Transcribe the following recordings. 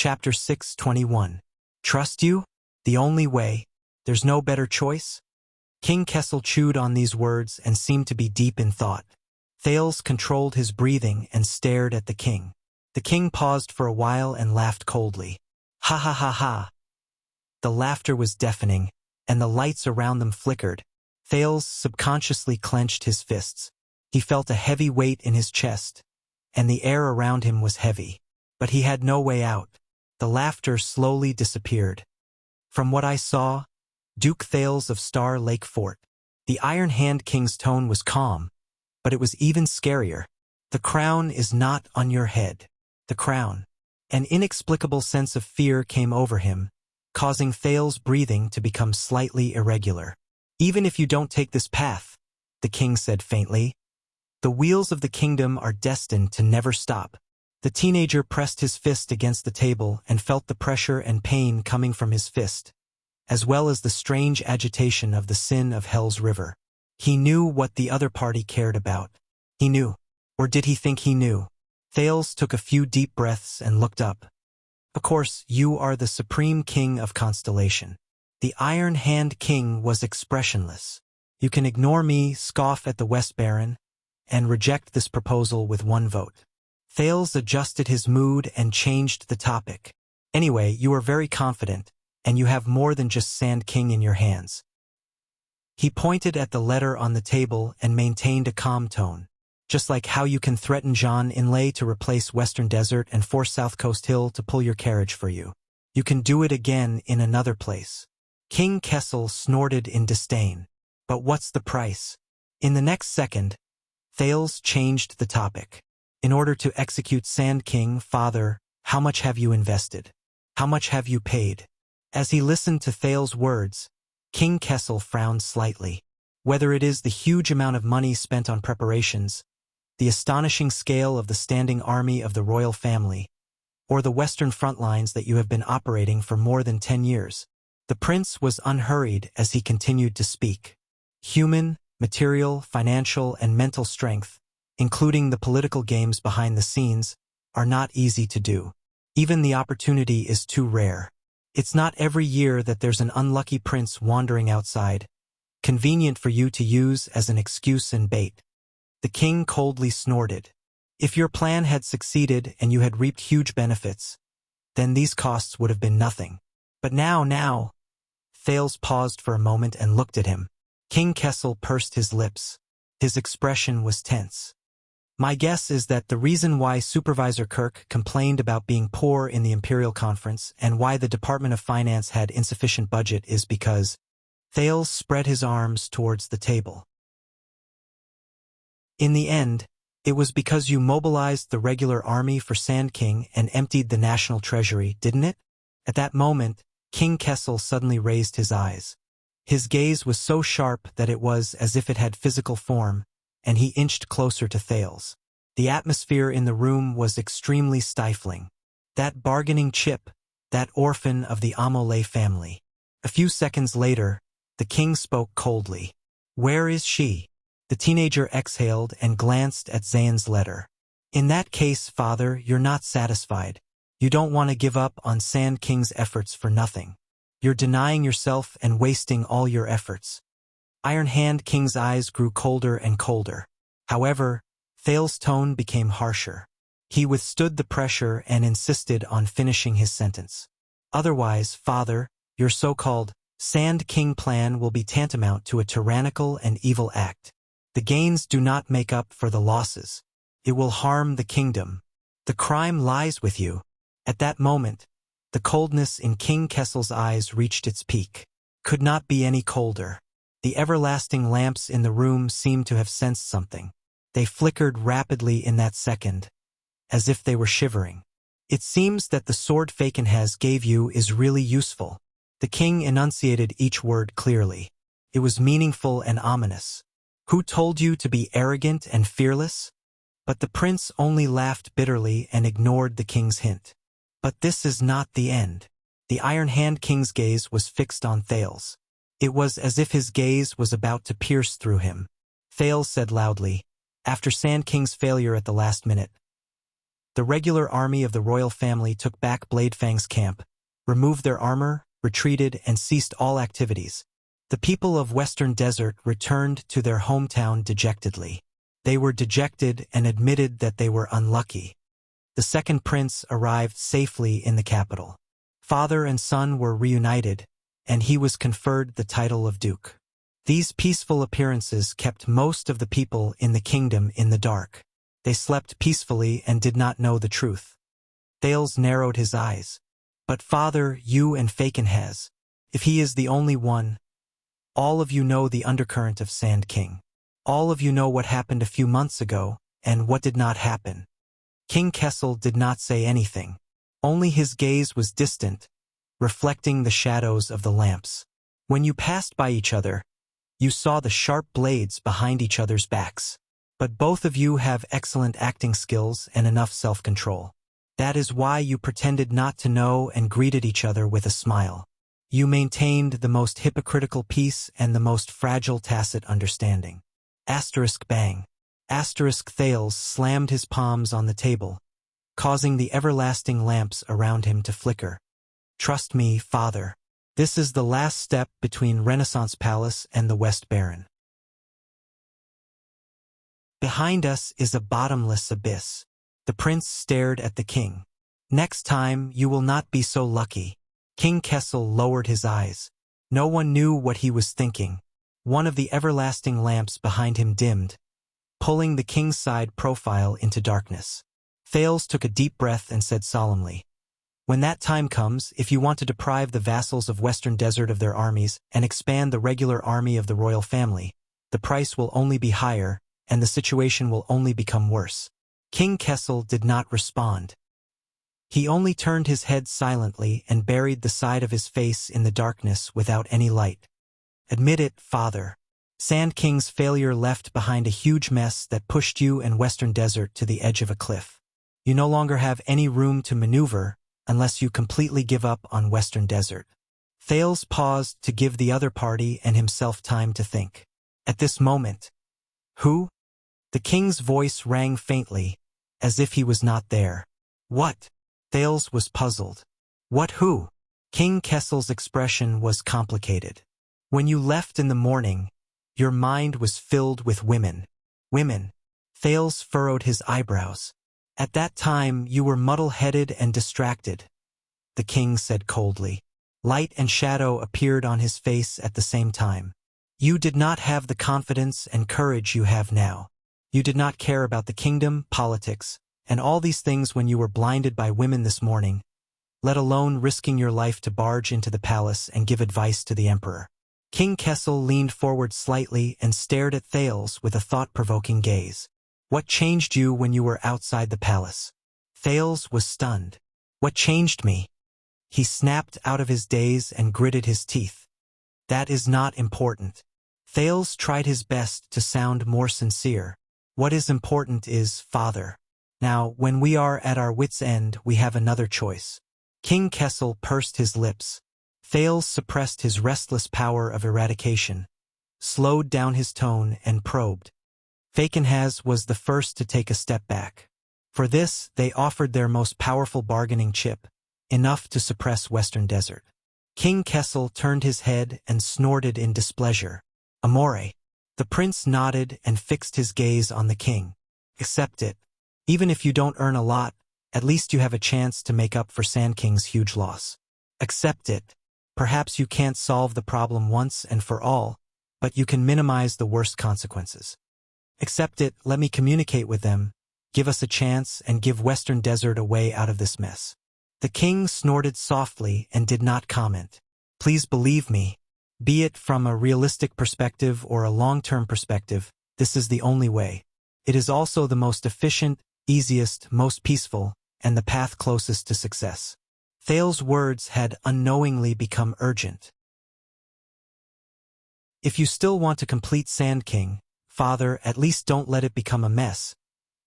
Chapter 6:21. Trust you? The only way? There's no better choice? King Kessel chewed on these words and seemed to be deep in thought. Thales controlled his breathing and stared at the king. The king paused for a while and laughed coldly. Ha ha ha ha. The laughter was deafening, and the lights around them flickered. Thales subconsciously clenched his fists. He felt a heavy weight in his chest, and the air around him was heavy. But he had no way out. The laughter slowly disappeared. From what I saw, Duke Thales of Star Lake Fort. The Iron Hand King's tone was calm, but it was even scarier. The crown is not on your head. The crown. An inexplicable sense of fear came over him, causing Thales' breathing to become slightly irregular. Even if you don't take this path, the king said faintly, the wheels of the kingdom are destined to never stop. The teenager pressed his fist against the table and felt the pressure and pain coming from his fist, as well as the strange agitation of the sin of Hell's River. He knew what the other party cared about. He knew. Or did he think he knew? Thales took a few deep breaths and looked up. Of course, you are the supreme king of Constellation. The Iron Hand King was expressionless. You can ignore me, scoff at the West Baron, and reject this proposal with one vote. Thales adjusted his mood and changed the topic. Anyway, you are very confident, and you have more than just Sand King in your hands. He pointed at the letter on the table and maintained a calm tone. Just like how you can threaten Jean Inlay to replace Western Desert and force South Coast Hill to pull your carriage for you. You can do it again in another place. King Kessel snorted in disdain. But what's the price? In the next second, Thales changed the topic. In order to execute Sand King, father, how much have you invested? How much have you paid? As he listened to Thales' words, King Kessel frowned slightly. Whether it is the huge amount of money spent on preparations, the astonishing scale of the standing army of the royal family, or the western front lines that you have been operating for more than 10 years, the prince was unhurried as he continued to speak. Human, material, financial, and mental strength, including the political games behind the scenes, are not easy to do. Even the opportunity is too rare. It's not every year that there's an unlucky prince wandering outside, convenient for you to use as an excuse and bait. The king coldly snorted. If your plan had succeeded and you had reaped huge benefits, then these costs would have been nothing. But now. Thales paused for a moment and looked at him. King Kessel pursed his lips. His expression was tense. My guess is that the reason why Supervisor Kirk complained about being poor in the Imperial Conference and why the Department of Finance had insufficient budget is because Thales spread his arms towards the table. In the end, it was because you mobilized the regular army for Sand King and emptied the national treasury, didn't it? At that moment, King Kessel suddenly raised his eyes. His gaze was so sharp that it was as if it had physical form, and he inched closer to Thales. The atmosphere in the room was extremely stifling. That bargaining chip, that orphan of the Amole family. A few seconds later, the king spoke coldly. Where is she? The teenager exhaled and glanced at Zayn's letter. In that case, father, you're not satisfied. You don't want to give up on Sand King's efforts for nothing. You're denying yourself and wasting all your efforts. Iron Hand King's eyes grew colder and colder. However, Thales' tone became harsher. He withstood the pressure and insisted on finishing his sentence. Otherwise, father, your so-called Sand King plan will be tantamount to a tyrannical and evil act. The gains do not make up for the losses. It will harm the kingdom. The crime lies with you. At that moment, the coldness in King Kessel's eyes reached its peak. Could not be any colder. The everlasting lamps in the room seemed to have sensed something. They flickered rapidly in that second, as if they were shivering. It seems that the sword Fakenhas gave you is really useful. The king enunciated each word clearly. It was meaningful and ominous. Who told you to be arrogant and fearless? But the prince only laughed bitterly and ignored the king's hint. But this is not the end. The Iron Hand King's gaze was fixed on Thales. It was as if his gaze was about to pierce through him. Thales said loudly, after Sand King's failure at the last minute, The regular army of the royal family took back Bladefang's camp, removed their armor, retreated, and ceased all activities. The people of Western Desert returned to their hometown dejectedly. They were dejected and admitted that they were unlucky. The second prince arrived safely in the capital. Father and son were reunited, and he was conferred the title of duke. These peaceful appearances kept most of the people in the kingdom in the dark. They slept peacefully and did not know the truth. Thales narrowed his eyes. But father, you and Fakenhaz, if he is the only one, all of you know the undercurrent of Sand King. All of you know what happened a few months ago, and what did not happen. King Kessel did not say anything. Only his gaze was distant, reflecting the shadows of the lamps. When you passed by each other, you saw the sharp blades behind each other's backs. But both of you have excellent acting skills and enough self-control. That is why you pretended not to know and greeted each other with a smile. You maintained the most hypocritical peace and the most fragile tacit understanding. Asterisk bang. Asterisk Thales slammed his palms on the table, causing the everlasting lamps around him to flicker. Trust me, father. This is the last step between Renaissance Palace and the West Baron. Behind us is a bottomless abyss. The prince stared at the king. Next time, you will not be so lucky. King Kessel lowered his eyes. No one knew what he was thinking. One of the everlasting lamps behind him dimmed, pulling the king's side profile into darkness. Thales took a deep breath and said solemnly, "When that time comes, if you want to deprive the vassals of Western Desert of their armies and expand the regular army of the royal family, the price will only be higher, and the situation will only become worse." King Kessel did not respond. He only turned his head silently and buried the side of his face in the darkness without any light. Admit it, father. Sand King's failure left behind a huge mess that pushed you and Western Desert to the edge of a cliff. You no longer have any room to maneuver unless you completely give up on Western Desert. Thales paused to give the other party and himself time to think. At this moment, who? The king's voice rang faintly, as if he was not there. What? Thales was puzzled. What who? King Kessel's expression was complicated. When you left in the morning, your mind was filled with women. Women. Thales furrowed his eyebrows. At that time you were muddle-headed and distracted, the king said coldly. Light and shadow appeared on his face at the same time. You did not have the confidence and courage you have now. You did not care about the kingdom, politics, and all these things when you were blinded by women this morning, let alone risking your life to barge into the palace and give advice to the emperor. King Kessel leaned forward slightly and stared at Thales with a thought-provoking gaze. What changed you when you were outside the palace? Thales was stunned. What changed me? He snapped out of his daze and gritted his teeth. That is not important. Thales tried his best to sound more sincere. What is important is, father. Now, when we are at our wits' end, we have another choice. King Kessel pursed his lips. Thales suppressed his restless power of eradication, slowed down his tone, and probed. Fakenhaz was the first to take a step back. For this, they offered their most powerful bargaining chip, enough to suppress Western Desert. King Kessel turned his head and snorted in displeasure. Amore. The prince nodded and fixed his gaze on the king. Accept it. Even if you don't earn a lot, at least you have a chance to make up for Sand King's huge loss. Accept it. Perhaps you can't solve the problem once and for all, but you can minimize the worst consequences. Accept it, let me communicate with them, give us a chance, and give Western Desert a way out of this mess. The king snorted softly and did not comment. Please believe me, be it from a realistic perspective or a long-term perspective, this is the only way. It is also the most efficient, easiest, most peaceful, and the path closest to success. Thales' words had unknowingly become urgent. If you still want to complete Sand King, father, at least don't let it become a mess.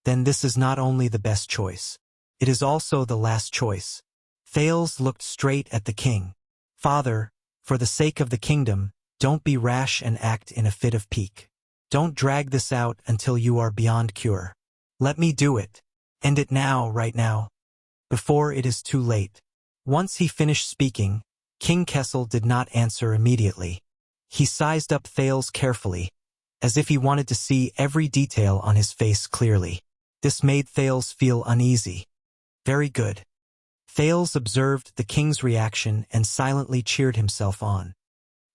Then this is not only the best choice. It is also the last choice. Thales looked straight at the king. Father, for the sake of the kingdom, don't be rash and act in a fit of pique. Don't drag this out until you are beyond cure. Let me do it. End it now, right now, before it is too late. Once he finished speaking, King Kessel did not answer immediately. He sized up Thales carefully, as if he wanted to see every detail on his face clearly. This made Thales feel uneasy. Very good. Thales observed the king's reaction and silently cheered himself on.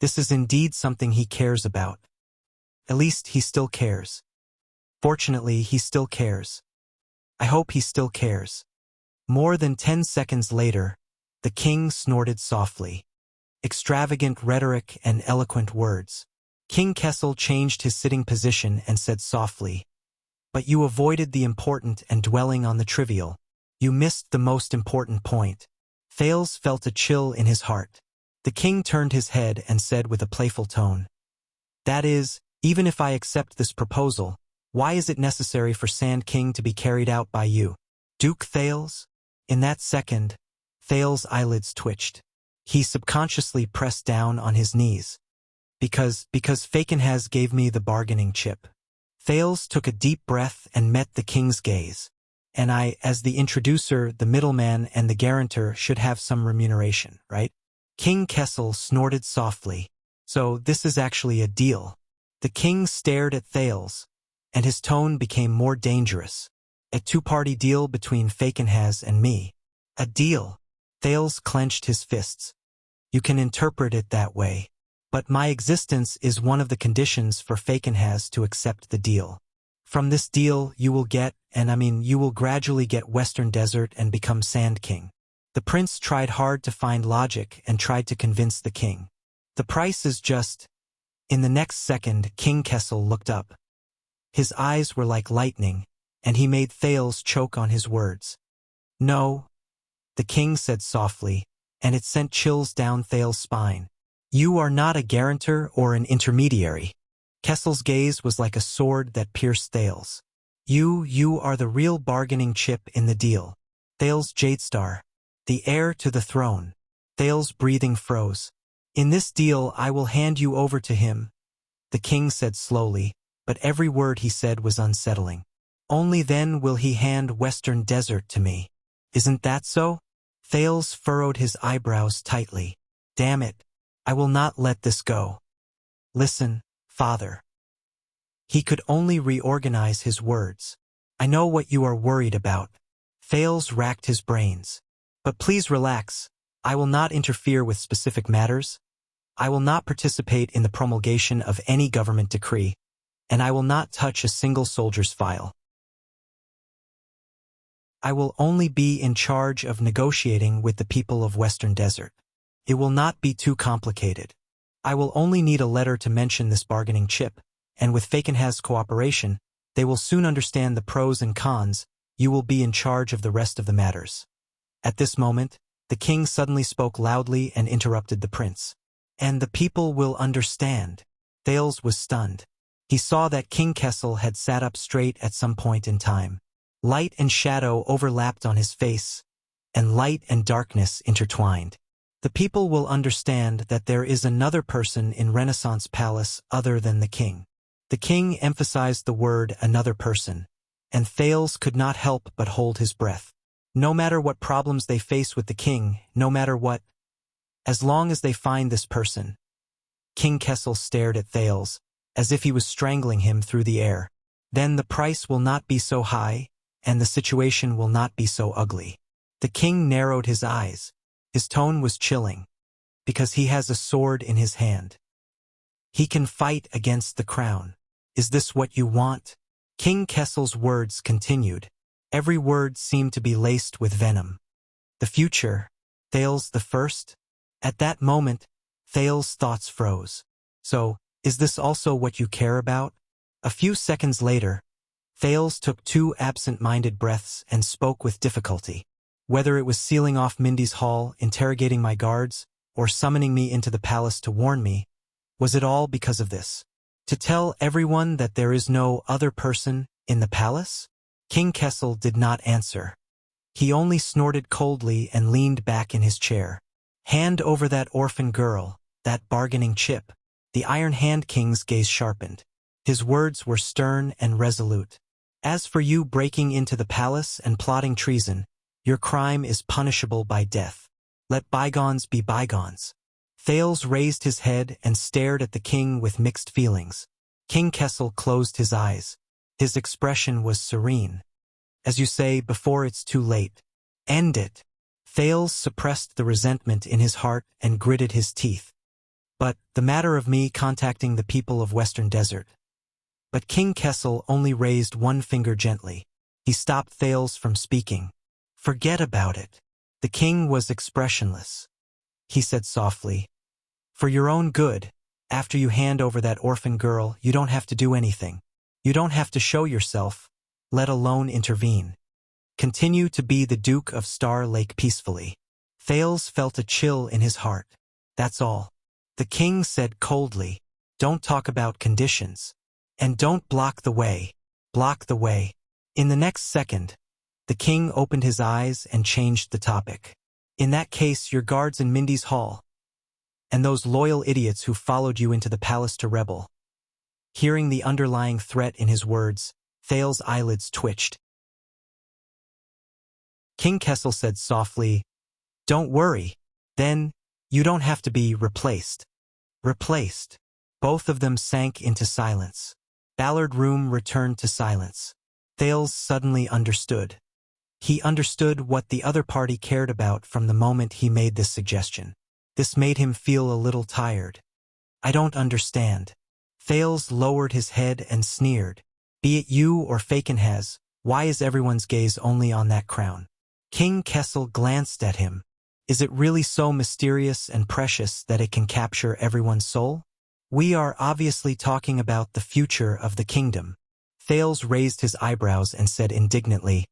This is indeed something he cares about. At least he still cares. Fortunately, he still cares. I hope he still cares. More than 10 seconds later, the king snorted softly. Extravagant rhetoric and eloquent words. King Kessel changed his sitting position and said softly, "But you avoided the important and dwelling on the trivial. You missed the most important point." Thales felt a chill in his heart. The king turned his head and said with a playful tone, "That is, even if I accept this proposal, why is it necessary for Sand King to be carried out by you, Duke Thales?" In that second, Thales' eyelids twitched. He subconsciously pressed down on his knees. Because Fakenhas gave me the bargaining chip. Thales took a deep breath and met the king's gaze. And I, as the introducer, the middleman, and the guarantor, should have some remuneration, right? King Kessel snorted softly. So this is actually a deal. The king stared at Thales, and his tone became more dangerous. A two-party deal between Fakenhas and me. A deal. Thales clenched his fists. You can interpret it that way. But my existence is one of the conditions for Fakenhas to accept the deal. From this deal, you will get, you will gradually get Western Desert and become Sand King. The prince tried hard to find logic and tried to convince the king. The price is just... In the next second, King Kessel looked up. His eyes were like lightning, and he made Thales choke on his words. "No," the king said softly, and it sent chills down Thales' spine. "You are not a guarantor or an intermediary." Kessel's gaze was like a sword that pierced Thales. You are the real bargaining chip in the deal. Thales Jadestar, the heir to the throne." Thales' breathing froze. "In this deal I will hand you over to him," the king said slowly, but every word he said was unsettling. "Only then will he hand Western Desert to me. Isn't that so?" Thales furrowed his eyebrows tightly. "Damn it, I will not let this go. Listen, father." He could only reorganize his words. "I know what you are worried about." Thales racked his brains. "But please relax. I will not interfere with specific matters. I will not participate in the promulgation of any government decree, and I will not touch a single soldier's file. I will only be in charge of negotiating with the people of Western Desert. It will not be too complicated. I will only need a letter to mention this bargaining chip, and with Fakenhas' cooperation, they will soon understand the pros and cons. You will be in charge of the rest of the matters." At this moment, the king suddenly spoke loudly and interrupted the prince. "And the people will understand." Thales was stunned. He saw that King Kessel had sat up straight at some point in time. Light and shadow overlapped on his face, and light and darkness intertwined. "The people will understand that there is another person in Renaissance Palace other than the king." The king emphasized the word "another person," and Thales could not help but hold his breath. No matter what problems they face with the king, no matter what, as long as they find this person. King Kessel stared at Thales, as if he was strangling him through the air. "Then the price will not be so high, and the situation will not be so ugly." The king narrowed his eyes. His tone was chilling. "Because he has a sword in his hand. He can fight against the crown. Is this what you want?" King Kessel's words continued. Every word seemed to be laced with venom. "The future, Thales the First?" At that moment, Thales' thoughts froze. "So, is this also what you care about?" A few seconds later, Thales took 2 absent-minded breaths and spoke with difficulty. "Whether it was sealing off Mindy's hall, interrogating my guards, or summoning me into the palace to warn me, was it all because of this? To tell everyone that there is no other person in the palace?" King Kessel did not answer. He only snorted coldly and leaned back in his chair. "Hand over that orphan girl, that bargaining chip." The Iron Hand King's gaze sharpened. His words were stern and resolute. As for you breaking into the palace and plotting treason, your crime is punishable by death. Let bygones be bygones. Thales raised his head and stared at the king with mixed feelings. King Kessel closed his eyes. His expression was serene. As you say, before it's too late. End it. Thales suppressed the resentment in his heart and gritted his teeth. But the matter of me contacting the people of Western Desert. But King Kessel only raised one finger gently. He stopped Thales from speaking. Forget about it. The king was expressionless. He said softly, for your own good, after you hand over that orphan girl, you don't have to do anything. You don't have to show yourself, let alone intervene. Continue to be the Duke of Star Lake peacefully. Thales felt a chill in his heart. That's all. The king said coldly, don't talk about conditions. And don't block the way. Block the way. In the next second, the king opened his eyes and changed the topic. In that case, your guards in Mindy's hall, and those loyal idiots who followed you into the palace to rebel. Hearing the underlying threat in his words, Thales' eyelids twitched. King Kessel said softly, don't worry. Then, you don't have to be replaced. Replaced. Both of them sank into silence. Ballard Room returned to silence. Thales suddenly understood. He understood what the other party cared about from the moment he made this suggestion. This made him feel a little tired. I don't understand. Thales lowered his head and sneered. Be it you or Fakenhaz, why is everyone's gaze only on that crown? King Kessel glanced at him. Is it really so mysterious and precious that it can capture everyone's soul? We are obviously talking about the future of the kingdom. Thales raised his eyebrows and said indignantly,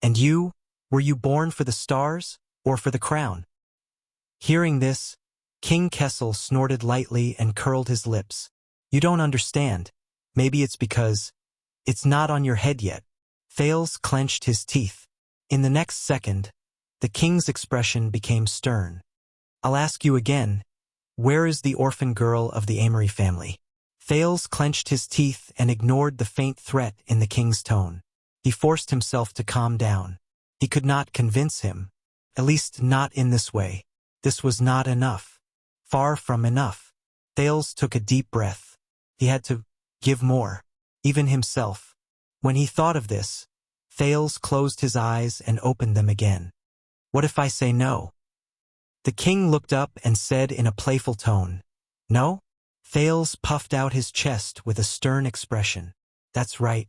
and you, were you born for the stars or for the crown? Hearing this, King Kessel snorted lightly and curled his lips. You don't understand. Maybe it's because it's not on your head yet. Thales clenched his teeth. In the next second, the king's expression became stern. I'll ask you again, where is the orphan girl of the Amory family? Thales clenched his teeth and ignored the faint threat in the king's tone. He forced himself to calm down. He could not convince him, at least not in this way. This was not enough. Far from enough. Thales took a deep breath. He had to give more, even himself. When he thought of this, Thales closed his eyes and opened them again. What if I say no? The king looked up and said in a playful tone, no? Thales puffed out his chest with a stern expression. That's right.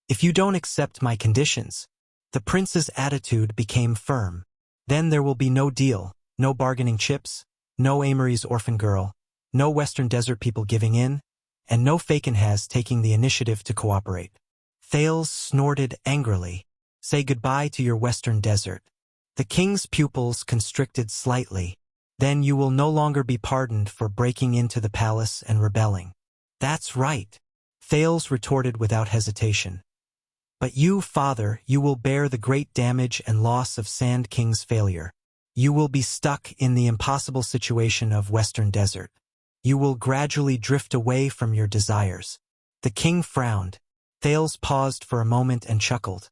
If you don't accept my conditions, the prince's attitude became firm. Then there will be no deal, no bargaining chips, no Amory's orphan girl, no Western Desert people giving in, and no Fakenhaz taking the initiative to cooperate. Thales snorted angrily. Say goodbye to your Western Desert. The king's pupils constricted slightly. Then you will no longer be pardoned for breaking into the palace and rebelling. That's right, Thales retorted without hesitation. But you, father, you will bear the great damage and loss of Sand King's failure. You will be stuck in the impossible situation of Western Desert. You will gradually drift away from your desires. The king frowned. Thales paused for a moment and chuckled.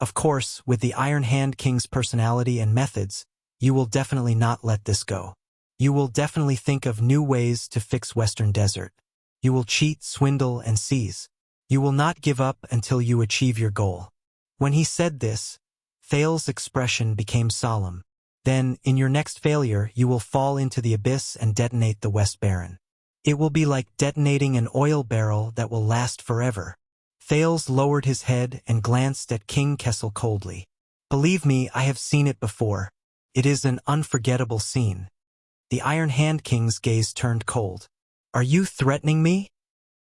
Of course, with the Iron Hand King's personality and methods, you will definitely not let this go. You will definitely think of new ways to fix Western Desert. You will cheat, swindle, and seize. You will not give up until you achieve your goal. When he said this, Thales' expression became solemn. Then, in your next failure, you will fall into the abyss and detonate the West Baron. It will be like detonating an oil barrel that will last forever. Thales lowered his head and glanced at King Kessel coldly. Believe me, I have seen it before. It is an unforgettable scene. The Iron Hand King's gaze turned cold. Are you threatening me?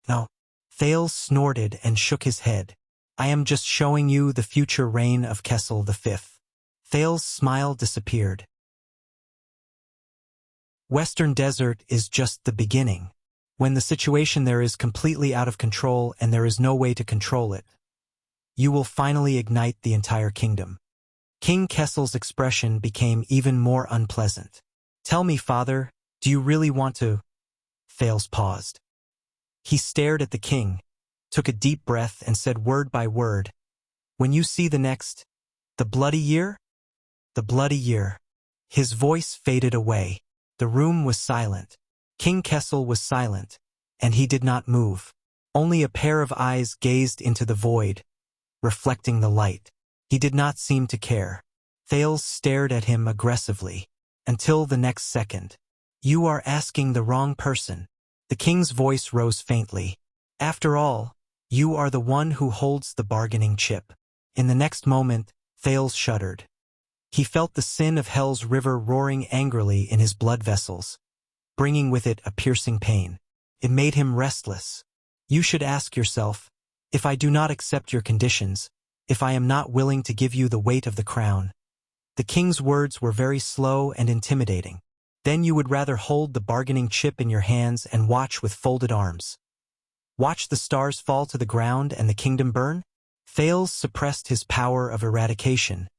No. Thales snorted and shook his head. I am just showing you the future reign of Kessel V. Thales' smile disappeared. Western Desert is just the beginning. When the situation there is completely out of control and there is no way to control it, you will finally ignite the entire kingdom. King Kessel's expression became even more unpleasant. Tell me, father, do you really want to? Thales paused. He stared at the king. took a deep breath and said word by word, "When you see the next, the bloody year? The bloody year." His voice faded away. The room was silent. King Kessel was silent, and he did not move. Only a pair of eyes gazed into the void, reflecting the light. He did not seem to care. Thales stared at him aggressively. Until the next second. "You are asking the wrong person." The king's voice rose faintly. "After all, you are the one who holds the bargaining chip." In the next moment, Thales shuddered. He felt the sin of hell's river roaring angrily in his blood vessels, bringing with it a piercing pain. It made him restless. "You should ask yourself, if I do not accept your conditions, if I am not willing to give you the weight of the crown." The king's words were very slow and intimidating. "Then you would rather hold the bargaining chip in your hands and watch with folded arms. Watch the stars fall to the ground and the kingdom burn?" Thales suppressed his power of eradication,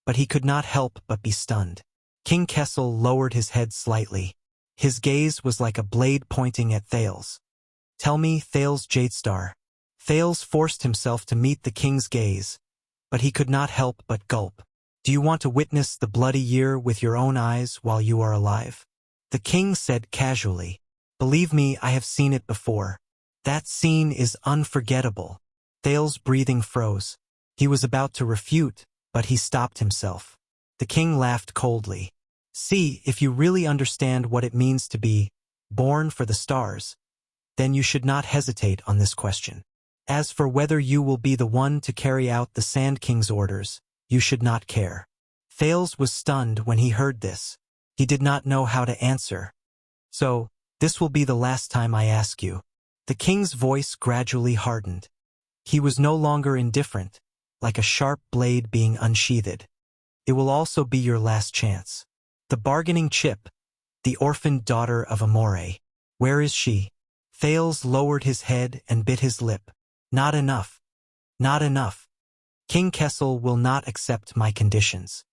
but he could not help but be stunned. King Kessel lowered his head slightly. His gaze was like a blade pointing at Thales. "Tell me, Thales Jadestar." Thales forced himself to meet the king's gaze, but he could not help but gulp. "Do you want to witness the bloody year with your own eyes while you are alive?" The king said casually, "Believe me, I have seen it before. That scene is unforgettable." Thales' breathing froze. He was about to refute, but he stopped himself. The king laughed coldly. "See, if you really understand what it means to be born for the stars, then you should not hesitate on this question. As for whether you will be the one to carry out the Sand King's orders, you should not care." Thales was stunned when he heard this. He did not know how to answer. "So, this will be the last time I ask you." The king's voice gradually hardened. He was no longer indifferent, like a sharp blade being unsheathed. "It will also be your last chance. The bargaining chip, the orphaned daughter of Amore. Where is she?" Thales lowered his head and bit his lip. "Not enough. Not enough. King Kessel will not accept my conditions.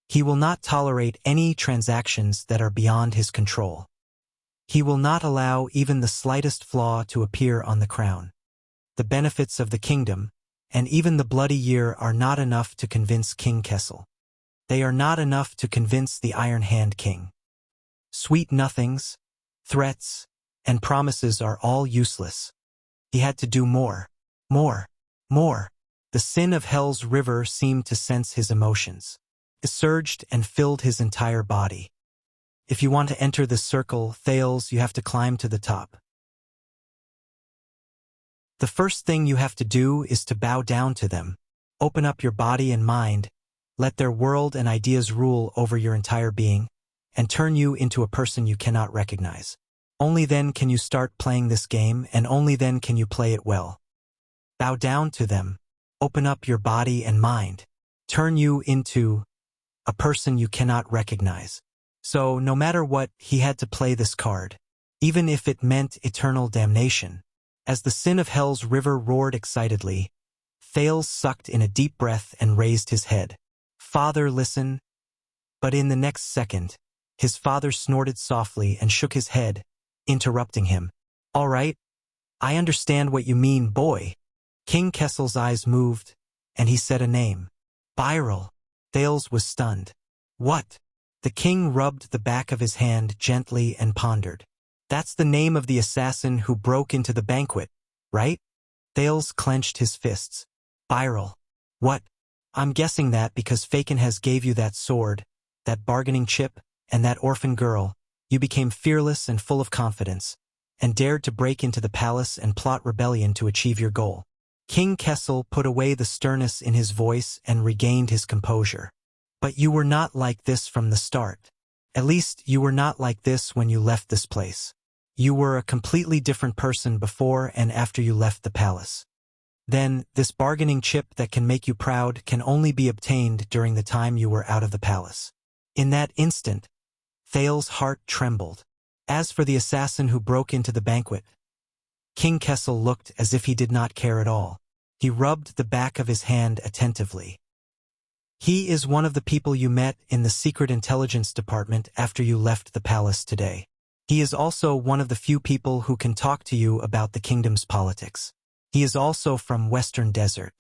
He will not tolerate any transactions that are beyond his control. He will not allow even the slightest flaw to appear on the crown. The benefits of the kingdom, and even the bloody year, are not enough to convince King Kessel. They are not enough to convince the Iron Hand King. Sweet nothings, threats, and promises are all useless. He had to do more. More. More." The sin of hell's river seemed to sense his emotions. It surged and filled his entire body. "If you want to enter this circle, Thales, you have to climb to the top. The first thing you have to do is to bow down to them. Open up your body and mind, let their world and ideas rule over your entire being, and turn you into a person you cannot recognize. Only then can you start playing this game, and only then can you play it well. Bow down to them. Open up your body and mind. Turn you into a person you cannot recognize." So, no matter what, he had to play this card, even if it meant eternal damnation. As the sin of hell's river roared excitedly, Thales sucked in a deep breath and raised his head. "Father, listen." But in the next second, his father snorted softly and shook his head, interrupting him. "All right, I understand what you mean, boy." King Kessel's eyes moved, and he said a name. "Betrayal." Thales was stunned. "What?" The king rubbed the back of his hand gently and pondered. "That's the name of the assassin who broke into the banquet, right?" Thales clenched his fists. "Betrayal. What? I'm guessing that because Faken has gave you that sword, that bargaining chip, and that orphan girl, you became fearless and full of confidence, and dared to break into the palace and plot rebellion to achieve your goal." King Kessel put away the sternness in his voice and regained his composure. "But you were not like this from the start. At least, you were not like this when you left this place. You were a completely different person before and after you left the palace. Then, this bargaining chip that can make you proud can only be obtained during the time you were out of the palace." In that instant, Thales' heart trembled. As for the assassin who broke into the banquet, King Kessel looked as if he did not care at all. He rubbed the back of his hand attentively. "He is one of the people you met in the Secret Intelligence Department after you left the palace today. He is also one of the few people who can talk to you about the kingdom's politics. He is also from Western Desert.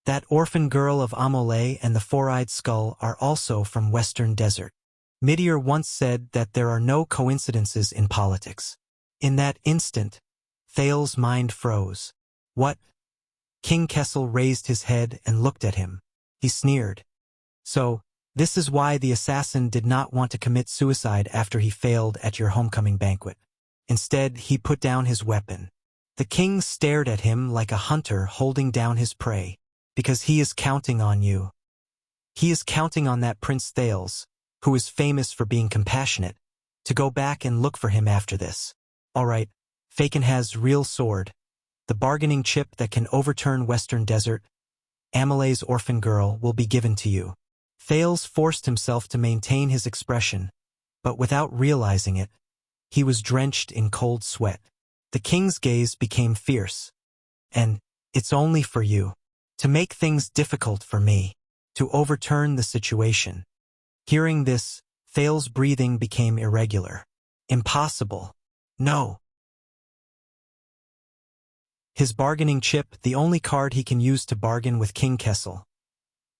That orphan girl of Amole and the four-eyed skull are also from Western Desert. Meteor once said that there are no coincidences in politics. In that instant, Thales's mind froze. What? King Kessel raised his head and looked at him. He sneered. So, this is why the assassin did not want to commit suicide after he failed at your homecoming banquet. Instead, he put down his weapon. The king stared at him like a hunter holding down his prey. Because he is counting on you. He is counting on that Prince Thales, who is famous for being compassionate, to go back and look for him after this. All right, Fakenhaz's real sword, the bargaining chip that can overturn Western Desert, Amole's orphan girl, will be given to you. Thales forced himself to maintain his expression, but without realizing it, he was drenched in cold sweat. The king's gaze became fierce. And, it's only for you. To make things difficult for me. To overturn the situation. Hearing this, Thales's breathing became irregular. Impossible. No. His bargaining chip, the only card he can use to bargain with King Kessel.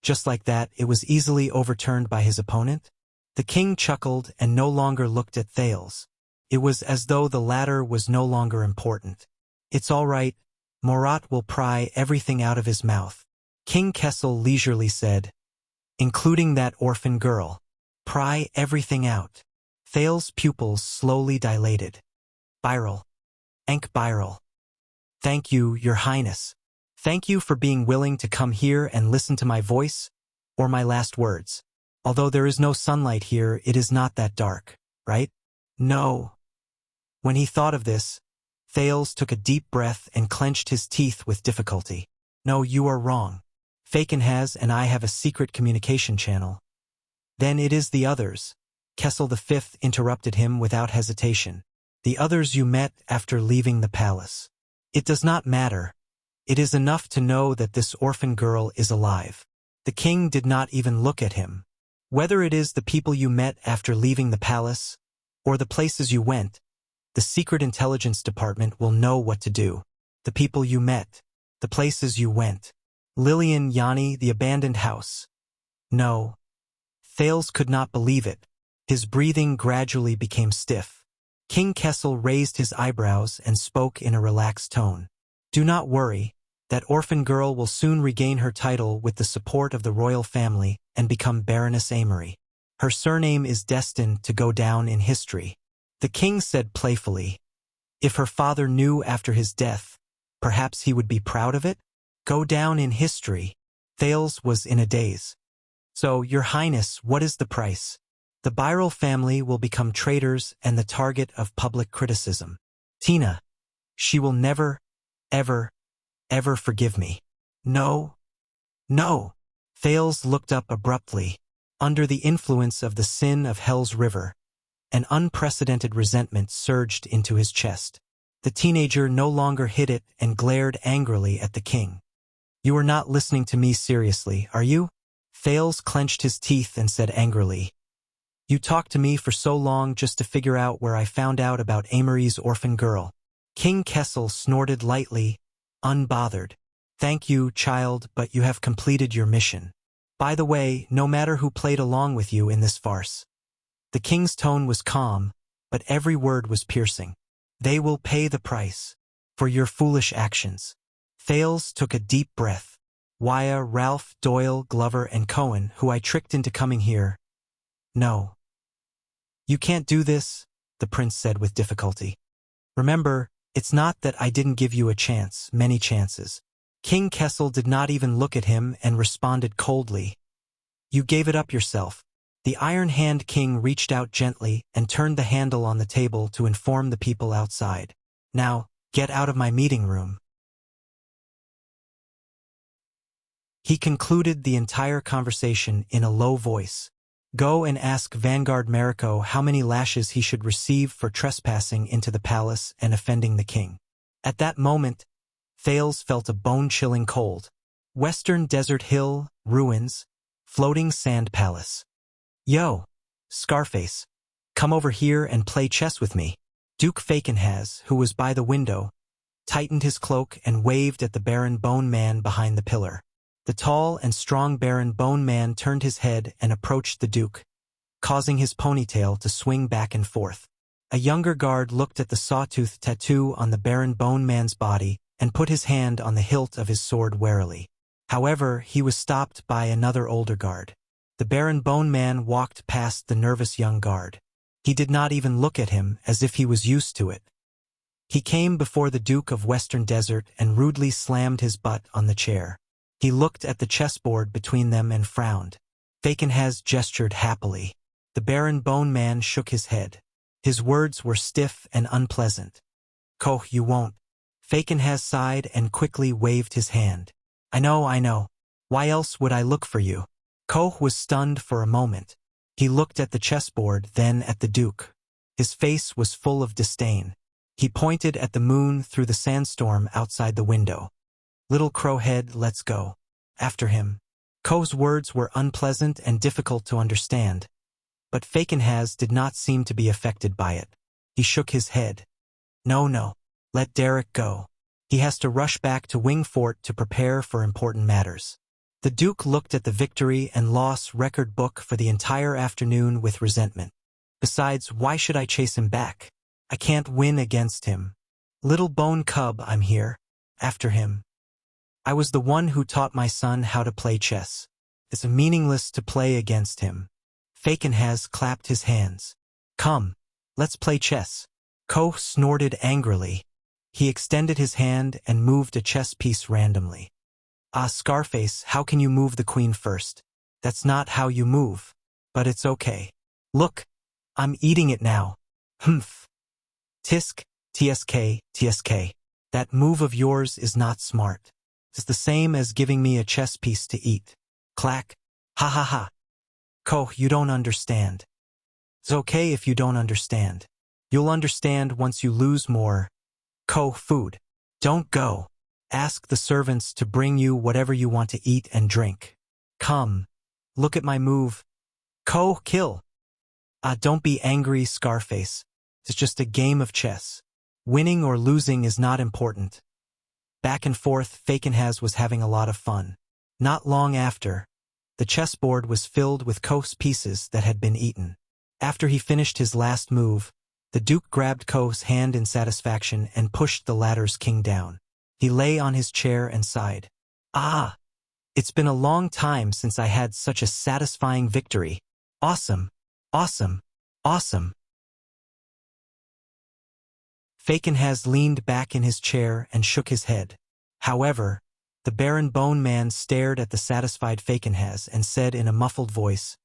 Just like that, it was easily overturned by his opponent? The king chuckled and no longer looked at Thales. It was as though the latter was no longer important. It's all right. Morat will pry everything out of his mouth. King Kessel leisurely said, including that orphan girl. Pry everything out. Thales's pupils slowly dilated. Byral. Byral. Thank you, Your Highness. Thank you for being willing to come here and listen to my voice, or my last words. Although there is no sunlight here, it is not that dark, right? No. When he thought of this, Thales took a deep breath and clenched his teeth with difficulty. No, you are wrong. Fakenhaz and I have a secret communication channel. Then it is the others. Kessel V interrupted him without hesitation. The others you met after leaving the palace. It does not matter. It is enough to know that this orphan girl is alive. The king did not even look at him. Whether it is the people you met after leaving the palace, or the places you went, the Secret Intelligence Department will know what to do. The people you met, the places you went. Lillian Yanni, the abandoned house. No. Thales could not believe it. His breathing gradually became stiff. King Kessel raised his eyebrows and spoke in a relaxed tone. Do not worry. That orphan girl will soon regain her title with the support of the royal family and become Baroness Amory. Her surname is destined to go down in history. The king said playfully. If her father knew after his death, perhaps he would be proud of it? Go down in history. Thales was in a daze. So, Your Highness, what is the price? The Byral family will become traitors and the target of public criticism. Tina. She will never, ever forgive me. No. No. Thales looked up abruptly. Under the influence of the sin of Hell's River, an unprecedented resentment surged into his chest. The teenager no longer hid it and glared angrily at the king. You are not listening to me seriously, are you? Thales clenched his teeth and said angrily. You talked to me for so long just to figure out where I found out about Amory's orphan girl. King Kessel snorted lightly, unbothered. Thank you, child, but you have completed your mission. By the way, no matter who played along with you in this farce. The king's tone was calm, but every word was piercing. They will pay the price for your foolish actions. Thales took a deep breath. Wyatt, Ralph, Doyle, Glover, and Cohen, who I tricked into coming here. No. You can't do this, the prince said with difficulty. Remember, it's not that I didn't give you a chance, many chances. King Kessel did not even look at him and responded coldly. You gave it up yourself. The Iron Hand King reached out gently and turned the handle on the table to inform the people outside. Now, get out of my meeting room. He concluded the entire conversation in a low voice. Go and ask Vanguard Mariko how many lashes he should receive for trespassing into the palace and offending the king. At that moment, Thales felt a bone-chilling cold. Western Desert Hill, ruins, floating sand palace. Yo, Scarface, come over here and play chess with me. Duke Fakenhaz, who was by the window, tightened his cloak and waved at the Baron Bone Man behind the pillar. The tall and strong Baron Bone Man turned his head and approached the Duke, causing his ponytail to swing back and forth. A younger guard looked at the sawtooth tattoo on the Baron Bone Man's body and put his hand on the hilt of his sword warily. However, he was stopped by another older guard. The Baron Bone Man walked past the nervous young guard. He did not even look at him as if he was used to it. He came before the Duke of Western Desert and rudely slammed his butt on the chair. He looked at the chessboard between them and frowned. Fakenhas gestured happily. The Baron Bone Man shook his head. His words were stiff and unpleasant. "Koh, you won't." Fakenhas sighed and quickly waved his hand. I know. Why else would I look for you?" Koh was stunned for a moment. He looked at the chessboard, then at the Duke. His face was full of disdain. He pointed at the moon through the sandstorm outside the window. "Little crowhead, let's go." After him. Koh's words were unpleasant and difficult to understand, but Fakenhas did not seem to be affected by it. He shook his head. No, let Derek go. He has to rush back to Wingfort to prepare for important matters." The Duke looked at the victory and loss record book for the entire afternoon with resentment. Besides, why should I chase him back? I can't win against him. "Little bone cub, I'm here." After him. "I was the one who taught my son how to play chess. It's meaningless to play against him." Fakenhas clapped his hands. "Come, let's play chess." Koh snorted angrily. He extended his hand and moved a chess piece randomly. "Ah, Scarface, how can you move the queen first? That's not how you move. But it's okay. Look, I'm eating it now. Humph. Tisk, tsk. That move of yours is not smart. It's the same as giving me a chess piece to eat. Clack. Ha. Koh, you don't understand. It's okay if you don't understand. You'll understand once you lose more. Koh, food. Don't go. Ask the servants to bring you whatever you want to eat and drink. Come. Look at my move. Koh, kill. Don't be angry, Scarface. It's just a game of chess. Winning or losing is not important. Back and forth, Fakenhas was having a lot of fun. Not long after, the chessboard was filled with Koh's pieces that had been eaten. After he finished his last move, the Duke grabbed Koh's hand in satisfaction and pushed the latter's king down. He lay on his chair and sighed. It's been a long time since I had such a satisfying victory. Awesome. Fakenhas leaned back in his chair and shook his head. However, the Baron Bone Man stared at the satisfied Fakenhas and said in a muffled voice,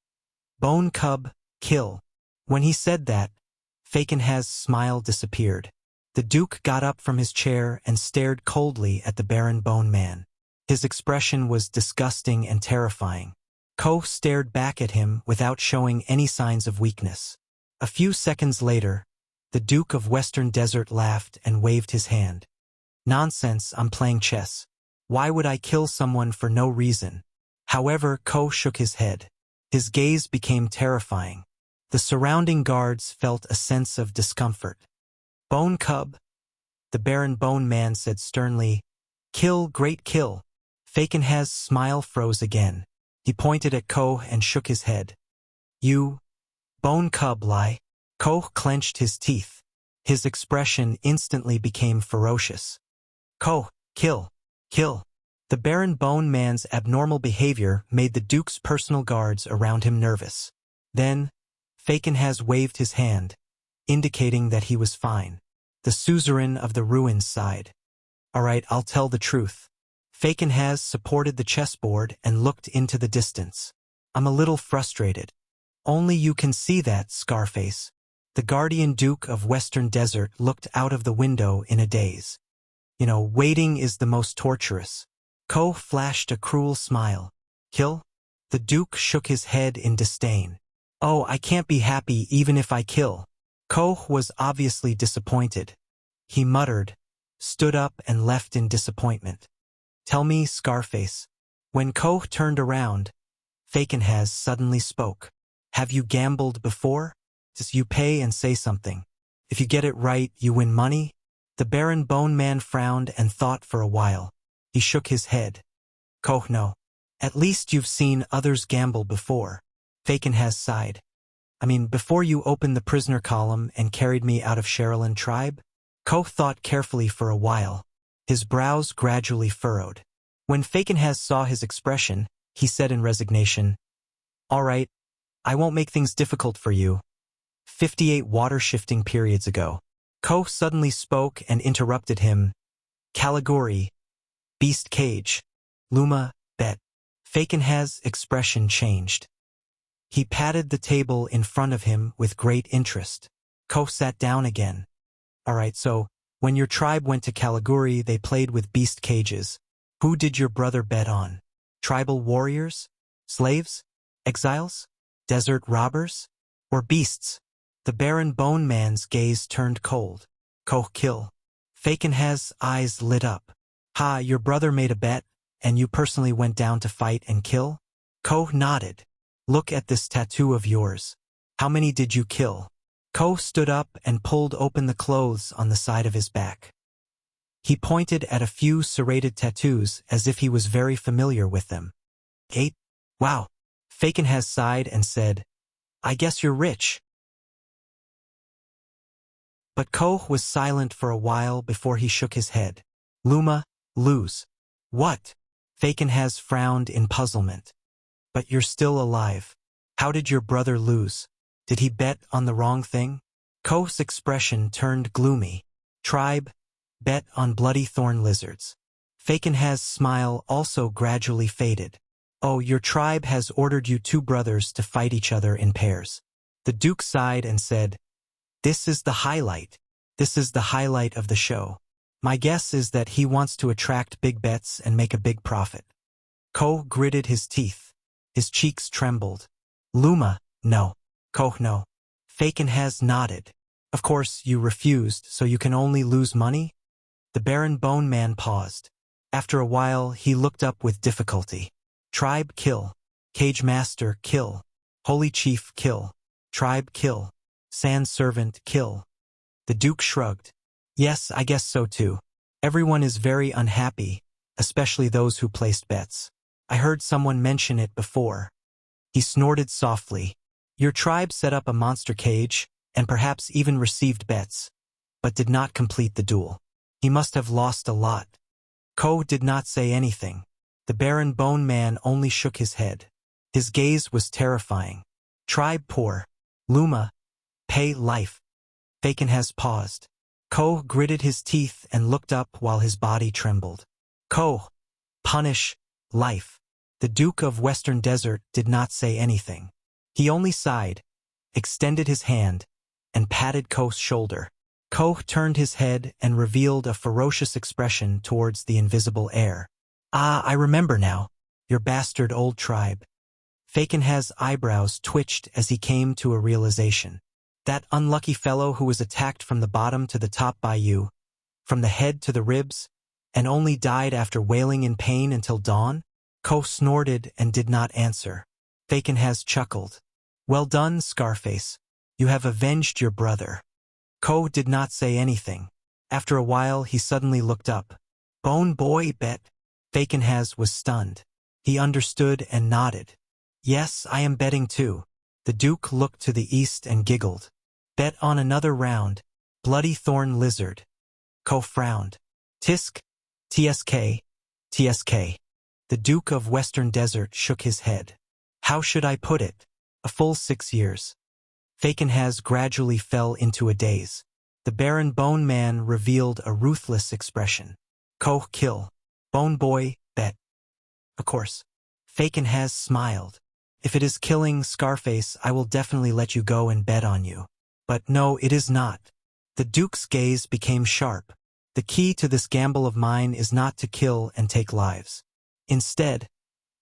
"Bone cub, kill." When he said that, Fakenhas' smile disappeared. The Duke got up from his chair and stared coldly at the Baron Bone Man. His expression was disgusting and terrifying. Koh stared back at him without showing any signs of weakness. A few seconds later, the Duke of Western Desert laughed and waved his hand. "Nonsense, I'm playing chess. Why would I kill someone for no reason?" However, Koh shook his head. His gaze became terrifying. The surrounding guards felt a sense of discomfort. "Bone cub," the Baron Bone Man said sternly. "Kill, great kill." Fakenhas' smile froze again. He pointed at Koh and shook his head. "You, bone cub, lie." Koh clenched his teeth. His expression instantly became ferocious. "Koh, kill. The Baron Bone Man's abnormal behavior made the Duke's personal guards around him nervous. Then, Fakenhas waved his hand, indicating that he was fine. The suzerain of the ruins sighed. "All right, I'll tell the truth." Fakenhas supported the chessboard and looked into the distance. "I'm a little frustrated." "Only you can see that, Scarface." The Guardian Duke of Western Desert looked out of the window in a daze. Waiting is the most torturous." Koh flashed a cruel smile. "Kill?" The Duke shook his head in disdain. "Oh, I can't be happy even if I kill." Koh was obviously disappointed. He muttered, stood up and left in disappointment. "Tell me, Scarface." When Koh turned around, Fakenhas suddenly spoke. "Have you gambled before? Just you pay and say something. If you get it right, you win money. The Baron Bone Man frowned and thought for a while. He shook his head. No. At least you've seen others gamble before. Fakenhas sighed. I mean, before you opened the prisoner column and carried me out of Sherilyn tribe? Koh thought carefully for a while. His brows gradually furrowed. When Fakenhas saw his expression, he said in resignation, "All right, I won't make things difficult for you." 58 water-shifting periods ago. Koh suddenly spoke and interrupted him. Caligori. Beast cage. Luma, bet. Fakenhas' expression changed. He patted the table in front of him with great interest. Koh sat down again. All right, so, when your tribe went to Caliguri, they played with beast cages. Who did your brother bet on? Tribal warriors? Slaves? Exiles? Desert robbers? Or beasts? The Baron Bone Man's gaze turned cold. Koh kill. Fakenhas' eyes lit up. Ha, your brother made a bet, and you personally went down to fight and kill? Koh nodded. Look at this tattoo of yours. How many did you kill? Koh stood up and pulled open the clothes on the side of his back. He pointed at a few serrated tattoos as if he was very familiar with them. 8? Wow. Fakenhas sighed and said, I guess you're rich. But Koh was silent for a while before he shook his head. Luma, lose. What? Fakenhas frowned in puzzlement. But you're still alive. How did your brother lose? Did he bet on the wrong thing? Koh's expression turned gloomy. Tribe, bet on bloody thorn lizards. Fakenhas' smile also gradually faded. Oh, your tribe has ordered you two brothers to fight each other in pairs. The Duke sighed and said, This is the highlight. This is the highlight of the show. My guess is that he wants to attract big bets and make a big profit. Koh gritted his teeth. His cheeks trembled. Luma, no. Koh, no. Fakenhas nodded. Of course, you refused, so you can only lose money? The Baron Bone Man paused. After a while, he looked up with difficulty. Tribe, kill. Cage Master, kill. Holy Chief, kill. Tribe, kill. Sand Servant, kill. The Duke shrugged. Yes, I guess so too. Everyone is very unhappy, especially those who placed bets. I heard someone mention it before. He snorted softly. Your tribe set up a monster cage, and perhaps even received bets, but did not complete the duel. He must have lost a lot. Koh did not say anything. The Baron Bone Man only shook his head. His gaze was terrifying. Tribe poor. Luma, pay life. Fakenhas paused. Koh gritted his teeth and looked up while his body trembled. Koh, punish, life. The Duke of Western Desert did not say anything. He only sighed, extended his hand, and patted Koh's shoulder. Koh turned his head and revealed a ferocious expression towards the invisible air. Ah, I remember now. Your bastard old tribe. Fakenhas' eyebrows twitched as he came to a realization. That unlucky fellow who was attacked from the bottom to the top by you, from the head to the ribs, and only died after wailing in pain until dawn? Koh snorted and did not answer. Fakenhas chuckled. Well done, Scarface. You have avenged your brother. Koh did not say anything. After a while, he suddenly looked up. Bone boy, bet. Fakenhas was stunned. He understood and nodded. Yes, I am betting too. The Duke looked to the east and giggled. Bet on another round. Bloody thorn lizard. Koh frowned. Tisk. TSK. TSK. The Duke of Western Desert shook his head. How should I put it? A full 6 years. Fakenhas gradually fell into a daze. The Baron Bone Man revealed a ruthless expression. Koh kill. Bone boy, bet. Of course. Fakenhas smiled. If it is killing, Scarface, I will definitely let you go and bet on you. But no, it is not. The Duke's gaze became sharp. The key to this gamble of mine is not to kill and take lives. Instead,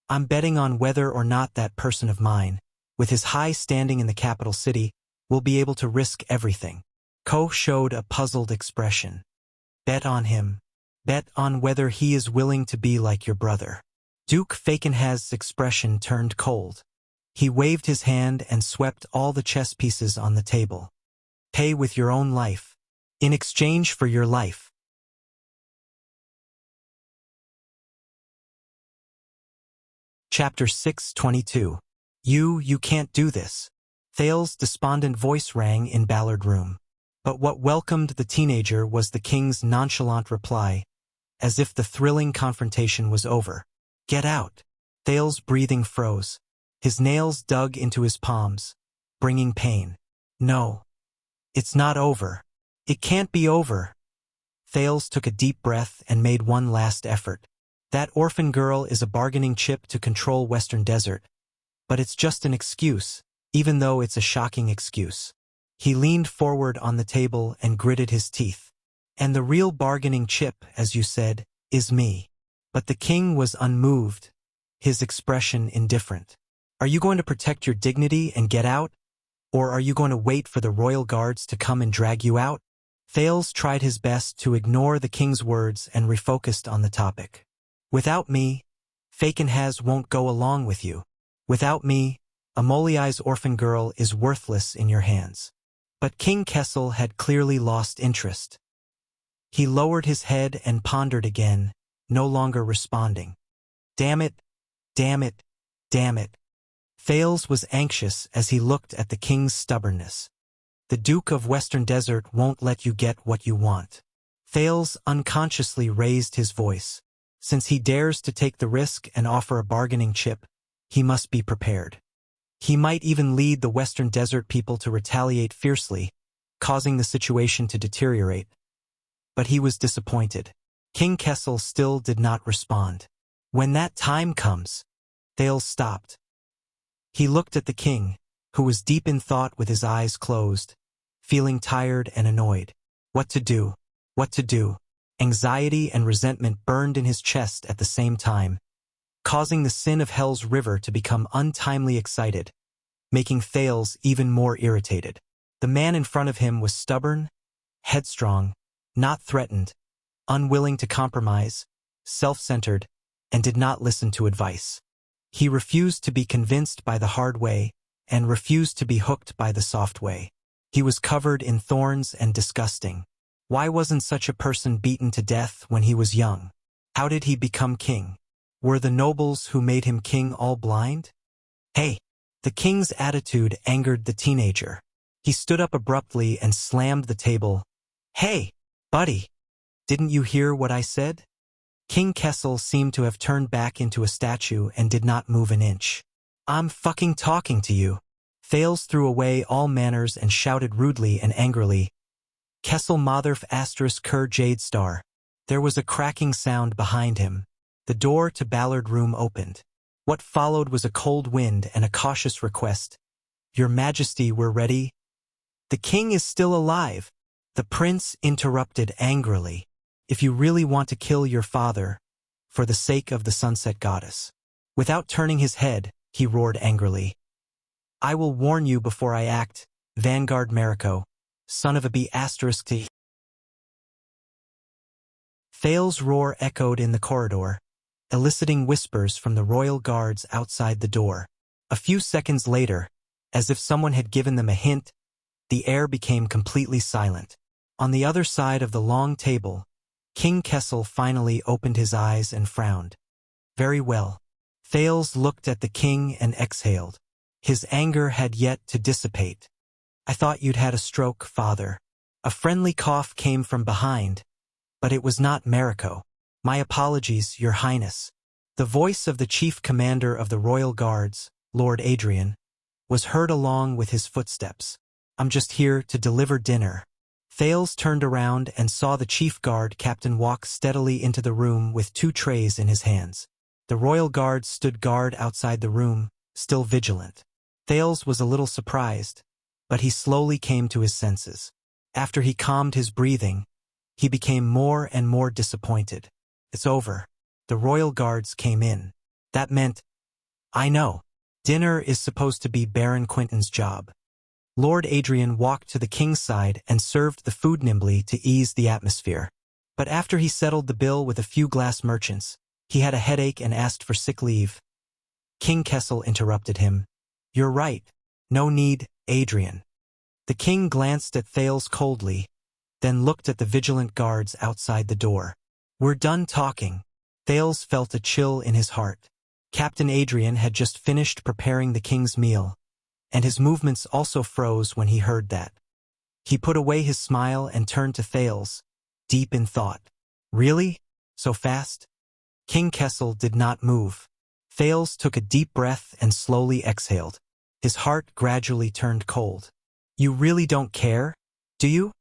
I'm betting on whether or not that person of mine, with his high standing in the capital city, will be able to risk everything. Koh showed a puzzled expression. Bet on him. Bet on whether he is willing to be like your brother. Duke Fakenhas' expression turned cold. He waved his hand and swept all the chess pieces on the table. Pay with your own life. In exchange for your life, Chapter 6:22. You can't do this. Thales's despondent voice rang in Ballard Room. But what welcomed the teenager was the king's nonchalant reply, as if the thrilling confrontation was over. Get out. Thales's breathing froze. His nails dug into his palms, bringing pain. No. It's not over. It can't be over. Thales took a deep breath and made one last effort. That orphan girl is a bargaining chip to control Western Desert. But it's just an excuse, even though it's a shocking excuse. He leaned forward on the table and gritted his teeth. And the real bargaining chip, as you said, is me. But the king was unmoved, his expression indifferent. Are you going to protect your dignity and get out? Or are you going to wait for the royal guards to come and drag you out? Thales tried his best to ignore the king's words and refocused on the topic. Without me, Fakenhaz won't go along with you. Without me, Amoliai's orphan girl is worthless in your hands. But King Kessel had clearly lost interest. He lowered his head and pondered again, no longer responding. Damn it, damn it, damn it. Thales was anxious as he looked at the king's stubbornness. The Duke of Western Desert won't let you get what you want. Thales unconsciously raised his voice. Since he dares to take the risk and offer a bargaining chip, he must be prepared. He might even lead the Western Desert people to retaliate fiercely, causing the situation to deteriorate. But he was disappointed. King Kessel still did not respond. When that time comes, Thales stopped. He looked at the king, who was deep in thought with his eyes closed, feeling tired and annoyed. What to do? What to do? Anxiety and resentment burned in his chest at the same time, causing the sin of Hell's River to become untimely excited, making Thales even more irritated. The man in front of him was stubborn, headstrong, not threatened, unwilling to compromise, self-centered, and did not listen to advice. He refused to be convinced by the hard way and refused to be hooked by the soft way. He was covered in thorns and disgusting. Why wasn't such a person beaten to death when he was young? How did he become king? Were the nobles who made him king all blind? Hey! The king's attitude angered the teenager. He stood up abruptly and slammed the table. Hey, buddy! Didn't you hear what I said? King Kessel seemed to have turned back into a statue and did not move an inch. I'm fucking talking to you. Thales threw away all manners and shouted rudely and angrily, Kessel Motherf * Ker Jade Star. There was a cracking sound behind him. The door to Ballard Room opened. What followed was a cold wind and a cautious request. Your Majesty, we're ready. The king is still alive. The prince interrupted angrily. If you really want to kill your father, for the sake of the sunset goddess. Without turning his head, he roared angrily. I will warn you before I act, Vanguard Mariko, son of a B***. Thales' roar echoed in the corridor, eliciting whispers from the royal guards outside the door. A few seconds later, as if someone had given them a hint, the air became completely silent. On the other side of the long table, King Kessel finally opened his eyes and frowned. Very well. Thales looked at the king and exhaled. His anger had yet to dissipate. I thought you'd had a stroke, father. A friendly cough came from behind, but it was not Mariko. My apologies, your highness. The voice of the chief commander of the royal guards, Lord Adrian, was heard along with his footsteps. I'm just here to deliver dinner. Thales turned around and saw the chief guard captain walk steadily into the room with 2 trays in his hands. The royal guards stood guard outside the room, still vigilant. Thales was a little surprised, but he slowly came to his senses. After he calmed his breathing, he became more and more disappointed. It's over. The royal guards came in. That meant, I know. Dinner is supposed to be Baron Quentin's job. Lord Adrian walked to the king's side and served the food nimbly to ease the atmosphere. But after he settled the bill with a few glass merchants, he had a headache and asked for sick leave. King Kessel interrupted him. You're right. No need, Adrian. The king glanced at Thales coldly, then looked at the vigilant guards outside the door. We're done talking. Thales felt a chill in his heart. Captain Adrian had just finished preparing the king's meal, and his movements also froze when he heard that. He put away his smile and turned to Thales, deep in thought. Really? So fast? King Kessel did not move. Thales took a deep breath and slowly exhaled. His heart gradually turned cold. You really don't care, do you?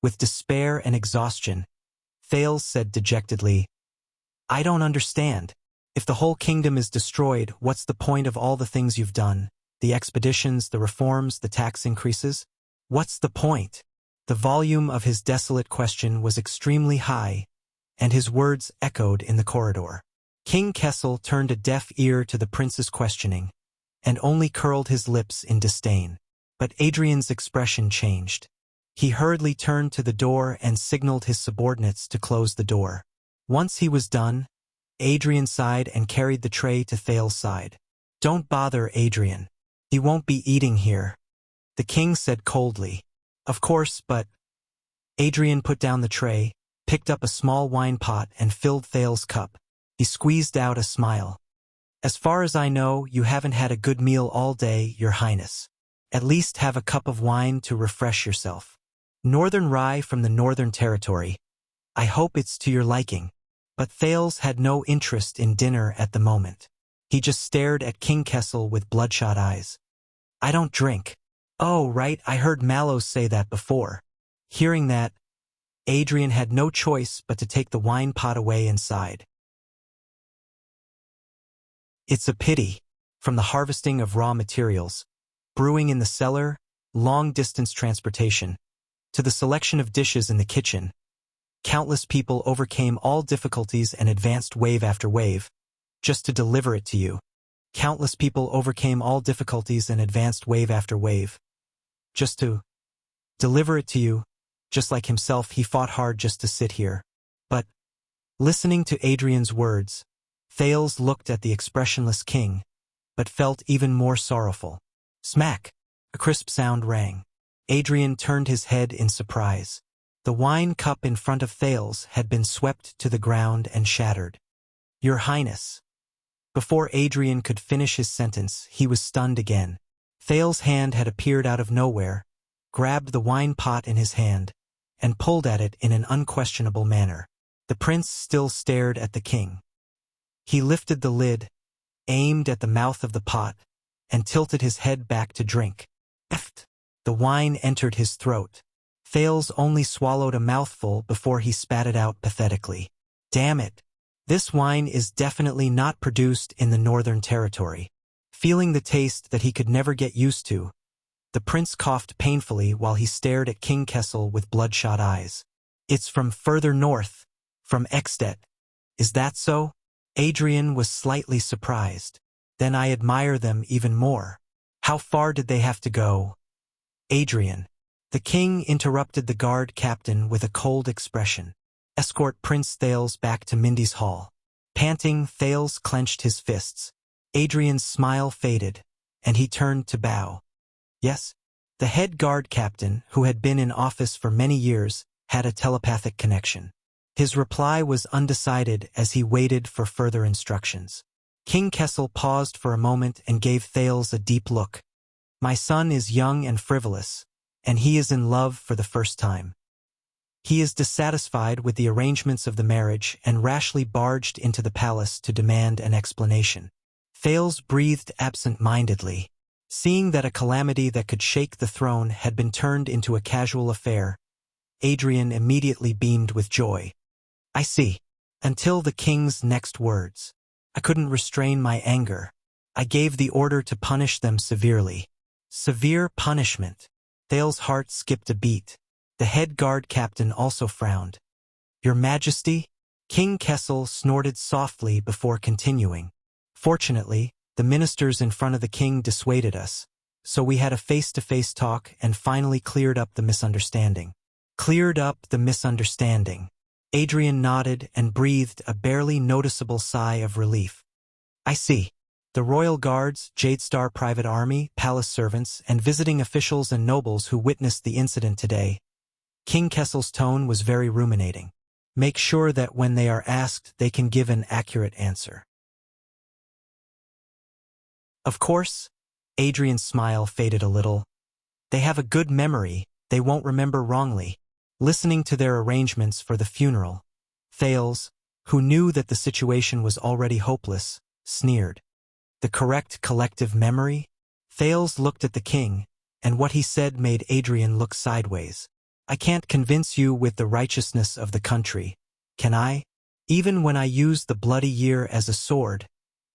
With despair and exhaustion, Thales said dejectedly, I don't understand. If the whole kingdom is destroyed, what's the point of all the things you've done? The expeditions, the reforms, the tax increases? What's the point? The volume of his desolate question was extremely high, and his words echoed in the corridor. King Kessel turned a deaf ear to the prince's questioning, and only curled his lips in disdain. But Adrian's expression changed. He hurriedly turned to the door and signaled his subordinates to close the door. Once he was done, Adrian sighed and carried the tray to Thales' side. Don't bother Adrian. He won't be eating here, the king said coldly. Of course, but... Adrian put down the tray, picked up a small wine pot and filled Thales' cup. He squeezed out a smile. As far as I know, you haven't had a good meal all day, Your Highness. At least have a cup of wine to refresh yourself. Northern rye from the Northern Territory. I hope it's to your liking. But Thales had no interest in dinner at the moment. He just stared at King Kessel with bloodshot eyes. I don't drink. Oh, right, I heard Mallows say that before. Hearing that, Adrian had no choice but to take the wine pot away and sighed. It's a pity. From the harvesting of raw materials, brewing in the cellar, long-distance transportation, to the selection of dishes in the kitchen, countless people overcame all difficulties and advanced wave after wave, just to deliver it to you. Countless people overcame all difficulties and advanced wave after wave, just to deliver it to you. Just like himself, he fought hard just to sit here. But, listening to Adrian's words, Thales looked at the expressionless king, but felt even more sorrowful. Smack! A crisp sound rang. Adrian turned his head in surprise. The wine cup in front of Thales had been swept to the ground and shattered. Your Highness. Before Adrian could finish his sentence, he was stunned again. Thales' hand had appeared out of nowhere, grabbed the wine pot in his hand, and pulled at it in an unquestionable manner. The prince still stared at the king. He lifted the lid, aimed at the mouth of the pot, and tilted his head back to drink. Eft! The wine entered his throat. Thales only swallowed a mouthful before he spat it out pathetically. Damn it! This wine is definitely not produced in the Northern Territory. Feeling the taste that he could never get used to, the prince coughed painfully while he stared at King Kessel with bloodshot eyes. It's from further north, from Ekstedt. Is that so? Adrian was slightly surprised. Then I admire them even more. How far did they have to go? Adrian. The king interrupted the guard captain with a cold expression. Escort Prince Thales back to Mindy's hall. Panting, Thales clenched his fists. Adrian's smile faded, and he turned to bow. Yes? The head guard captain, who had been in office for many years, had a telepathic connection. His reply was undecided as he waited for further instructions. King Kessel paused for a moment and gave Thales a deep look. My son is young and frivolous, and he is in love for the first time. He is dissatisfied with the arrangements of the marriage and rashly barged into the palace to demand an explanation. Thales breathed absent-mindedly. Seeing that a calamity that could shake the throne had been turned into a casual affair, Adrian immediately beamed with joy. I see. Until the king's next words. I couldn't restrain my anger. I gave the order to punish them severely. Severe punishment. Thales' heart skipped a beat. The head guard captain also frowned. Your Majesty? King Kessel snorted softly before continuing. Fortunately, the ministers in front of the king dissuaded us, so we had a face-to-face talk and finally cleared up the misunderstanding. Cleared up the misunderstanding. Adrian nodded and breathed a barely noticeable sigh of relief. I see. The royal guards, Jadestar private army, palace servants, and visiting officials and nobles who witnessed the incident today. King Kessel's tone was very ruminating. Make sure that when they are asked, they can give an accurate answer. Of course, Adrian's smile faded a little. They have a good memory, they won't remember wrongly. Listening to their arrangements for the funeral, Thales, who knew that the situation was already hopeless, sneered. The correct collective memory? Thales looked at the king, and what he said made Adrian look sideways. I can't convince you with the righteousness of the country, can I? Even when I use the bloody year as a sword,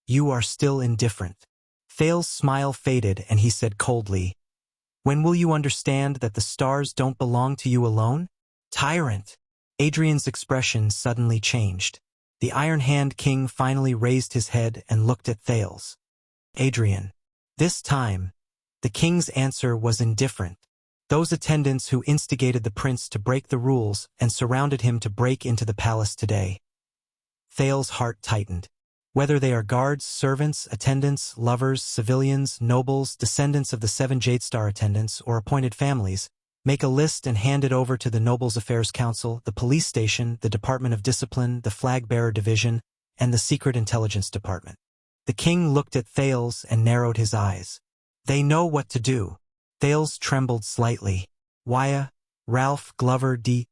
you are still indifferent. Thales' smile faded and he said coldly, when will you understand that the stars don't belong to you alone? Tyrant! Adrian's expression suddenly changed. The Iron Hand King finally raised his head and looked at Thales. Adrian. This time, the king's answer was indifferent. Those attendants who instigated the prince to break the rules and surrounded him to break into the palace today. Thales' heart tightened. Whether they are guards, servants, attendants, lovers, civilians, nobles, descendants of the 7 Jadestar attendants, or appointed families, make a list and hand it over to the Nobles Affairs Council, the police station, the Department of Discipline, the Flag-Bearer Division, and the Secret Intelligence Department. The king looked at Thales and narrowed his eyes. They know what to do. Thales trembled slightly. Wya, Ralph Glover D.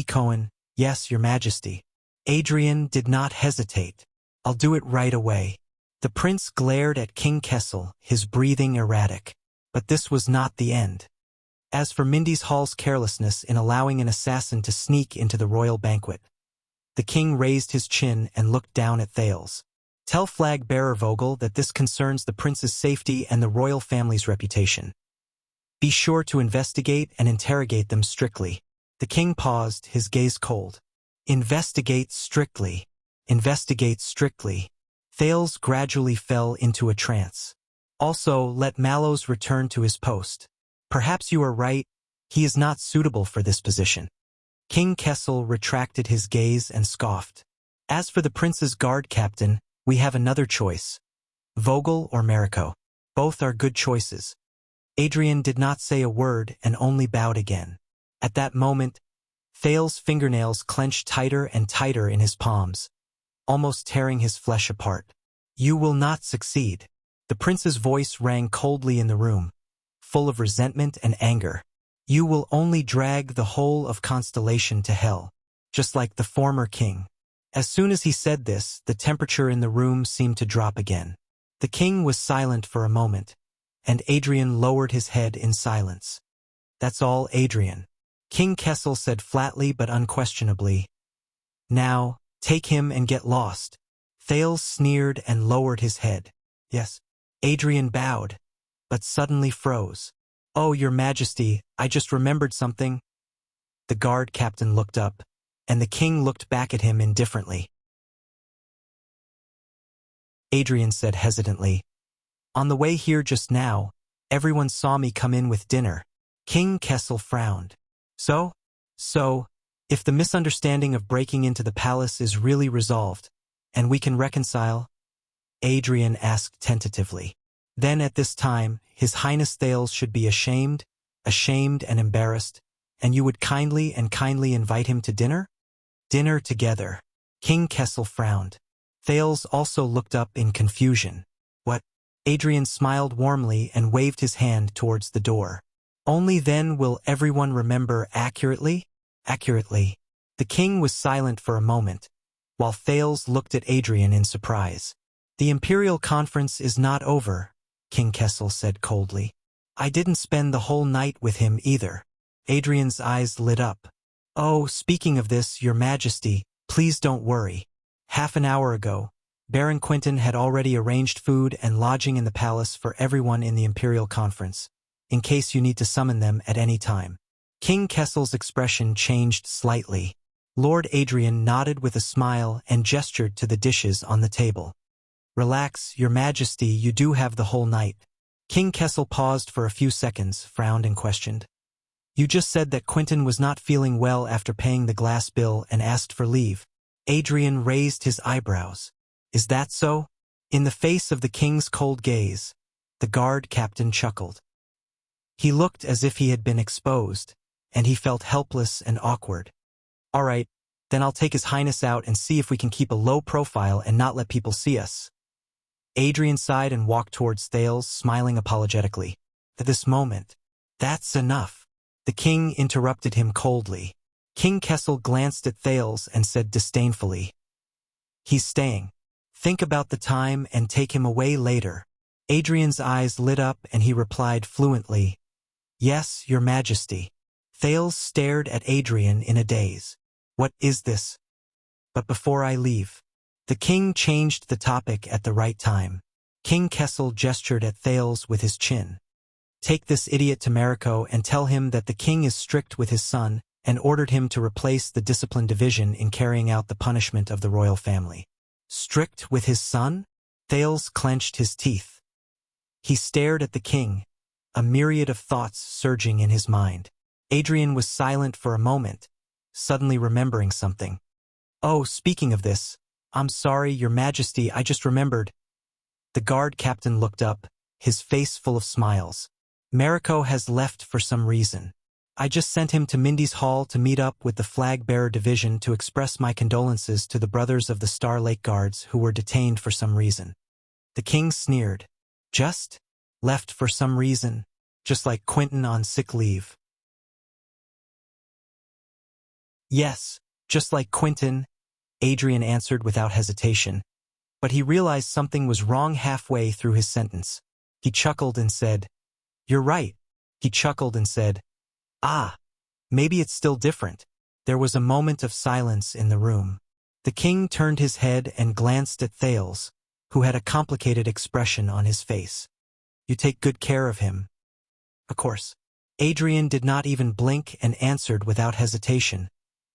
Cohen, yes, your majesty. Adrian did not hesitate. I'll do it right away. The prince glared at King Kessel, his breathing erratic. But this was not the end. As for Mindy's Hall's carelessness in allowing an assassin to sneak into the royal banquet, the king raised his chin and looked down at Thales. Tell Flag-Bearer Vogel that this concerns the prince's safety and the royal family's reputation. Be sure to investigate and interrogate them strictly. The king paused, his gaze cold. Investigate strictly. Investigate strictly. Thales gradually fell into a trance. Also, let Mallows return to his post. Perhaps you are right, he is not suitable for this position. King Kessel retracted his gaze and scoffed. As for the prince's guard captain, we have another choice. Vogel or Mariko. Both are good choices. Adrian did not say a word and only bowed again. At that moment, Thales' fingernails clenched tighter and tighter in his palms, almost tearing his flesh apart. You will not succeed. The prince's voice rang coldly in the room, full of resentment and anger. You will only drag the whole of Constellation to hell, just like the former king. As soon as he said this, the temperature in the room seemed to drop again. The king was silent for a moment, and Adrian lowered his head in silence. That's all, Adrian. King Kessel said flatly but unquestionably. Now, take him and get lost. Thales sneered and lowered his head. Yes. Adrian bowed, but suddenly froze. Oh, your majesty, I just remembered something. The guard captain looked up, and the king looked back at him indifferently. Adrian said hesitantly, on the way here just now, everyone saw me come in with dinner. King Kessel frowned. So, if the misunderstanding of breaking into the palace is really resolved, and we can reconcile? Adrian asked tentatively. Then at this time, His Highness Thales should be ashamed and embarrassed, and you would kindly invite him to dinner? Dinner together. King Kessel frowned. Thales also looked up in confusion. What? Adrian smiled warmly and waved his hand towards the door. Only then will everyone remember accurately? Accurately. The king was silent for a moment, while Thales looked at Adrian in surprise. The Imperial Conference is not over, King Kessel said coldly. I didn't spend the whole night with him either. Adrian's eyes lit up. Oh, speaking of this, your majesty, please don't worry. Half an hour ago, Baron Quinton had already arranged food and lodging in the palace for everyone in the Imperial Conference, in case you need to summon them at any time. King Kessel's expression changed slightly. Lord Adrian nodded with a smile and gestured to the dishes on the table. Relax, your majesty, you do have the whole night. King Kessel paused for a few seconds, frowned and questioned. You just said that Quinton was not feeling well after paying the glass bill and asked for leave. Adrian raised his eyebrows. Is that so? In the face of the king's cold gaze, the guard captain chuckled. He looked as if he had been exposed, and he felt helpless and awkward. All right, then I'll take His Highness out and see if we can keep a low profile and not let people see us. Adrian sighed and walked towards Thales, smiling apologetically. At this moment, "That's enough." The king interrupted him coldly. King Kessel glanced at Thales and said disdainfully, "He's staying. Think about the time and take him away later." Adrian's eyes lit up and he replied fluently, "Yes, your majesty." Thales stared at Adrian in a daze. "What is this?" "But before I leave." The king changed the topic at the right time. King Kessel gestured at Thales with his chin. "Take this idiot to Mariko and tell him that the king is strict with his son and ordered him to replace the discipline division in carrying out the punishment of the royal family." Strict with his son? Thales clenched his teeth. He stared at the king, a myriad of thoughts surging in his mind. Adrian was silent for a moment, suddenly remembering something. "Oh, speaking of this, I'm sorry, your majesty, I just remembered." The guard captain looked up, his face full of smiles. "Mariko has left for some reason. I just sent him to Mindy's Hall to meet up with the flag-bearer division to express my condolences to the brothers of the Star Lake Guards who were detained for some reason." The king sneered. "Just? Left for some reason? Just like Quentin on sick leave?" "Yes, just like Quentin," Adrian answered without hesitation. But he realized something was wrong halfway through his sentence. He chuckled and said, "You're right." He chuckled and said, "Ah, maybe it's still different." There was a moment of silence in the room. The king turned his head and glanced at Thales, who had a complicated expression on his face. "You take good care of him." "Of course." Adrian did not even blink and answered without hesitation,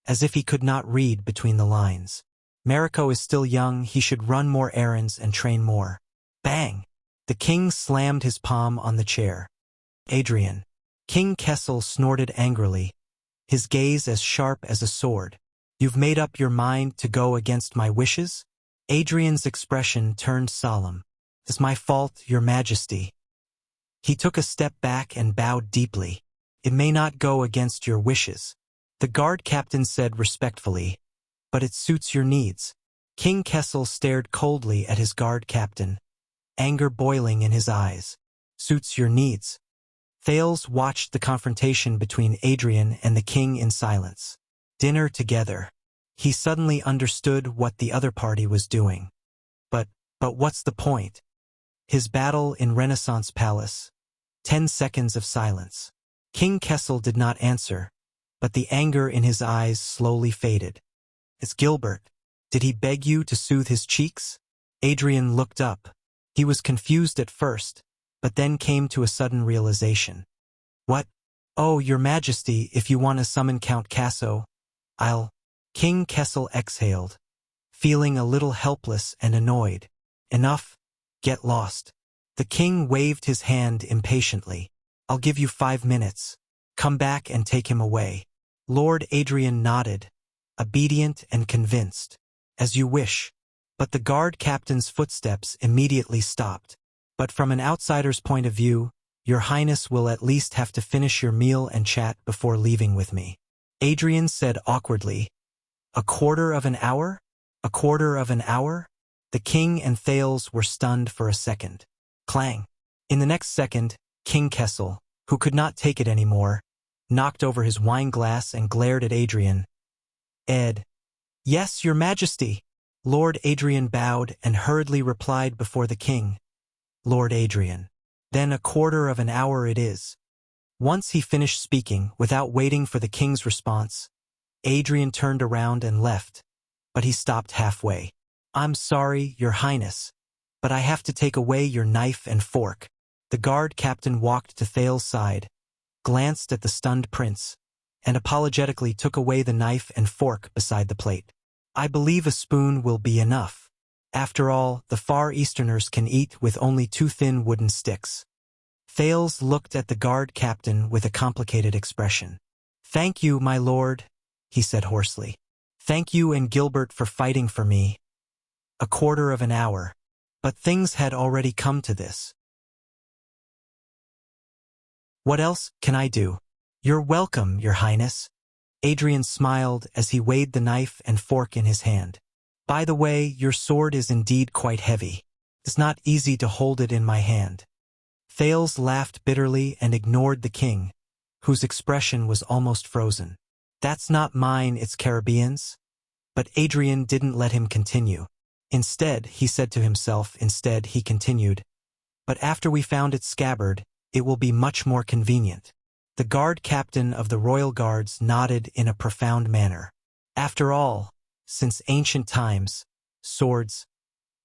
as if he could not read between the lines. "Mariko is still young, he should run more errands and train more." Bang! The king slammed his palm on the chair. "Adrian." King Kessel snorted angrily, his gaze as sharp as a sword. "You've made up your mind to go against my wishes?" Adrian's expression turned solemn. "It's my fault, your majesty." He took a step back and bowed deeply. "It may not go against your wishes," the guard captain said respectfully, "but it suits your needs." King Kessel stared coldly at his guard captain, anger boiling in his eyes. "Suits your needs." Thales watched the confrontation between Adrian and the king in silence. Dinner together. He suddenly understood what the other party was doing. But what's the point? His battle in Renaissance Palace. 10 seconds of silence. King Kessel did not answer, but the anger in his eyes slowly faded. "It's Gilbert. Did he beg you to soothe his cheeks?" Adrian looked up. He was confused at first, but then came to a sudden realization. "What? Oh, your majesty, if you want to summon Count Casso, I'll—" King Kessel exhaled, feeling a little helpless and annoyed. "Enough. Get lost." The king waved his hand impatiently. "I'll give you 5 minutes. Come back and take him away." Lord Adrian nodded, obedient and convinced. "As you wish." But the guard captain's footsteps immediately stopped. "But from an outsider's point of view, your highness will at least have to finish your meal and chat before leaving with me." Adrian said awkwardly, "A quarter of an hour? A quarter of an hour?" The king and Thales were stunned for a second. Clang! In the next second, King Kessel, who could not take it anymore, knocked over his wine glass and glared at Adrian. "Ed." "Yes, your majesty." Lord Adrian bowed and hurriedly replied before the king. "Lord Adrian." "Then a quarter of an hour it is." Once he finished speaking, without waiting for the king's response, Adrian turned around and left, but he stopped halfway. "I'm sorry, your highness, but I have to take away your knife and fork." The guard captain walked to Thales' side, glanced at the stunned prince, and apologetically took away the knife and fork beside the plate. "I believe a spoon will be enough. After all, the Far Easterners can eat with only 2 thin wooden sticks." Thales looked at the guard captain with a complicated expression. "Thank you, my lord," he said hoarsely. "Thank you and Gilbert for fighting for me." A quarter of an hour. But things had already come to this. "What else can I do?" "You're welcome, your highness." Adrian smiled as he weighed the knife and fork in his hand. "By the way, your sword is indeed quite heavy." It's not easy to hold it in my hand." Thales laughed bitterly and ignored the king, whose expression was almost frozen. "That's not mine, it's Caribbean's." But Adrian didn't let him continue. Instead, he said to himself, he continued, "But after we found its scabbard, it will be much more convenient." The guard captain of the royal guards nodded in a profound manner. After all, since ancient times, swords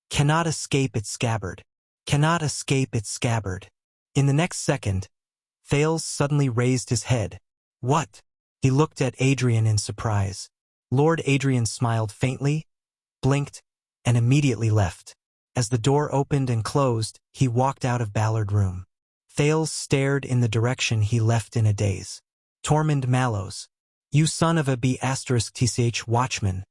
cannot escape its scabbard. Cannot escape its scabbard. In the next second, Thales suddenly raised his head. "What?" He looked at Adrian in surprise. Lord Adrian smiled faintly, blinked, and immediately left. As the door opened and closed, he walked out of Ballard Room. Thales stared in the direction he left in a daze. "Tormund Mallows, you son of a B***th watchman,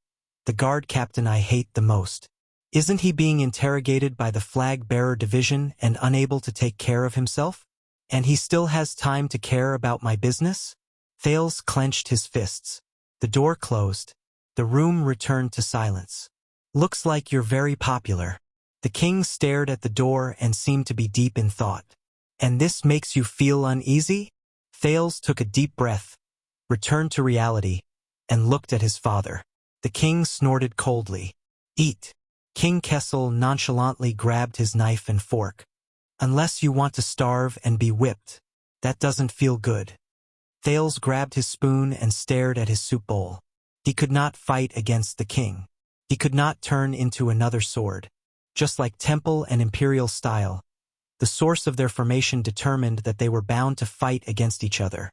the guard captain I hate the most. Isn't he being interrogated by the flag-bearer division and unable to take care of himself? And he still has time to care about my business?" Thales clenched his fists. The door closed. The room returned to silence. "Looks like you're very popular." The king stared at the door and seemed to be deep in thought. "And this makes you feel uneasy?" Thales took a deep breath, returned to reality, and looked at his father. The king snorted coldly. "Eat." King Kessel nonchalantly grabbed his knife and fork. "Unless you want to starve and be whipped. That doesn't feel good." Thales grabbed his spoon and stared at his soup bowl. He could not fight against the king. He could not turn into another sword. Just like Temple and Imperial style, the source of their formation determined that they were bound to fight against each other,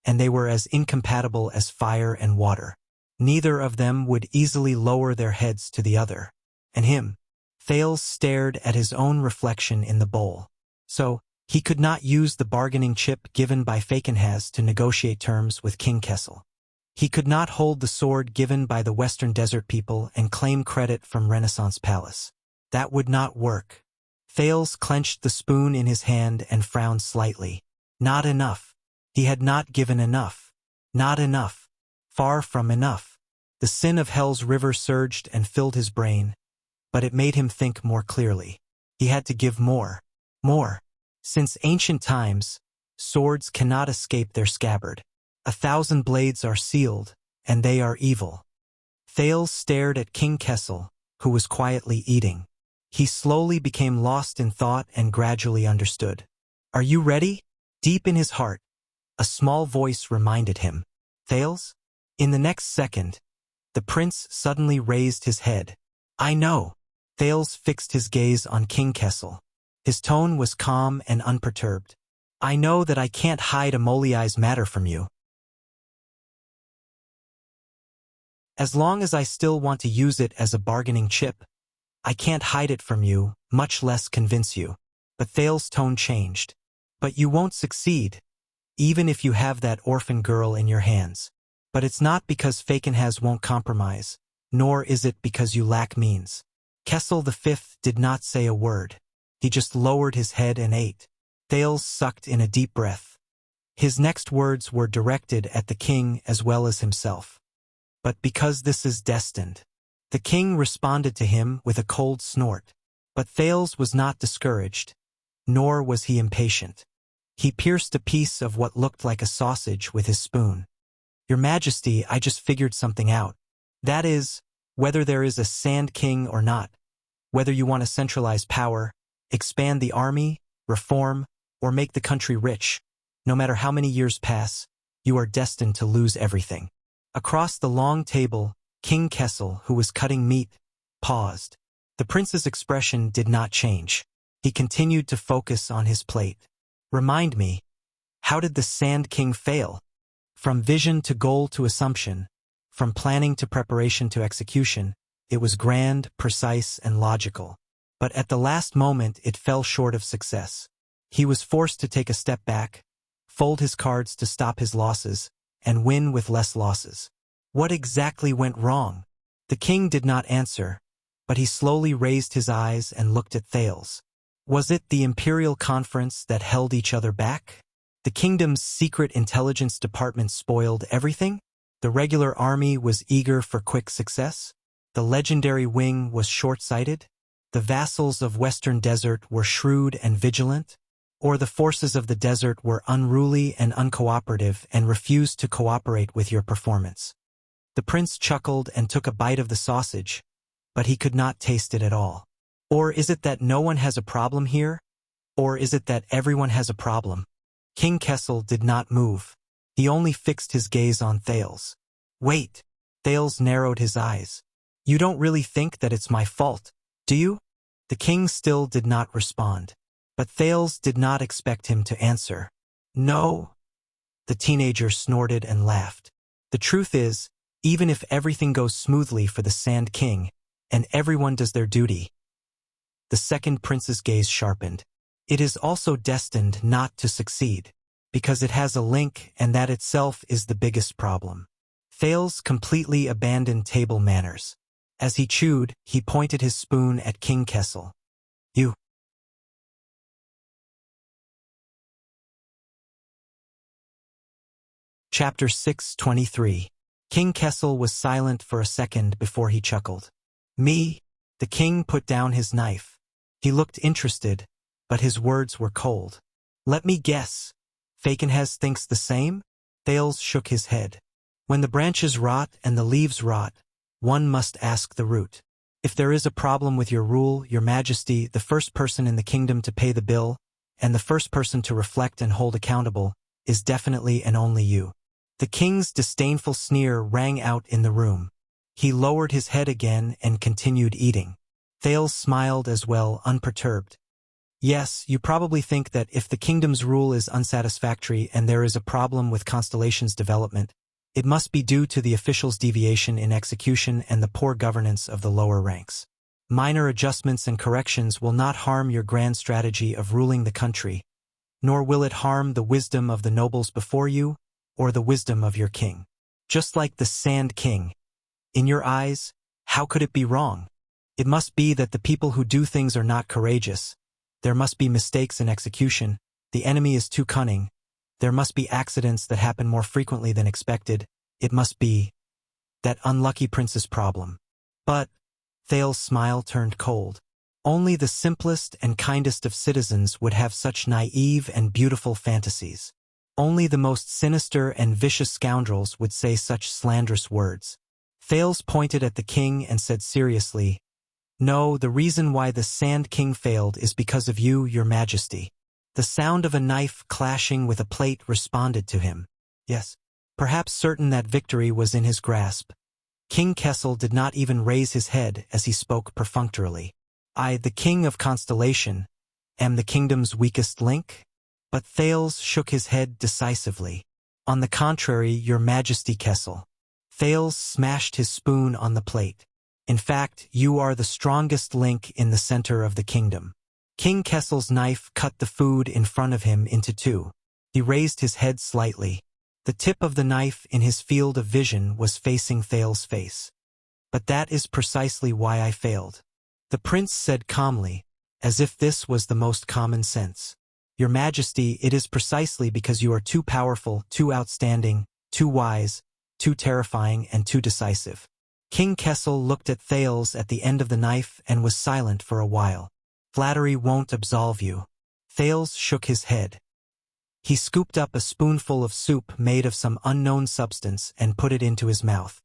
and they were as incompatible as fire and water. Neither of them would easily lower their heads to the other. And him, Thales stared at his own reflection in the bowl. So, he could not use the bargaining chip given by Fakenhas to negotiate terms with King Kessel. He could not hold the sword given by the Western Desert people and claim credit from Renaissance Palace. That would not work. Thales clenched the spoon in his hand and frowned slightly. Not enough. He had not given enough. Not enough. Far from enough. The sin of Hell's river surged and filled his brain, but it made him think more clearly. He had to give more. More. Since ancient times, swords cannot escape their scabbard. 1,000 blades are sealed, and they are evil. Thales stared at King Kessel, who was quietly eating. He slowly became lost in thought and gradually understood. "Are you ready?" Deep in his heart, a small voice reminded him. "Thales?" In the next second, the prince suddenly raised his head. "I know." Thales fixed his gaze on King Kessel. His tone was calm and unperturbed. "I know that I can't hide Amoliai's matter from you. As long as I still want to use it as a bargaining chip, I can't hide it from you, much less convince you." But Thales' tone changed. "But you won't succeed, even if you have that orphan girl in your hands. But it's not because Fakenhas won't compromise, nor is it because you lack means." Kessel V did not say a word. He just lowered his head and ate. Thales sucked in a deep breath. His next words were directed at the king as well as himself. "But because this is destined." The king responded to him with a cold snort. But Thales was not discouraged, nor was he impatient. He pierced a piece of what looked like a sausage with his spoon. "Your Majesty, I just figured something out. That is, whether there is a Sand King or not, whether you want to centralize power, expand the army, reform, or make the country rich, no matter how many years pass, you are destined to lose everything." Across the long table, King Kessel, who was cutting meat, paused. The prince's expression did not change. He continued to focus on his plate. "Remind me, how did the Sand King fail? From vision to goal to assumption, from planning to preparation to execution, it was grand, precise, and logical. But at the last moment it fell short of success. He was forced to take a step back, fold his cards to stop his losses, and win with less losses. What exactly went wrong?" The king did not answer, but he slowly raised his eyes and looked at Thales. Was it the imperial conference that held each other back? The kingdom's secret intelligence department spoiled everything? The regular army was eager for quick success? The legendary wing was short-sighted? The vassals of Western Desert were shrewd and vigilant, or the forces of the desert were unruly and uncooperative and refused to cooperate with your performance. The prince chuckled and took a bite of the sausage, but he could not taste it at all. Or is it that no one has a problem here? Or is it that everyone has a problem? King Kessel did not move. He only fixed his gaze on Thales. Wait. Thales narrowed his eyes. You don't really think that it's my fault, do you? The king still did not respond. But Thales did not expect him to answer. No. The teenager snorted and laughed. The truth is, even if everything goes smoothly for the Sand King, and everyone does their duty. The second prince's gaze sharpened. It is also destined not to succeed, because it has a link and that itself is the biggest problem. Thales completely abandoned table manners. As he chewed, he pointed his spoon at King Kessel. You. Chapter 6:23. King Kessel was silent for a second before he chuckled. Me? The king put down his knife. He looked interested, but his words were cold. Let me guess. Fakenhez thinks the same? Thales shook his head. When the branches rot and the leaves rot, one must ask the root. If there is a problem with your rule, your majesty, the first person in the kingdom to pay the bill, and the first person to reflect and hold accountable, is definitely and only you. The king's disdainful sneer rang out in the room. He lowered his head again and continued eating. Thales smiled as well, unperturbed. Yes, you probably think that if the kingdom's rule is unsatisfactory and there is a problem with Constellation's development, it must be due to the officials' deviation in execution and the poor governance of the lower ranks. Minor adjustments and corrections will not harm your grand strategy of ruling the country, nor will it harm the wisdom of the nobles before you, or the wisdom of your king. Just like the Sand King. In your eyes, how could it be wrong? It must be that the people who do things are not courageous. There must be mistakes in execution. The enemy is too cunning. There must be accidents that happen more frequently than expected. It must be that unlucky prince's problem. But Thales' smile turned cold. Only the simplest and kindest of citizens would have such naive and beautiful fantasies. Only the most sinister and vicious scoundrels would say such slanderous words. Thales pointed at the king and said seriously, No, the reason why the Sand King failed is because of you, your majesty. The sound of a knife clashing with a plate responded to him. Yes, perhaps certain that victory was in his grasp. King Kessel did not even raise his head as he spoke perfunctorily. I, the king of Constellation, am the kingdom's weakest link? But Thales shook his head decisively. On the contrary, your majesty, Kessel. Thales smashed his spoon on the plate. In fact, you are the strongest link in the center of the kingdom. King Kessel's knife cut the food in front of him into two. He raised his head slightly. The tip of the knife in his field of vision was facing Thales' face. But that is precisely why I failed. The prince said calmly, as if this was the most common sense. Your majesty, it is precisely because you are too powerful, too outstanding, too wise, too terrifying, and too decisive. King Kessel looked at Thales at the end of the knife and was silent for a while. Flattery won't absolve you. Thales shook his head. He scooped up a spoonful of soup made of some unknown substance and put it into his mouth.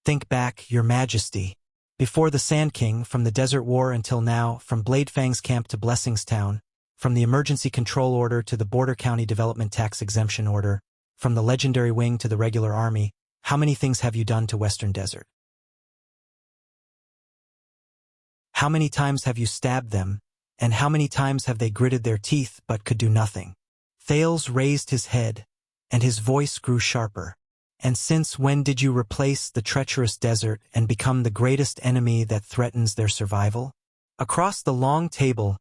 Think back, your majesty. Before the Sand King, from the Desert War until now, from Bladefang's camp to Blessingstown, from the Emergency Control Order to the Border County Development Tax Exemption Order, from the Legendary Wing to the regular army, how many things have you done to Western Desert? How many times have you stabbed them, and how many times have they gritted their teeth but could do nothing? Thales raised his head, and his voice grew sharper. And since when did you replace the treacherous desert and become the greatest enemy that threatens their survival? Across the long table,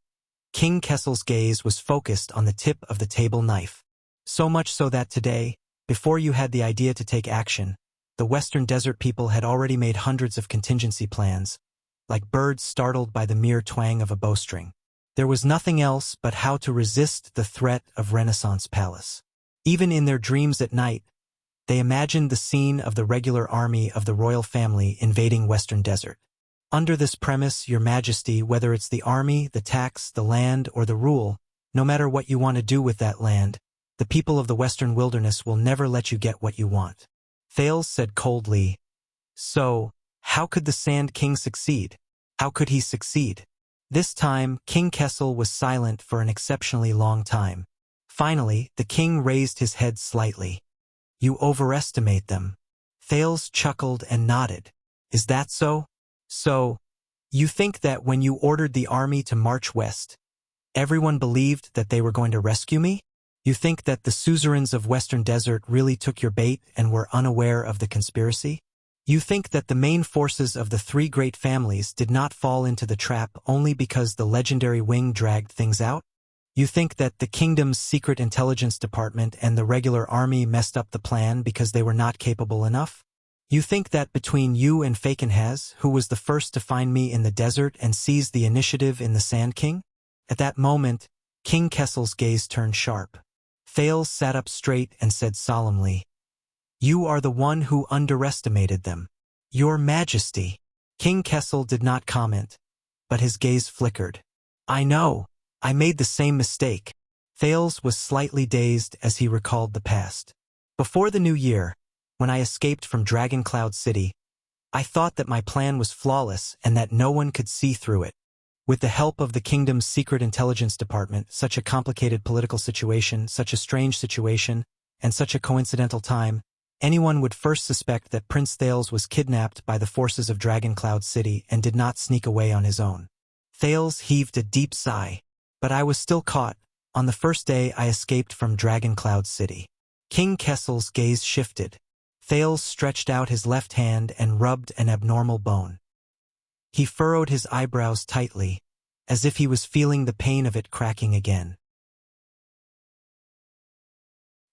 King Kessel's gaze was focused on the tip of the table knife. So much so that today, before you had the idea to take action, the Western Desert people had already made hundreds of contingency plans, like birds startled by the mere twang of a bowstring. There was nothing else but how to resist the threat of Renaissance Palace. Even in their dreams at night, they imagined the scene of the regular army of the royal family invading Western Desert. Under this premise, your majesty, whether it's the army, the tax, the land, or the rule, no matter what you want to do with that land, the people of the western wilderness will never let you get what you want. Thales said coldly, "So, how could the Sand King succeed? How could he succeed?" This time, King Kessel was silent for an exceptionally long time. Finally, the king raised his head slightly. "You overestimate them." Thales chuckled and nodded. "Is that so? So, you think that when you ordered the army to march west, everyone believed that they were going to rescue me? You think that the suzerains of Western Desert really took your bait and were unaware of the conspiracy? You think that the main forces of the three great families did not fall into the trap only because the legendary wing dragged things out? You think that the kingdom's secret intelligence department and the regular army messed up the plan because they were not capable enough? You think that between you and Fakenhaz, who was the first to find me in the desert and seized the initiative in the Sand King? At that moment, King Kessel's gaze turned sharp. Thales sat up straight and said solemnly, "You are the one who underestimated them. Your Majesty." King Kessel did not comment, but his gaze flickered. "I know. I made the same mistake." Thales was slightly dazed as he recalled the past. Before the new year, when I escaped from Dragon Cloud City, I thought that my plan was flawless and that no one could see through it. With the help of the kingdom's secret intelligence department, such a complicated political situation, such a strange situation, and such a coincidental time, anyone would first suspect that Prince Thales was kidnapped by the forces of Dragon Cloud City and did not sneak away on his own. Thales heaved a deep sigh. But I was still caught, on the first day I escaped from Dragon Cloud City. King Kessel's gaze shifted. Thales stretched out his left hand and rubbed an abnormal bone. He furrowed his eyebrows tightly, as if he was feeling the pain of it cracking again.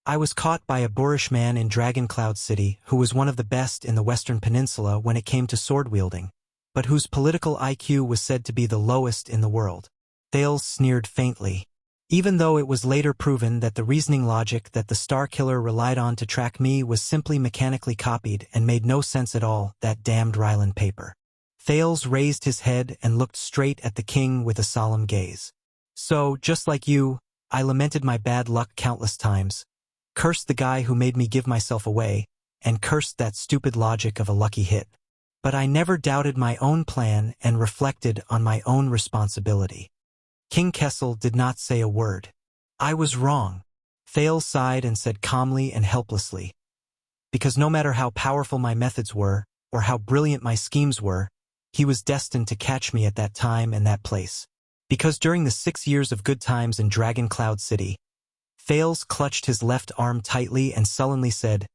"I was caught by a boorish man in Dragon Cloud City who was one of the best in the Western Peninsula when it came to sword-wielding, but whose political IQ was said to be the lowest in the world." Thales sneered faintly. Even though it was later proven that the reasoning logic that the Star Killer relied on to track me was simply mechanically copied and made no sense at all, that damned Ryland paper. Thales raised his head and looked straight at the king with a solemn gaze. "So, just like you, I lamented my bad luck countless times, cursed the guy who made me give myself away, and cursed that stupid logic of a lucky hit. But I never doubted my own plan and reflected on my own responsibility." King Kessel did not say a word. "I was wrong." Thales sighed and said calmly and helplessly, "Because no matter how powerful my methods were, or how brilliant my schemes were, he was destined to catch me at that time and that place. Because during the 6 years of good times in Dragon Cloud City," Thales clutched his left arm tightly and sullenly said,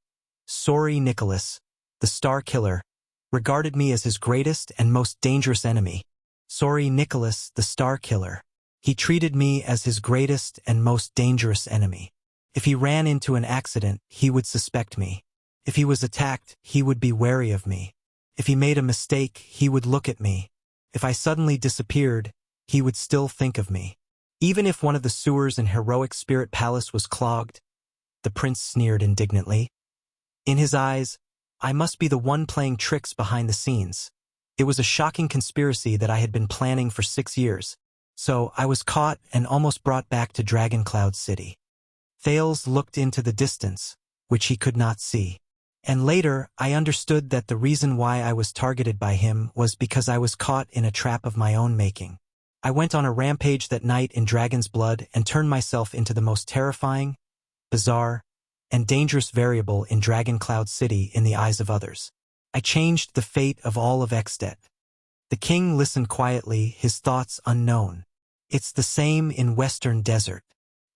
"Sorry, Nicholas, the Star Killer, regarded me as his greatest and most dangerous enemy. Sorry, Nicholas, the Star Killer. He treated me as his greatest and most dangerous enemy. If he ran into an accident, he would suspect me. If he was attacked, he would be wary of me. If he made a mistake, he would look at me. If I suddenly disappeared, he would still think of me. Even if one of the sewers in Heroic Spirit Palace was clogged," the prince sneered indignantly. In his eyes, I must be the one playing tricks behind the scenes. It was a shocking conspiracy that I had been planning for 6 years. So I was caught and almost brought back to Dragon Cloud City. Thales looked into the distance, which he could not see. And later, I understood that the reason why I was targeted by him was because I was caught in a trap of my own making. I went on a rampage that night in Dragon's Blood and turned myself into the most terrifying, bizarre, and dangerous variable in Dragon Cloud City in the eyes of others. I changed the fate of all of Exdet. The king listened quietly, his thoughts unknown. "It's the same in Western Desert."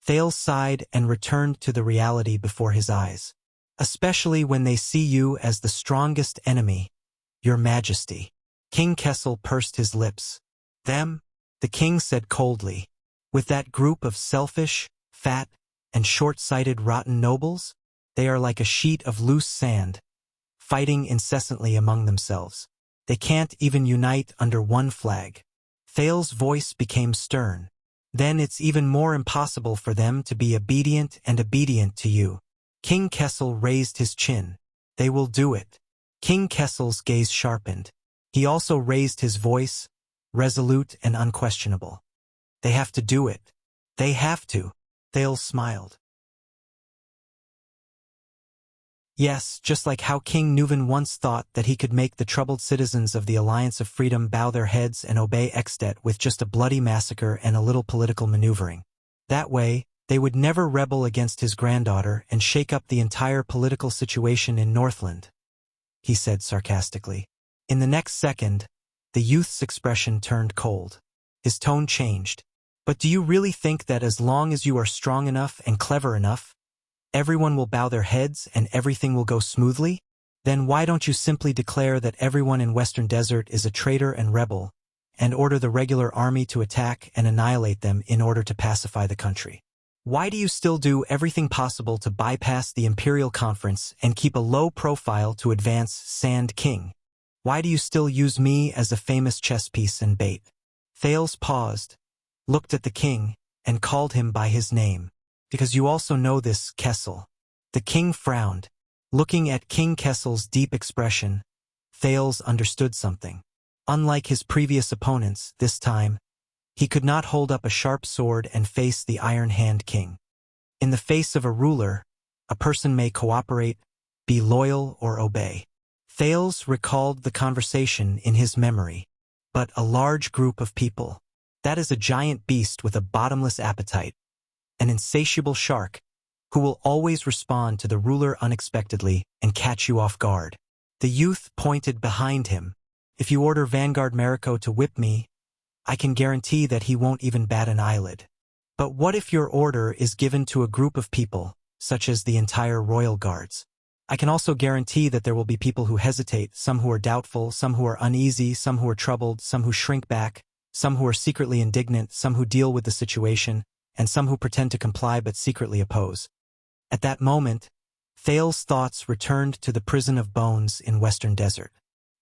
Thales sighed and returned to the reality before his eyes. "Especially when they see you as the strongest enemy, your majesty." King Kessel pursed his lips. "Them?" the king said coldly. "With that group of selfish, fat, and short-sighted rotten nobles? They are like a sheet of loose sand, fighting incessantly among themselves. They can't even unite under one flag." Thales' voice became stern. "Then it's even more impossible for them to be obedient to you." King Kessel raised his chin. "They will do it." King Kessel's gaze sharpened. He also raised his voice, resolute and unquestionable. They have to do it. They have to. Thales smiled. Yes, just like how King Nuvan once thought that he could make the troubled citizens of the Alliance of Freedom bow their heads and obey Exdet with just a bloody massacre and a little political maneuvering. That way, they would never rebel against his granddaughter and shake up the entire political situation in Northland, he said sarcastically. In the next second, the youth's expression turned cold. His tone changed. But do you really think that as long as you are strong enough and clever enough, everyone will bow their heads and everything will go smoothly? Then why don't you simply declare that everyone in Western Desert is a traitor and rebel, and order the regular army to attack and annihilate them in order to pacify the country? Why do you still do everything possible to bypass the Imperial Conference and keep a low profile to advance Sand King? Why do you still use me as a famous chess piece and bait? Thales paused, looked at the king, and called him by his name. Because you also know this, Kessel. The king frowned. Looking at King Kessel's deep expression, Thales understood something. Unlike his previous opponents, this time, he could not hold up a sharp sword and face the Iron Hand King. In the face of a ruler, a person may cooperate, be loyal, or obey. Thales recalled the conversation in his memory. But a large group of people. That is a giant beast with a bottomless appetite. An insatiable shark, who will always respond to the ruler unexpectedly and catch you off guard. The youth pointed behind him. If you order Vanguard Mariko to whip me, I can guarantee that he won't even bat an eyelid. But what if your order is given to a group of people, such as the entire Royal Guards? I can also guarantee that there will be people who hesitate, some who are doubtful, some who are uneasy, some who are troubled, some who shrink back, some who are secretly indignant, some who deal with the situation, and some who pretend to comply but secretly oppose. At that moment, Thales' thoughts returned to the prison of bones in Western Desert.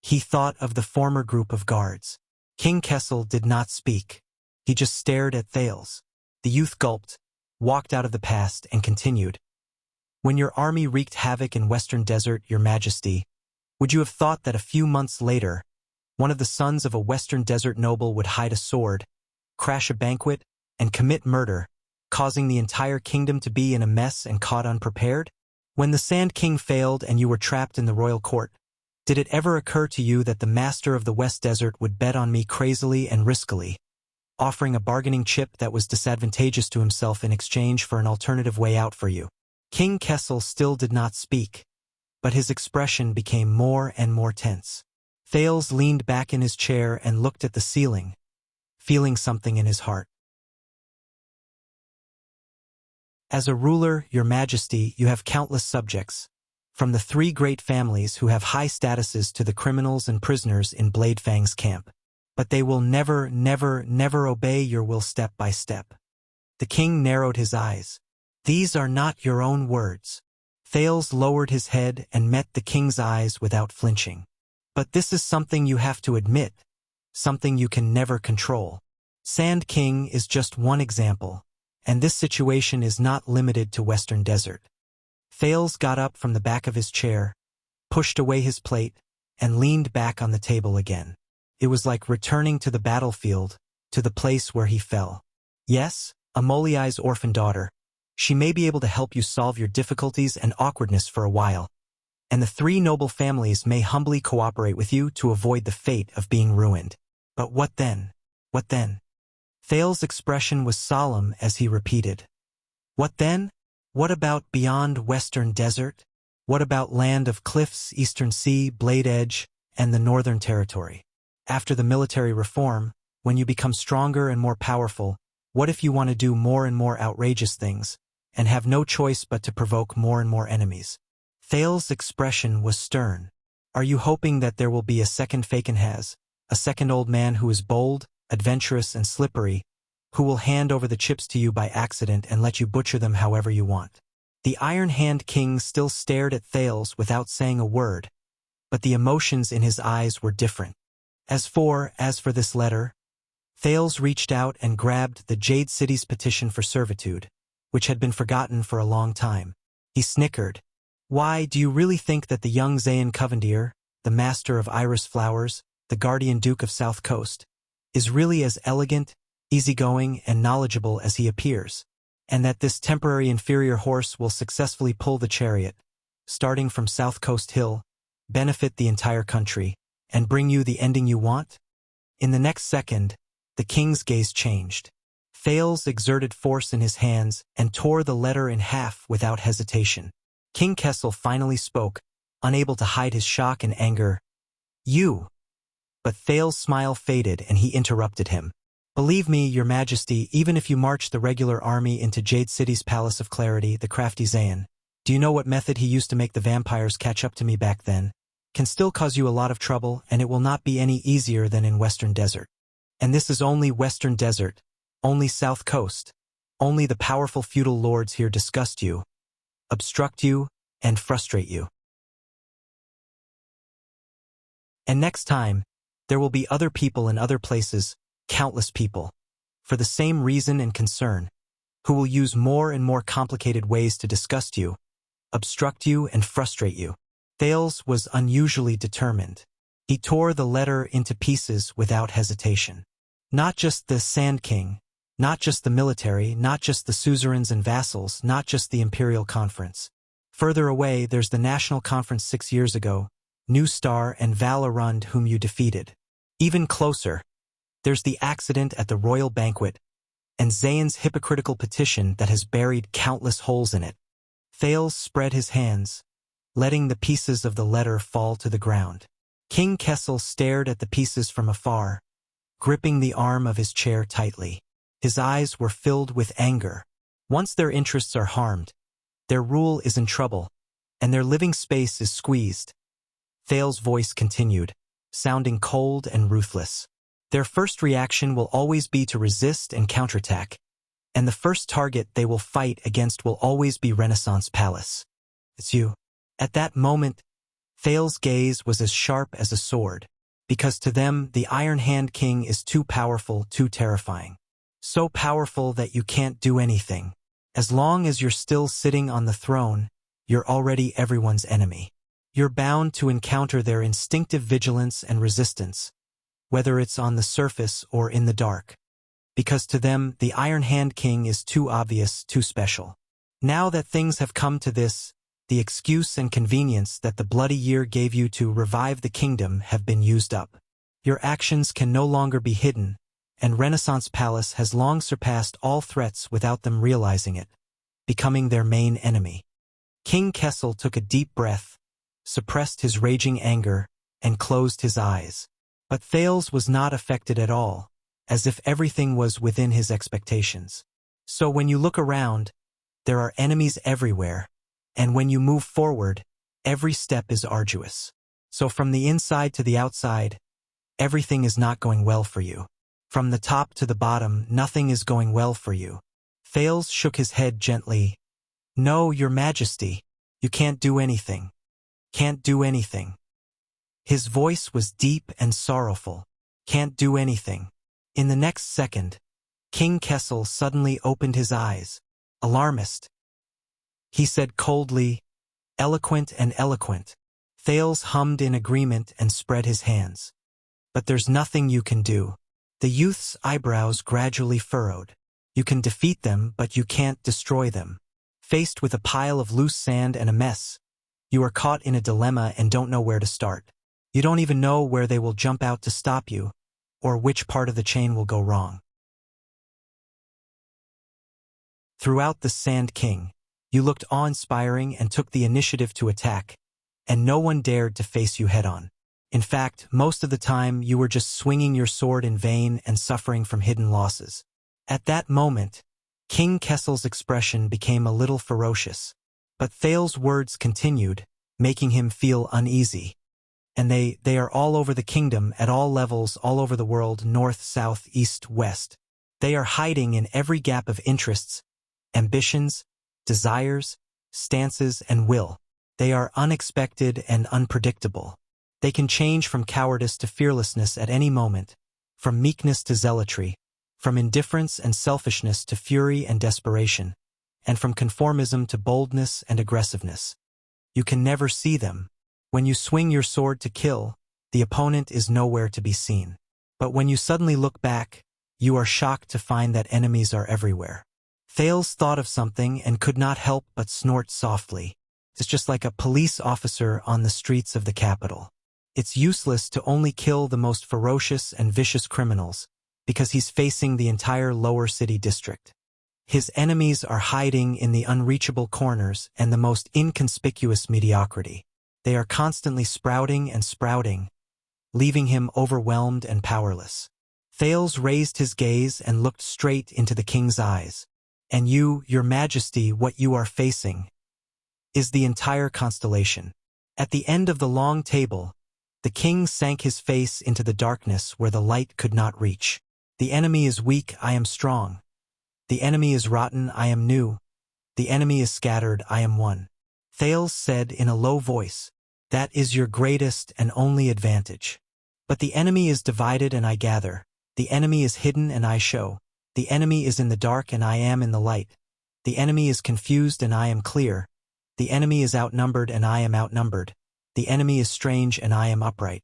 He thought of the former group of guards. King Kessel did not speak. He just stared at Thales. The youth gulped, walked out of the past, and continued. When your army wreaked havoc in Western Desert, Your Majesty, would you have thought that a few months later, one of the sons of a Western Desert noble would hide a sword, crash a banquet, and commit murder, causing the entire kingdom to be in a mess and caught unprepared? When the Sand King failed and you were trapped in the royal court, did it ever occur to you that the master of the West Desert would bet on me crazily and riskily, offering a bargaining chip that was disadvantageous to himself in exchange for an alternative way out for you? King Kessel still did not speak, but his expression became more and more tense. Thales leaned back in his chair and looked at the ceiling, feeling something in his heart. As a ruler, Your Majesty, you have countless subjects, from the 3 great families who have high statuses to the criminals and prisoners in Bladefang's camp. But they will never, never, never obey your will step by step. The king narrowed his eyes. These are not your own words. Thales lowered his head and met the king's eyes without flinching. But this is something you have to admit, something you can never control. Sand King is just one example, and this situation is not limited to Western Desert. Thales got up from the back of his chair, pushed away his plate, and leaned back on the table again. It was like returning to the battlefield, to the place where he fell. Yes, Amoliai's orphan daughter. She may be able to help you solve your difficulties and awkwardness for a while, and the 3 noble families may humbly cooperate with you to avoid the fate of being ruined. But what then? What then? Thales' expression was solemn as he repeated. What then? What about beyond Western Desert? What about land of cliffs, Eastern Sea, Blade Edge, and the Northern Territory? After the military reform, when you become stronger and more powerful, what if you want to do more and more outrageous things, and have no choice but to provoke more and more enemies? Thales' expression was stern. Are you hoping that there will be a second Fakenhaz, a second old man who is bold, adventurous, and slippery, who will hand over the chips to you by accident and let you butcher them however you want? The Iron Hand King still stared at Thales without saying a word, but the emotions in his eyes were different. As for this letter, Thales reached out and grabbed the Jade City's petition for servitude, which had been forgotten for a long time. He snickered. Why, do you really think that the young Zayn Covendier, the master of iris flowers, the guardian duke of South Coast, is really as elegant, easygoing, and knowledgeable as he appears, and that this temporary inferior horse will successfully pull the chariot, starting from South Coast Hill, benefit the entire country, and bring you the ending you want? In the next second, the king's gaze changed. Thales exerted force in his hands and tore the letter in half without hesitation. King Kessel finally spoke, unable to hide his shock and anger. "You." But Thales' smile faded and he interrupted him. "Believe me, your majesty, even if you march the regular army into Jade City's Palace of Clarity, the crafty Zayn, do you know what method he used to make the vampires catch up to me back then? Can still cause you a lot of trouble, and it will not be any easier than in Western Desert. And this is only Western Desert, only South Coast. Only the powerful feudal lords here disgust you, obstruct you, and frustrate you. And next time, there will be other people in other places, countless people, for the same reason and concern, who will use more and more complicated ways to disgust you, obstruct you, and frustrate you." Thales was unusually determined. He tore the letter into pieces without hesitation. Not just the Sand King, not just the military, not just the suzerains and vassals, not just the Imperial Conference. Further away, there's the National Conference 6 years ago, New Star and Valorund whom you defeated. Even closer, there's the accident at the royal banquet, and Zayn's hypocritical petition that has buried countless holes in it. Thales spread his hands, letting the pieces of the letter fall to the ground. King Kessel stared at the pieces from afar, gripping the arm of his chair tightly. His eyes were filled with anger. Once their interests are harmed, their rule is in trouble, and their living space is squeezed. Thales' voice continued, sounding cold and ruthless. Their first reaction will always be to resist and counterattack, and the first target they will fight against will always be Renaissance Palace. It's you. At that moment, Thales' gaze was as sharp as a sword, because to them the Iron Hand King is too powerful, too terrifying. So powerful that you can't do anything. As long as you're still sitting on the throne, you're already everyone's enemy. You're bound to encounter their instinctive vigilance and resistance, whether it's on the surface or in the dark. Because to them, the Iron Hand King is too obvious, too special. Now that things have come to this, the excuse and convenience that the bloody year gave you to revive the kingdom have been used up. Your actions can no longer be hidden, and Renaissance Palace has long surpassed all threats without them realizing it, becoming their main enemy. King Kessel took a deep breath, suppressed his raging anger, and closed his eyes. But Thales was not affected at all, as if everything was within his expectations. So when you look around, there are enemies everywhere, and when you move forward, every step is arduous. So from the inside to the outside, everything is not going well for you. From the top to the bottom, nothing is going well for you. Thales shook his head gently. "No, your majesty, you can't do anything. Can't do anything." His voice was deep and sorrowful. Can't do anything. In the next second, King Kessel suddenly opened his eyes, alarmist. He said coldly, "Eloquent and eloquent." Thales hummed in agreement and spread his hands. "But there's nothing you can do." The youth's eyebrows gradually furrowed. "You can defeat them, but you can't destroy them. Faced with a pile of loose sand and a mess, you are caught in a dilemma and don't know where to start. You don't even know where they will jump out to stop you, or which part of the chain will go wrong." Throughout the Sand King, you looked awe-inspiring and took the initiative to attack, and no one dared to face you head-on. In fact, most of the time you were just swinging your sword in vain and suffering from hidden losses. At that moment, King Kessel's expression became a little ferocious, but Thales' words continued, making him feel uneasy. "And they are all over the kingdom, at all levels, all over the world, north, south, east, west. They are hiding in every gap of interests, ambitions, desires, stances, and will. They are unexpected and unpredictable. They can change from cowardice to fearlessness at any moment, from meekness to zealotry, from indifference and selfishness to fury and desperation, and from conformism to boldness and aggressiveness. You can never see them. When you swing your sword to kill, The opponent is nowhere to be seen. But when you suddenly look back, you are shocked to find that enemies are everywhere. Thales thought of something and could not help but snort softly. It's just like a police officer on the streets of the capital. It's useless to only kill the most ferocious and vicious criminals, because he's facing the entire lower city district. His enemies are hiding in the unreachable corners and the most inconspicuous mediocrity. They are constantly sprouting and sprouting, leaving him overwhelmed and powerless. Thales raised his gaze and looked straight into the king's eyes. And you, your majesty, what you are facing is the entire constellation. At the end of the long table, the king sank his face into the darkness where the light could not reach. The enemy is weak, I am strong. The enemy is rotten, I am new. The enemy is scattered, I am one. Thales said in a low voice, that is your greatest and only advantage. But the enemy is divided and I gather. The enemy is hidden and I show. The enemy is in the dark and I am in the light. The enemy is confused and I am clear. The enemy is outnumbered and I am outnumbered. The enemy is strange and I am upright.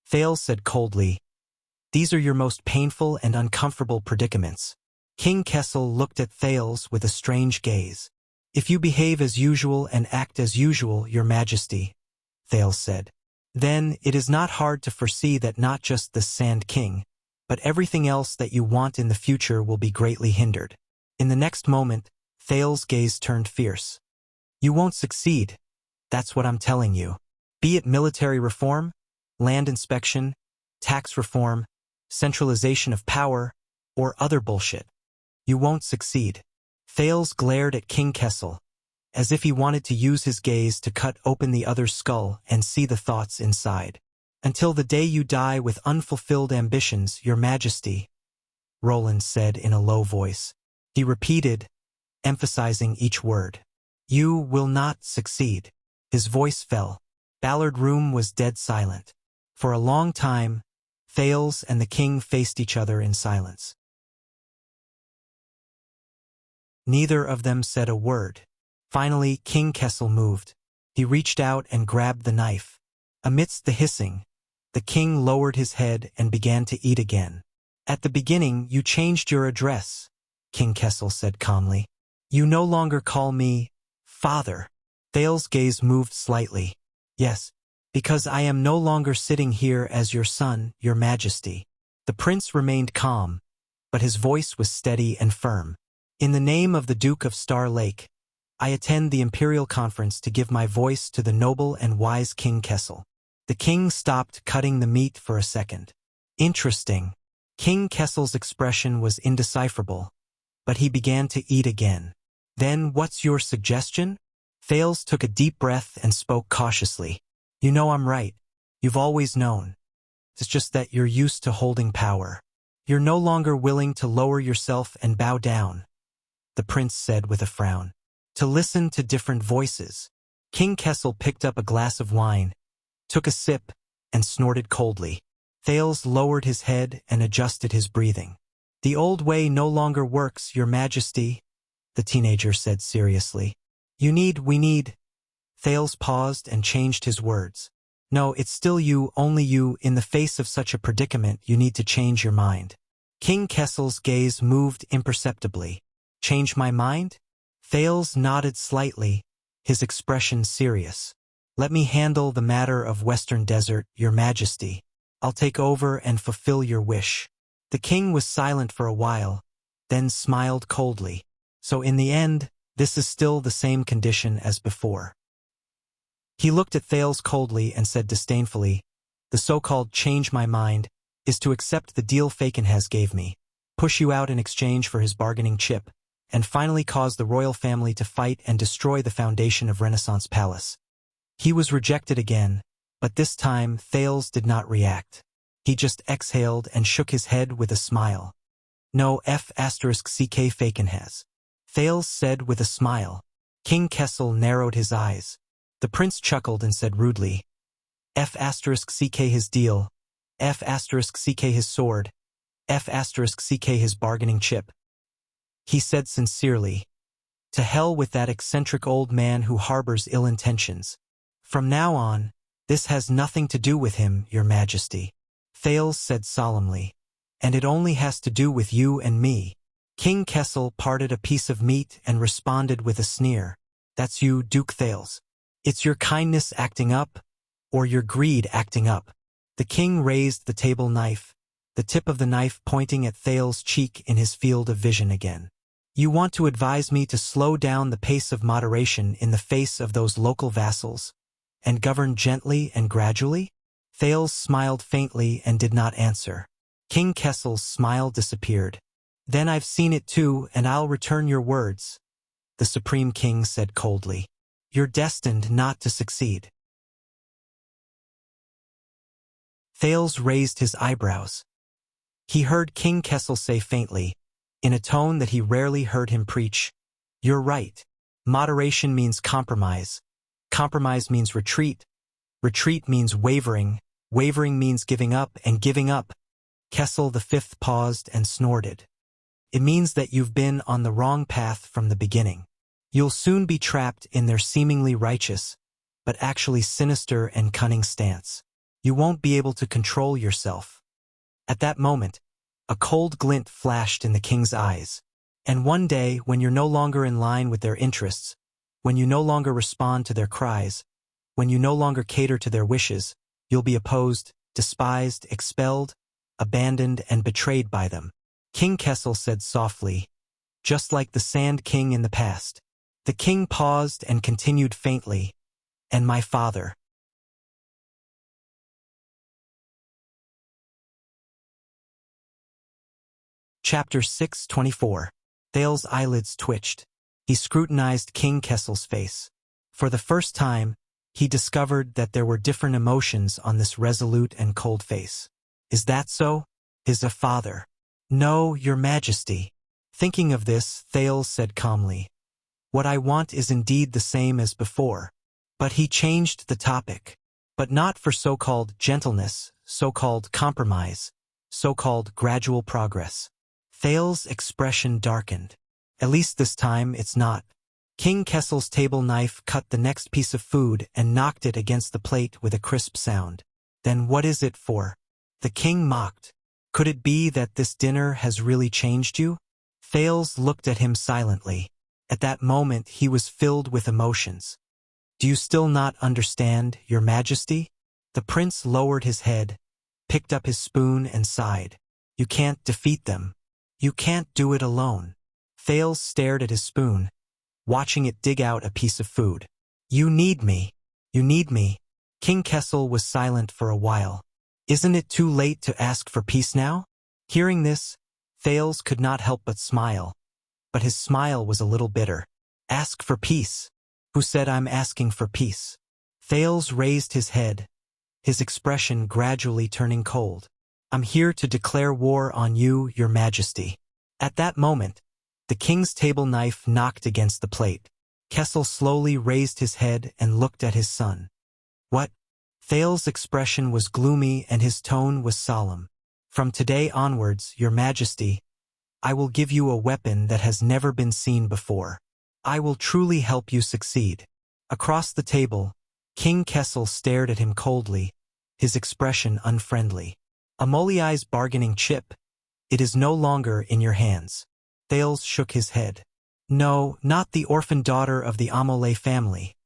Thales said coldly, these are your most painful and uncomfortable predicaments. King Kessel looked at Thales with a strange gaze. If you behave as usual and act as usual, your majesty, Thales said, then it is not hard to foresee that not just the Sand King, but everything else that you want in the future will be greatly hindered. In the next moment, Thales' gaze turned fierce. You won't succeed. That's what I'm telling you. Be it military reform, land inspection, tax reform, centralization of power, or other bullshit. You won't succeed. Thales glared at King Kessel, as if he wanted to use his gaze to cut open the other's skull and see the thoughts inside. Until the day you die with unfulfilled ambitions, your majesty, Roland said in a low voice. He repeated, emphasizing each word. You will not succeed. His voice fell. Ballard Room was dead silent. For a long time, Thales and the king faced each other in silence. Neither of them said a word. Finally, King Kessel moved. He reached out and grabbed the knife. Amidst the hissing, the king lowered his head and began to eat again. At the beginning, you changed your address, King Kessel said calmly. You no longer call me father. Thales' gaze moved slightly. Yes, because I am no longer sitting here as your son, your majesty. The prince remained calm, but his voice was steady and firm. In the name of the Duke of Star Lake, I attend the Imperial Conference to give my voice to the noble and wise King Kessel. The king stopped cutting the meat for a second. Interesting. King Kessel's expression was indecipherable, but he began to eat again. Then what's your suggestion? Thales took a deep breath and spoke cautiously. You know I'm right. You've always known. It's just that you're used to holding power. You're no longer willing to lower yourself and bow down, the prince said with a frown. To listen to different voices. King Kessel picked up a glass of wine, took a sip, and snorted coldly. Thales lowered his head and adjusted his breathing. The old way no longer works, your majesty, the teenager said seriously. We need. Thales paused and changed his words. No, it's still you, only you. In the face of such a predicament, you need to change your mind. King Kessel's gaze moved imperceptibly. Change my mind? Thales nodded slightly, his expression serious. Let me handle the matter of Western Desert, your majesty. I'll take over and fulfill your wish. The king was silent for a while, then smiled coldly. So in the end, this is still the same condition as before. He looked at Thales coldly and said disdainfully, the so-called change my mind is to accept the deal Fakenhas gave me, push you out in exchange for his bargaining chip, and finally cause the royal family to fight and destroy the foundation of Renaissance Palace. He was rejected again, but this time Thales did not react. He just exhaled and shook his head with a smile. No F***ck Fakenhas. Thales said with a smile. King Kessel narrowed his eyes. The prince chuckled and said rudely, F***ck his deal, F***ck his sword, F***ck his bargaining chip. He said sincerely, to hell with that eccentric old man who harbors ill intentions. From now on, This has nothing to do with him, Your Majesty. Thales said solemnly. And it only has to do with you and me. King Kessel parted a piece of meat and responded with a sneer. That's you, Duke Thales. It's your kindness acting up, or your greed acting up. The king raised the table knife, the tip of the knife pointing at Thales' cheek in his field of vision again. You want to advise me to slow down the pace of moderation in the face of those local vassals, and govern gently and gradually? Thales smiled faintly and did not answer. King Kessel's smile disappeared. Then I've seen it too, and I'll return your words, the Supreme King said coldly. You're destined not to succeed. Thales raised his eyebrows. He heard King Kessel say faintly, in a tone that he rarely heard him preach, You're right. Moderation means compromise. Compromise means retreat. Retreat means wavering. Wavering means giving up, and giving up. Kessel the Fifth paused and snorted. It means that you've been on the wrong path from the beginning. You'll soon be trapped in their seemingly righteous, but actually sinister and cunning stance. You won't be able to control yourself. At that moment, a cold glint flashed in the king's eyes. And one day, when you're no longer in line with their interests, when you no longer respond to their cries, when you no longer cater to their wishes, you'll be opposed, despised, expelled, abandoned, and betrayed by them. King Kessel said softly, just like the Sand King in the past. The king paused and continued faintly, and my father. Chapter 6:24. Thales' eyelids twitched. He scrutinized King Kessel's face. For the first time, he discovered that there were different emotions on this resolute and cold face. Is that so? Is a father? No, Your Majesty. Thinking of this, Thales said calmly, What I want is indeed the same as before. But he changed the topic. But not for so-called gentleness, so-called compromise, so-called gradual progress. Thales' expression darkened. At least this time it's not. King Kessel's table knife cut the next piece of food and knocked it against the plate with a crisp sound. Then what is it for? The king mocked. Could it be that this dinner has really changed you? Thales looked at him silently. At that moment he was filled with emotions. Do you still not understand, Your Majesty? The prince lowered his head, picked up his spoon and sighed. You can't defeat them. You can't do it alone. Thales stared at his spoon, watching it dig out a piece of food. You need me. You need me. King Kessel was silent for a while. Isn't it too late to ask for peace now? Hearing this, Thales could not help but smile. But his smile was a little bitter. Ask for peace. Who said I'm asking for peace? Thales raised his head, his expression gradually turning cold. I'm here to declare war on you, Your Majesty. At that moment, the king's table knife knocked against the plate. Kessel slowly raised his head and looked at his son. What? Thales' expression was gloomy and his tone was solemn. From today onwards, Your Majesty, I will give you a weapon that has never been seen before. I will truly help you succeed. Across the table, King Kessel stared at him coldly, his expression unfriendly. Amoliai's bargaining chip. It is no longer in your hands. Thales shook his head. No, not the orphan daughter of the Amolai family,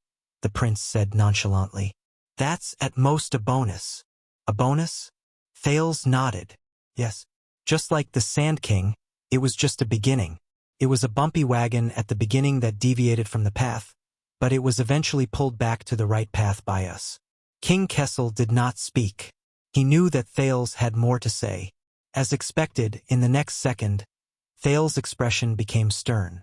the prince said nonchalantly. That's at most a bonus. A bonus? Thales nodded. Yes. Just like the Sand King, it was just a beginning. It was a bumpy wagon at the beginning that deviated from the path, but it was eventually pulled back to the right path by us. King Kessel did not speak. He knew that Thales had more to say. As expected, in the next second, Thales' expression became stern.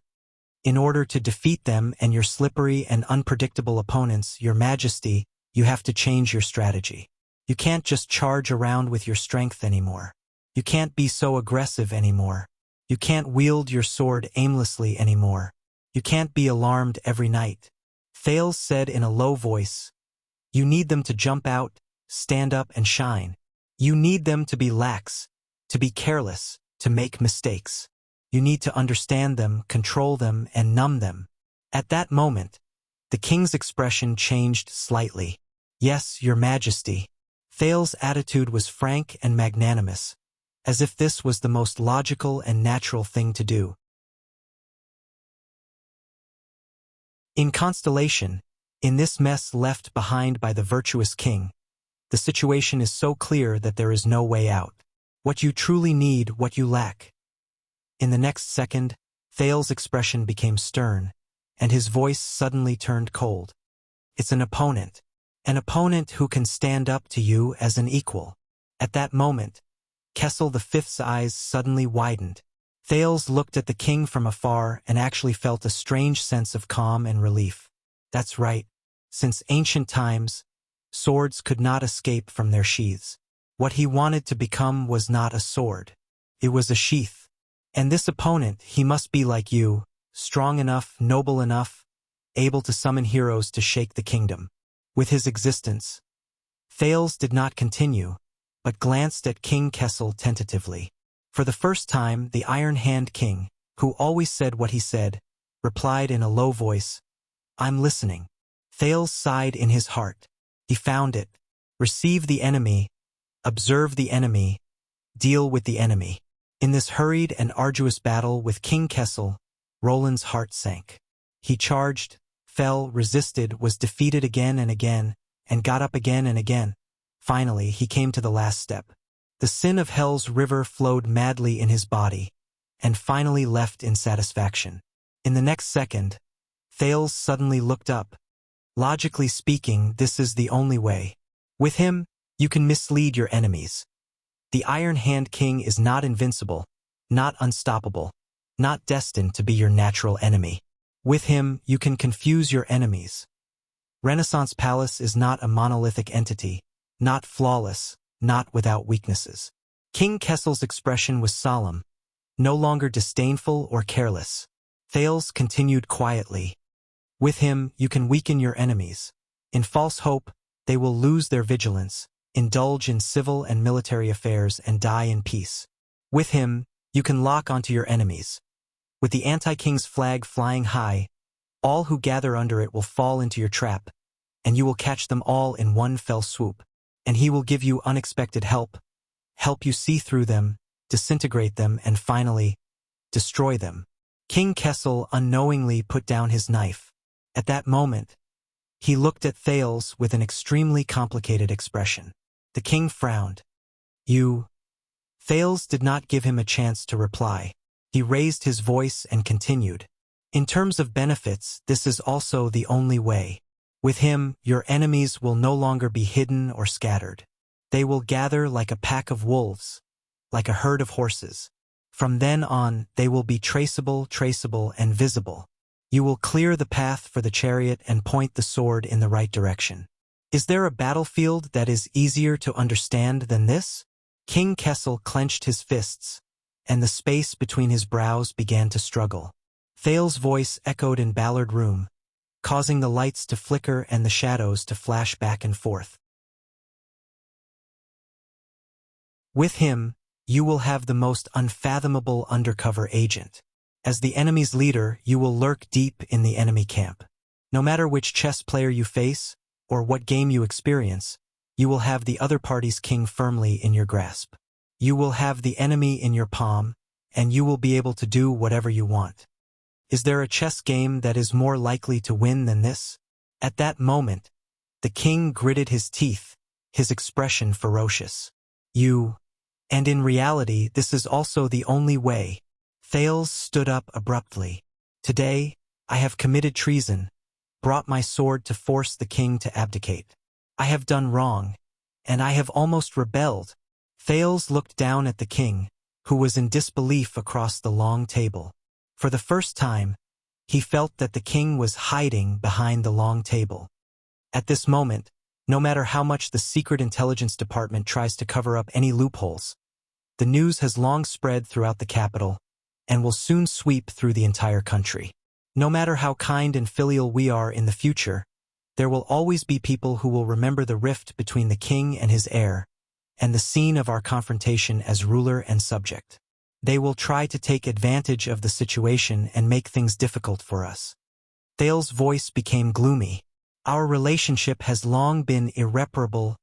In order to defeat them and your slippery and unpredictable opponents, Your Majesty, you have to change your strategy. You can't just charge around with your strength anymore. You can't be so aggressive anymore. You can't wield your sword aimlessly anymore. You can't be alarmed every night. Thales said in a low voice, You need them to jump out, stand up and shine. You need them to be lax, to be careless, to make mistakes. You need to understand them, control them, and numb them. At that moment, the king's expression changed slightly. Yes, your majesty. Thales's attitude was frank and magnanimous, as if this was the most logical and natural thing to do. In Constellation, in this mess left behind by the virtuous king, the situation is so clear that there is no way out. What you truly need, what you lack. In the next second, Thales's expression became stern, and his voice suddenly turned cold. It's an opponent who can stand up to you as an equal. At that moment, Kessel V's eyes suddenly widened. Thales looked at the king from afar and actually felt a strange sense of calm and relief. That's right. Since ancient times, swords could not escape from their sheaths. What he wanted to become was not a sword. It was a sheath. And this opponent, he must be like you, strong enough, noble enough, able to summon heroes to shake the kingdom. With his existence, Thales did not continue, but glanced at King Kessel tentatively. For the first time, the Iron Hand King, who always said what he said, replied in a low voice, "I'm listening." Thales sighed in his heart. He found it. Receive the enemy, observe the enemy, deal with the enemy. In this hurried and arduous battle with King Kessel, Roland's heart sank. He charged, fell, resisted, was defeated again, and got up again and again. Finally, he came to the last step. The sin of hell's river flowed madly in his body, and finally left in satisfaction. In the next second, Thales suddenly looked up. Logically speaking, this is the only way. With him, you can mislead your enemies. The Iron Hand King is not invincible, not unstoppable, not destined to be your natural enemy. With him, you can confuse your enemies. Renaissance Palace is not a monolithic entity, not flawless, not without weaknesses. King Kessel's expression was solemn, no longer disdainful or careless. Thales continued quietly. With him, you can weaken your enemies. In false hope, they will lose their vigilance, indulge in civil and military affairs, and die in peace. With him, you can lock onto your enemies. With the anti-king's flag flying high, all who gather under it will fall into your trap, and you will catch them all in one fell swoop. And he will give you unexpected help you see through them, disintegrate them, and finally, destroy them. King Kessel unknowingly put down his knife. At that moment, he looked at Thales with an extremely complicated expression. The king frowned. You. Thales did not give him a chance to reply. He raised his voice and continued. In terms of benefits, this is also the only way. With him, your enemies will no longer be hidden or scattered. They will gather like a pack of wolves, like a herd of horses. From then on, they will be traceable, and visible. You will clear the path for the chariot and point the sword in the right direction. Is there a battlefield that is easier to understand than this? King Kessel clenched his fists, and the space between his brows began to struggle. Thales' voice echoed in Ballard Room, causing the lights to flicker and the shadows to flash back and forth. With him, you will have the most unfathomable undercover agent. As the enemy's leader, you will lurk deep in the enemy camp. No matter which chess player you face, or what game you experience, you will have the other party's king firmly in your grasp. You will have the enemy in your palm, and you will be able to do whatever you want. Is there a chess game that is more likely to win than this? At that moment, the king gritted his teeth, his expression ferocious. And in reality, this is also the only way. Thales stood up abruptly. Today, I have committed treason, brought my sword to force the king to abdicate. I have done wrong, and I have almost rebelled. Thales looked down at the king, who was in disbelief across the long table. For the first time, he felt that the king was hiding behind the long table. At this moment, no matter how much the Secret Intelligence Department tries to cover up any loopholes, the news has long spread throughout the capital and will soon sweep through the entire country. No matter how kind and filial we are in the future, there will always be people who will remember the rift between the king and his heir, and the scene of our confrontation as ruler and subject. They will try to take advantage of the situation and make things difficult for us. Thales' voice became gloomy. Our relationship has long been irreparable.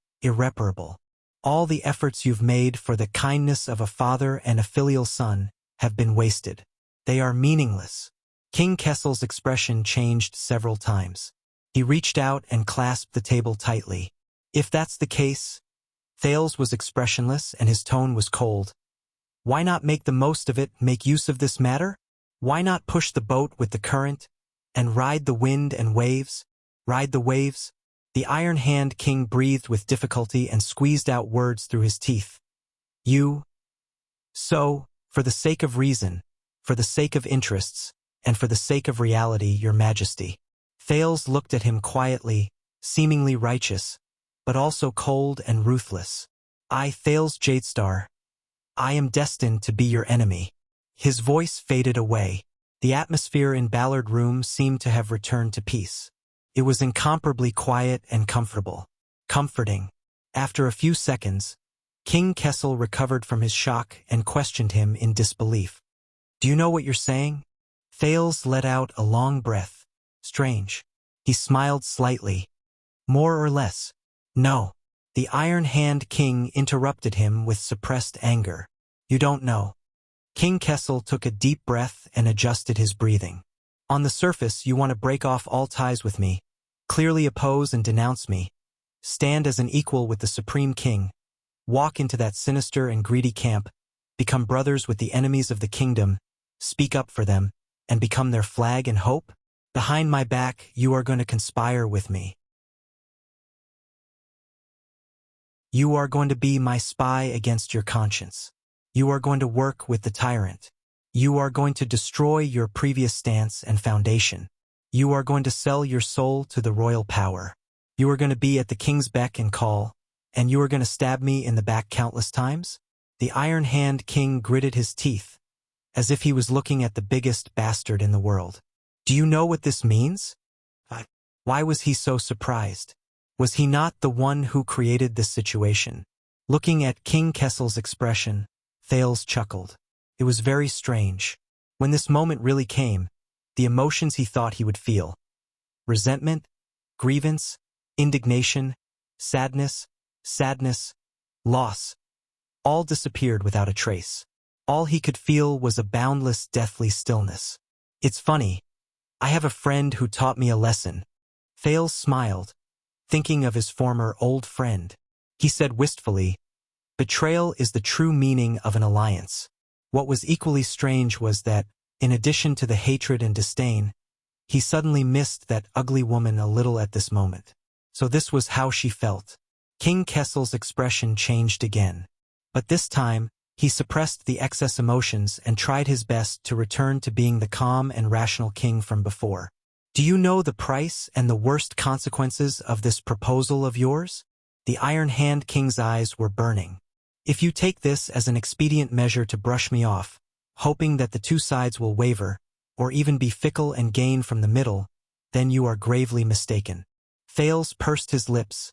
All the efforts you've made for the kindness of a father and a filial son have been wasted. They are meaningless. King Kessel's expression changed several times. He reached out and clasped the table tightly. If that's the case, Thales was expressionless and his tone was cold. Why not make the most of it, make use of this matter? Why not push the boat with the current and ride the wind and waves? Ride the waves? The Iron Hand King breathed with difficulty and squeezed out words through his teeth. So, for the sake of reason, for the sake of interests, and for the sake of reality, your majesty. Thales looked at him quietly, seemingly righteous, but also cold and ruthless. I, Thales Jadestar, I am destined to be your enemy. His voice faded away. The atmosphere in Ballard Room seemed to have returned to peace. It was incomparably quiet and comfortable. Comforting. After a few seconds, King Kessel recovered from his shock and questioned him in disbelief. Do you know what you're saying? Thales let out a long breath. Strange. He smiled slightly. More or less. No. The Iron Hand King interrupted him with suppressed anger. You don't know. King Kessel took a deep breath and adjusted his breathing. On the surface, you want to break off all ties with me, clearly oppose and denounce me, stand as an equal with the Supreme King, walk into that sinister and greedy camp, become brothers with the enemies of the kingdom, speak up for them, and become their flag and hope? Behind my back, you are going to conspire with me. You are going to be my spy against your conscience. You are going to work with the tyrant. You are going to destroy your previous stance and foundation. You are going to sell your soul to the royal power. You are going to be at the king's beck and call, and you are going to stab me in the back countless times? The Iron Hand King gritted his teeth, as if he was looking at the biggest bastard in the world. Do you know what this means? Why was he so surprised? Was he not the one who created this situation? Looking at King Kessel's expression, Thales chuckled. It was very strange. When this moment really came, the emotions he thought he would feel, resentment, grievance, indignation, sadness, loss, all disappeared without a trace. All he could feel was a boundless, deathly stillness. It's funny. I have a friend who taught me a lesson. Thales smiled, thinking of his former old friend. He said wistfully, betrayal is the true meaning of an alliance. What was equally strange was that, in addition to the hatred and disdain, he suddenly missed that ugly woman a little at this moment. So this was how she felt. King Kessel's expression changed again. But this time, he suppressed the excess emotions and tried his best to return to being the calm and rational king from before. Do you know the price and the worst consequences of this proposal of yours? The Iron Hand King's eyes were burning. If you take this as an expedient measure to brush me off, hoping that the two sides will waver, or even be fickle and gain from the middle, then you are gravely mistaken. Thales pursed his lips,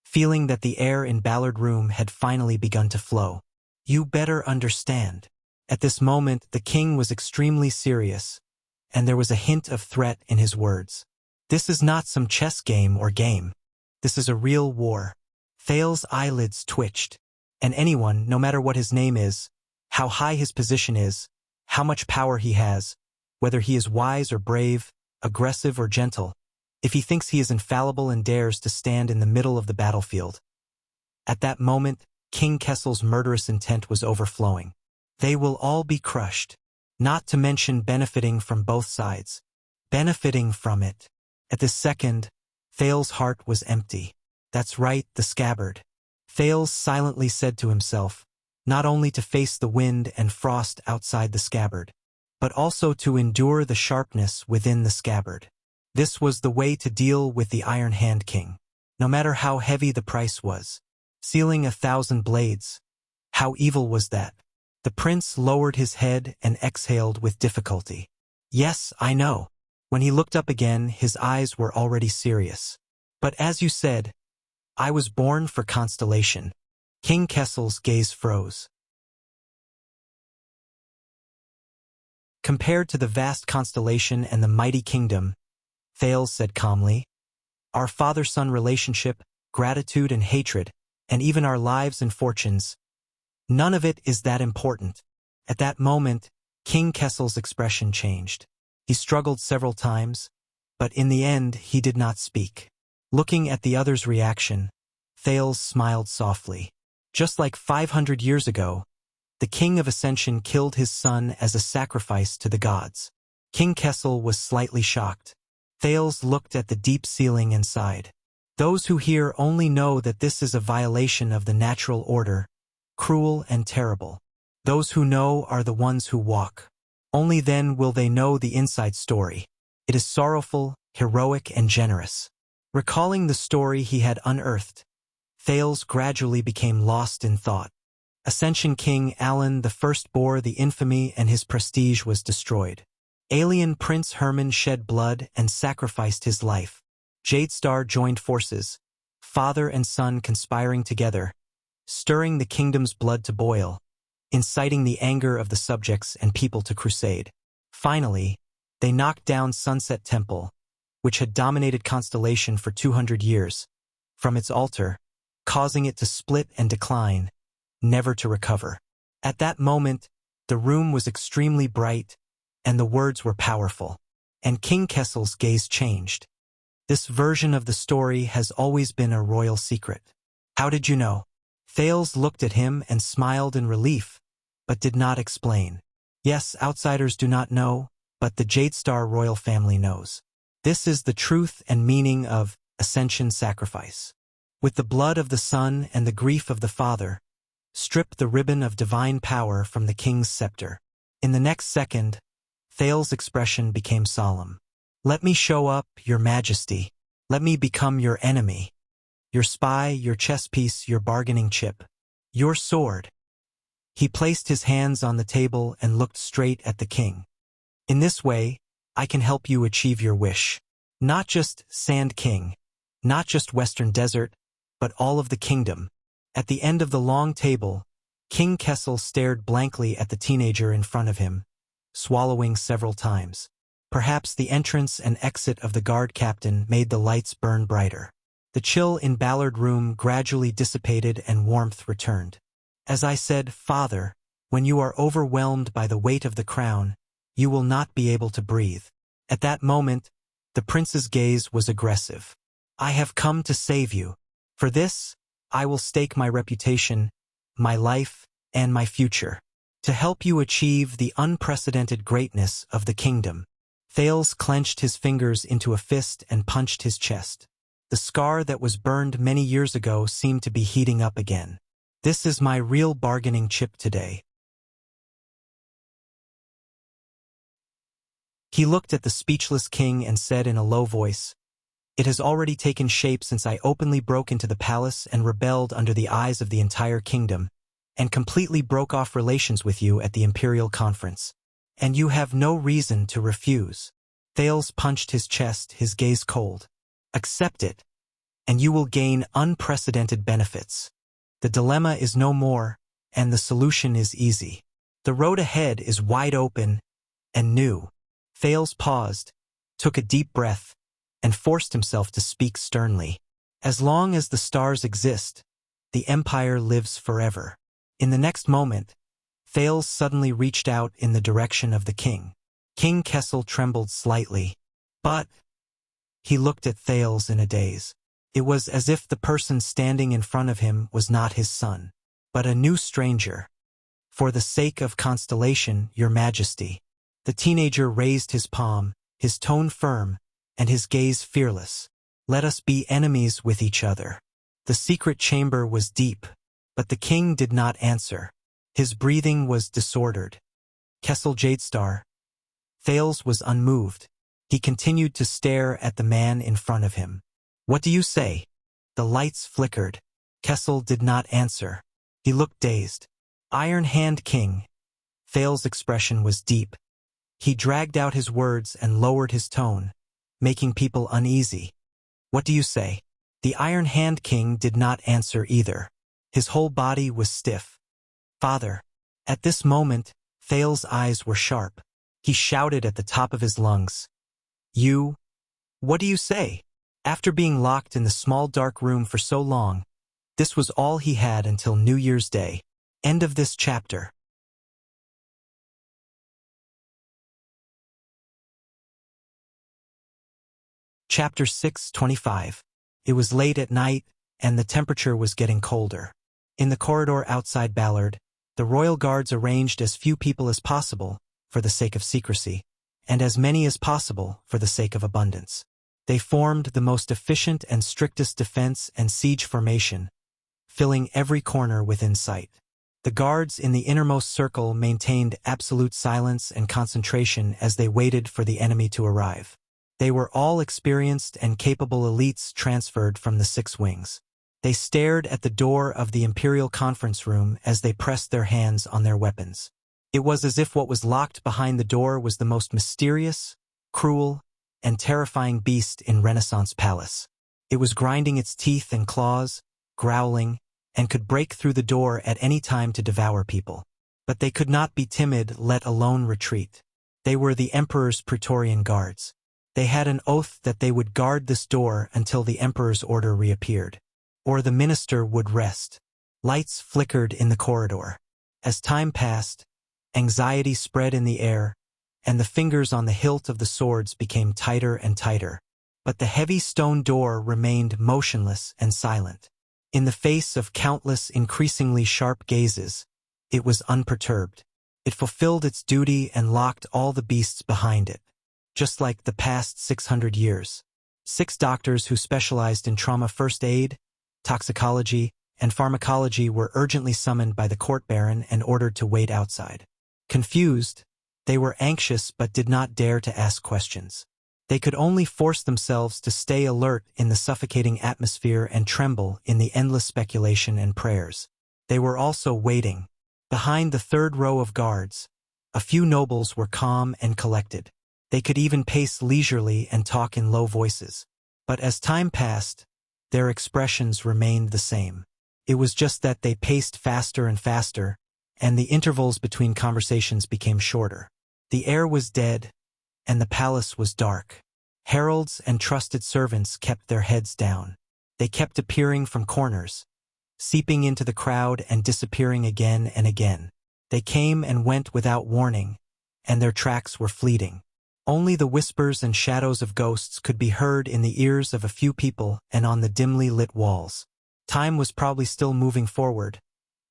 feeling that the air in Ballard Room had finally begun to flow. You better understand. At this moment, the king was extremely serious, and there was a hint of threat in his words. This is not some chess game or game. This is a real war. Thales' eyelids twitched. And anyone, no matter what his name is, how high his position is, how much power he has, whether he is wise or brave, aggressive or gentle, if he thinks he is infallible and dares to stand in the middle of the battlefield. At that moment, King Kessel's murderous intent was overflowing. They will all be crushed, not to mention benefiting from both sides. Benefiting from it. At this second, Thales' heart was empty. That's right, the scabbard. Thales silently said to himself, not only to face the wind and frost outside the scabbard, but also to endure the sharpness within the scabbard. This was the way to deal with the Iron Hand King, no matter how heavy the price was. Sealing 1,000 blades. How evil was that? The prince lowered his head and exhaled with difficulty. Yes, I know. When he looked up again, his eyes were already serious. But as you said, I was born for constellation. King Kessel's gaze froze. Compared to the vast constellation and the mighty kingdom, Thales said calmly, our father-son relationship, gratitude and hatred, and even our lives and fortunes. None of it is that important. At that moment, King Kessel's expression changed. He struggled several times, but in the end he did not speak. Looking at the other's reaction, Thales smiled softly. Just like 500 years ago, the King of Ascension killed his son as a sacrifice to the gods. King Kessel was slightly shocked. Thales looked at the deep ceiling and sighed. Those who hear only know that this is a violation of the natural order, cruel and terrible. Those who know are the ones who walk. Only then will they know the inside story. It is sorrowful, heroic, and generous. Recalling the story he had unearthed, Thales gradually became lost in thought. Ascension King Alan I bore the infamy and his prestige was destroyed. Alien Prince Herman shed blood and sacrificed his life. Jadestar joined forces, father and son conspiring together, stirring the kingdom's blood to boil, inciting the anger of the subjects and people to crusade. Finally, they knocked down Sunset Temple, which had dominated Constellation for 200 years, from its altar, causing it to split and decline, never to recover. At that moment, the room was extremely bright, and the words were powerful. And King Kessel's gaze changed. This version of the story has always been a royal secret. How did you know? Thales looked at him and smiled in relief, but did not explain. Yes, outsiders do not know, but the Jadestar royal family knows. This is the truth and meaning of Ascension sacrifice. With the blood of the son and the grief of the father, strip the ribbon of divine power from the king's scepter. In the next second, Thales' expression became solemn. Let me show up, your majesty. Let me become your enemy. Your spy, your chess piece, your bargaining chip. Your sword. He placed his hands on the table and looked straight at the king. In this way, I can help you achieve your wish. Not just Sand King, not just Western Desert, but all of the kingdom. At the end of the long table, King Kessel stared blankly at the teenager in front of him, swallowing several times. Perhaps the entrance and exit of the guard captain made the lights burn brighter. The chill in Ballard room gradually dissipated and warmth returned. As I said, Father, when you are overwhelmed by the weight of the crown, you will not be able to breathe. At that moment, the prince's gaze was aggressive. I have come to save you. For this, I will stake my reputation, my life, and my future, to help you achieve the unprecedented greatness of the kingdom. Thales clenched his fingers into a fist and punched his chest. The scar that was burned many years ago seemed to be heating up again. This is my real bargaining chip today. He looked at the speechless king and said in a low voice, It has already taken shape since I openly broke into the palace and rebelled under the eyes of the entire kingdom, and completely broke off relations with you at the Imperial Conference. And you have no reason to refuse. Thales punched his chest, his gaze cold. Accept it, and you will gain unprecedented benefits. The dilemma is no more, and the solution is easy. The road ahead is wide open and new. Thales paused, took a deep breath, and forced himself to speak sternly. As long as the stars exist, the empire lives forever. In the next moment, Thales suddenly reached out in the direction of the king. King Kessel trembled slightly, but he looked at Thales in a daze. It was as if the person standing in front of him was not his son, but a new stranger. For the sake of Constellation, your majesty. The teenager raised his palm, his tone firm, and his gaze fearless. Let us be enemies with each other. The secret chamber was deep, but the king did not answer. His breathing was disordered. Kessel Jadestar. Thales was unmoved. He continued to stare at the man in front of him. What do you say? The lights flickered. Kessel did not answer. He looked dazed. Iron Hand King. Thales' expression was deep. He dragged out his words and lowered his tone, making people uneasy. What do you say? The Iron Hand King did not answer either. His whole body was stiff. Father. At this moment, Thales' eyes were sharp. He shouted at the top of his lungs. You? What do you say? After being locked in the small dark room for so long, this was all he had until New Year's Day. End of this chapter. Chapter 6:25. It was late at night, and the temperature was getting colder. In the corridor outside Ballard, the royal guards arranged as few people as possible, for the sake of secrecy, and as many as possible for the sake of abundance. They formed the most efficient and strictest defense and siege formation, filling every corner within sight. The guards in the innermost circle maintained absolute silence and concentration as they waited for the enemy to arrive. They were all experienced and capable elites transferred from the Six Wings. They stared at the door of the Imperial Conference Room as they pressed their hands on their weapons. It was as if what was locked behind the door was the most mysterious, cruel, and terrifying beast in Renaissance Palace. It was grinding its teeth and claws, growling, and could break through the door at any time to devour people. But they could not be timid, let alone retreat. They were the Emperor's Praetorian Guards. They had an oath that they would guard this door until the Emperor's order reappeared, or the minister would rest. Lights flickered in the corridor. As time passed, anxiety spread in the air, and the fingers on the hilt of the swords became tighter and tighter. But the heavy stone door remained motionless and silent. In the face of countless increasingly sharp gazes, it was unperturbed. It fulfilled its duty and locked all the beasts behind it. Just like the past 600 years. 6 doctors who specialized in trauma first aid, toxicology, and pharmacology were urgently summoned by the court baron and ordered to wait outside. Confused, they were anxious but did not dare to ask questions. They could only force themselves to stay alert in the suffocating atmosphere and tremble in the endless speculation and prayers. They were also waiting. Behind the third row of guards, a few nobles were calm and collected. They could even pace leisurely and talk in low voices. But as time passed, their expressions remained the same. It was just that they paced faster and faster, and the intervals between conversations became shorter. The air was dead, and the palace was dark. Heralds and trusted servants kept their heads down. They kept appearing from corners, seeping into the crowd and disappearing again and again. They came and went without warning, and their tracks were fleeting. Only the whispers and shadows of ghosts could be heard in the ears of a few people and on the dimly lit walls. Time was probably still moving forward,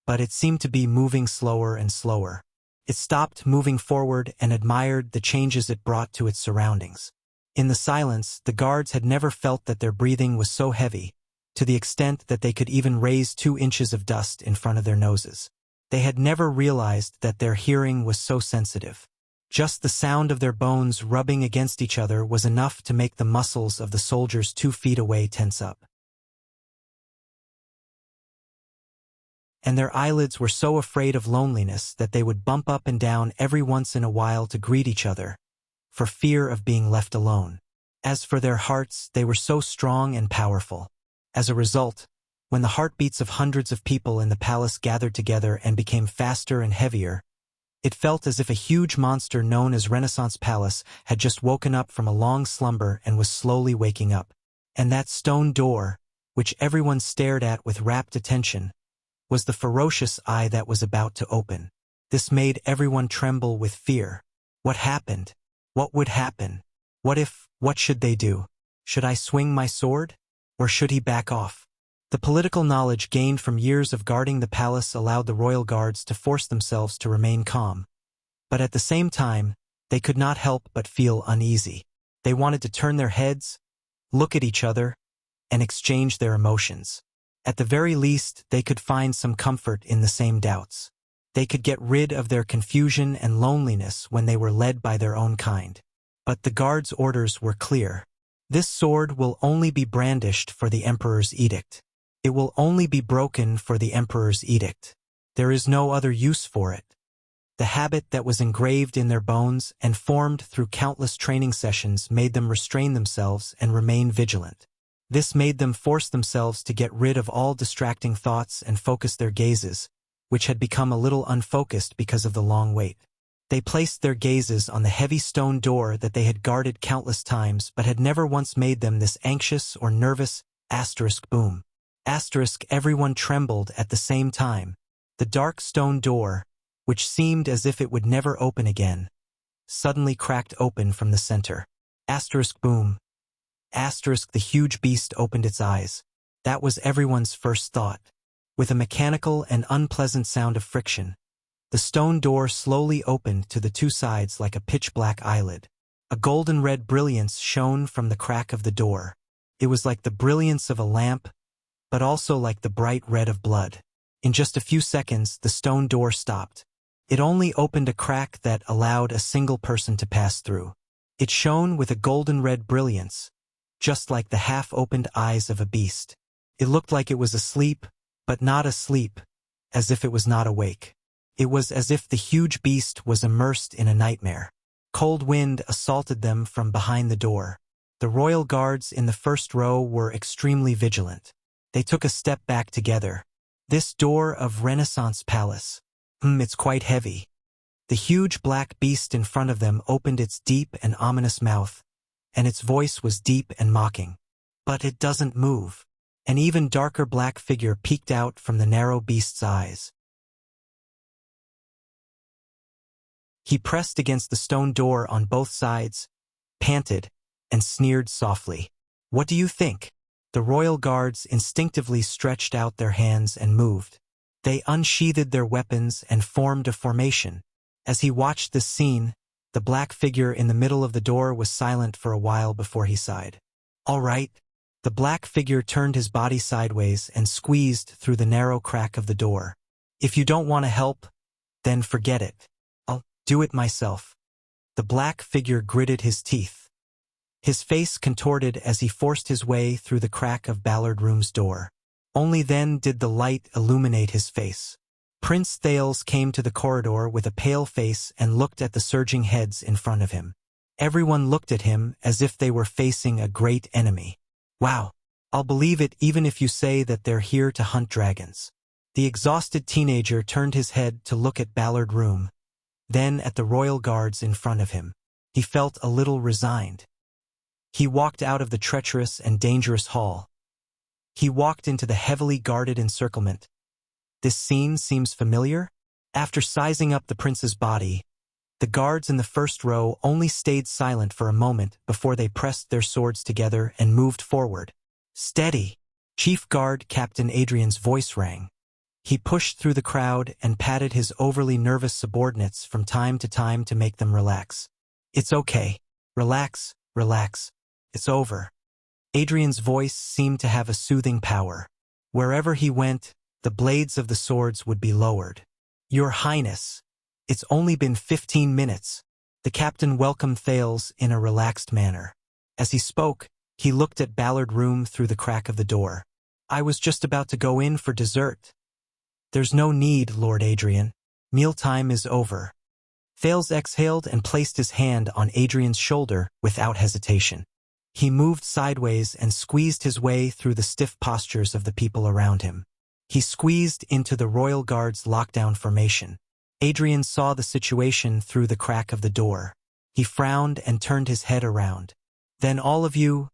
but it seemed to be moving slower and slower. It stopped moving forward and admired the changes it brought to its surroundings. In the silence, the guards had never felt that their breathing was so heavy, to the extent that they could even raise 2 inches of dust in front of their noses. They had never realized that their hearing was so sensitive. Just the sound of their bones rubbing against each other was enough to make the muscles of the soldiers 2 feet away tense up. And their eyelids were so afraid of loneliness that they would bump up and down every once in a while to greet each other, for fear of being left alone. As for their hearts, they were so strong and powerful. As a result, when the heartbeats of hundreds of people in the palace gathered together and became faster and heavier, it felt as if a huge monster known as Renaissance Palace had just woken up from a long slumber and was slowly waking up. And that stone door, which everyone stared at with rapt attention, was the ferocious eye that was about to open. This made everyone tremble with fear. What happened? What would happen? What if? What should they do? Should I swing my sword? Or should he back off? The political knowledge gained from years of guarding the palace allowed the royal guards to force themselves to remain calm. But at the same time, they could not help but feel uneasy. They wanted to turn their heads, look at each other, and exchange their emotions. At the very least, they could find some comfort in the same doubts. They could get rid of their confusion and loneliness when they were led by their own kind. But the guards' orders were clear. This sword will only be brandished for the Emperor's edict. It will only be broken for the Emperor's edict. There is no other use for it. The habit that was engraved in their bones and formed through countless training sessions made them restrain themselves and remain vigilant. This made them force themselves to get rid of all distracting thoughts and focus their gazes, which had become a little unfocused because of the long wait. They placed their gazes on the heavy stone door that they had guarded countless times but had never once made them this anxious or nervous. Boom. Everyone trembled at the same time. The dark stone door, which seemed as if it would never open again, suddenly cracked open from the center. Boom. The huge beast opened its eyes. That was everyone's first thought. With a mechanical and unpleasant sound of friction, the stone door slowly opened to the two sides like a pitch-black eyelid. A golden-red brilliance shone from the crack of the door. It was like the brilliance of a lamp, but also like the bright red of blood. In just a few seconds, the stone door stopped. It only opened a crack that allowed a single person to pass through. It shone with a golden-red brilliance, just like the half-opened eyes of a beast. It looked like it was asleep, but not asleep, as if it was not awake. It was as if the huge beast was immersed in a nightmare. Cold wind assaulted them from behind the door. The royal guards in the first row were extremely vigilant. They took a step back together. This door of Renaissance Palace. It's quite heavy. The huge black beast in front of them opened its deep and ominous mouth, and its voice was deep and mocking. But it doesn't move. An even darker black figure peeked out from the narrow beast's eyes. He pressed against the stone door on both sides, panted, and sneered softly. "What do you think?" The royal guards instinctively stretched out their hands and moved. They unsheathed their weapons and formed a formation. As he watched this scene, the black figure in the middle of the door was silent for a while before he sighed. "All right." The black figure turned his body sideways and squeezed through the narrow crack of the door. "If you don't want to help, then forget it. I'll do it myself." The black figure gritted his teeth. His face contorted as he forced his way through the crack of Ballard Room's door. Only then did the light illuminate his face. Prince Thales came to the corridor with a pale face and looked at the surging heads in front of him. Everyone looked at him as if they were facing a great enemy. "Wow, I'll believe it even if you say that they're here to hunt dragons." The exhausted teenager turned his head to look at Ballard Room, then at the royal guards in front of him. He felt a little resigned. He walked out of the treacherous and dangerous hall. He walked into the heavily guarded encirclement. This scene seems familiar? After sizing up the prince's body, the guards in the first row only stayed silent for a moment before they pressed their swords together and moved forward. "Steady!" Chief Guard Captain Adrian's voice rang. He pushed through the crowd and patted his overly nervous subordinates from time to make them relax. "It's okay. Relax, relax. It's over." Adrian's voice seemed to have a soothing power. Wherever he went, the blades of the swords would be lowered. "Your Highness, it's only been 15 minutes. The captain welcomed Thales in a relaxed manner. As he spoke, he looked at Ballard Room through the crack of the door. "I was just about to go in for dessert." "There's no need, Lord Adrian. Mealtime is over." Thales exhaled and placed his hand on Adrian's shoulder without hesitation. He moved sideways and squeezed his way through the stiff postures of the people around him. He squeezed into the royal guard's lockdown formation. Adrian saw the situation through the crack of the door. He frowned and turned his head around. "Then all of you,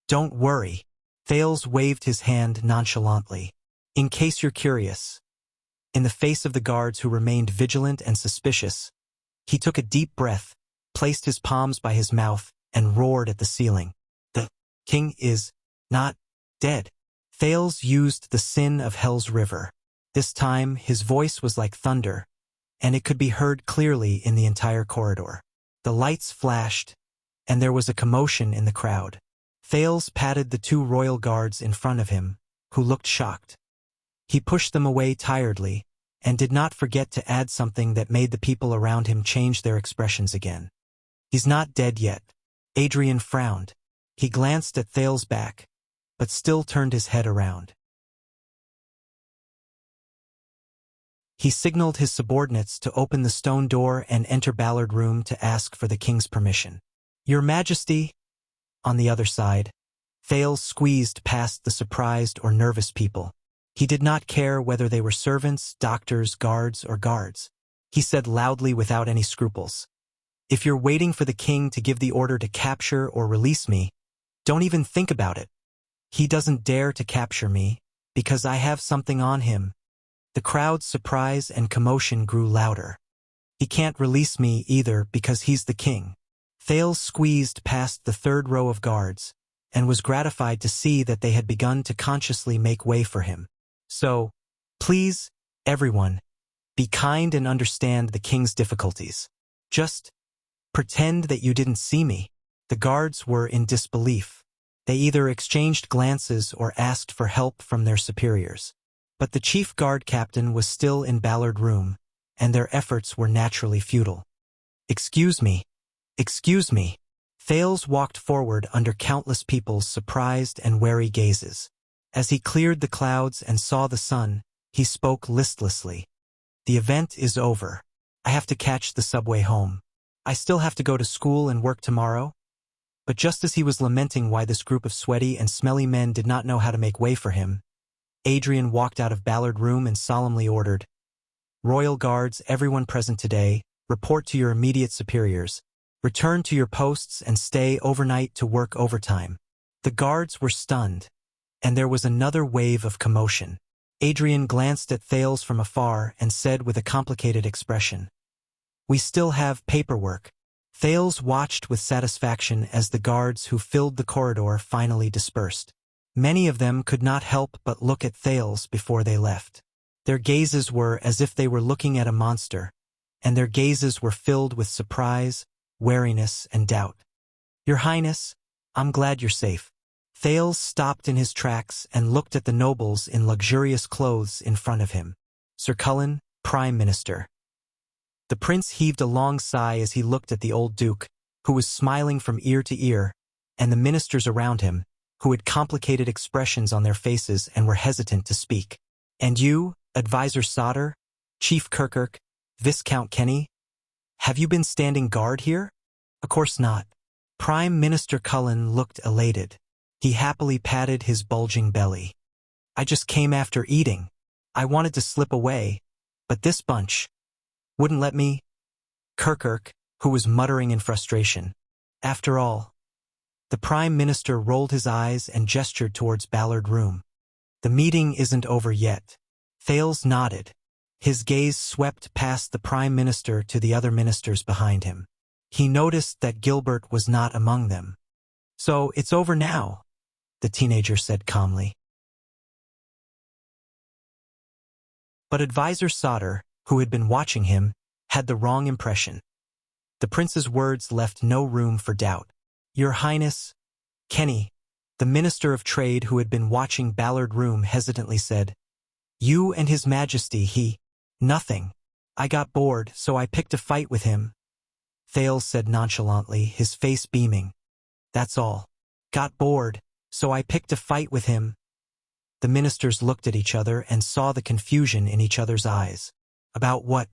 don't worry." Thales waved his hand nonchalantly. "In case you're curious." In the face of the guards who remained vigilant and suspicious, he took a deep breath, placed his palms by his mouth, and roared at the ceiling. "The king is not dead." Thales used the sin of Hell's River. This time, his voice was like thunder, and it could be heard clearly in the entire corridor. The lights flashed, and there was a commotion in the crowd. Thales patted the two royal guards in front of him, who looked shocked. He pushed them away tiredly, and did not forget to add something that made the people around him change their expressions again. "He's not dead yet." Adrian frowned. He glanced at Thales' back, but still turned his head around. He signaled his subordinates to open the stone door and enter Ballard Room to ask for the king's permission. "Your Majesty," on the other side, Thales squeezed past the surprised or nervous people. He did not care whether they were servants, doctors, guards, or guards. he said loudly without any scruples. If you're waiting for the king to give the order to capture or release me, don't even think about it. He doesn't dare to capture me, because I have something on him. The crowd's surprise and commotion grew louder. He can't release me either because he's the king. Thales squeezed past the third row of guards, and was gratified to see that they had begun to consciously make way for him. So, please, everyone, be kind and understand the king's difficulties. Just pretend that you didn't see me. The guards were in disbelief. They either exchanged glances or asked for help from their superiors. But the chief guard captain was still in Ballard Room, and their efforts were naturally futile. Excuse me. Excuse me. Thales walked forward under countless people's surprised and wary gazes. As he cleared the clouds and saw the sun, he spoke listlessly. The event is over. I have to catch the subway home. I still have to go to school and work tomorrow. But just as he was lamenting why this group of sweaty and smelly men did not know how to make way for him, Adrian walked out of Ballard Room and solemnly ordered, "Royal Guards, everyone present today, report to your immediate superiors. Return to your posts and stay overnight to work overtime." The guards were stunned, and there was another wave of commotion. Adrian glanced at Thales from afar and said with a complicated expression, "We still have paperwork." Thales watched with satisfaction as the guards who filled the corridor finally dispersed. Many of them could not help but look at Thales before they left. Their gazes were as if they were looking at a monster, and their gazes were filled with surprise, wariness, and doubt. "Your Highness, I'm glad you're safe." Thales stopped in his tracks and looked at the nobles in luxurious clothes in front of him. "Sir Cullen, Prime Minister." The prince heaved a long sigh as he looked at the old duke, who was smiling from ear to ear, and the ministers around him, who had complicated expressions on their faces and were hesitant to speak. "And you, Advisor Sodder, Chief Kirkirk, Viscount Kenny, have you been standing guard here?" "Of course not." Prime Minister Cullen looked elated. He happily patted his bulging belly. "I just came after eating. I wanted to slip away, but this bunch wouldn't let me." Kirkirk, who was muttering in frustration. "After all." The Prime Minister rolled his eyes and gestured towards Ballard Room. "The meeting isn't over yet." Thales nodded. His gaze swept past the Prime Minister to the other ministers behind him. He noticed that Gilbert was not among them. "So it's over now," the teenager said calmly. But Advisor Sodder, who had been watching him, had the wrong impression. The prince's words left no room for doubt. "Your Highness," Kenny, the Minister of Trade who had been watching Ballard Room, hesitantly said, "You and His Majesty, he—" "Nothing. I got bored, so I picked a fight with him," Thales said nonchalantly, his face beaming. "That's all. Got bored, so I picked a fight with him." The ministers looked at each other and saw the confusion in each other's eyes. "About what?"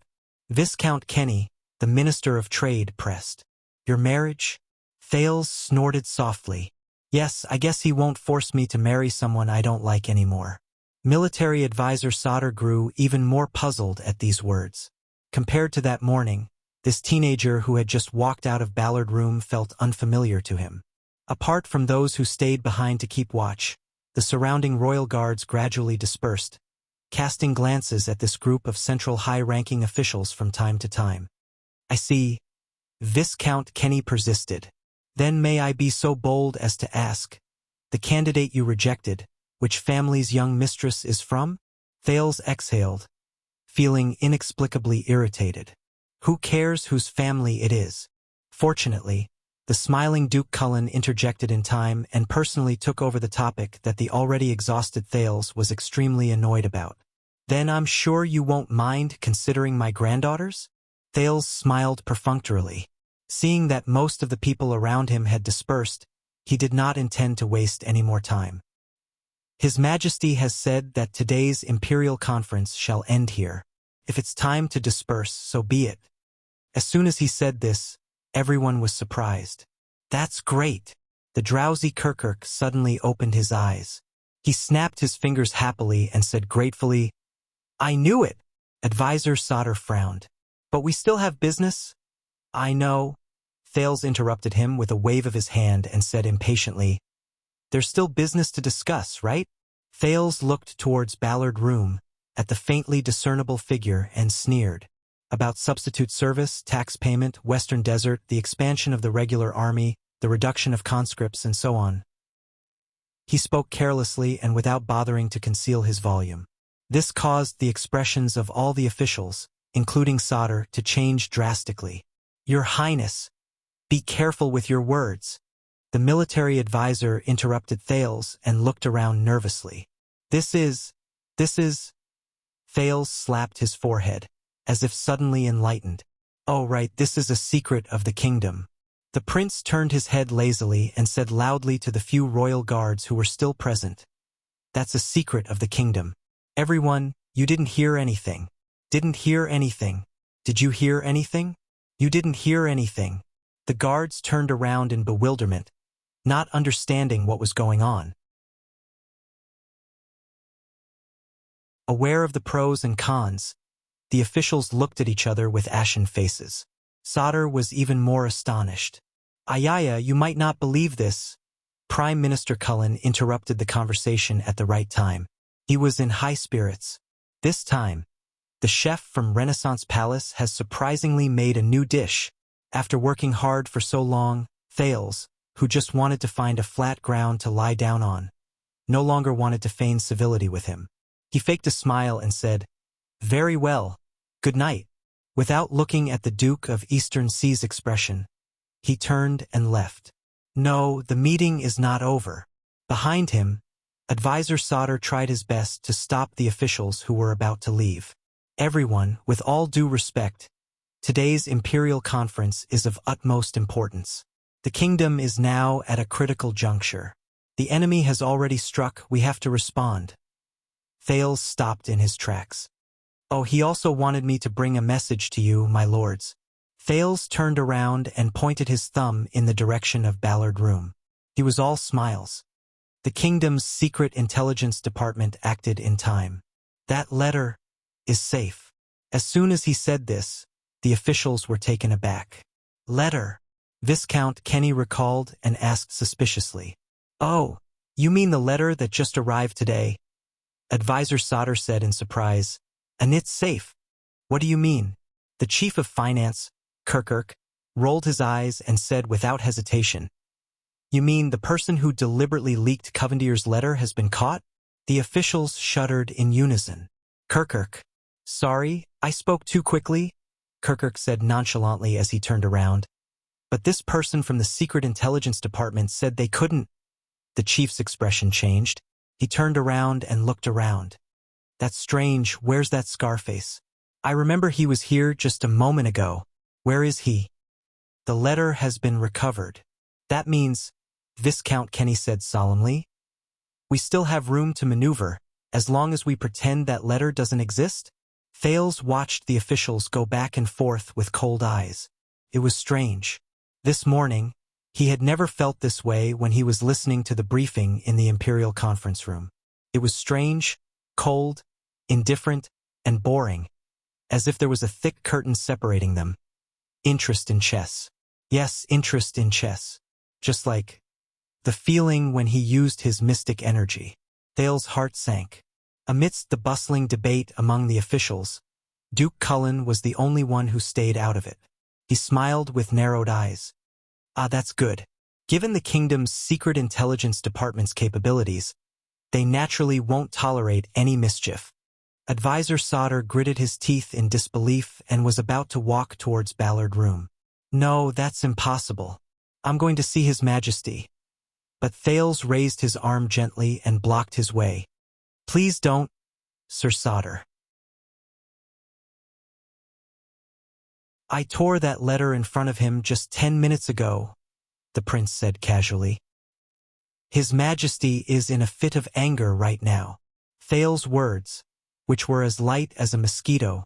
Viscount Kenny, the Minister of Trade, pressed. "Your marriage?" Thales snorted softly. "Yes, I guess he won't force me to marry someone I don't like anymore." Military Advisor Sodder grew even more puzzled at these words. Compared to that morning, this teenager who had just walked out of Ballard Room felt unfamiliar to him. Apart from those who stayed behind to keep watch, the surrounding royal guards gradually dispersed, casting glances at this group of central high-ranking officials from time to time. "I see," Viscount Kenny persisted. "Then may I be so bold as to ask, the candidate you rejected, which family's young mistress is from?" Thales exhaled, feeling inexplicably irritated. Who cares whose family it is? Fortunately, the smiling Duke Cullen interjected in time and personally took over the topic that the already exhausted Thales was extremely annoyed about. "Then I'm sure you won't mind considering my granddaughters?" Thales smiled perfunctorily. Seeing that most of the people around him had dispersed, he did not intend to waste any more time. "His Majesty has said that today's Imperial Conference shall end here. If it's time to disperse, so be it." As soon as he said this, everyone was surprised. "That's great." The drowsy Kirkirk suddenly opened his eyes. He snapped his fingers happily and said gratefully, "I knew it." Advisor Sodder frowned. But we still have business? I know. Thales interrupted him with a wave of his hand and said impatiently, there's still business to discuss, right? Thales looked towards Ballard's room, at the faintly discernible figure, and sneered. About substitute service, tax payment, Western Desert, the expansion of the regular army, the reduction of conscripts, and so on. He spoke carelessly and without bothering to conceal his volume. This caused the expressions of all the officials, including Sadr, to change drastically. Your Highness, be careful with your words. The military advisor interrupted Thales and looked around nervously. This is... Thales slapped his forehead, as if suddenly enlightened. Oh right, this is a secret of the kingdom. The prince turned his head lazily and said loudly to the few royal guards who were still present. That's a secret of the kingdom. Everyone, you didn't hear anything. Didn't hear anything. Did you hear anything? You didn't hear anything. The guards turned around in bewilderment, not understanding what was going on. Aware of the pros and cons, the officials looked at each other with ashen faces. Sadr was even more astonished. Ayaya, you might not believe this. Prime Minister Cullen interrupted the conversation at the right time. He was in high spirits. This time, the chef from Renaissance Palace has surprisingly made a new dish. After working hard for so long, Thales, who just wanted to find a flat ground to lie down on, no longer wanted to feign civility with him. He faked a smile and said, very well, good night. Without looking at the Duke of Eastern Sea's expression, he turned and left. No, the meeting is not over. Behind him, Advisor Sadr tried his best to stop the officials who were about to leave. Everyone, with all due respect, today's imperial conference is of utmost importance. The kingdom is now at a critical juncture. The enemy has already struck, we have to respond. Thales stopped in his tracks. Oh, he also wanted me to bring a message to you, my lords. Thales turned around and pointed his thumb in the direction of Ballard's room. He was all smiles. The kingdom's secret intelligence department acted in time. That letter is safe. As soon as he said this, the officials were taken aback. Letter? Viscount Kenny recalled and asked suspiciously. Oh, you mean the letter that just arrived today? Advisor Sadr said in surprise. And it's safe. What do you mean? The chief of finance, Kirkirk, rolled his eyes and said without hesitation. You mean the person who deliberately leaked Covendier's letter has been caught? The officials shuddered in unison. Kirkirk. Sorry, I spoke too quickly, Kirkirk said nonchalantly as he turned around. But this person from the Secret Intelligence Department said they couldn't. The chief's expression changed. He turned around and looked around. That's strange, where's that Scarface? I remember he was here just a moment ago. Where is he? The letter has been recovered. That means, Viscount Kenny said solemnly, we still have room to maneuver, as long as we pretend that letter doesn't exist? Thales watched the officials go back and forth with cold eyes. It was strange. This morning, he had never felt this way when he was listening to the briefing in the Imperial Conference Room. It was strange, cold, indifferent, and boring, as if there was a thick curtain separating them. Interest in chess. Yes, interest in chess. Just like the feeling when he used his mystic energy. Thales' heart sank. Amidst the bustling debate among the officials, Duke Cullen was the only one who stayed out of it. He smiled with narrowed eyes. Ah, that's good. Given the kingdom's secret intelligence department's capabilities, they naturally won't tolerate any mischief. Advisor Sadr gritted his teeth in disbelief and was about to walk towards Ballard's room. No, that's impossible. I'm going to see His Majesty. But Thales raised his arm gently and blocked his way. Please don't, Sir Sadr. I tore that letter in front of him just 10 minutes ago, the prince said casually. His Majesty is in a fit of anger right now. Thales' words, which were as light as a mosquito,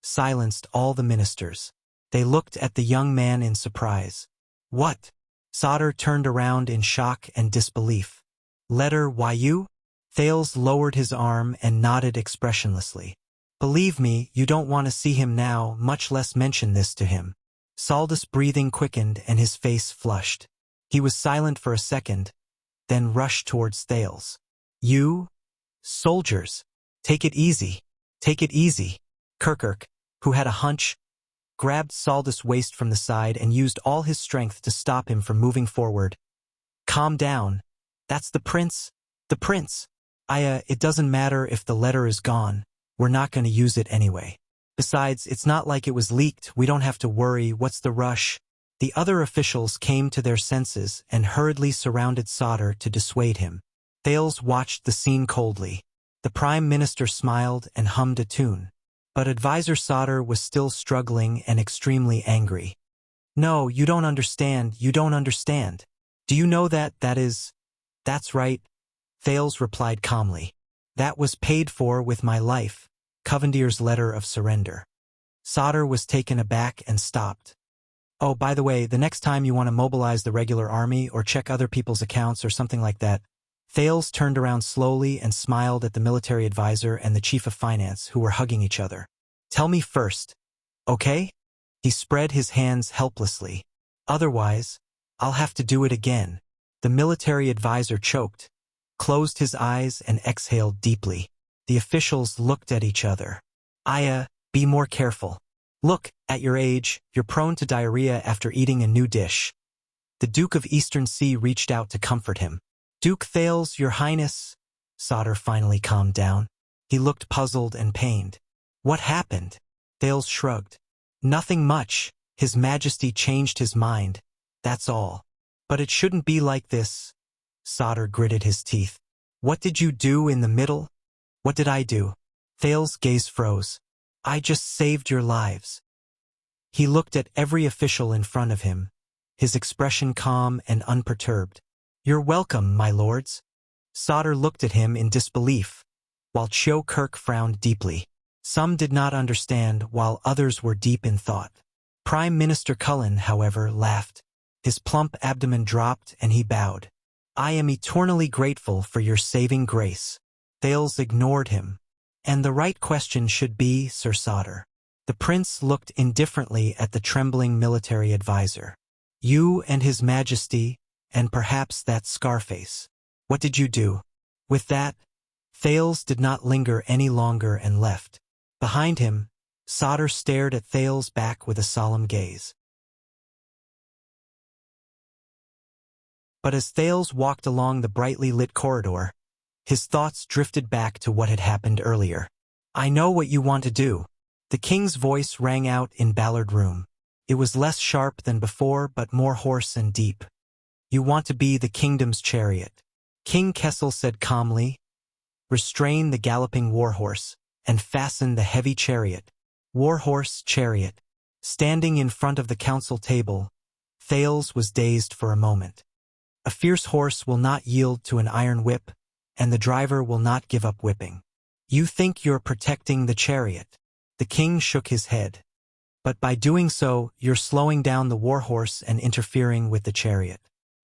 silenced all the ministers. They looked at the young man in surprise. What? Sadr turned around in shock and disbelief. Letter, why you? Thales lowered his arm and nodded expressionlessly. Believe me, you don't want to see him now, much less mention this to him. Saldus' breathing quickened and his face flushed. He was silent for a second, then rushed towards Thales. You? Soldiers! Take it easy. Take it easy. Kirkirk, who had a hunch, grabbed Saldus' waist from the side and used all his strength to stop him from moving forward. Calm down. That's the prince. The prince. It doesn't matter if the letter is gone. We're not going to use it anyway. Besides, it's not like it was leaked. We don't have to worry. What's the rush? The other officials came to their senses and hurriedly surrounded Sauter to dissuade him. Thales watched the scene coldly. The Prime Minister smiled and hummed a tune. But Advisor Sauter was still struggling and extremely angry. No, you don't understand. You don't understand. Do you know That's right, Thales replied calmly. That was paid for with my life, Covendier's letter of surrender. Sauter was taken aback and stopped. Oh, by the way, the next time you want to mobilize the regular army or check other people's accounts or something like that, Thales turned around slowly and smiled at the military advisor and the chief of finance, who were hugging each other. Tell me first, okay? He spread his hands helplessly. Otherwise, I'll have to do it again. The military advisor choked, closed his eyes and exhaled deeply. The officials looked at each other. Be more careful. Look, at your age, you're prone to diarrhea after eating a new dish. The Duke of Eastern Sea reached out to comfort him. Duke Thales, your highness. Sauter finally calmed down. He looked puzzled and pained. What happened? Thales shrugged. Nothing much. His Majesty changed his mind. That's all. But it shouldn't be like this. Sauter gritted his teeth. What did you do in the middle? What did I do? Thales' gaze froze. I just saved your lives. He looked at every official in front of him, his expression calm and unperturbed. You're welcome, my lords. Sauter looked at him in disbelief, while Cho Kirk frowned deeply. Some did not understand, while others were deep in thought. Prime Minister Cullen, however, laughed. His plump abdomen dropped and he bowed. I am eternally grateful for your saving grace. Thales ignored him. And the right question should be, Sir Sauter. The prince looked indifferently at the trembling military advisor. You and His Majesty, and perhaps that Scarface. What did you do? With that, Thales did not linger any longer and left. Behind him, Sauter stared at Thales' back with a solemn gaze. But as Thales walked along the brightly lit corridor, his thoughts drifted back to what had happened earlier. I know what you want to do. The king's voice rang out in Ballard Room. It was less sharp than before, but more hoarse and deep. You want to be the kingdom's chariot. King Kessel said calmly, restrain the galloping warhorse, and fasten the heavy chariot. Warhorse, chariot. Standing in front of the council table, Thales was dazed for a moment. A fierce horse will not yield to an iron whip, and the driver will not give up whipping. You think you're protecting the chariot. The king shook his head. But by doing so, you're slowing down the warhorse and interfering with the chariot.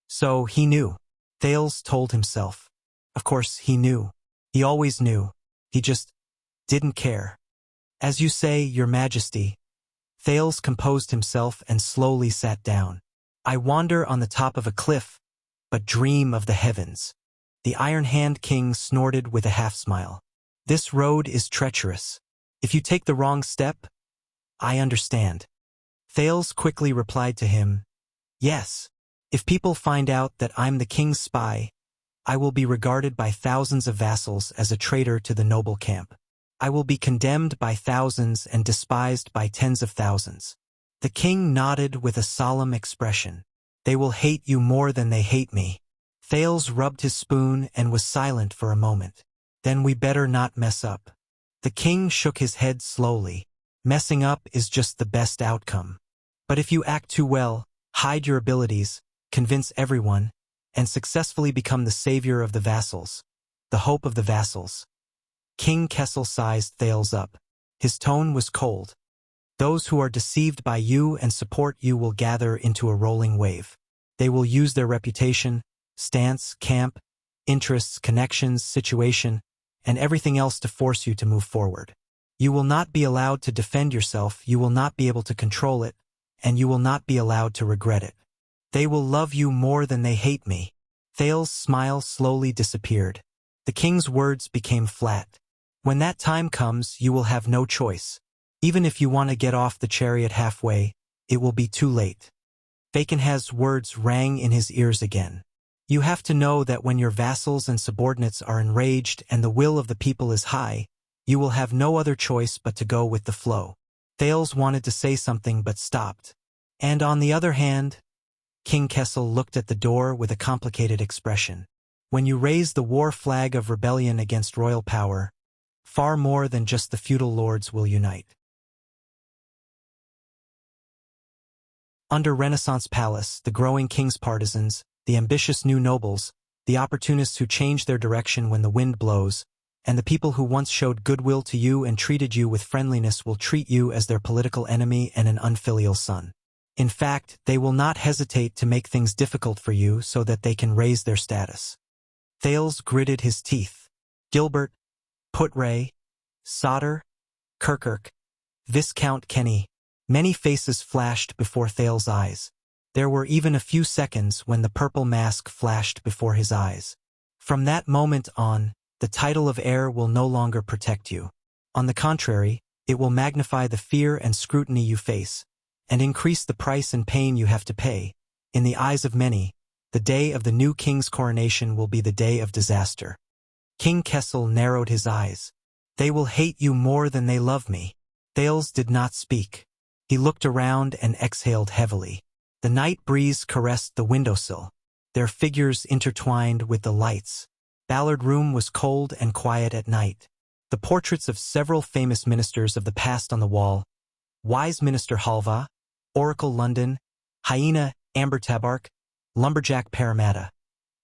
So he knew. Thales told himself. Of course, he knew. He always knew. He just didn't care. As you say, Your Majesty. Thales composed himself and slowly sat down. I wander on the top of a cliff, but dream of the heavens. The Iron Hand King snorted with a half-smile. This road is treacherous. If you take the wrong step, I understand. Thales quickly replied to him, yes. If people find out that I'm the king's spy, I will be regarded by thousands of vassals as a traitor to the noble camp. I will be condemned by thousands and despised by tens of thousands. The king nodded with a solemn expression. They will hate you more than they hate me. Thales rubbed his spoon and was silent for a moment. Then we better not mess up. The king shook his head slowly. Messing up is just the best outcome. But if you act too well, hide your abilities, convince everyone, and successfully become the savior of the vassals, the hope of the vassals. King Kessel sized Thales up. His tone was cold. Those who are deceived by you and support you will gather into a rolling wave. They will use their reputation, stance, camp, interests, connections, situation, and everything else to force you to move forward. You will not be allowed to defend yourself, you will not be able to control it, and you will not be allowed to regret it. They will love you more than they hate me. Thales's smile slowly disappeared. The king's words became flat. When that time comes, you will have no choice. Even if you want to get off the chariot halfway, it will be too late. Falcon's words rang in his ears again. You have to know that when your vassals and subordinates are enraged and the will of the people is high, you will have no other choice but to go with the flow. Thales wanted to say something but stopped. And on the other hand, King Kessel looked at the door with a complicated expression. When you raise the war flag of rebellion against royal power, far more than just the feudal lords will unite. Under Renaissance Palace, the growing king's partisans, the ambitious new nobles, the opportunists who change their direction when the wind blows, and the people who once showed goodwill to you and treated you with friendliness will treat you as their political enemy and an unfilial son. In fact, they will not hesitate to make things difficult for you so that they can raise their status. Thales gritted his teeth. Gilbert, Puttray, Sodder, Kirkirk, Viscount Kenny. Many faces flashed before Thales's eyes. There were even a few seconds when the purple mask flashed before his eyes. From that moment on, the title of heir will no longer protect you. On the contrary, it will magnify the fear and scrutiny you face, and increase the price and pain you have to pay. In the eyes of many, the day of the new king's coronation will be the day of disaster. King Kessel narrowed his eyes. They will hate you more than they love me. Thales did not speak. He looked around and exhaled heavily. The night breeze caressed the windowsill. Their figures intertwined with the lights. Ballard Room was cold and quiet at night. The portraits of several famous ministers of the past on the wall, Wise Minister Halva, Oracle London, Hyena Ambertabark, Lumberjack Parramatta,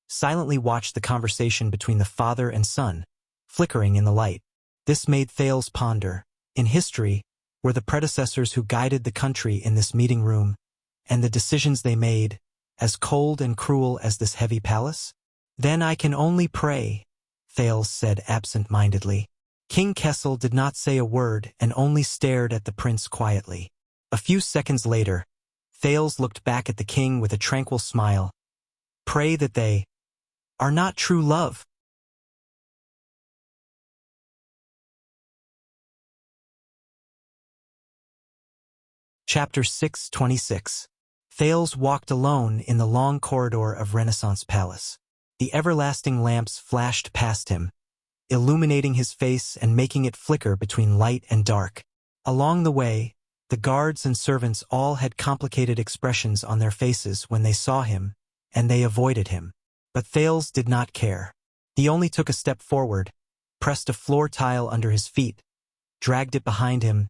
silently watched the conversation between the father and son, flickering in the light. This made Thales ponder. In history, were the predecessors who guided the country in this meeting room, and the decisions they made, as cold and cruel as this heavy palace? Then I can only pray, Thales said absent-mindedly. King Kessel did not say a word and only stared at the prince quietly. A few seconds later, Thales looked back at the king with a tranquil smile. Pray that they are not true love. Chapter 6:26. Thales walked alone in the long corridor of Renaissance Palace. The everlasting lamps flashed past him, illuminating his face and making it flicker between light and dark. Along the way, the guards and servants all had complicated expressions on their faces when they saw him, and they avoided him. But Thales did not care. He only took a step forward, pressed a floor tile under his feet, dragged it behind him,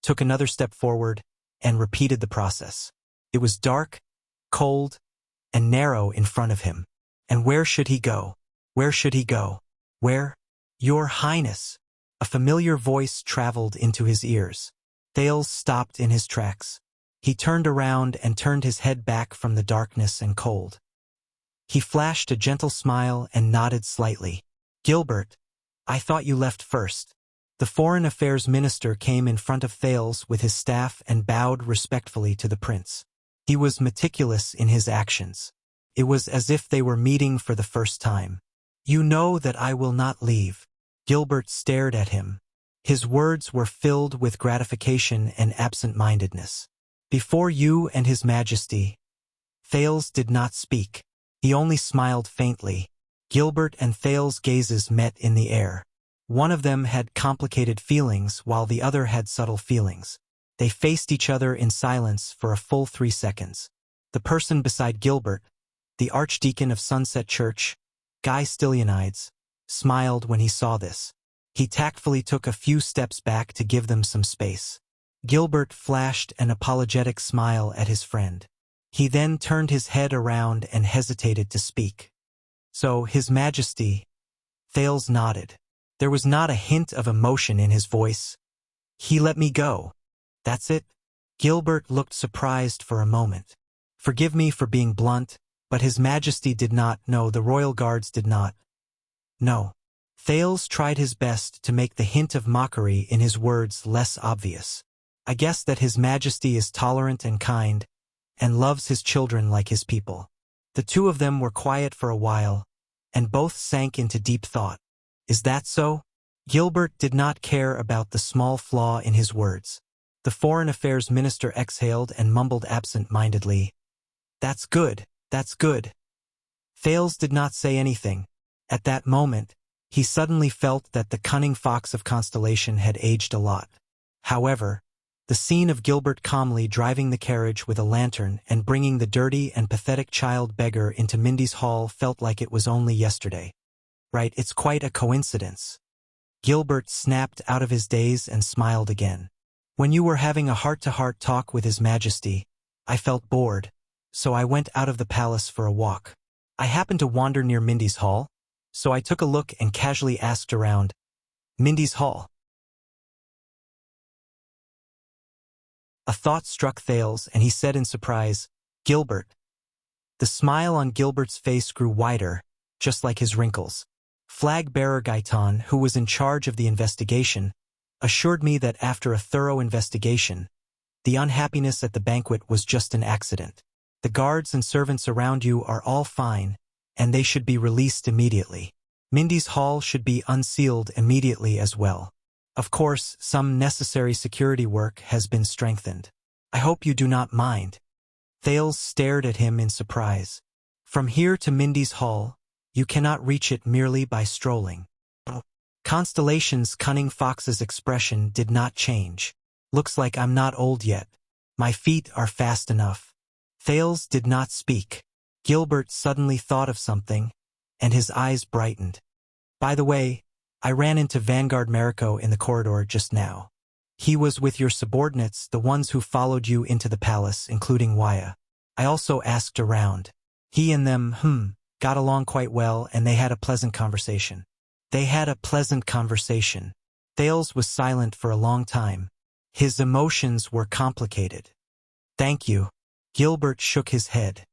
took another step forward, and repeated the process. It was dark, cold, and narrow in front of him. And where should he go? Where should he go? Where? Your Highness. A familiar voice traveled into his ears. Thales stopped in his tracks. He turned around and turned his head back from the darkness and cold. He flashed a gentle smile and nodded slightly. Gilbert, I thought you left first. The Foreign Affairs Minister came in front of Thales with his staff and bowed respectfully to the prince. He was meticulous in his actions. It was as if they were meeting for the first time. You know that I will not leave. Gilbert stared at him. His words were filled with gratification and absent-mindedness. Before you and His Majesty. Thales did not speak. He only smiled faintly. Gilbert and Thales' gazes met in the air. One of them had complicated feelings while the other had subtle feelings. They faced each other in silence for a full 3 seconds. The person beside Gilbert, the Archdeacon of Sunset Church, Guy Stylianides, smiled when he saw this. He tactfully took a few steps back to give them some space. Gilbert flashed an apologetic smile at his friend. He then turned his head around and hesitated to speak. So, His Majesty. Thales nodded. There was not a hint of emotion in his voice. He let me go. That's it? Gilbert looked surprised for a moment. Forgive me for being blunt, but His Majesty did not know, the royal guards did not. No. Thales tried his best to make the hint of mockery in his words less obvious. I guess that His Majesty is tolerant and kind, and loves his children like his people. The two of them were quiet for a while, and both sank into deep thought. Is that so? Gilbert did not care about the small flaw in his words. The Foreign Affairs Minister exhaled and mumbled absent-mindedly, "That's good, that's good." Thales did not say anything. At that moment, he suddenly felt that the cunning fox of Constellation had aged a lot. However, the scene of Gilbert calmly driving the carriage with a lantern and bringing the dirty and pathetic child beggar into Mindy's hall felt like it was only yesterday. Right, it's quite a coincidence. Gilbert snapped out of his daze and smiled again. When you were having a heart-to-heart talk with His Majesty, I felt bored, so I went out of the palace for a walk. I happened to wander near Mindy's hall, so I took a look and casually asked around, "Mindy's hall?" A thought struck Thales, and he said in surprise, "Gilbert." The smile on Gilbert's face grew wider, just like his wrinkles. Flag-bearer Gaetan, who was in charge of the investigation, assured me that after a thorough investigation, the unhappiness at the banquet was just an accident. The guards and servants around you are all fine, and they should be released immediately. Mindy's hall should be unsealed immediately as well. Of course, some necessary security work has been strengthened. I hope you do not mind. Thales stared at him in surprise. From here to Mindy's hall, you cannot reach it merely by strolling. Constellation's cunning fox's expression did not change. Looks like I'm not old yet. My feet are fast enough. Thales did not speak. Gilbert suddenly thought of something, and his eyes brightened. By the way, I ran into Vanguard Mariko in the corridor just now. He was with your subordinates, the ones who followed you into the palace, including Wuxia. I also asked around. He and them, got along quite well, and they had a pleasant conversation. They had a pleasant conversation. Thales was silent for a long time. His emotions were complicated. Thank you. Gilbert shook his head.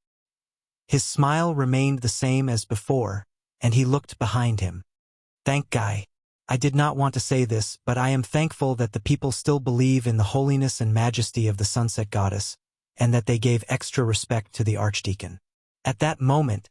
His smile remained the same as before, and he looked behind him. Thank Guy. I did not want to say this, but I am thankful that the people still believe in the holiness and majesty of the Sunset Goddess, and that they gave extra respect to the Archdeacon. At that moment,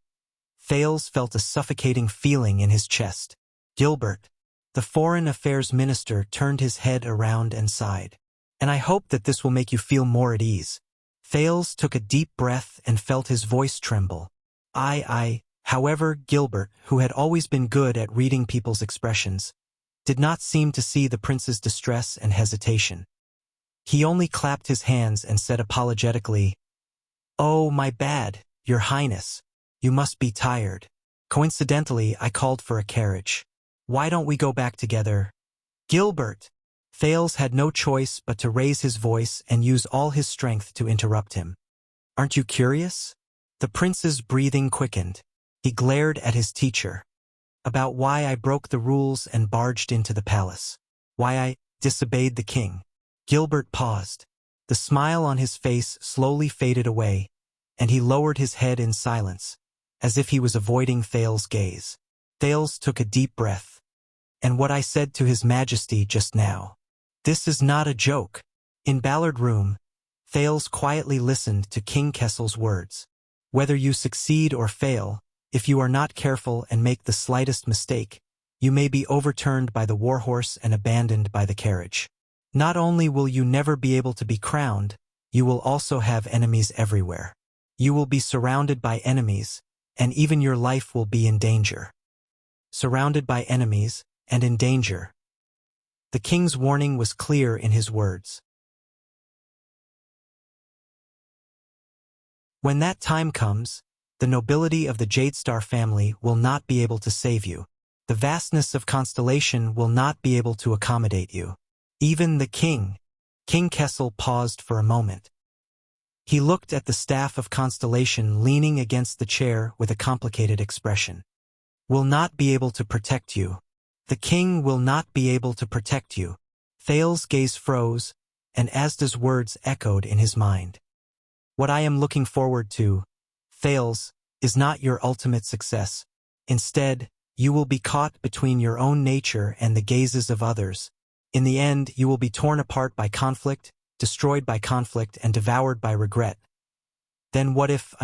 Thales felt a suffocating feeling in his chest. Gilbert, the Foreign Affairs Minister, turned his head around and sighed. And I hope that this will make you feel more at ease. Thales took a deep breath and felt his voice tremble. However, Gilbert, who had always been good at reading people's expressions, did not seem to see the prince's distress and hesitation. He only clapped his hands and said apologetically, "Oh, my bad, Your Highness. You must be tired. Coincidentally, I called for a carriage. Why don't we go back together?" Gilbert! Thales had no choice but to raise his voice and use all his strength to interrupt him. "Aren't you curious?" The prince's breathing quickened. He glared at his teacher. "About why I broke the rules and barged into the palace. Why I disobeyed the king." Gilbert paused. The smile on his face slowly faded away, and he lowered his head in silence, as if he was avoiding Thales' gaze. Thales took a deep breath. "And what I said to His Majesty just now. This is not a joke." In Ballard Room, Thales quietly listened to King Kessel's words. "Whether you succeed or fail, if you are not careful and make the slightest mistake, you may be overturned by the warhorse and abandoned by the carriage. Not only will you never be able to be crowned, you will also have enemies everywhere. You will be surrounded by enemies, and even your life will be in danger." Surrounded by enemies, and in danger. The king's warning was clear in his words. When that time comes, the nobility of the Jadestar family will not be able to save you. The vastness of Constellation will not be able to accommodate you. Even the king. King Kessel paused for a moment. He looked at the staff of Constellation leaning against the chair with a complicated expression. "Will not be able to protect you. The king will not be able to protect you." Thales' gaze froze, and Asda's words echoed in his mind. "What I am looking forward to, Thales, is not your ultimate success. Instead, You will be caught between your own nature and the gazes of others. In the end, you will be torn apart by conflict, destroyed by conflict, and devoured by regret. Then what if?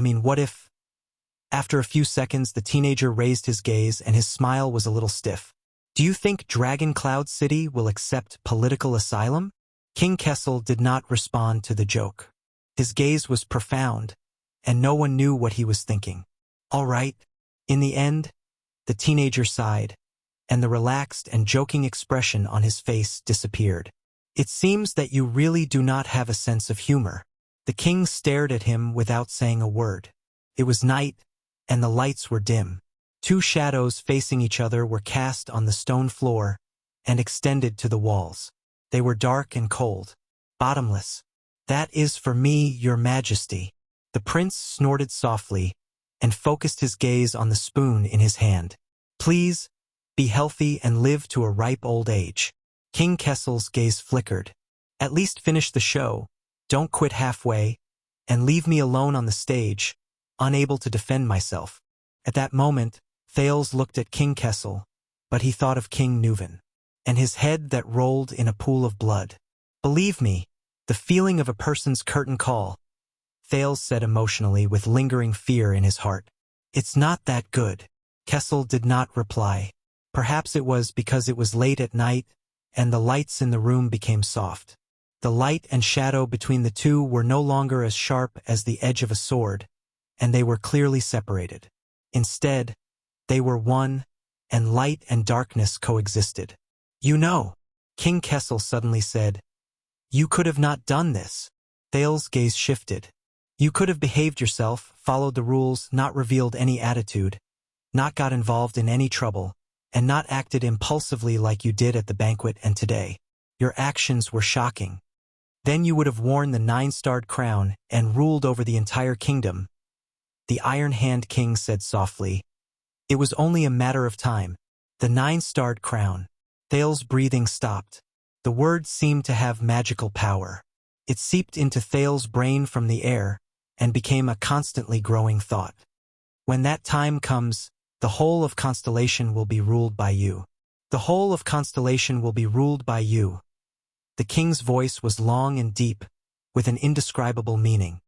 After a few seconds, the teenager raised his gaze and his smile was a little stiff. Do you think Dragon Cloud City will accept political asylum? King Kessel did not respond to the joke. His gaze was profound, and no one knew what he was thinking. All right. In the end, the teenager sighed, and the relaxed and joking expression on his face disappeared. It seems that you really do not have a sense of humor. The king stared at him without saying a word. It was night, and the lights were dim. Two shadows facing each other were cast on the stone floor and extended to the walls. They were dark and cold, bottomless. That is for me, your majesty. The prince snorted softly and focused his gaze on the spoon in his hand. Please, be healthy and live to a ripe old age. King Kessel's gaze flickered. At least finish the show. Don't quit halfway, and leave me alone on the stage, unable to defend myself. At that moment, Thales looked at King Kessel, but he thought of King Neuven, and his head that rolled in a pool of blood. Believe me, the feeling of a person's curtain call, Thales said emotionally with lingering fear in his heart. It's not that good. Kessel did not reply. Perhaps it was because it was late at night, and the lights in the room became soft. The light and shadow between the two were no longer as sharp as the edge of a sword, and they were clearly separated. Instead, they were one, and light and darkness coexisted. You know, King Kessel suddenly said, you could have not done this. Thales' gaze shifted. You could have behaved yourself, followed the rules, not revealed any attitude, not got involved in any trouble, and not acted impulsively like you did at the banquet and today. Your actions were shocking. Then you would have worn the 9-starred crown and ruled over the entire kingdom. The Iron Hand King said softly. It was only a matter of time. The 9-starred crown. Thales' breathing stopped. The word seemed to have magical power. It seeped into Thales' brain from the air and became a constantly growing thought. When that time comes, the whole of Constellation will be ruled by you. The whole of Constellation will be ruled by you. The king's voice was long and deep, with an indescribable meaning.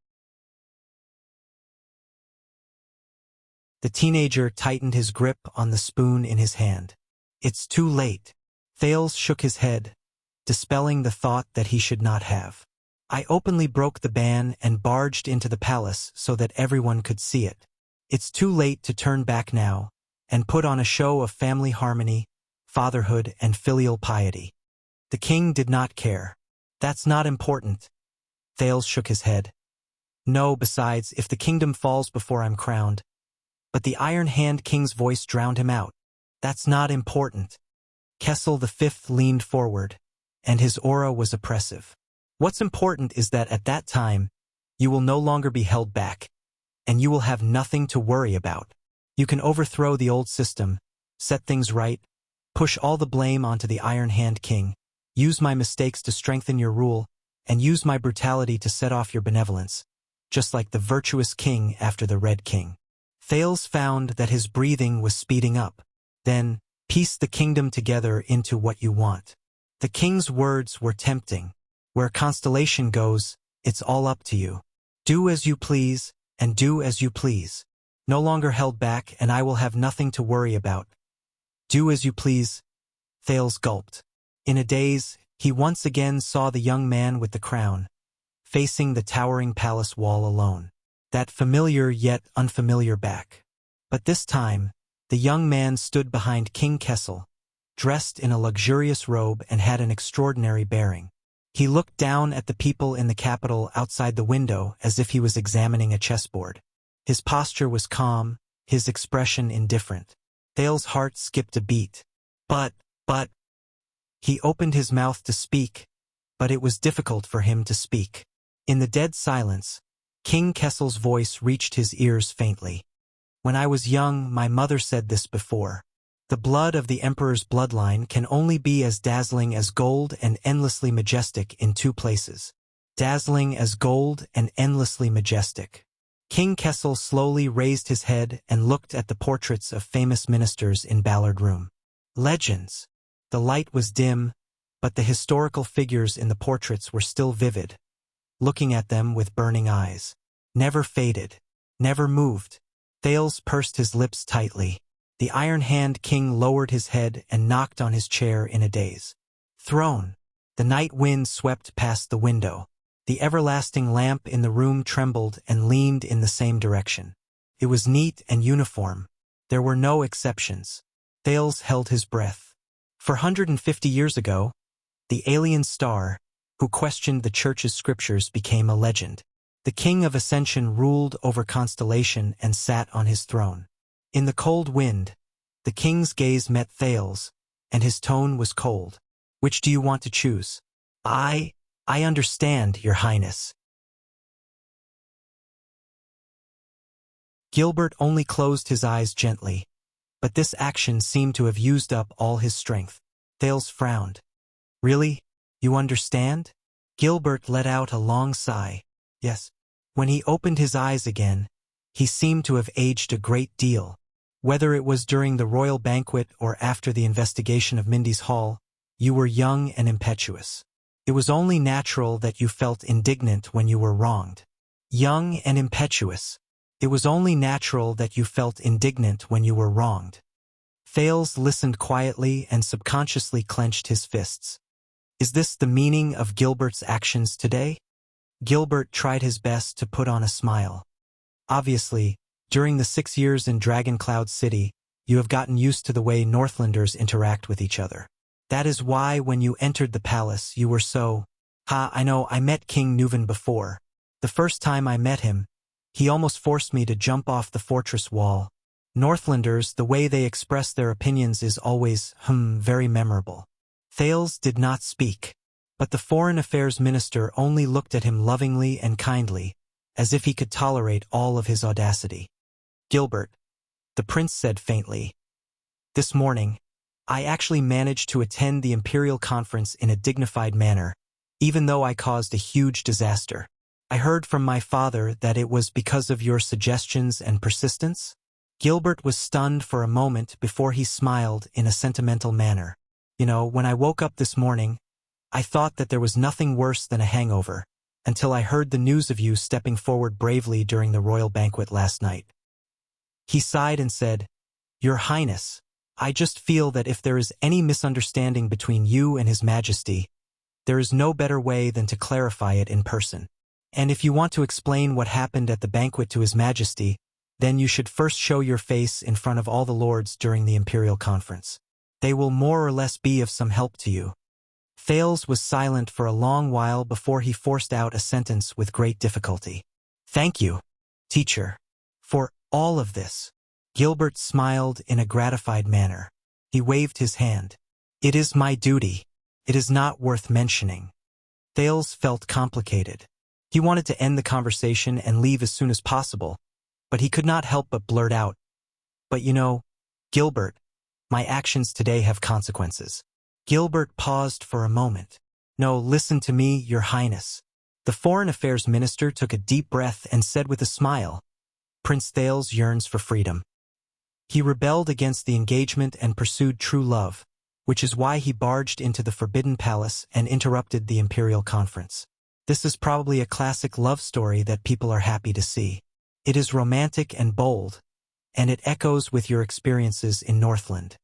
The teenager tightened his grip on the spoon in his hand. It's too late. Thales shook his head, dispelling the thought that he should not have. I openly broke the ban and barged into the palace so that everyone could see it. It's too late to turn back now and put on a show of family harmony, fatherhood, and filial piety. The king did not care. That's not important. Thales shook his head. No, besides, if the kingdom falls before I'm crowned. But the Iron Hand King's voice drowned him out. That's not important. Kessel V leaned forward, and his aura was oppressive. What's important is that at that time, you will no longer be held back, and you will have nothing to worry about. You can overthrow the old system, set things right, push all the blame onto the Iron Hand King, use my mistakes to strengthen your rule, and use my brutality to set off your benevolence, just like the virtuous king after the Red King. Thales found that his breathing was speeding up. Then, piece the kingdom together into what you want. The king's words were tempting. Where Constellation goes, it's all up to you. Do as you please, and do as you please. No longer held back, and I will have nothing to worry about. Do as you please. Thales gulped. In a daze, he once again saw the young man with the crown, facing the towering palace wall alone. That familiar yet unfamiliar back. But this time, the young man stood behind King Kessel, dressed in a luxurious robe and had an extraordinary bearing. He looked down at the people in the capital outside the window as if he was examining a chessboard. His posture was calm, his expression indifferent. Thales' heart skipped a beat. But, he opened his mouth to speak, but it was difficult for him to speak. In the dead silence, King Kessel's voice reached his ears faintly. When I was young, my mother said this before. The blood of the emperor's bloodline can only be as dazzling as gold and endlessly majestic in two places. Dazzling as gold and endlessly majestic. King Kessel slowly raised his head and looked at the portraits of famous ministers in Ballard Room. Legends. The light was dim, but the historical figures in the portraits were still vivid, looking at them with burning eyes. Never faded. Never moved. Thales pursed his lips tightly. The iron-hand king lowered his head and knocked on his chair in a daze. Throne. The night wind swept past the window. The everlasting lamp in the room trembled and leaned in the same direction. It was neat and uniform. There were no exceptions. Thales held his breath. 450 years ago, the alien star, who questioned the church's scriptures, became a legend. The king of Ascension ruled over Constellation and sat on his throne. In the cold wind, the king's gaze met Thales, and his tone was cold. Which do you want to choose? I understand, Your Highness. Gilbert only closed his eyes gently, but this action seemed to have used up all his strength. Thales frowned. Really? You understand? Gilbert let out a long sigh. Yes. When he opened his eyes again, he seemed to have aged a great deal. Whether it was during the royal banquet or after the investigation of Mindy's Hall, you were young and impetuous. It was only natural that you felt indignant when you were wronged. Young and impetuous. It was only natural that you felt indignant when you were wronged. Thales listened quietly and subconsciously clenched his fists. Is this the meaning of Gilbert's actions today? Gilbert tried his best to put on a smile. Obviously, during the 6 years in Dragon Cloud City, you have gotten used to the way Northlanders interact with each other. That is why when you entered the palace you were so… I know, I met King Nuvan before. The first time I met him, he almost forced me to jump off the fortress wall. Northlanders, the way they express their opinions is always, very memorable. Thales did not speak, but the Foreign Affairs Minister only looked at him lovingly and kindly, as if he could tolerate all of his audacity. Gilbert, the prince said faintly. This morning, I actually managed to attend the Imperial Conference in a dignified manner, even though I caused a huge disaster. I heard from my father that it was because of your suggestions and persistence. Gilbert was stunned for a moment before he smiled in a sentimental manner. You know, when I woke up this morning, I thought that there was nothing worse than a hangover, until I heard the news of you stepping forward bravely during the royal banquet last night. He sighed and said, Your Highness, I just feel that if there is any misunderstanding between you and His Majesty, there is no better way than to clarify it in person. And if you want to explain what happened at the banquet to His Majesty, then you should first show your face in front of all the lords during the Imperial Conference. They will more or less be of some help to you. Thales was silent for a long while before he forced out a sentence with great difficulty. Thank you, teacher, for all of this. Gilbert smiled in a gratified manner. He waved his hand. It is my duty. It is not worth mentioning. Thales felt complicated. He wanted to end the conversation and leave as soon as possible, but he could not help but blurt out, But you know, Gilbert, my actions today have consequences. Gilbert paused for a moment. No, listen to me, Your Highness. The Foreign Affairs Minister took a deep breath and said with a smile, Prince Thales yearns for freedom. He rebelled against the engagement and pursued true love, which is why he barged into the Forbidden Palace and interrupted the Imperial Conference. This is probably a classic love story that people are happy to see. It is romantic and bold, and it echoes with your experiences in Northland.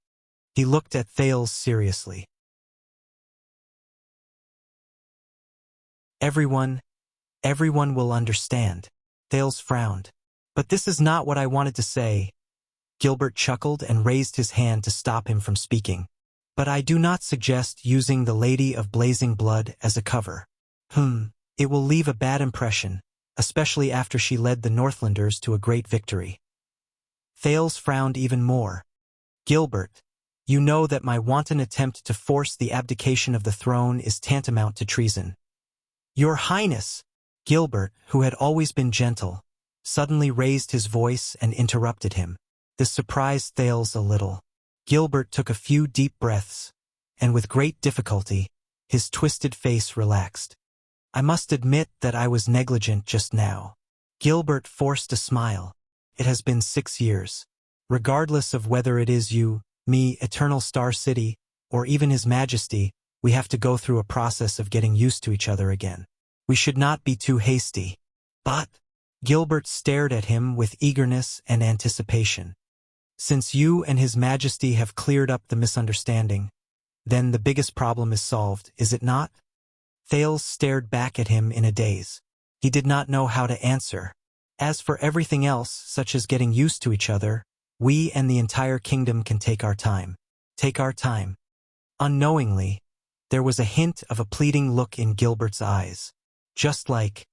He looked at Thales seriously. Everyone will understand. Thales frowned. But this is not what I wanted to say. Gilbert chuckled and raised his hand to stop him from speaking. But I do not suggest using the Lady of Blazing Blood as a cover. It will leave a bad impression, especially after she led the Northlanders to a great victory. Thales frowned even more. Gilbert, you know that my wanton attempt to force the abdication of the throne is tantamount to treason. Your Highness! Gilbert, who had always been gentle, suddenly raised his voice and interrupted him. This surprised Thales a little. Gilbert took a few deep breaths, and with great difficulty, his twisted face relaxed. I must admit that I was negligent just now. Gilbert forced a smile. It has been 6 years. Regardless of whether it is you, me, Eternal Star City, or even His Majesty, we have to go through a process of getting used to each other again. We should not be too hasty. But Gilbert stared at him with eagerness and anticipation. Since you and His Majesty have cleared up the misunderstanding, then the biggest problem is solved, is it not? Thales stared back at him in a daze. He did not know how to answer. As for everything else, such as getting used to each other, we and the entire kingdom can take our time. Take our time. Unknowingly, there was a hint of a pleading look in Gilbert's eyes. Just like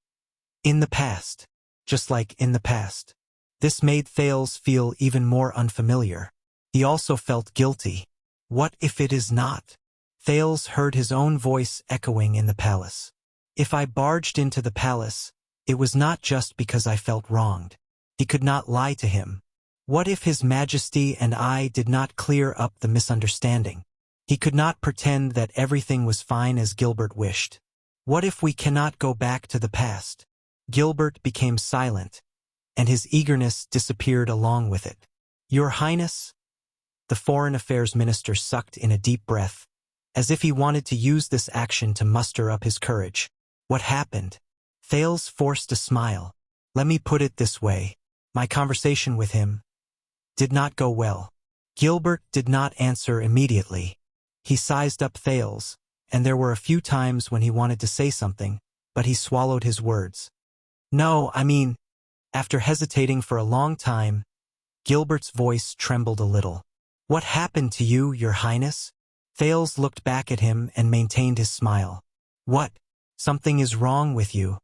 in the past. Just like in the past. This made Thales feel even more unfamiliar. He also felt guilty. What if it is not? Thales heard his own voice echoing in the palace. If I barged into the palace, it was not just because I felt wronged. He could not lie to him. What if His Majesty and I did not clear up the misunderstanding? He could not pretend that everything was fine as Gilbert wished. What if we cannot go back to the past? Gilbert became silent, and his eagerness disappeared along with it. Your Highness? The Foreign Affairs Minister sucked in a deep breath, as if he wanted to use this action to muster up his courage. What happened? Thales forced a smile. Let me put it this way. My conversation with him did not go well. Gilbert did not answer immediately. He sized up Thales, and there were a few times when he wanted to say something, but he swallowed his words. No, I mean, after hesitating for a long time, Gilbert's voice trembled a little. What happened to you, Your Highness? Thales looked back at him and maintained his smile. What? Something is wrong with you.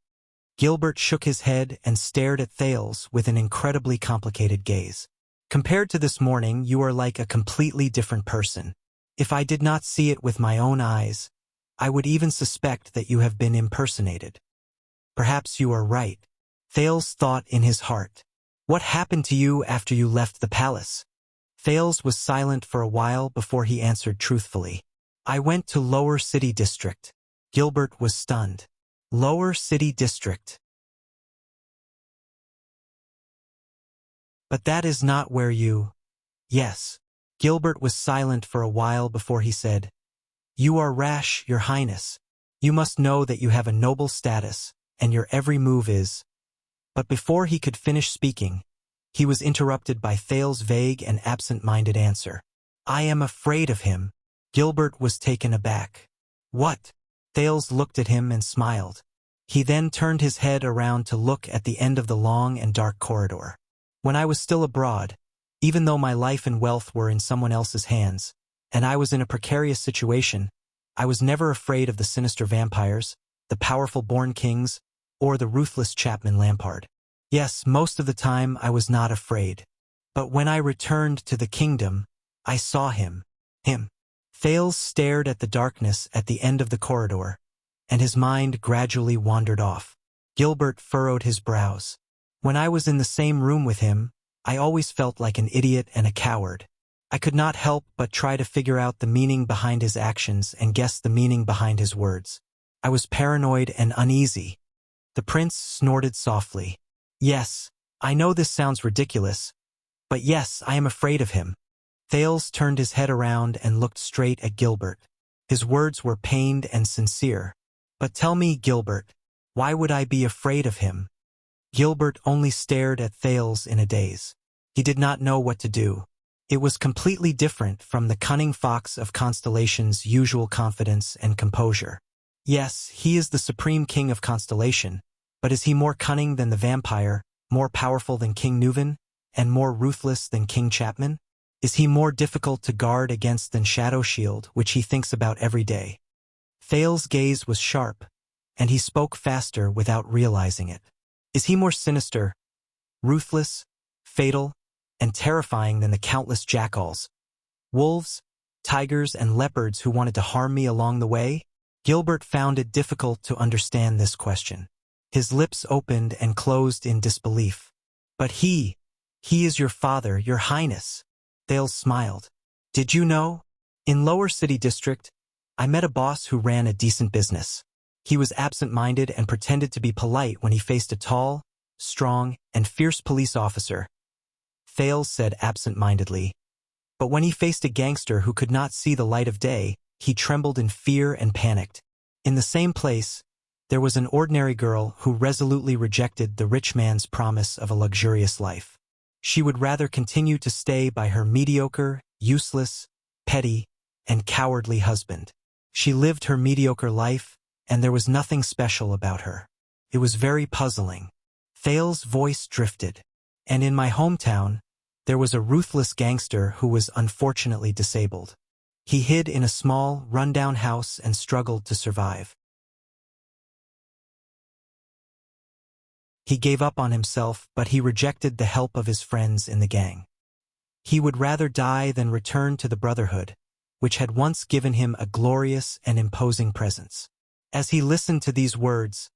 Gilbert shook his head and stared at Thales with an incredibly complicated gaze. Compared to this morning, you are like a completely different person. If I did not see it with my own eyes, I would even suspect that you have been impersonated. Perhaps you are right. Thales thought in his heart. What happened to you after you left the palace? Thales was silent for a while before he answered truthfully. I went to Lower City District. Gilbert was stunned. Lower City District. But that is not where you... Yes. Gilbert was silent for a while before he said, You are rash, Your Highness. You must know that you have a noble status, and your every move is... But before he could finish speaking, he was interrupted by Thales' vague and absent-minded answer. I am afraid of him. Gilbert was taken aback. What? Thales looked at him and smiled. He then turned his head around to look at the end of the long and dark corridor. When I was still abroad, even though my life and wealth were in someone else's hands, and I was in a precarious situation, I was never afraid of the sinister vampires, the powerful born kings, or the ruthless Chapman Lampard. Yes, most of the time I was not afraid. But when I returned to the kingdom, I saw him. Thales stared at the darkness at the end of the corridor, and his mind gradually wandered off. Gilbert furrowed his brows. When I was in the same room with him, I always felt like an idiot and a coward. I could not help but try to figure out the meaning behind his actions and guess the meaning behind his words. I was paranoid and uneasy. The prince snorted softly. Yes, I know this sounds ridiculous, but yes, I am afraid of him. Thales turned his head around and looked straight at Gilbert. His words were pained and sincere. But tell me, Gilbert, why would I be afraid of him? Gilbert only stared at Thales in a daze. He did not know what to do. It was completely different from the cunning fox of Constellation's usual confidence and composure. Yes, he is the supreme king of Constellation, but is he more cunning than the vampire, more powerful than King Nuven, and more ruthless than King Chapman? Is he more difficult to guard against than Shadow Shield, which he thinks about every day? Thales' gaze was sharp, and he spoke faster without realizing it. Is he more sinister, ruthless, fatal, and terrifying than the countless jackals, wolves, tigers, and leopards who wanted to harm me along the way? Gilbert found it difficult to understand this question. His lips opened and closed in disbelief. But he is your father, Your Highness. Thales smiled. Did you know? In Lower City District, I met a boss who ran a decent business. He was absent-minded and pretended to be polite when he faced a tall, strong, and fierce police officer, Thales said absent-mindedly. But when he faced a gangster who could not see the light of day, he trembled in fear and panicked. In the same place, there was an ordinary girl who resolutely rejected the rich man's promise of a luxurious life. She would rather continue to stay by her mediocre, useless, petty, and cowardly husband. She lived her mediocre life, and there was nothing special about her. It was very puzzling. Thales' voice drifted. And in my hometown, there was a ruthless gangster who was unfortunately disabled. He hid in a small, run-down house and struggled to survive. He gave up on himself, but he rejected the help of his friends in the gang. He would rather die than return to the brotherhood, which had once given him a glorious and imposing presence. As he listened to these words,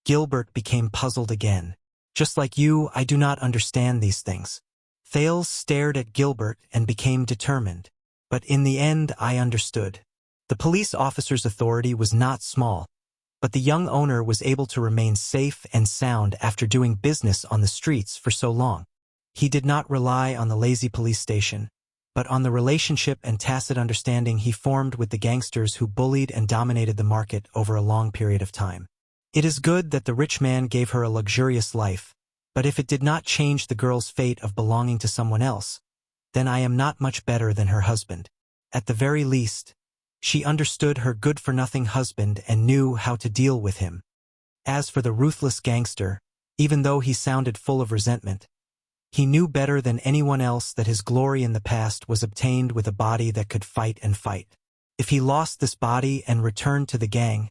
Gilbert became puzzled again. Just like you, I do not understand these things. Thales stared at Gilbert and became determined. But in the end, I understood. The police officer's authority was not small, but the young owner was able to remain safe and sound after doing business on the streets for so long. He did not rely on the lazy police station, but on the relationship and tacit understanding he formed with the gangsters who bullied and dominated the market over a long period of time. It is good that the rich man gave her a luxurious life, but if it did not change the girl's fate of belonging to someone else, then I am not much better than her husband. At the very least, she understood her good-for-nothing husband and knew how to deal with him. As for the ruthless gangster, even though he sounded full of resentment, he knew better than anyone else that his glory in the past was obtained with a body that could fight and fight. If he lost this body and returned to the gang,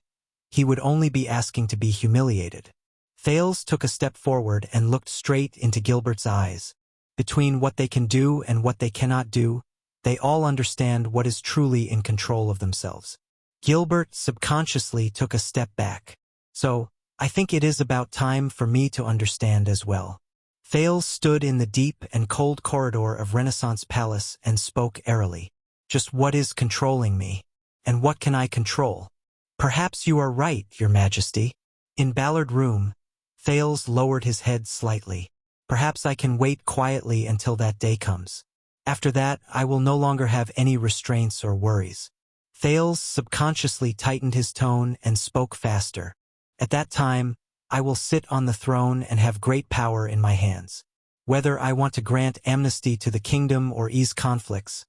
he would only be asking to be humiliated. Thales took a step forward and looked straight into Gilbert's eyes. Between what they can do and what they cannot do, they all understand what is truly in control of themselves. Gilbert subconsciously took a step back. So, I think it is about time for me to understand as well. Thales stood in the deep and cold corridor of Renaissance Palace and spoke airily. Just what is controlling me? And what can I control? Perhaps you are right, Your Majesty. In Ballard Room, Thales lowered his head slightly. Perhaps I can wait quietly until that day comes. After that, I will no longer have any restraints or worries. Thales subconsciously tightened his tone and spoke faster. At that time, I will sit on the throne and have great power in my hands. Whether I want to grant amnesty to the kingdom or ease conflicts,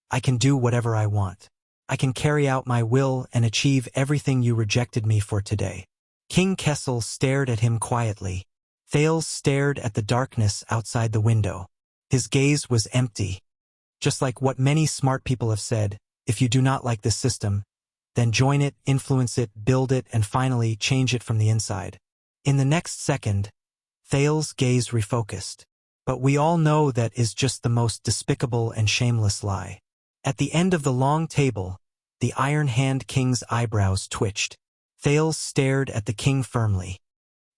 I can do whatever I want. I can carry out my will and achieve everything you rejected me for today. King Kessel stared at him quietly. Thales stared at the darkness outside the window. His gaze was empty. Just like what many smart people have said, if you do not like this system, then join it, influence it, build it, and finally change it from the inside. In the next second, Thales' gaze refocused. But we all know that is just the most despicable and shameless lie. At the end of the long table, the Iron Hand King's eyebrows twitched. Thales stared at the king firmly.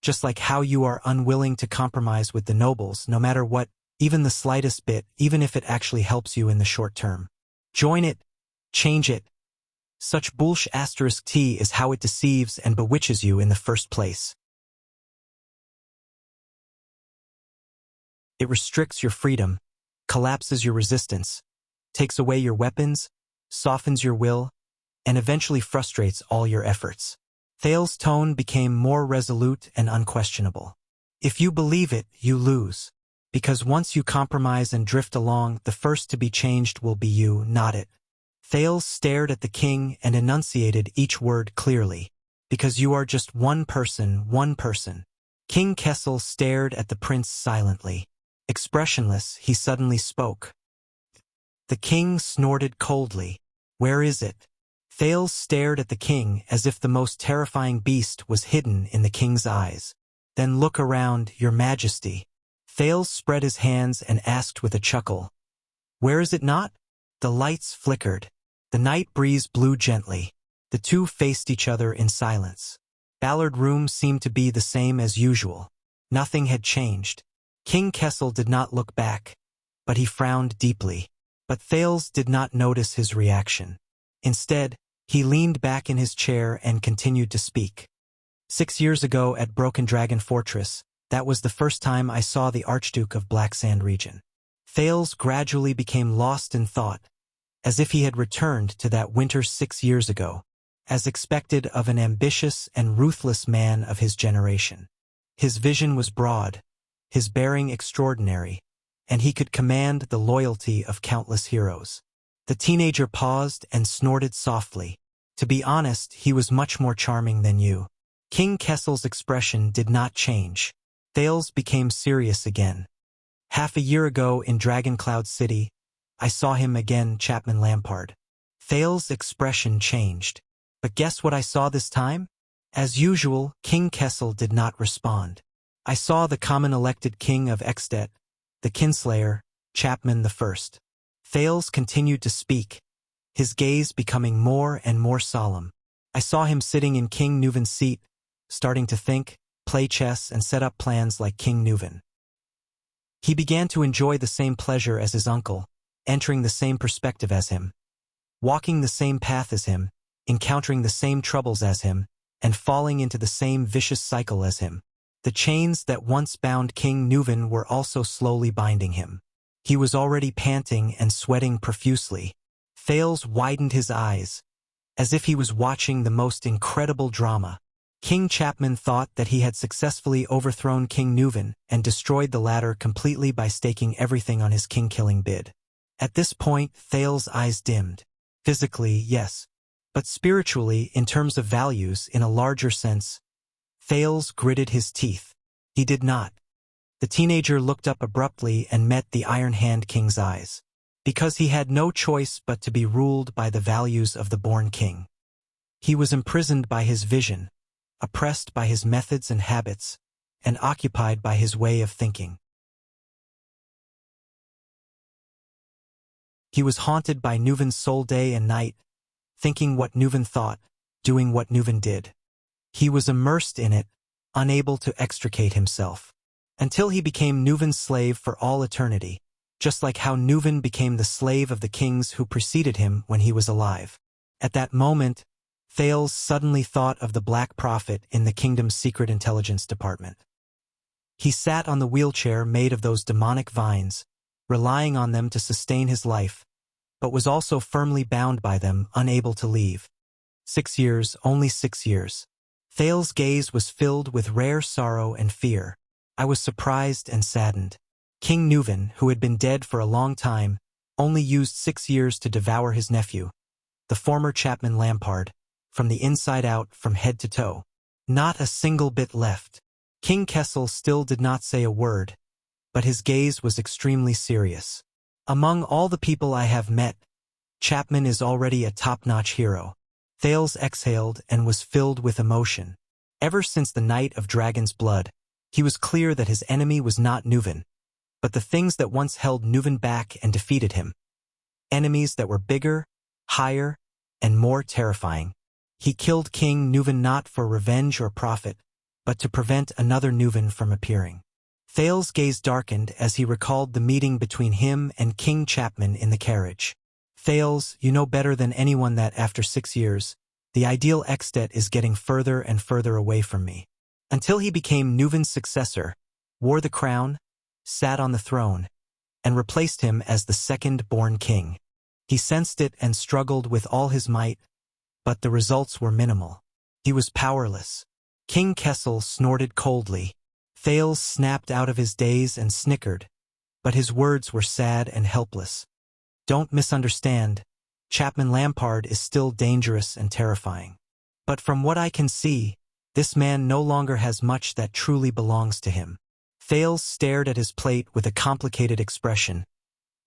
Just like how you are unwilling to compromise with the nobles, no matter what, even the slightest bit, even if it actually helps you in the short term. Join it, change it. Such bullsh*t is how it deceives and bewitches you in the first place. It restricts your freedom, collapses your resistance, takes away your weapons, softens your will, and eventually frustrates all your efforts. Thales' tone became more resolute and unquestionable. If you believe it, you lose. Because once you compromise and drift along, the first to be changed will be you, not it. Thales stared at the king and enunciated each word clearly. Because you are just one person, one person. King Kessel stared at the prince silently. Expressionless, he suddenly spoke. The king snorted coldly. Where is it? Thales stared at the king as if the most terrifying beast was hidden in the king's eyes. Then look around, Your Majesty. Thales spread his hands and asked with a chuckle. Where is it not? The lights flickered. The night breeze blew gently. The two faced each other in silence. Ballard Room seemed to be the same as usual. Nothing had changed. King Kessel did not look back, but he frowned deeply. But Thales did not notice his reaction. Instead, he leaned back in his chair and continued to speak. 6 years ago at Broken Dragon Fortress, That was the first time I saw the Archduke of Black Sand region. Thales gradually became lost in thought, as if he had returned to that winter 6 years ago, as expected of an ambitious and ruthless man of his generation. His vision was broad, his bearing extraordinary, and he could command the loyalty of countless heroes. The teenager paused and snorted softly. To be honest, he was much more charming than you. King Kessel's expression did not change. Thales became serious again. Half a year ago in Dragon Cloud City, I saw him again, Chapman Lampard. Thales' expression changed. But guess what I saw this time? As usual, King Kessel did not respond. I saw the common elected king of Exdet, the kinslayer, Chapman I. Thales continued to speak, his gaze becoming more and more solemn. I saw him sitting in King Nuven's seat, starting to think, play chess, and set up plans like King Nuven. He began to enjoy the same pleasure as his uncle, entering the same perspective as him, walking the same path as him, encountering the same troubles as him, and falling into the same vicious cycle as him. The chains that once bound King Nuven were also slowly binding him. He was already panting and sweating profusely. Thales widened his eyes, as if he was watching the most incredible drama. King Chapman thought that he had successfully overthrown King Nuven and destroyed the latter completely by staking everything on his king-killing bid. At this point, Thales' eyes dimmed. Physically, yes, but spiritually, in terms of values, in a larger sense, Thales gritted his teeth. He did not. The teenager looked up abruptly and met the Iron Hand King's eyes, because he had no choice but to be ruled by the values of the born king. He was imprisoned by his vision, oppressed by his methods and habits, and occupied by his way of thinking. He was haunted by Nuven's soul day and night, thinking what Nuven thought, doing what Nuven did. He was immersed in it, unable to extricate himself, until he became Nuven's slave for all eternity, just like how Nuven became the slave of the kings who preceded him when he was alive. At that moment, Thales suddenly thought of the Black Prophet in the kingdom's secret intelligence department. He sat on the wheelchair made of those demonic vines, relying on them to sustain his life, but was also firmly bound by them, unable to leave. 6 years, only 6 years. Thales' gaze was filled with rare sorrow and fear. I was surprised and saddened. King Nuven, who had been dead for a long time, only used 6 years to devour his nephew, the former Chapman Lampard, from the inside out, from head to toe. Not a single bit left. King Kessel still did not say a word, but his gaze was extremely serious. Among all the people I have met, Chapman is already a top-notch hero. Thales exhaled and was filled with emotion. Ever since the night of Dragon's Blood, he was clear that his enemy was not Nuven, but the things that once held Nuven back and defeated him. Enemies that were bigger, higher, and more terrifying. He killed King Nuven not for revenge or profit, but to prevent another Nuven from appearing. Thales' gaze darkened as he recalled the meeting between him and King Chapman in the carriage. Thales, you know better than anyone that after 6 years, the ideal Exdet is getting further and further away from me. Until he became Nuven's successor, wore the crown, sat on the throne, and replaced him as the second-born king. He sensed it and struggled with all his might, but the results were minimal. He was powerless. King Kessel snorted coldly. Thales snapped out of his daze and snickered, but his words were sad and helpless. Don't misunderstand, Chapman Lampard is still dangerous and terrifying. But from what I can see, this man no longer has much that truly belongs to him. Thales stared at his plate with a complicated expression,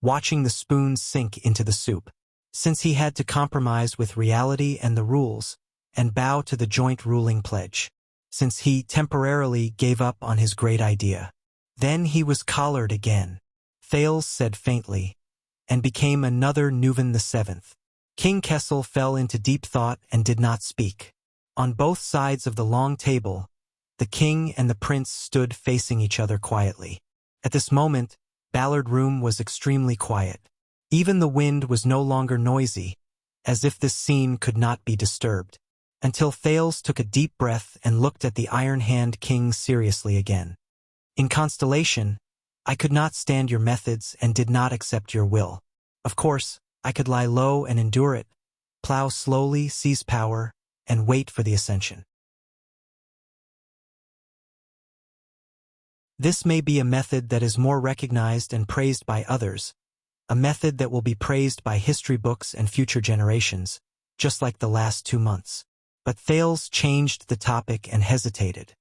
watching the spoons sink into the soup. Since he had to compromise with reality and the rules, and bow to the joint ruling pledge. Since he temporarily gave up on his great idea. Then he was collared again, Thales said faintly, and became another Nuven VII. King Kessel fell into deep thought and did not speak. On both sides of the long table, the king and the prince stood facing each other quietly. At this moment, Ballard Room was extremely quiet. Even the wind was no longer noisy, as if this scene could not be disturbed, until Thales took a deep breath and looked at the Iron Hand King seriously again. In Constellation, I could not stand your methods and did not accept your will. Of course, I could lie low and endure it, plow slowly, seize power, and wait for the ascension. This may be a method that is more recognized and praised by others, a method that will be praised by history books and future generations, just like the last 2 months. But Thales changed the topic and hesitated.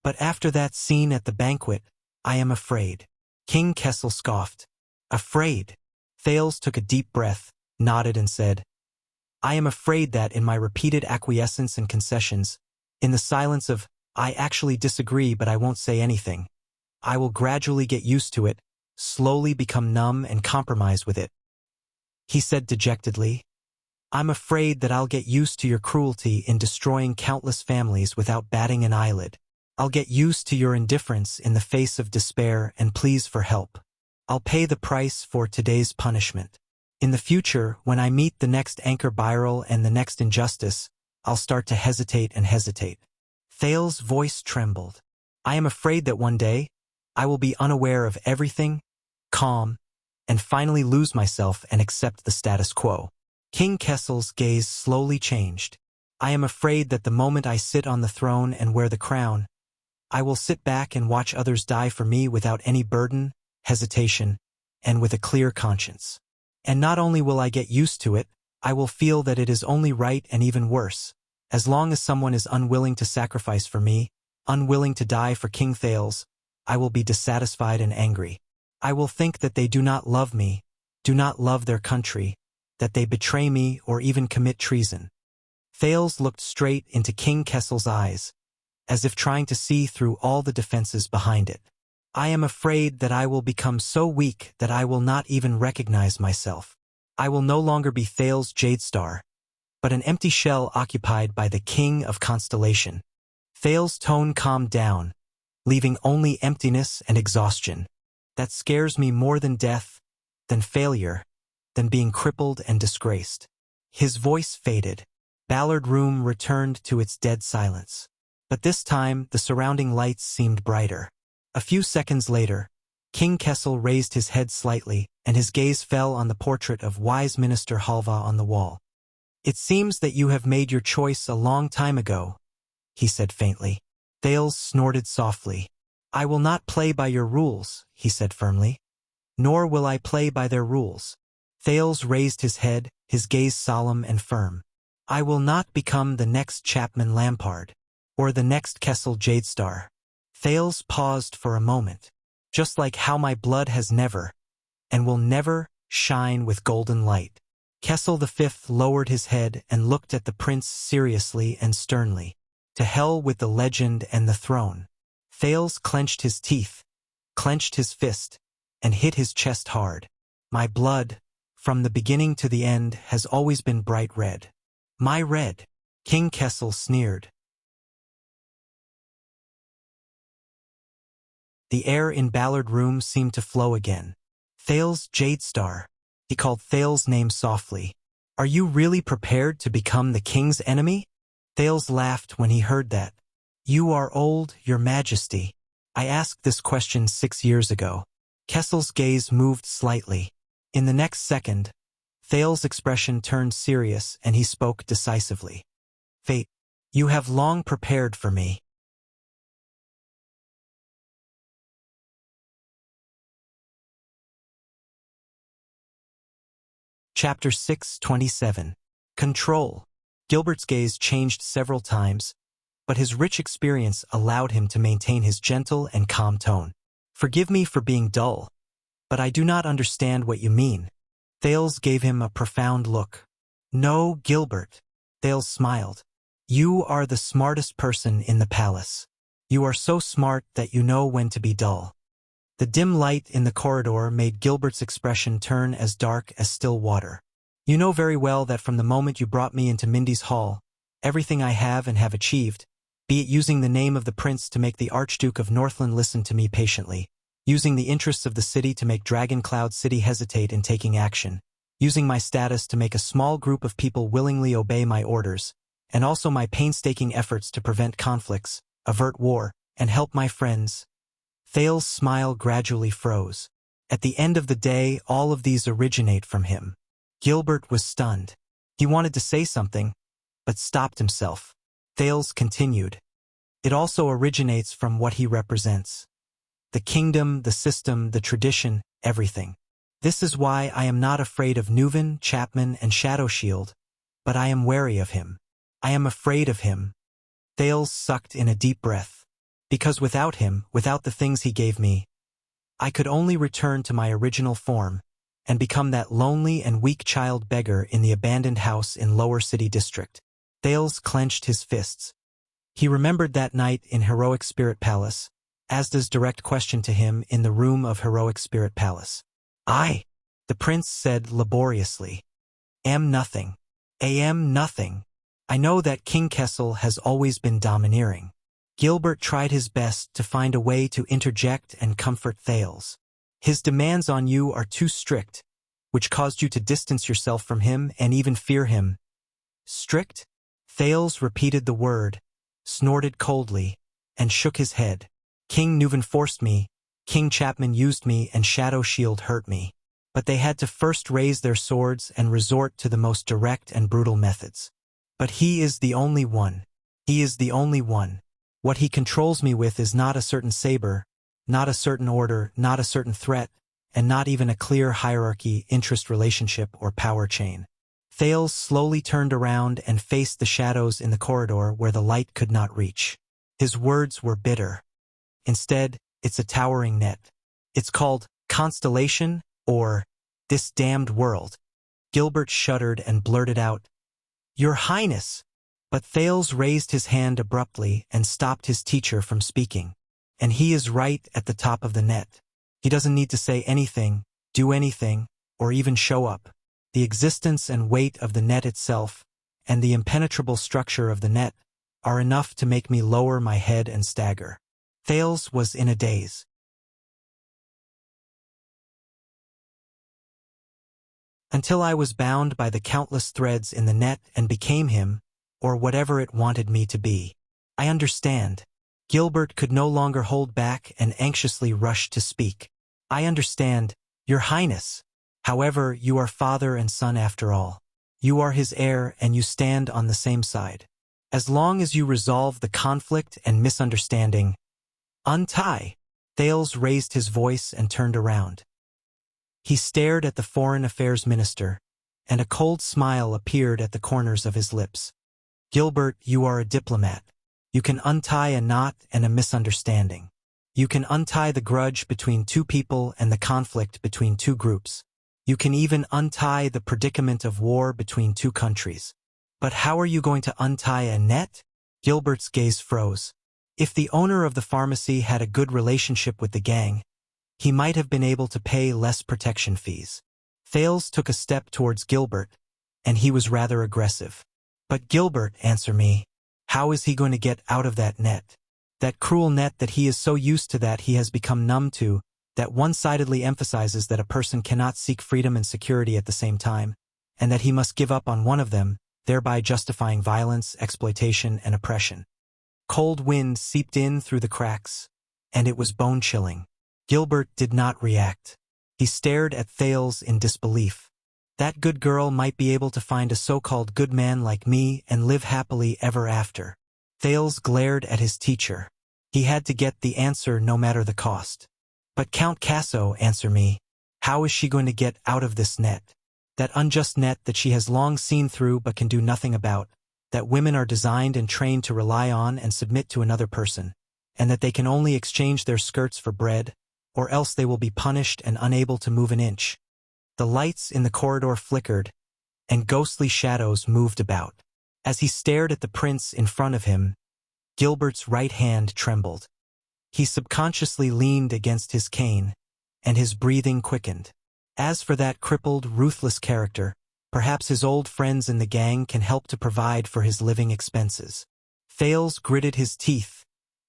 But after that scene at the banquet, I am afraid. King Kessel scoffed. Afraid? Thales took a deep breath, nodded and said, I am afraid that in my repeated acquiescence and concessions, in the silence of, I actually disagree but I won't say anything, I will gradually get used to it, slowly become numb and compromise with it. He said dejectedly, I'm afraid that I'll get used to your cruelty in destroying countless families without batting an eyelid. I'll get used to your indifference in the face of despair and pleas for help. I'll pay the price for today's punishment. In the future, when I meet the next anchor viral and the next injustice, I'll start to hesitate and hesitate. Thales' voice trembled. I am afraid that one day, I will be unaware of everything, calm, and finally lose myself and accept the status quo. King Kessel's gaze slowly changed. I am afraid that the moment I sit on the throne and wear the crown, I will sit back and watch others die for me without any burden, hesitation, and with a clear conscience. And not only will I get used to it, I will feel that it is only right and even worse. As long as someone is unwilling to sacrifice for me, unwilling to die for King Thales, I will be dissatisfied and angry. I will think that they do not love me, do not love their country, that they betray me or even commit treason. Thales looked straight into King Kessel's eyes, as if trying to see through all the defenses behind it. I am afraid that I will become so weak that I will not even recognize myself. I will no longer be Thales Jadestar, but an empty shell occupied by the King of Constellation. Thales' tone calmed down, leaving only emptiness and exhaustion. That scares me more than death, than failure, than being crippled and disgraced. His voice faded. Ballard Room returned to its dead silence. But this time, the surrounding lights seemed brighter. A few seconds later, King Kessel raised his head slightly, and his gaze fell on the portrait of wise Minister Halva on the wall. It seems that you have made your choice a long time ago, he said faintly. Thales snorted softly. I will not play by your rules, he said firmly. Nor will I play by their rules. Thales raised his head, his gaze solemn and firm. I will not become the next Chapman Lampard, or the next Kessel Jadestar. Thales paused for a moment. Just like how my blood has never, and will never, shine with golden light. Kessel V lowered his head and looked at the prince seriously and sternly. To hell with the legend and the throne. Thales clenched his teeth, clenched his fist, and hit his chest hard. My blood, from the beginning to the end, has always been bright red. My red. King Kessel sneered. The air in Ballard Room seemed to flow again. Thales Jadestar. He called Thales' name softly. Are you really prepared to become the king's enemy? Thales laughed when he heard that. You are old, your majesty. I asked this question 6 years ago. Kessel's gaze moved slightly. In the next second, Thales' expression turned serious and he spoke decisively. Fate, you have long prepared for me. Chapter 6:27. Control. Gilbert's gaze changed several times, but his rich experience allowed him to maintain his gentle and calm tone. Forgive me for being dull, but I do not understand what you mean. Thales gave him a profound look. No, Gilbert. Thales smiled. You are the smartest person in the palace. You are so smart that you know when to be dull. The dim light in the corridor made Gilbert's expression turn as dark as still water. You know very well that from the moment you brought me into Mindy's hall, everything I have and have achieved, be it using the name of the prince to make the Archduke of Northland listen to me patiently, using the interests of the city to make Dragon Cloud City hesitate in taking action, using my status to make a small group of people willingly obey my orders, and also my painstaking efforts to prevent conflicts, avert war, and help my friends. Thale's smile gradually froze. At the end of the day, all of these originate from him. Gilbert was stunned. He wanted to say something, but stopped himself. Thales continued. It also originates from what he represents. The kingdom, the system, the tradition, everything. This is why I am not afraid of Nuven, Chapman, and Shadowshield, but I am wary of him. I am afraid of him. Thales sucked in a deep breath. Because without him, without the things he gave me, I could only return to my original form and become that lonely and weak child beggar in the abandoned house in Lower City District. Thales clenched his fists. He remembered that night in Heroic Spirit Palace, Asda's direct question to him in the room of Heroic Spirit Palace. The prince said laboriously, am nothing. Am nothing. I know that King Kessel has always been domineering. Gilbert tried his best to find a way to interject and comfort Thales. His demands on you are too strict, which caused you to distance yourself from him and even fear him. Strict? Thales repeated the word, snorted coldly, and shook his head. King Nuven forced me, King Chapman used me, and Shadowshield hurt me. But they had to first raise their swords and resort to the most direct and brutal methods. But he is the only one. He is the only one. What he controls me with is not a certain saber, not a certain order, not a certain threat, and not even a clear hierarchy, interest relationship, or power chain. Thales slowly turned around and faced the shadows in the corridor where the light could not reach. His words were bitter. Instead, it's a towering net. It's called Constellation, or This Damned World. Gilbert shuddered and blurted out, Your Highness! But Thales raised his hand abruptly and stopped his teacher from speaking. And he is right at the top of the net. He doesn't need to say anything, do anything, or even show up. The existence and weight of the net itself, and the impenetrable structure of the net, are enough to make me lower my head and stagger. Thales was in a daze. Until I was bound by the countless threads in the net and became him, or whatever it wanted me to be. I understand. Gilbert could no longer hold back and anxiously rushed to speak. I understand, Your Highness. However, you are father and son after all. You are his heir and you stand on the same side. As long as you resolve the conflict and misunderstanding, untie. Thales raised his voice and turned around. He stared at the Foreign Affairs Minister, and a cold smile appeared at the corners of his lips. Gilbert, you are a diplomat. You can untie a knot and a misunderstanding. You can untie the grudge between two people and the conflict between two groups. You can even untie the predicament of war between two countries. But how are you going to untie a net? Gilbert's gaze froze. If the owner of the pharmacy had a good relationship with the gang, he might have been able to pay less protection fees. Thales took a step towards Gilbert, and he was rather aggressive. But Gilbert, answer me. How is he going to get out of that net? That cruel net that he is so used to, that he has become numb to, that one-sidedly emphasizes that a person cannot seek freedom and security at the same time, and that he must give up on one of them, thereby justifying violence, exploitation, and oppression. Cold wind seeped in through the cracks, and it was bone-chilling. Gilbert did not react. He stared at Thales in disbelief. That good girl might be able to find a so-called good man like me and live happily ever after. Thales glared at his teacher. He had to get the answer no matter the cost. But Count Casso, answer me. How is she going to get out of this net? That unjust net that she has long seen through but can do nothing about, that women are designed and trained to rely on and submit to another person, and that they can only exchange their skirts for bread, or else they will be punished and unable to move an inch. The lights in the corridor flickered, and ghostly shadows moved about. As he stared at the prince in front of him, Gilbert's right hand trembled. He subconsciously leaned against his cane, and his breathing quickened. As for that crippled, ruthless character, perhaps his old friends in the gang can help to provide for his living expenses. Thales gritted his teeth,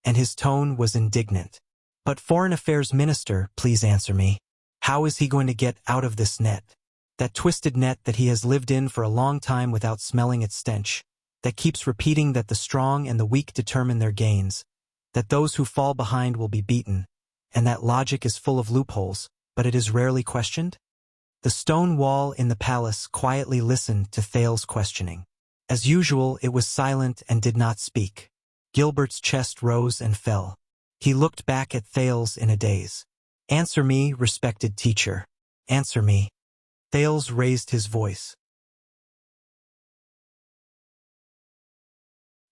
and his tone was indignant. But Foreign Affairs Minister, please answer me. How is he going to get out of this net? That twisted net that he has lived in for a long time without smelling its stench, that keeps repeating that the strong and the weak determine their gains, that those who fall behind will be beaten, and that logic is full of loopholes, but it is rarely questioned? The stone wall in the palace quietly listened to Thales' questioning. As usual, it was silent and did not speak. Gilbert's chest rose and fell. He looked back at Thales in a daze. "Answer me, respected teacher. Answer me." Thales raised his voice.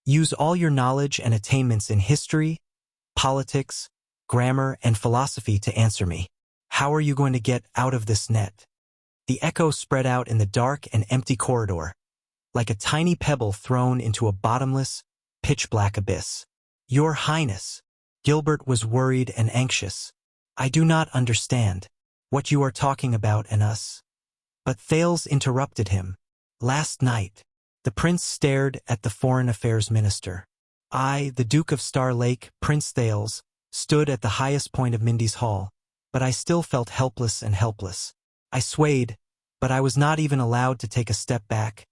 "Use all your knowledge and attainments in history, politics, grammar, and philosophy to answer me. How are you going to get out of this net?" The echo spread out in the dark and empty corridor, like a tiny pebble thrown into a bottomless, pitch-black abyss. "Your Highness." Gilbert was worried and anxious. "I do not understand what you are talking about and us." But Thales interrupted him. "Last night." The prince stared at the foreign affairs minister. "I, the Duke of Star Lake, Prince Thales, stood at the highest point of Mindy's hall, but I still felt helpless and helpless. I swayed, but I was not even allowed to take a step back,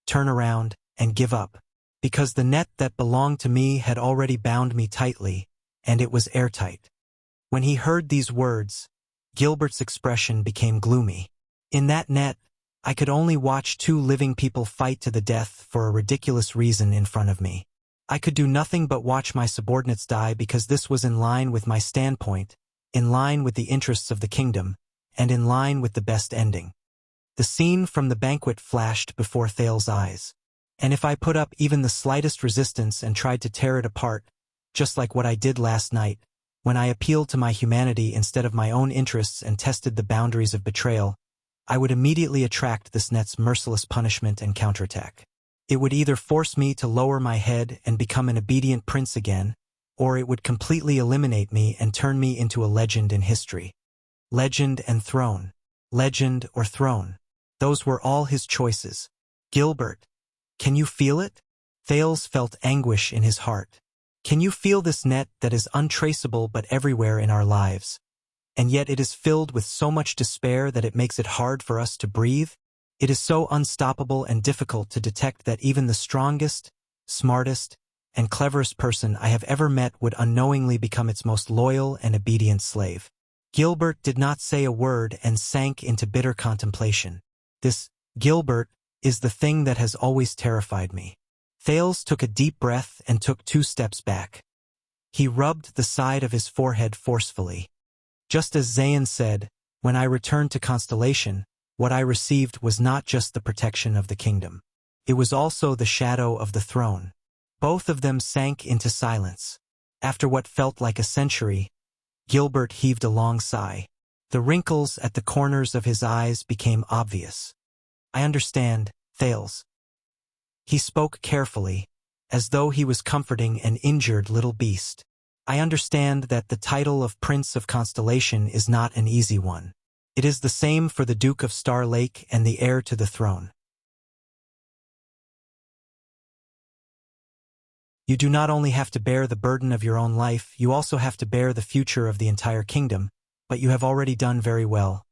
turn around, and give up, because the net that belonged to me had already bound me tightly, and it was airtight." When he heard these words, Gilbert's expression became gloomy. "In that net, I could only watch two living people fight to the death for a ridiculous reason in front of me. I could do nothing but watch my subordinates die because this was in line with my standpoint, in line with the interests of the kingdom, and in line with the best ending." The scene from the banquet flashed before Thales' eyes. "And if I put up even the slightest resistance and tried to tear it apart, just like what I did last night, when I appealed to my humanity instead of my own interests and tested the boundaries of betrayal, I would immediately attract this net's merciless punishment and counterattack. It would either force me to lower my head and become an obedient prince again, or it would completely eliminate me and turn me into a legend in history. Legend and throne. Legend or throne. Those were all his choices. Gilbert, can you feel it?" Thales felt anguish in his heart. "Can you feel this net that is untraceable but everywhere in our lives? And yet it is filled with so much despair that it makes it hard for us to breathe? It is so unstoppable and difficult to detect that even the strongest, smartest, and cleverest person I have ever met would unknowingly become its most loyal and obedient slave." Gilbert did not say a word and sank into bitter contemplation. "This, Gilbert, is the thing that has always terrified me." Thales took a deep breath and took 2 steps back. He rubbed the side of his forehead forcefully. "Just as Zayn said, when I returned to Constellation, what I received was not just the protection of the kingdom. It was also the shadow of the throne." Both of them sank into silence. After what felt like a century, Gilbert heaved a long sigh. The wrinkles at the corners of his eyes became obvious. "I understand, Thales." He spoke carefully, as though he was comforting an injured little beast. "I understand that the title of Prince of Constellation is not an easy one. It is the same for the Duke of Star Lake and the heir to the throne. You do not only have to bear the burden of your own life, you also have to bear the future of the entire kingdom, but you have already done very well.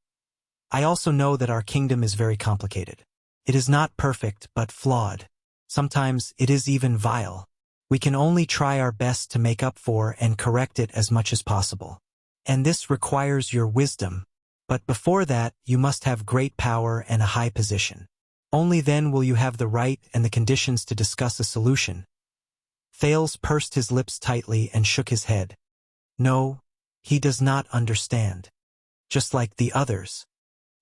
I also know that our kingdom is very complicated. It is not perfect, but flawed. Sometimes it is even vile. We can only try our best to make up for and correct it as much as possible. And this requires your wisdom. But before that, you must have great power and a high position. Only then will you have the right and the conditions to discuss a solution." Thales pursed his lips tightly and shook his head. "No, he does not understand. Just like the others."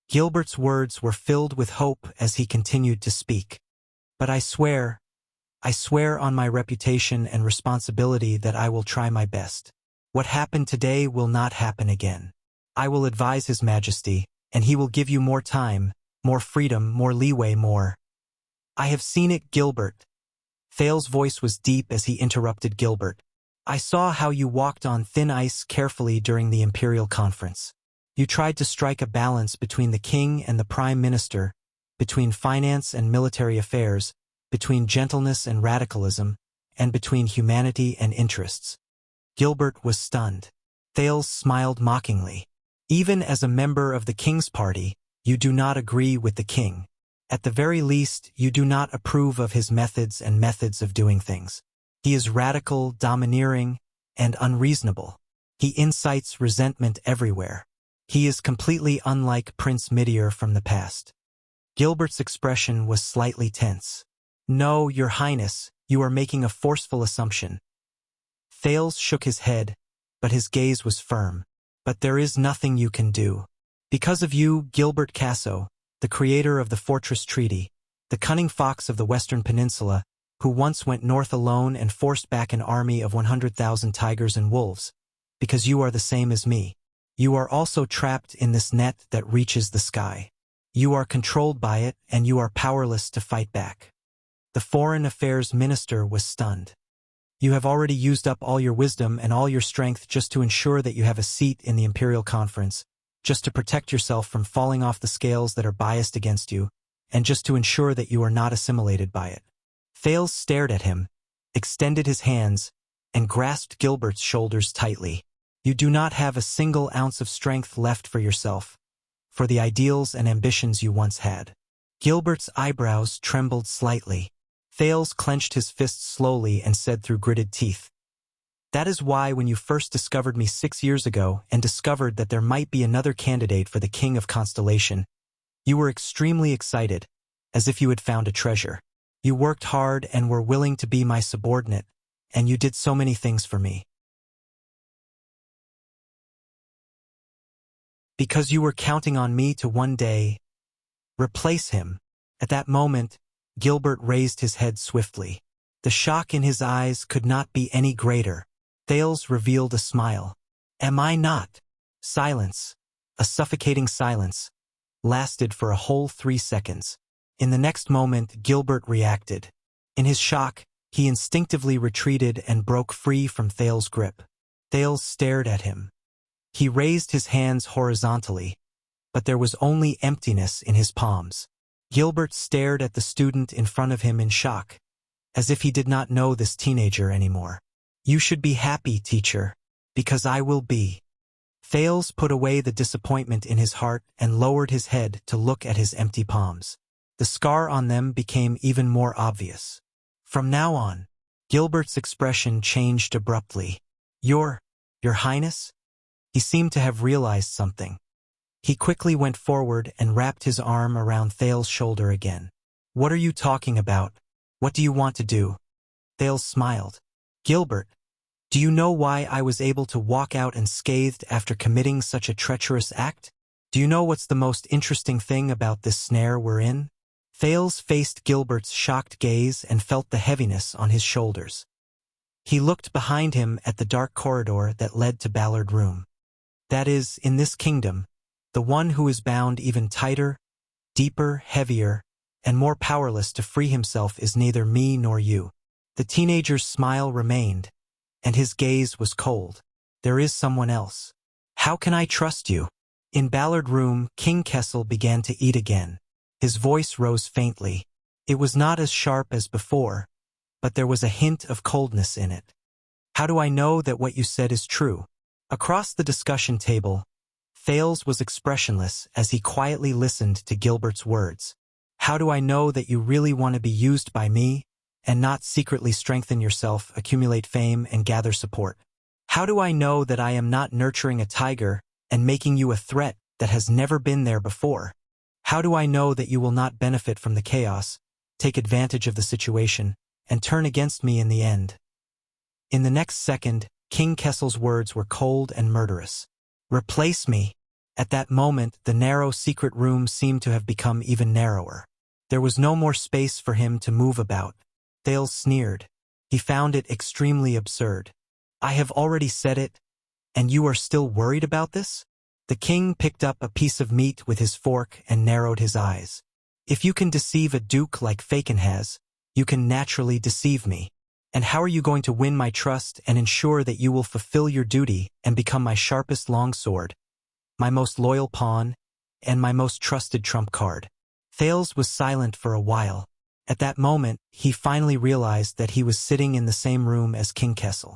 Gilbert's words were filled with hope as he continued to speak. "But I swear on my reputation and responsibility that I will try my best. What happened today will not happen again. I will advise His Majesty, and he will give you more time, more freedom, more leeway, more." "I have seen it, Gilbert." Thales' voice was deep as he interrupted Gilbert. "I saw how you walked on thin ice carefully during the Imperial Conference. You tried to strike a balance between the king and the Prime Minister, between finance and military affairs, between gentleness and radicalism, and between humanity and interests." Gilbert was stunned. Thales smiled mockingly. "Even as a member of the king's party, you do not agree with the king. At the very least, you do not approve of his methods and methods of doing things. He is radical, domineering, and unreasonable. He incites resentment everywhere. He is completely unlike Prince Midier from the past. Gilbert's expression was slightly tense. No, Your Highness, you are making a forceful assumption. Thales shook his head, but his gaze was firm. But there is nothing you can do. Because of you, Gilbert Casso, the creator of the Fortress Treaty, the cunning fox of the Western Peninsula, who once went north alone and forced back an army of 100,000 tigers and wolves, because you are the same as me. You are also trapped in this net that reaches the sky. You are controlled by it, and you are powerless to fight back. The Foreign Affairs Minister was stunned. You have already used up all your wisdom and all your strength just to ensure that you have a seat in the Imperial Conference, just to protect yourself from falling off the scales that are biased against you, and just to ensure that you are not assimilated by it. Thales stared at him, extended his hands, and grasped Gilbert's shoulders tightly. You do not have a single ounce of strength left for yourself, for the ideals and ambitions you once had. Gilbert's eyebrows trembled slightly. Thales clenched his fists slowly and said through gritted teeth, "That is why when you first discovered me 6 years ago and discovered that there might be another candidate for the King of Constellation, you were extremely excited, as if you had found a treasure. You worked hard and were willing to be my subordinate, and you did so many things for me. Because you were counting on me to one day replace him." At that moment, Gilbert raised his head swiftly. The shock in his eyes could not be any greater. Thales revealed a smile. "Am I not?" Silence, a suffocating silence, lasted for a whole 3 seconds. In the next moment, Gilbert reacted. In his shock, he instinctively retreated and broke free from Thales' grip. Thales stared at him. He raised his hands horizontally, but there was only emptiness in his palms. Gilbert stared at the student in front of him in shock, as if he did not know this teenager anymore. "You should be happy, teacher, because I will be." Thales put away the disappointment in his heart and lowered his head to look at his empty palms. The scar on them became even more obvious. From now on, Gilbert's expression changed abruptly. Your Highness?" He seemed to have realized something. He quickly went forward and wrapped his arm around Thales' shoulder again. "What are you talking about? What do you want to do?" Thales smiled. "Gilbert, do you know why I was able to walk out unscathed after committing such a treacherous act? Do you know what's the most interesting thing about this snare we're in?" Thales faced Gilbert's shocked gaze and felt the heaviness on his shoulders. He looked behind him at the dark corridor that led to Ballard Room. "That is, in this kingdom, the one who is bound even tighter, deeper, heavier, and more powerless to free himself is neither me nor you." The teenager's smile remained, and his gaze was cold. "There is someone else. How can I trust you?" In Ballard Room, King Kessel began to eat again. His voice rose faintly. It was not as sharp as before, but there was a hint of coldness in it. "How do I know that what you said is true?" Across the discussion table, Thales was expressionless as he quietly listened to Gilbert's words. "How do I know that you really want to be used by me, and not secretly strengthen yourself, accumulate fame, and gather support? How do I know that I am not nurturing a tiger and making you a threat that has never been there before? How do I know that you will not benefit from the chaos, take advantage of the situation, and turn against me in the end?" In the next second, King Kessel's words were cold and murderous. "Replace me." At that moment, the narrow secret room seemed to have become even narrower. There was no more space for him to move about. Thales sneered. He found it extremely absurd. "I have already said it, and you are still worried about this?" The king picked up a piece of meat with his fork and narrowed his eyes. "If you can deceive a duke like Fagin has, you can naturally deceive me. And how are you going to win my trust and ensure that you will fulfill your duty and become my sharpest longsword, my most loyal pawn, and my most trusted trump card?" Thales was silent for a while. At that moment, he finally realized that he was sitting in the same room as King Kessel.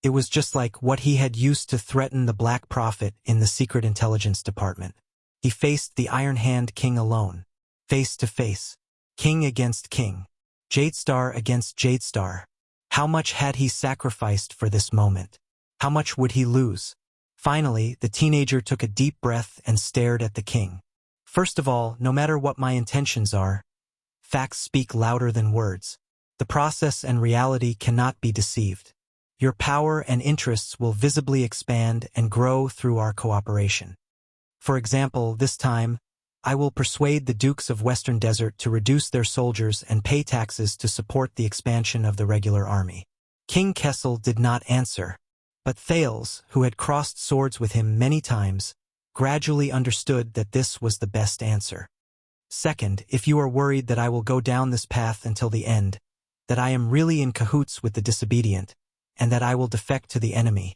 It was just like what he had used to threaten the Black Prophet in the Secret Intelligence Department. He faced the Iron Hand King alone, face to face. King against king. Jadestar against Jadestar. How much had he sacrificed for this moment? How much would he lose? Finally, the teenager took a deep breath and stared at the king. First of all, no matter what my intentions are, facts speak louder than words. The process and reality cannot be deceived. Your power and interests will visibly expand and grow through our cooperation. For example, this time, I will persuade the dukes of Western Desert to reduce their soldiers and pay taxes to support the expansion of the regular army. King Kessel did not answer, but Thales, who had crossed swords with him many times, gradually understood that this was the best answer. Second, if you are worried that I will go down this path until the end, that I am really in cahoots with the disobedient, and that I will defect to the enemy.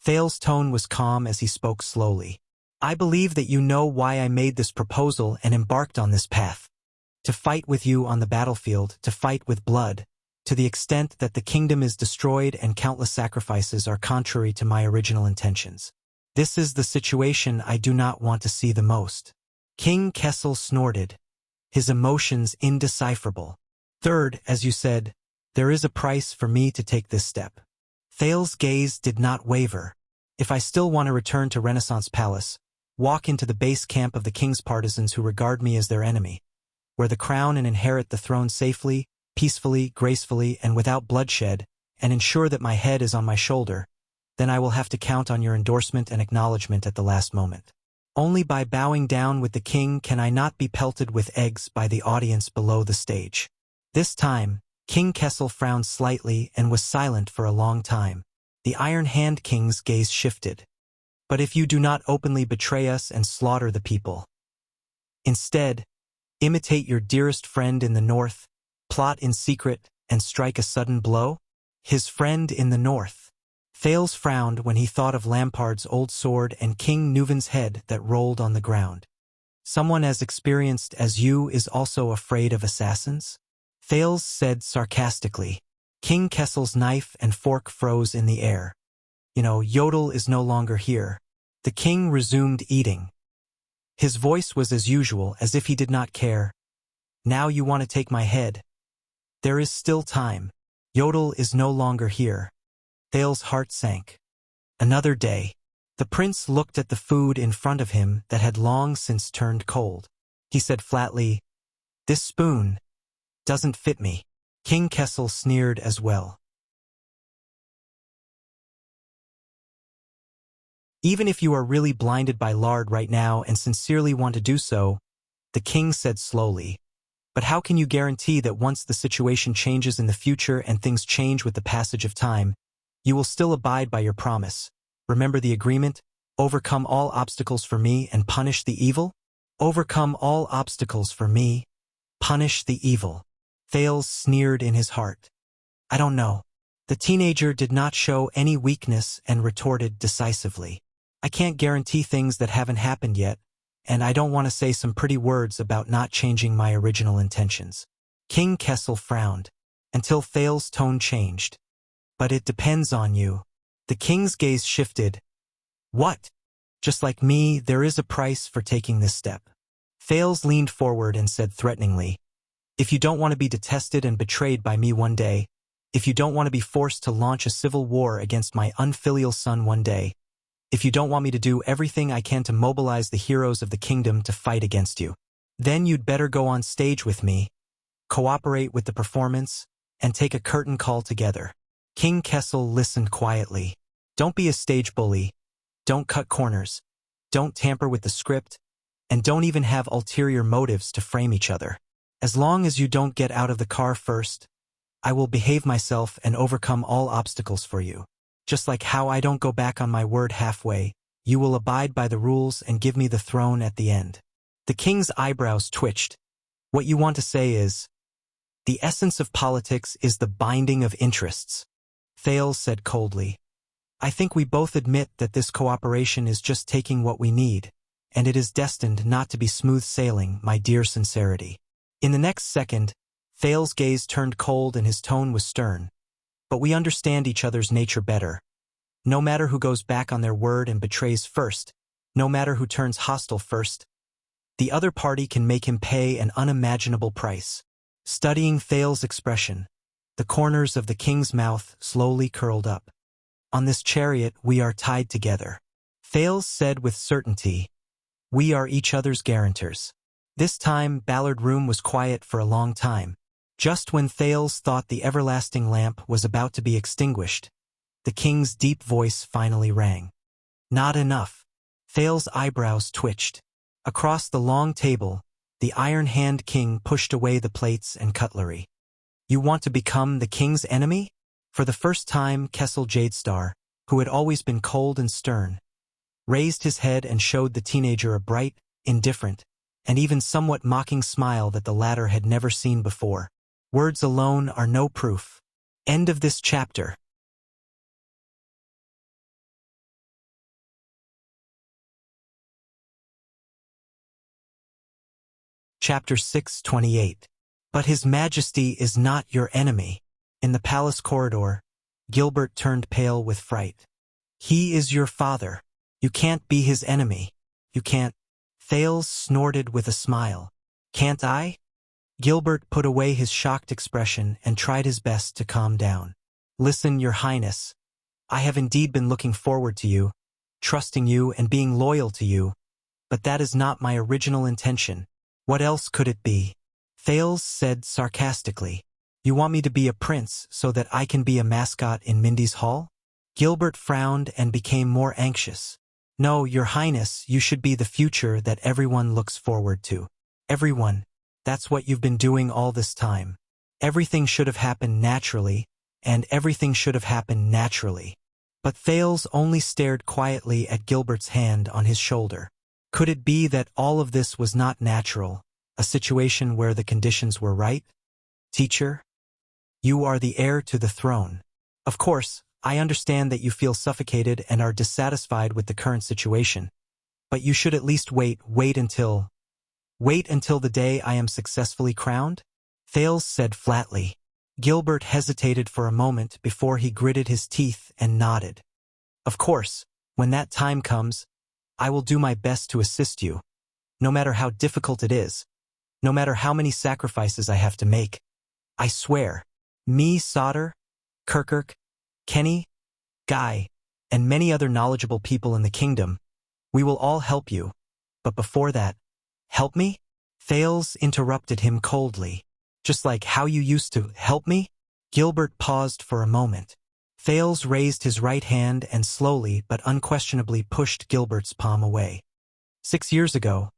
Thales' tone was calm as he spoke slowly. I believe that you know why I made this proposal and embarked on this path. To fight with you on the battlefield, to fight with blood, to the extent that the kingdom is destroyed and countless sacrifices are contrary to my original intentions. This is the situation I do not want to see the most. King Kessel snorted, his emotions indecipherable. Third, as you said, there is a price for me to take this step. Thales' gaze did not waver. If I still want to return to Renaissance Palace, walk into the base camp of the king's partisans who regard me as their enemy, wear the crown and inherit the throne safely, peacefully, gracefully, and without bloodshed, and ensure that my head is on my shoulder, then I will have to count on your endorsement and acknowledgement at the last moment. Only by bowing down with the king can I not be pelted with eggs by the audience below the stage. This time, King Kessel frowned slightly and was silent for a long time. The Iron Hand King's gaze shifted. But if you do not openly betray us and slaughter the people, instead, imitate your dearest friend in the north, plot in secret, and strike a sudden blow? His friend in the north. Thales frowned when he thought of Lampard's old sword and King Neuvin's head that rolled on the ground. Someone as experienced as you is also afraid of assassins? Thales said sarcastically. King Kessel's knife and fork froze in the air. Yodel is no longer here. The king resumed eating. His voice was as usual, as if he did not care. Now you want to take my head. There is still time. Yodel is no longer here. Thales' heart sank. Another day. The prince looked at the food in front of him that had long since turned cold. He said flatly, "This spoon doesn't fit me." King Kessel sneered as well. Even if you are really blinded by lard right now and sincerely want to do so, the king said slowly, but how can you guarantee that once the situation changes in the future and things change with the passage of time, you will still abide by your promise? Remember the agreement? Overcome all obstacles for me and punish the evil? Overcome all obstacles for me, punish the evil. Thales sneered in his heart. I don't know. The teenager did not show any weakness and retorted decisively. I can't guarantee things that haven't happened yet, and I don't want to say some pretty words about not changing my original intentions. King Kessel frowned, until Thales' tone changed. But it depends on you. The king's gaze shifted. What? Just like me, there is a price for taking this step. Thales leaned forward and said threateningly, if you don't want to be detested and betrayed by me one day, if you don't want to be forced to launch a civil war against my unfilial son one day, if you don't want me to do everything I can to mobilize the heroes of the kingdom to fight against you, then you'd better go on stage with me, cooperate with the performance, and take a curtain call together. King Kessel listened quietly. Don't be a stage bully. Don't cut corners. Don't tamper with the script. And don't even have ulterior motives to frame each other. As long as you don't get out of the car first, I will behave myself and overcome all obstacles for you. Just like how I don't go back on my word halfway, you will abide by the rules and give me the throne at the end. The king's eyebrows twitched. What you want to say is, the essence of politics is the binding of interests. Thales said coldly. I think we both admit that this cooperation is just taking what we need, and it is destined not to be smooth sailing, my dear sincerity. In the next second, Thales' gaze turned cold and his tone was stern. But we understand each other's nature better. No matter who goes back on their word and betrays first, no matter who turns hostile first, the other party can make him pay an unimaginable price. Studying Thales' expression, The corners of the king's mouth slowly curled up. On this chariot we are tied together. Thales said with certainty, we are each other's guarantors. This time Ballard Room was quiet for a long time. Just when Thales thought the everlasting lamp was about to be extinguished, the king's deep voice finally rang. Not enough. Thales' eyebrows twitched. Across the long table, the iron-hand king pushed away the plates and cutlery. You want to become the king's enemy? For the first time, Kessel Jadestar, who had always been cold and stern, raised his head and showed the teenager a bright, indifferent, and even somewhat mocking smile that the latter had never seen before. Words alone are no proof. End of this chapter. Chapter 628. But His Majesty is not your enemy. In the palace corridor, Gilbert turned pale with fright. He is your father. You can't be his enemy. You can't. Thales snorted with a smile. Can't I? Gilbert put away his shocked expression and tried his best to calm down. Listen, Your Highness. I have indeed been looking forward to you, trusting you and being loyal to you, but that is not my original intention. What else could it be? Thales said sarcastically. You want me to be a prince so that I can be a mascot in Mindy's Hall? Gilbert frowned and became more anxious. No, Your Highness, you should be the future that everyone looks forward to. Everyone. That's what you've been doing all this time. Everything should have happened naturally, and everything should have happened naturally. But Thales only stared quietly at Gilbert's hand on his shoulder. Could it be that all of this was not natural, a situation where the conditions were right? Teacher, you are the heir to the throne. Of course, I understand that you feel suffocated and are dissatisfied with the current situation, but you should at least wait until the day I am successfully crowned? Thales said flatly. Gilbert hesitated for a moment before he gritted his teeth and nodded. Of course, when that time comes, I will do my best to assist you, no matter how difficult it is, no matter how many sacrifices I have to make. I swear, me, Sauter, Kirkirk, Kenny, Guy, and many other knowledgeable people in the kingdom, we will all help you. But before that, help me? Thales interrupted him coldly. Just like how you used to help me? Gilbert paused for a moment. Thales raised his right hand and slowly but unquestionably pushed Gilbert's palm away. 6 years ago,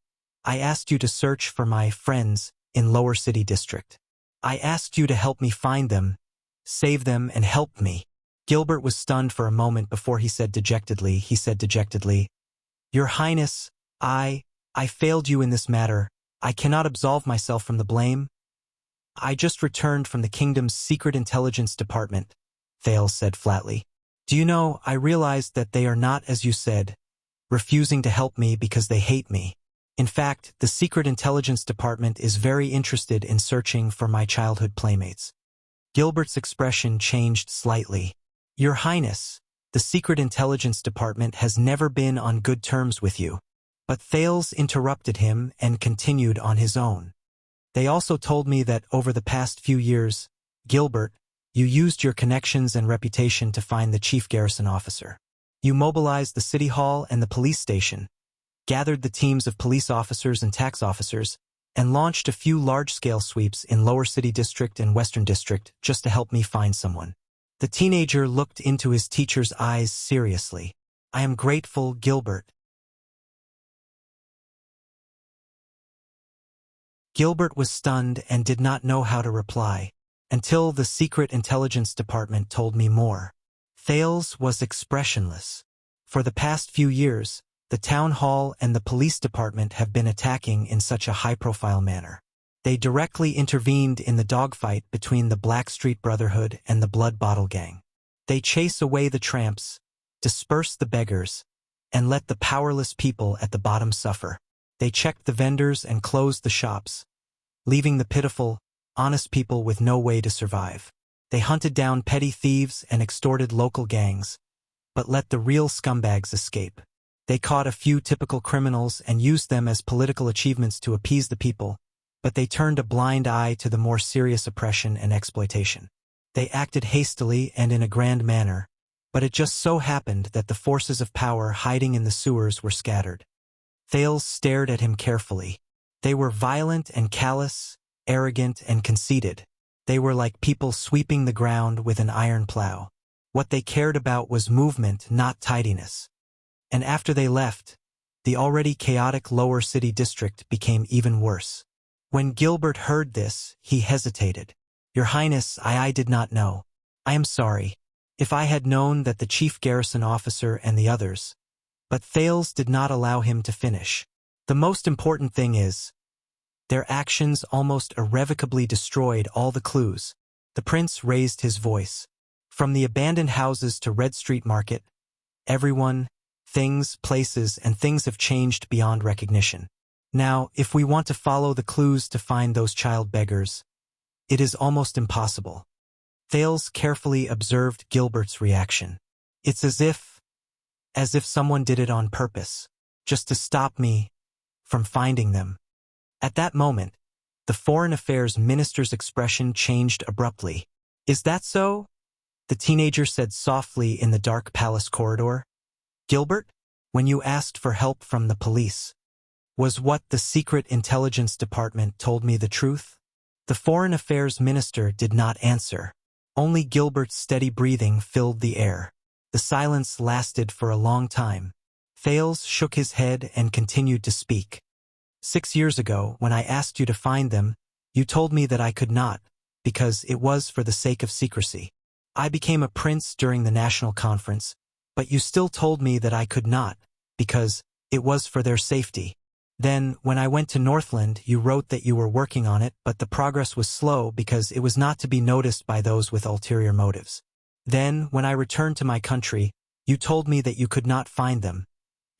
I asked you to search for my friends in Lower City District. I asked you to help me find them, save them, and help me. Gilbert was stunned for a moment before he said dejectedly, Your Highness, I failed you in this matter. I cannot absolve myself from the blame. I just returned from the kingdom's secret intelligence department, Thales said flatly. Do you know, I realized that they are not, as you said, refusing to help me because they hate me. In fact, the secret intelligence department is very interested in searching for my childhood playmates. Gilbert's expression changed slightly. Your Highness, the secret intelligence department has never been on good terms with you. But Thales interrupted him and continued on his own. They also told me that over the past few years, Gilbert, you used your connections and reputation to find the chief garrison officer. You mobilized the city hall and the police station, gathered the teams of police officers and tax officers, and launched a few large-scale sweeps in Lower City District and Western District just to help me find someone. The teenager looked into his teacher's eyes seriously. I am grateful, Gilbert. Gilbert was stunned and did not know how to reply, until the secret intelligence department told me more. Thales was expressionless. For the past few years, the town hall and the police department have been attacking in such a high-profile manner. They directly intervened in the dogfight between the Blackstreet Brotherhood and the Blood Bottle Gang. They chase away the tramps, disperse the beggars, and let the powerless people at the bottom suffer. They checked the vendors and closed the shops, leaving the pitiful, honest people with no way to survive. They hunted down petty thieves and extorted local gangs, but let the real scumbags escape. They caught a few typical criminals and used them as political achievements to appease the people, but they turned a blind eye to the more serious oppression and exploitation. They acted hastily and in a grand manner, but it just so happened that the forces of power hiding in the sewers were scattered. Thales stared at him carefully. They were violent and callous, arrogant and conceited. They were like people sweeping the ground with an iron plow. What they cared about was movement, not tidiness. And after they left, the already chaotic lower city district became even worse. When Gilbert heard this, he hesitated. "Your Highness, I did not know. I am sorry. If I had known that the chief garrison officer and the others..." But Thales did not allow him to finish. "The most important thing is, their actions almost irrevocably destroyed all the clues." The prince raised his voice. "From the abandoned houses to Red Street Market, everyone, things, places, and things have changed beyond recognition. Now, if we want to follow the clues to find those child beggars, it is almost impossible." Thales carefully observed Gilbert's reaction. "It's as if someone did it on purpose, just to stop me from finding them." At that moment, the Foreign Affairs Minister's expression changed abruptly. "Is that so?" the teenager said softly in the dark palace corridor. "Gilbert, when you asked for help from the police, was what the Secret Intelligence Department told me the truth?" The Foreign Affairs Minister did not answer. Only Gilbert's steady breathing filled the air. The silence lasted for a long time. Thales shook his head and continued to speak. "6 years ago, when I asked you to find them, you told me that I could not, because it was for the sake of secrecy. I became a prince during the national conference, but you still told me that I could not, because it was for their safety. Then, when I went to Northland, you wrote that you were working on it, but the progress was slow because it was not to be noticed by those with ulterior motives. Then, when I returned to my country, you told me that you could not find them,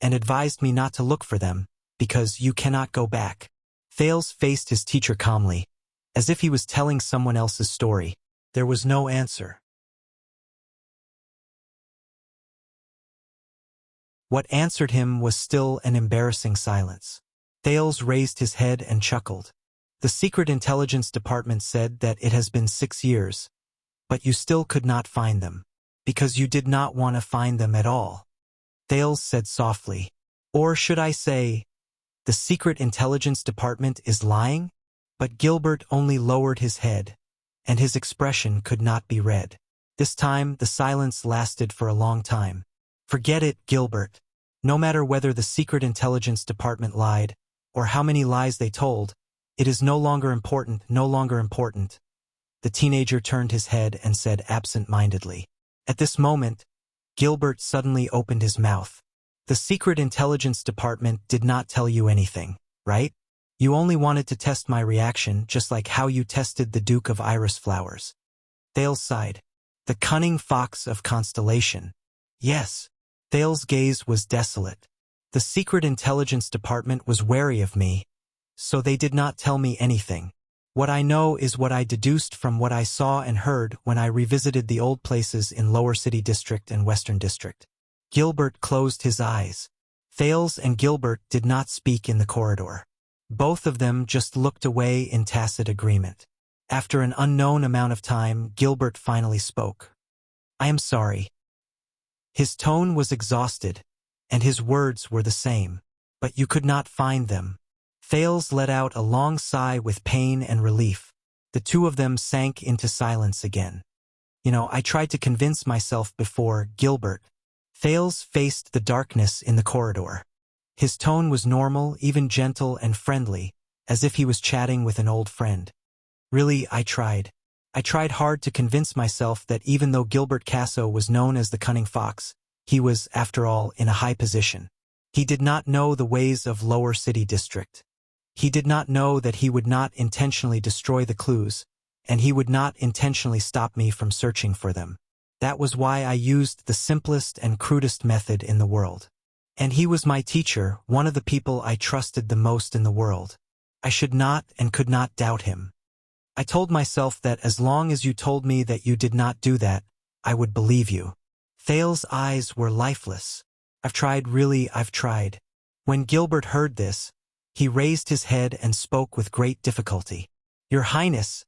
and advised me not to look for them, because you cannot go back." Thales faced his teacher calmly, as if he was telling someone else's story. There was no answer. What answered him was still an embarrassing silence. Thales raised his head and chuckled. "The Secret Intelligence Department said that it has been 6 years, but you still could not find them, because you did not want to find them at all." Thales said softly, "Or should I say, the Secret Intelligence Department is lying?" But Gilbert only lowered his head, and his expression could not be read. This time, the silence lasted for a long time. "Forget it, Gilbert. No matter whether the Secret Intelligence Department lied, or how many lies they told, it is no longer important, no longer important." The teenager turned his head and said absent-mindedly. At this moment, Gilbert suddenly opened his mouth. "The Secret Intelligence Department did not tell you anything, right? You only wanted to test my reaction, just like how you tested the Duke of Iris flowers." Thales sighed. "The cunning fox of Constellation." "Yes." Thales' gaze was desolate. "The Secret Intelligence Department was wary of me, so they did not tell me anything. What I know is what I deduced from what I saw and heard when I revisited the old places in Lower City District and Western District." Gilbert closed his eyes. Thales and Gilbert did not speak in the corridor. Both of them just looked away in tacit agreement. After an unknown amount of time, Gilbert finally spoke. "I am sorry." His tone was exhausted, and his words were the same. "But you could not find them." Thales let out a long sigh with pain and relief. The two of them sank into silence again. I tried to convince myself before, Gilbert." Thales faced the darkness in the corridor. His tone was normal, even gentle and friendly, as if he was chatting with an old friend. "Really, I tried. I tried hard to convince myself that even though Gilbert Casso was known as the Cunning Fox, he was, after all, in a high position. He did not know the ways of Lower City District. He did not know that he would not intentionally destroy the clues, and he would not intentionally stop me from searching for them. That was why I used the simplest and crudest method in the world. And he was my teacher, one of the people I trusted the most in the world. I should not and could not doubt him. I told myself that as long as you told me that you did not do that, I would believe you." Thales' eyes were lifeless. "I've tried, really, I've tried." When Gilbert heard this, he raised his head and spoke with great difficulty. "Your Highness,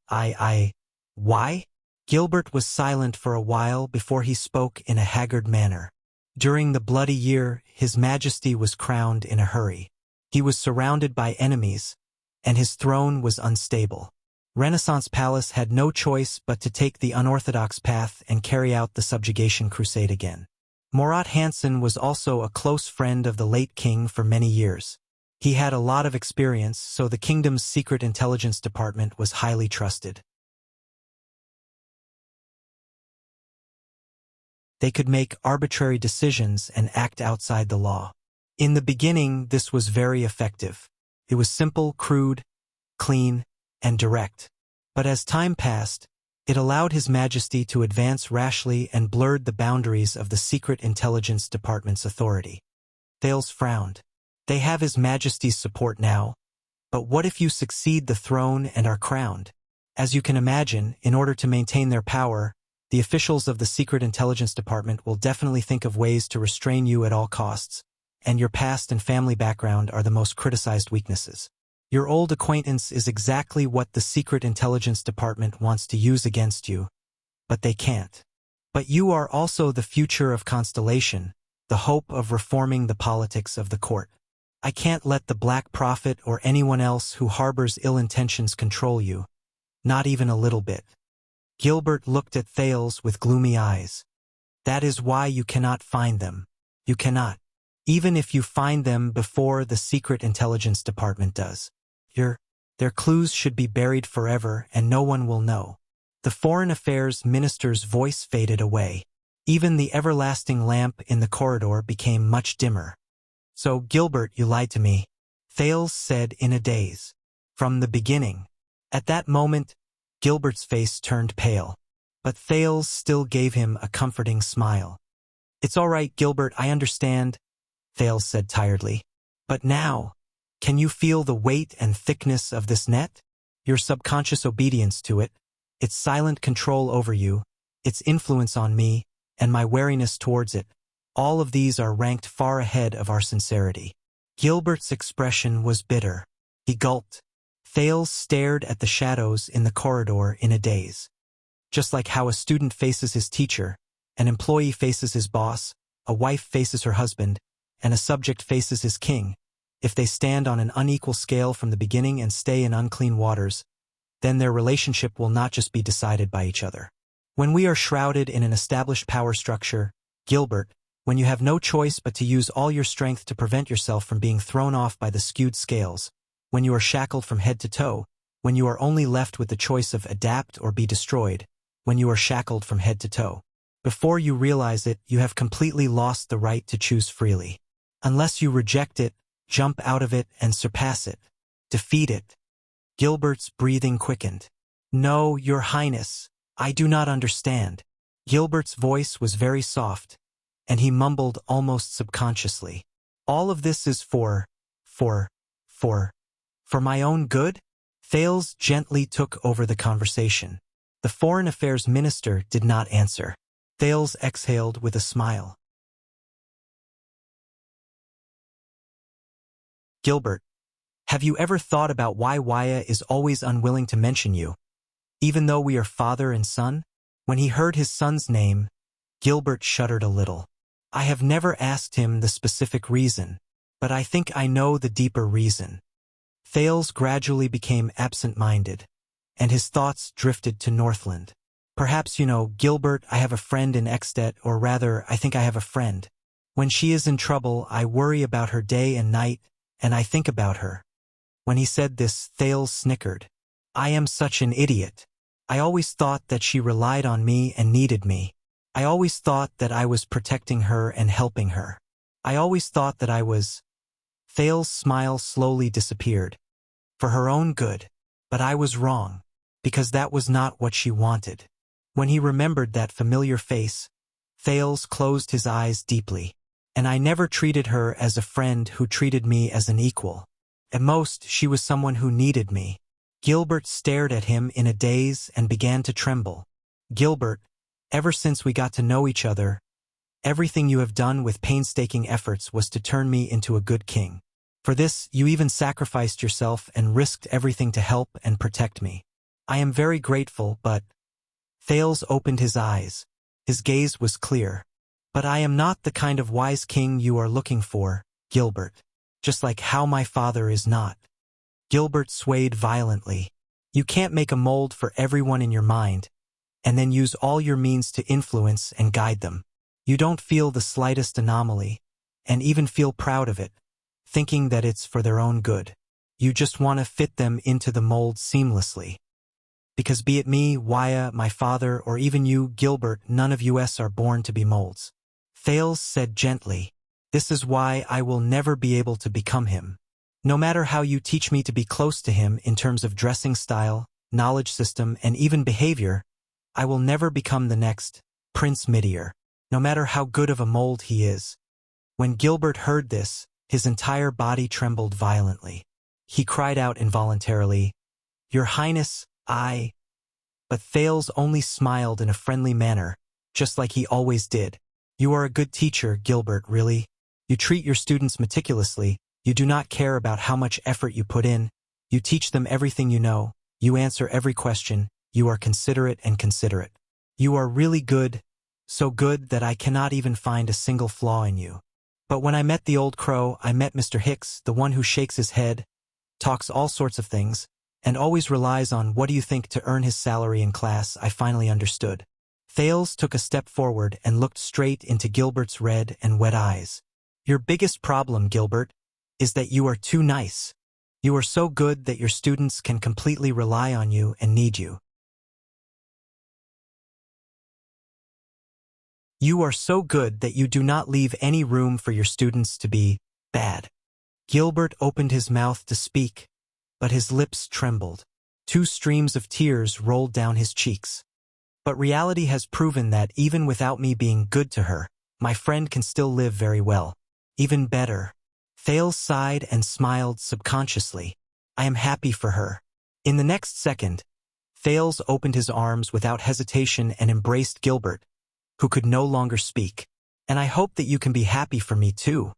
Why?" Gilbert was silent for a while before he spoke in a haggard manner. During the bloody year, His Majesty was crowned in a hurry. He was surrounded by enemies, and his throne was unstable. Renaissance Palace had no choice but to take the unorthodox path and carry out the subjugation crusade again. Murat Hansen was also a close friend of the late king for many years. He had a lot of experience, so the kingdom's secret intelligence department was highly trusted. They could make arbitrary decisions and act outside the law. In the beginning, this was very effective. It was simple, crude, clean, and direct. But as time passed, it allowed His Majesty to advance rashly and blurred the boundaries of the Secret Intelligence Department's authority. Thales frowned. They have His Majesty's support now, but what if you succeed the throne and are crowned? As you can imagine, in order to maintain their power, the officials of the Secret Intelligence Department will definitely think of ways to restrain you at all costs, and your past and family background are the most criticized weaknesses. Your old acquaintance is exactly what the Secret Intelligence Department wants to use against you, but they can't. But you are also the future of Constellation, the hope of reforming the politics of the court. I can't let the Black Prophet or anyone else who harbors ill intentions control you, not even a little bit. Gilbert looked at Thales with gloomy eyes. That is why you cannot find them. You cannot. Even if you find them before the Secret Intelligence Department does. Their clues should be buried forever and no one will know. The Foreign Affairs Minister's voice faded away. Even the everlasting lamp in the corridor became much dimmer. So, Gilbert, you lied to me, Thales said in a daze. From the beginning. At that moment, Gilbert's face turned pale. But Thales still gave him a comforting smile. It's all right, Gilbert, I understand, Thales said tiredly. But now, can you feel the weight and thickness of this net? Your subconscious obedience to it, its silent control over you, its influence on me, and my wariness towards it, all of these are ranked far ahead of our sincerity. Gilbert's expression was bitter. He gulped. Thales stared at the shadows in the corridor in a daze. Just like how a student faces his teacher, an employee faces his boss, a wife faces her husband, and a subject faces his king, if they stand on an unequal scale from the beginning and stay in unclean waters, then their relationship will not just be decided by each other. When we are shrouded in an established power structure, Gilbert, when you have no choice but to use all your strength to prevent yourself from being thrown off by the skewed scales, when you are shackled from head to toe, when you are only left with the choice of adapt or be destroyed, when you are shackled from head to toe. Before you realize it, you have completely lost the right to choose freely. Unless you reject it, jump out of it and surpass it. Defeat it. Gilbert's breathing quickened. No, Your Highness, I do not understand. Gilbert's voice was very soft, and he mumbled almost subconsciously. All of this is for my own good? Thales gently took over the conversation. The Foreign Affairs Minister did not answer. Thales exhaled with a smile. Gilbert, have you ever thought about why Wuxia is always unwilling to mention you, even though we are father and son? When he heard his son's name, Gilbert shuddered a little. I have never asked him the specific reason, but I think I know the deeper reason. Thales gradually became absent-minded, and his thoughts drifted to Northland. Perhaps you know, Gilbert, I have a friend in Extet, or rather, I think I have a friend. When she is in trouble, I worry about her day and night, and I think about her. When he said this, Thales snickered. I am such an idiot. I always thought that she relied on me and needed me. I always thought that I was protecting her and helping her. I always thought that I was... Thales' smile slowly disappeared. For her own good. But I was wrong. Because that was not what she wanted. When he remembered that familiar face, Thales closed his eyes deeply. And I never treated her as a friend who treated me as an equal. At most, she was someone who needed me. Gilbert stared at him in a daze and began to tremble. Gilbert, ever since we got to know each other, everything you have done with painstaking efforts was to turn me into a good king. For this, you even sacrificed yourself and risked everything to help and protect me. I am very grateful, but... Thales opened his eyes. His gaze was clear. But I am not the kind of wise king you are looking for, Gilbert. Just like how my father is not. Gilbert swayed violently. You can't make a mold for everyone in your mind, and then use all your means to influence and guide them. You don't feel the slightest anomaly, and even feel proud of it, thinking that it's for their own good. You just want to fit them into the mold seamlessly. Because be it me, Wuxia, my father, or even you, Gilbert, none of us are born to be molds. Thales said gently, this is why I will never be able to become him. No matter how you teach me to be close to him in terms of dressing style, knowledge system, and even behavior, I will never become the next Prince Midier, no matter how good of a mold he is. When Gilbert heard this, his entire body trembled violently. He cried out involuntarily, Your Highness, I... But Thales only smiled in a friendly manner, just like he always did. You are a good teacher, Gilbert, really. You treat your students meticulously. You do not care about how much effort you put in. You teach them everything you know. You answer every question. You are considerate and considerate. You are really good, so good that I cannot even find a single flaw in you. But when I met the old crow, I met Mr. Hicks, the one who shakes his head, talks all sorts of things, and always relies on what do you think to earn his salary in class. I finally understood. Thales took a step forward and looked straight into Gilbert's red and wet eyes. Your biggest problem, Gilbert, is that you are too nice. You are so good that your students can completely rely on you and need you. You are so good that you do not leave any room for your students to be bad. Gilbert opened his mouth to speak, but his lips trembled. 2 streams of tears rolled down his cheeks. But reality has proven that even without me being good to her, my friend can still live very well. Even better. Thales sighed and smiled subconsciously. I am happy for her. In the next second, Thales opened his arms without hesitation and embraced Gilbert, who could no longer speak. And I hope that you can be happy for me too,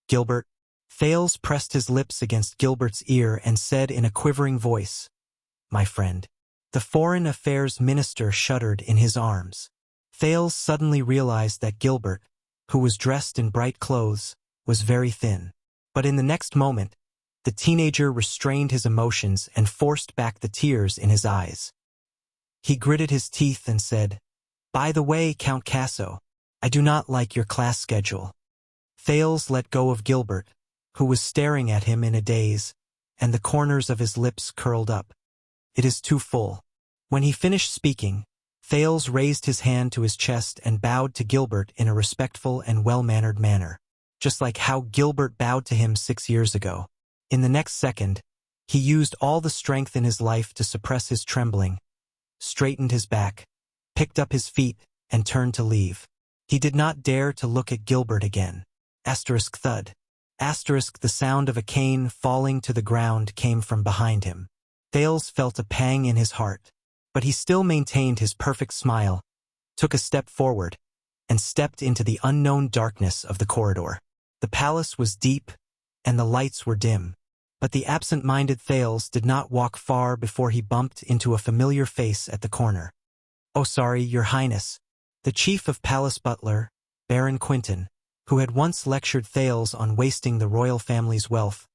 Gilbert. Thales pressed his lips against Gilbert's ear and said in a quivering voice, My friend. The Foreign Affairs Minister shuddered in his arms. Thales suddenly realized that Gilbert, who was dressed in bright clothes, was very thin. But in the next moment, the teenager restrained his emotions and forced back the tears in his eyes. He gritted his teeth and said, By the way, Count Casso, I do not like your class schedule. Thales let go of Gilbert, who was staring at him in a daze, and the corners of his lips curled up. It is too full. When he finished speaking, Thales raised his hand to his chest and bowed to Gilbert in a respectful and well-mannered manner, just like how Gilbert bowed to him 6 years ago. In the next second, he used all the strength in his life to suppress his trembling, straightened his back, picked up his feet, and turned to leave. He did not dare to look at Gilbert again. Asterisk thud. Asterisk the sound of a cane falling to the ground came from behind him. Thales felt a pang in his heart, but he still maintained his perfect smile, took a step forward, and stepped into the unknown darkness of the corridor. The palace was deep, and the lights were dim, but the absent-minded Thales did not walk far before he bumped into a familiar face at the corner. Oh, sorry, Your Highness. The chief of palace butler, Baron Quinton, who had once lectured Thales on wasting the royal family's wealth,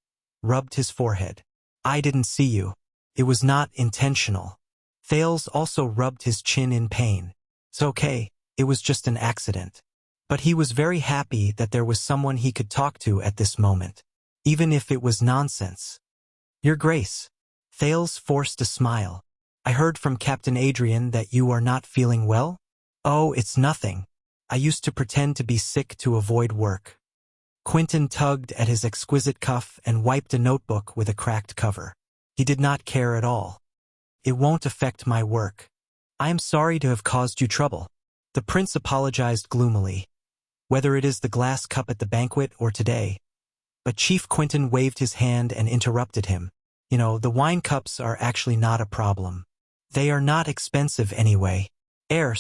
rubbed his forehead. I didn't see you. It was not intentional. Thales also rubbed his chin in pain. It's okay, it was just an accident. But he was very happy that there was someone he could talk to at this moment, even if it was nonsense. Your Grace. Thales forced a smile. I heard from Captain Adrian that you are not feeling well? Oh, it's nothing. I used to pretend to be sick to avoid work. Quinton tugged at his exquisite cuff and wiped a notebook with a cracked cover. He did not care at all. It won't affect my work. I am sorry to have caused you trouble. The prince apologized gloomily. Whether it is the glass cup at the banquet or today. But Chief Quinton waved his hand and interrupted him. You know, the wine cups are actually not a problem. They are not expensive anyway. They are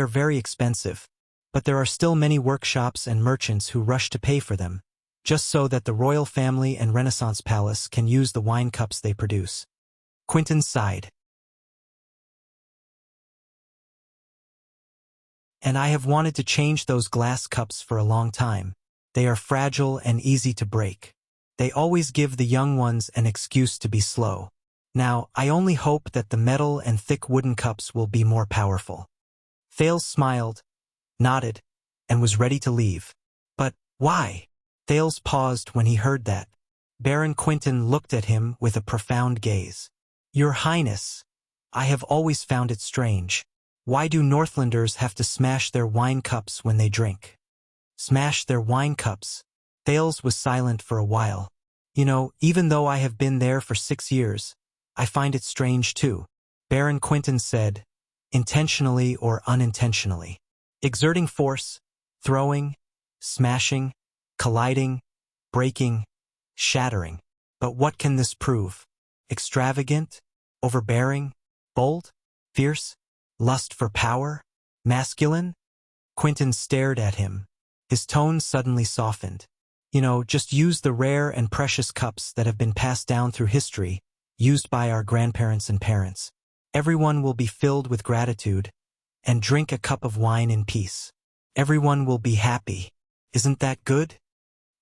very expensive. But there are still many workshops and merchants who rush to pay for them, just so that the royal family and Renaissance Palace can use the wine cups they produce. Quinton sighed. And I have wanted to change those glass cups for a long time. They are fragile and easy to break. They always give the young ones an excuse to be slow. Now, I only hope that the metal and thick wooden cups will be more powerful. Thales smiled, nodded, and was ready to leave. But why? Thales paused when he heard that. Baron Quentin looked at him with a profound gaze. Your Highness, I have always found it strange. Why do Northlanders have to smash their wine cups when they drink? Smash their wine cups? Thales was silent for a while. You know, even though I have been there for 6 years, I find it strange too. Baron Quentin said, intentionally or unintentionally. Exerting force, throwing, smashing, colliding, breaking, shattering. But what can this prove? Extravagant? Overbearing? Bold? Fierce? Lust for power? Masculine? Quentin stared at him. His tone suddenly softened. You know, just use the rare and precious cups that have been passed down through history, used by our grandparents and parents. Everyone will be filled with gratitude, and drink a cup of wine in peace. Everyone will be happy. Isn't that good?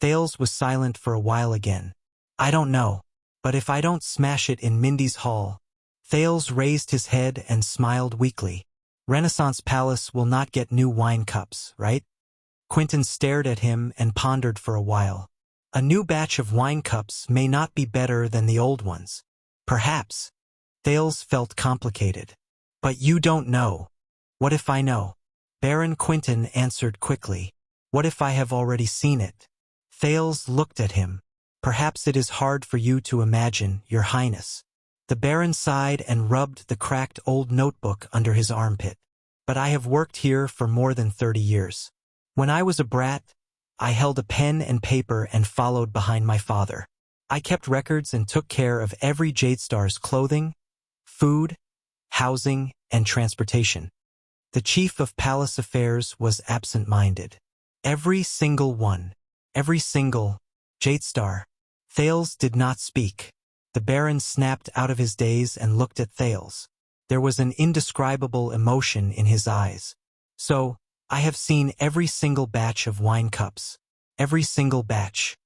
Thales was silent for a while again. I don't know, but if I don't smash it in Mindy's hall. Thales raised his head and smiled weakly. Renaissance Palace will not get new wine cups, right? Quentin stared at him and pondered for a while. A new batch of wine cups may not be better than the old ones. Perhaps. Thales felt complicated. But you don't know. What if I know? Baron Quentin answered quickly. What if I have already seen it? Thales looked at him. Perhaps it is hard for you to imagine, Your Highness. The Baron sighed and rubbed the cracked old notebook under his armpit. But I have worked here for more than 30 years. When I was a brat, I held a pen and paper and followed behind my father. I kept records and took care of every Jadestar's clothing, food, housing, and transportation. The chief of palace affairs was absent-minded. Every single one, every single Jadestar. Thales did not speak. The Baron snapped out of his daze and looked at Thales. There was an indescribable emotion in his eyes. So, I have seen every single batch of wine cups. Every single batch.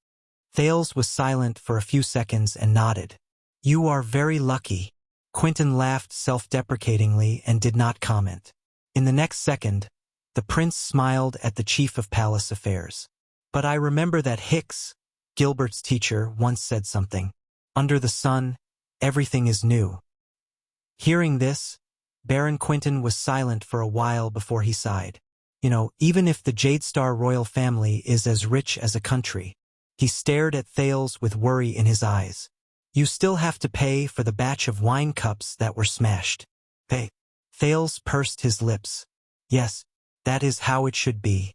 Thales was silent for a few seconds and nodded. You are very lucky. Quentin laughed self-deprecatingly and did not comment. In the next second, the prince smiled at the chief of palace affairs. But I remember that Hicks, Gilbert's teacher, once said something. Under the sun, everything is new. Hearing this, Baron Quentin was silent for a while before he sighed. You know, even if the Jadestar royal family is as rich as a country. He stared at Thales with worry in his eyes. You still have to pay for the batch of wine cups that were smashed. Pay. Thales pursed his lips. Yes, that is how it should be.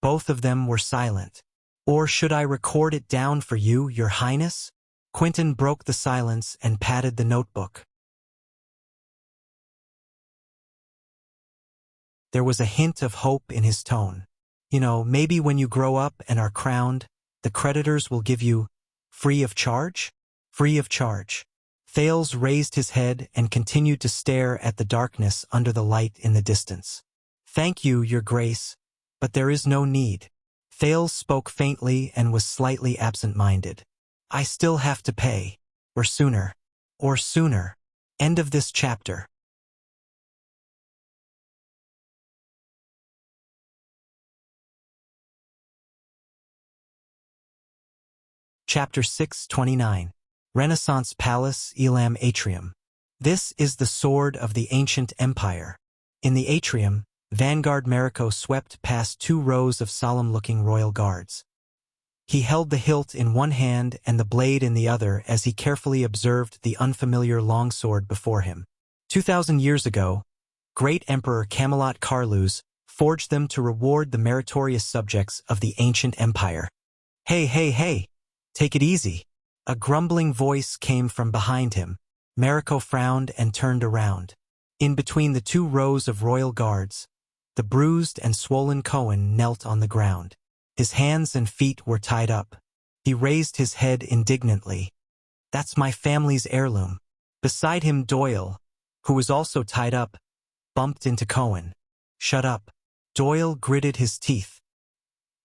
Both of them were silent. Or should I record it down for you, Your Highness? Quentin broke the silence and patted the notebook. There was a hint of hope in his tone. You know, maybe when you grow up and are crowned, the creditors will give you free of charge? Free of charge. Thales raised his head and continued to stare at the darkness under the light in the distance. Thank you, Your Grace, but there is no need. Thales spoke faintly and was slightly absent-minded. I still have to pay. Or sooner. Or sooner. End of this chapter. Chapter 629. Renaissance Palace, Elam Atrium. This is the sword of the ancient empire. In the atrium, Vanguard Mariko swept past 2 rows of solemn-looking royal guards. He held the hilt in one hand and the blade in the other as he carefully observed the unfamiliar longsword before him. 2,000 years ago, great Emperor Camelot Carluz forged them to reward the meritorious subjects of the ancient empire. Hey, hey, hey! Take it easy. A grumbling voice came from behind him. Mariko frowned and turned around. In between the 2 rows of royal guards, the bruised and swollen Cohen knelt on the ground. His hands and feet were tied up. He raised his head indignantly. That's my family's heirloom. Beside him, Doyle, who was also tied up, bumped into Cohen. Shut up. Doyle gritted his teeth.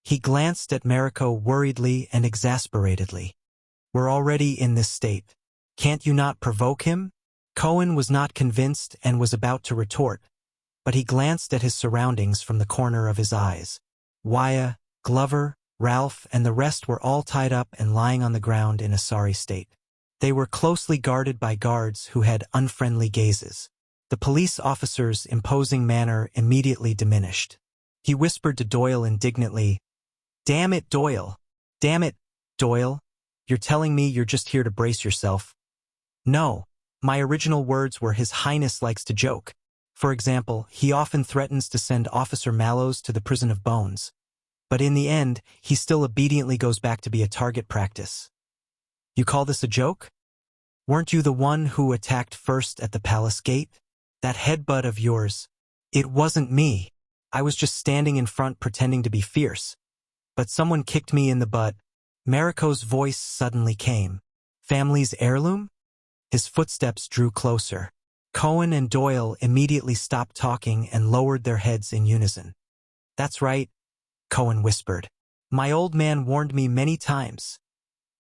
He glanced at Mariko worriedly and exasperatedly. We're already in this state. Can't you not provoke him? Cohen was not convinced and was about to retort, but he glanced at his surroundings from the corner of his eyes. Wuxia, Glover, Ralph, and the rest were all tied up and lying on the ground in a sorry state. They were closely guarded by guards who had unfriendly gazes. The police officer's imposing manner immediately diminished. He whispered to Doyle indignantly, "Damn it, Doyle! Damn it, Doyle! You're telling me you're just here to brace yourself?" No, my original words were His Highness likes to joke. For example, he often threatens to send Officer Mallows to the prison of bones. But in the end, he still obediently goes back to be a target practice. You call this a joke? Weren't you the one who attacked first at the palace gate? That headbutt of yours. It wasn't me. I was just standing in front pretending to be fierce. But someone kicked me in the butt. Mariko's voice suddenly came. Family's heirloom? His footsteps drew closer. Cohen and Doyle immediately stopped talking and lowered their heads in unison. That's right, Cohen whispered. My old man warned me many times.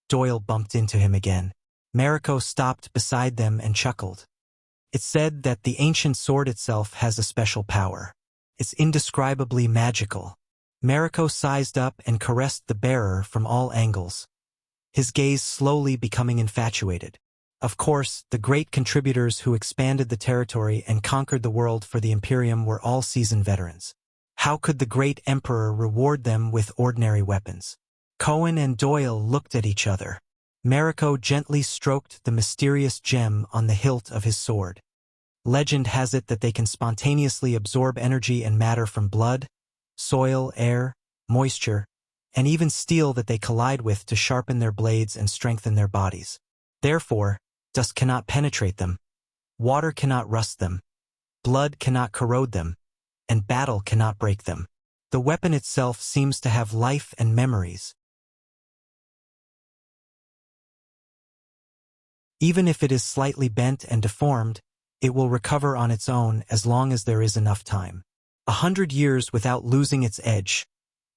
Doyle bumped into him again. Mariko stopped beside them and chuckled. It's said that the ancient sword itself has a special power. It's indescribably magical. Mariko sized up and caressed the bearer from all angles, his gaze slowly becoming infatuated. Of course, the great contributors who expanded the territory and conquered the world for the Imperium were all seasoned veterans. How could the great emperor reward them with ordinary weapons? Cohen and Doyle looked at each other. Mariko gently stroked the mysterious gem on the hilt of his sword. Legend has it that they can spontaneously absorb energy and matter from blood, soil, air, moisture, and even steel that they collide with to sharpen their blades and strengthen their bodies. Therefore, dust cannot penetrate them, water cannot rust them, blood cannot corrode them, and battle cannot break them. The weapon itself seems to have life and memories. Even if it is slightly bent and deformed, it will recover on its own as long as there is enough time. 100 years without losing its edge.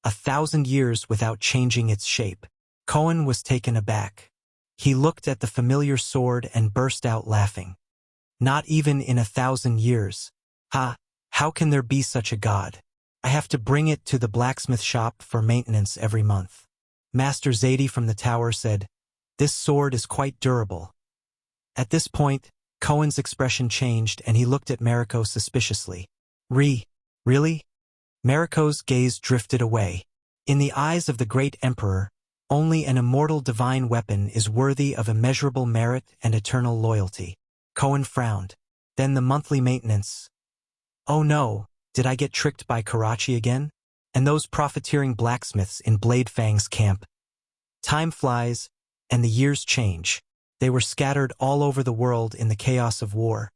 1,000 years without changing its shape. Cohen was taken aback. He looked at the familiar sword and burst out laughing. Not even in 1,000 years. How can there be such a god? I have to bring it to the blacksmith shop for maintenance every month. Master Zadie from the tower said, "This sword is quite durable." At this point, Cohen's expression changed and he looked at Mariko suspiciously. Really? Mariko's gaze drifted away. In the eyes of the great emperor, only an immortal divine weapon is worthy of immeasurable merit and eternal loyalty. Cohen frowned. Then the monthly maintenance. Oh no, did I get tricked by Karachi again? And those profiteering blacksmiths in Bladefang's camp. Time flies, and the years change. They were scattered all over the world in the chaos of war,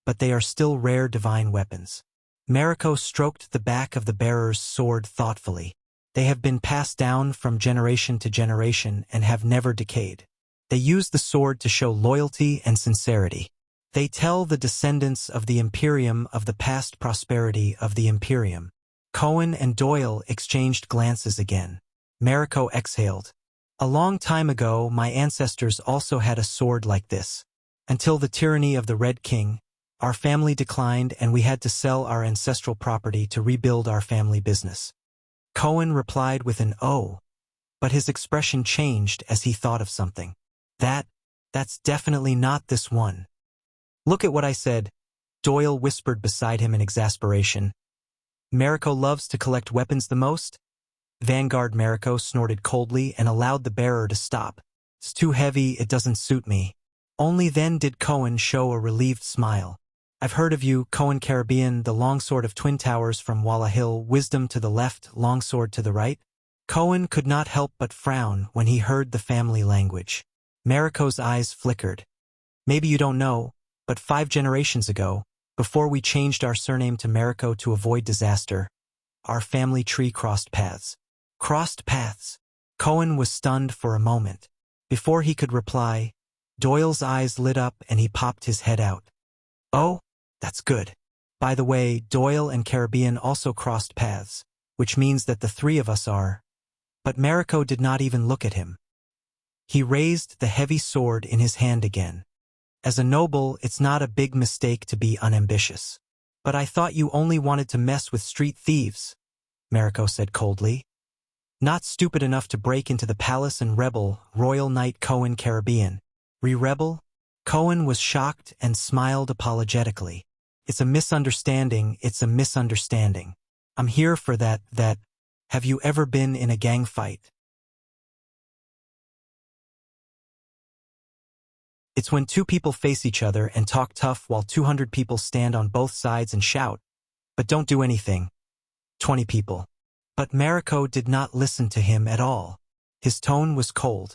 but they are still rare divine weapons. Mariko stroked the back of the bearer's sword thoughtfully. They have been passed down from generation to generation and have never decayed. They use the sword to show loyalty and sincerity. They tell the descendants of the Imperium of the past prosperity of the Imperium. Cohen and Doyle exchanged glances again. Mariko exhaled. A long time ago, my ancestors also had a sword like this. Until the tyranny of the Red King, our family declined and we had to sell our ancestral property to rebuild our family business. Cohen replied with an "oh," but his expression changed as he thought of something. That's definitely not this one. Look at what I said, Doyle whispered beside him in exasperation. Mariko loves to collect weapons the most? Vanguard Mariko snorted coldly and allowed the bearer to stop. It's too heavy, it doesn't suit me. Only then did Cohen show a relieved smile. I've heard of you, Cohen Caribbean, the longsword of Twin Towers from Walla Hill, wisdom to the left, longsword to the right. Cohen could not help but frown when he heard the family language. Mariko's eyes flickered. Maybe you don't know, but 5 generations ago, before we changed our surname to Mariko to avoid disaster, our family tree crossed paths. Crossed paths. Cohen was stunned for a moment. Before he could reply, Doyle's eyes lit up and he popped his head out. Oh, that's good. By the way, Doyle and Caribbean also crossed paths, which means that the three of us are. But Mariko did not even look at him. He raised the heavy sword in his hand again. As a noble, it's not a big mistake to be unambitious. But I thought you only wanted to mess with street thieves, Mariko said coldly. Not stupid enough to break into the palace and rebel, Royal Knight Cohen Caribbean. Re-rebel? Cohen was shocked and smiled apologetically. It's a misunderstanding, it's a misunderstanding. I'm here for that. Have you ever been in a gang fight? It's when two people face each other and talk tough while 200 people stand on both sides and shout, but don't do anything. 20 people. But Mariko did not listen to him at all. His tone was cold.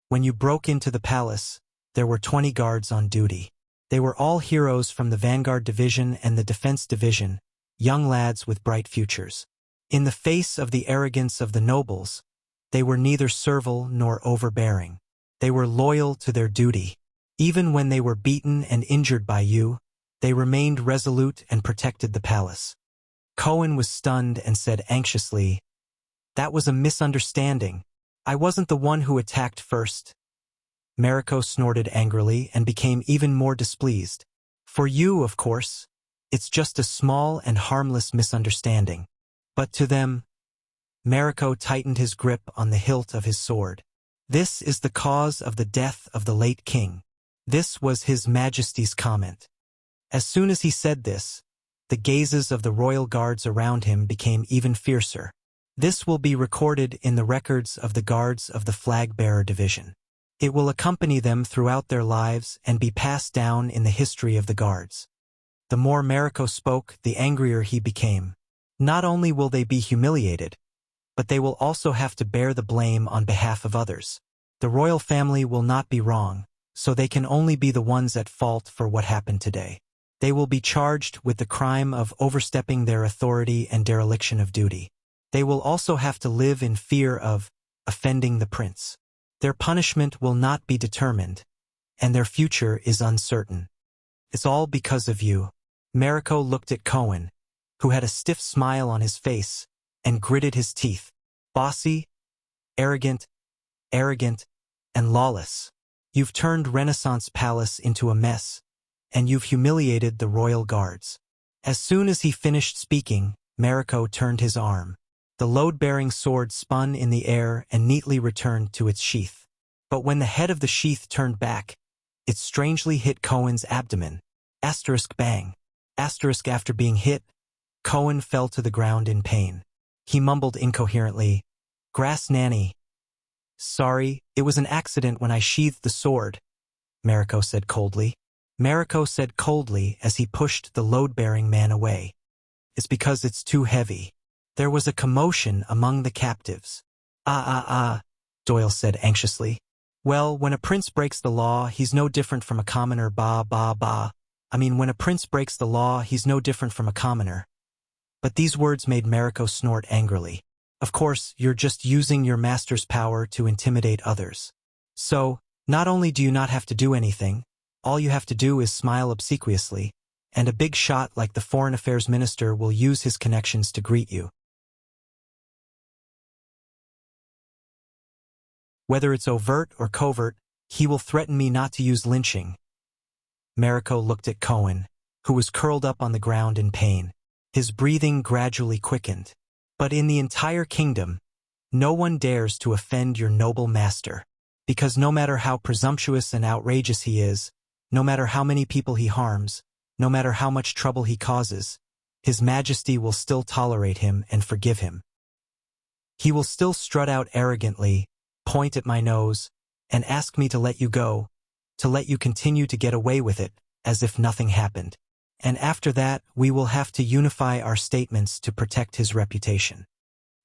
When you broke into the palace, there were 20 guards on duty. They were all heroes from the Vanguard Division and the Defense Division, young lads with bright futures. In the face of the arrogance of the nobles, they were neither servile nor overbearing. They were loyal to their duty. Even when they were beaten and injured by you, they remained resolute and protected the palace. Cohen was stunned and said anxiously, "That was a misunderstanding. I wasn't the one who attacked first." Mariko snorted angrily and became even more displeased. "For you, of course, it's just a small and harmless misunderstanding. But to them..." Mariko tightened his grip on the hilt of his sword. "This is the cause of the death of the late king." This was His Majesty's comment. As soon as he said this, the gazes of the royal guards around him became even fiercer. This will be recorded in the records of the guards of the Flag-Bearer Division. It will accompany them throughout their lives and be passed down in the history of the guards. The more Mariko spoke, the angrier he became. Not only will they be humiliated, but they will also have to bear the blame on behalf of others. The royal family will not be wrong, so they can only be the ones at fault for what happened today. They will be charged with the crime of overstepping their authority and dereliction of duty. They will also have to live in fear of offending the prince. Their punishment will not be determined, and their future is uncertain. It's all because of you. Mariko looked at Cohen, who had a stiff smile on his face, and gritted his teeth. Bossy, arrogant, and lawless. You've turned Renaissance Palace into a mess, and you've humiliated the royal guards. As soon as he finished speaking, Mariko turned his arm. The load-bearing sword spun in the air and neatly returned to its sheath. But when the head of the sheath turned back, it strangely hit Cohen's abdomen. Asterisk bang. Asterisk after being hit, Cohen fell to the ground in pain. He mumbled incoherently, "Grass nanny." "Sorry, it was an accident when I sheathed the sword," Mariko said coldly. Mariko said coldly as he pushed the load-bearing man away. "It's because it's too heavy." There was a commotion among the captives. Doyle said anxiously. "Well, when a prince breaks the law, he's no different from a commoner, when a prince breaks the law, he's no different from a commoner." But these words made Mariko snort angrily. "Of course, you're just using your master's power to intimidate others. So, not only do you not have to do anything, all you have to do is smile obsequiously, and a big shot like the Foreign Affairs Minister will use his connections to greet you. Whether it's overt or covert, he will threaten me not to use lynching." Mariko looked at Cohen, who was curled up on the ground in pain. His breathing gradually quickened. "But in the entire kingdom, no one dares to offend your noble master, because no matter how presumptuous and outrageous he is, no matter how many people he harms, no matter how much trouble he causes, His Majesty will still tolerate him and forgive him. He will still strut out arrogantly, point at my nose, and ask me to let you go, to let you continue to get away with it, as if nothing happened. And after that, we will have to unify our statements to protect his reputation."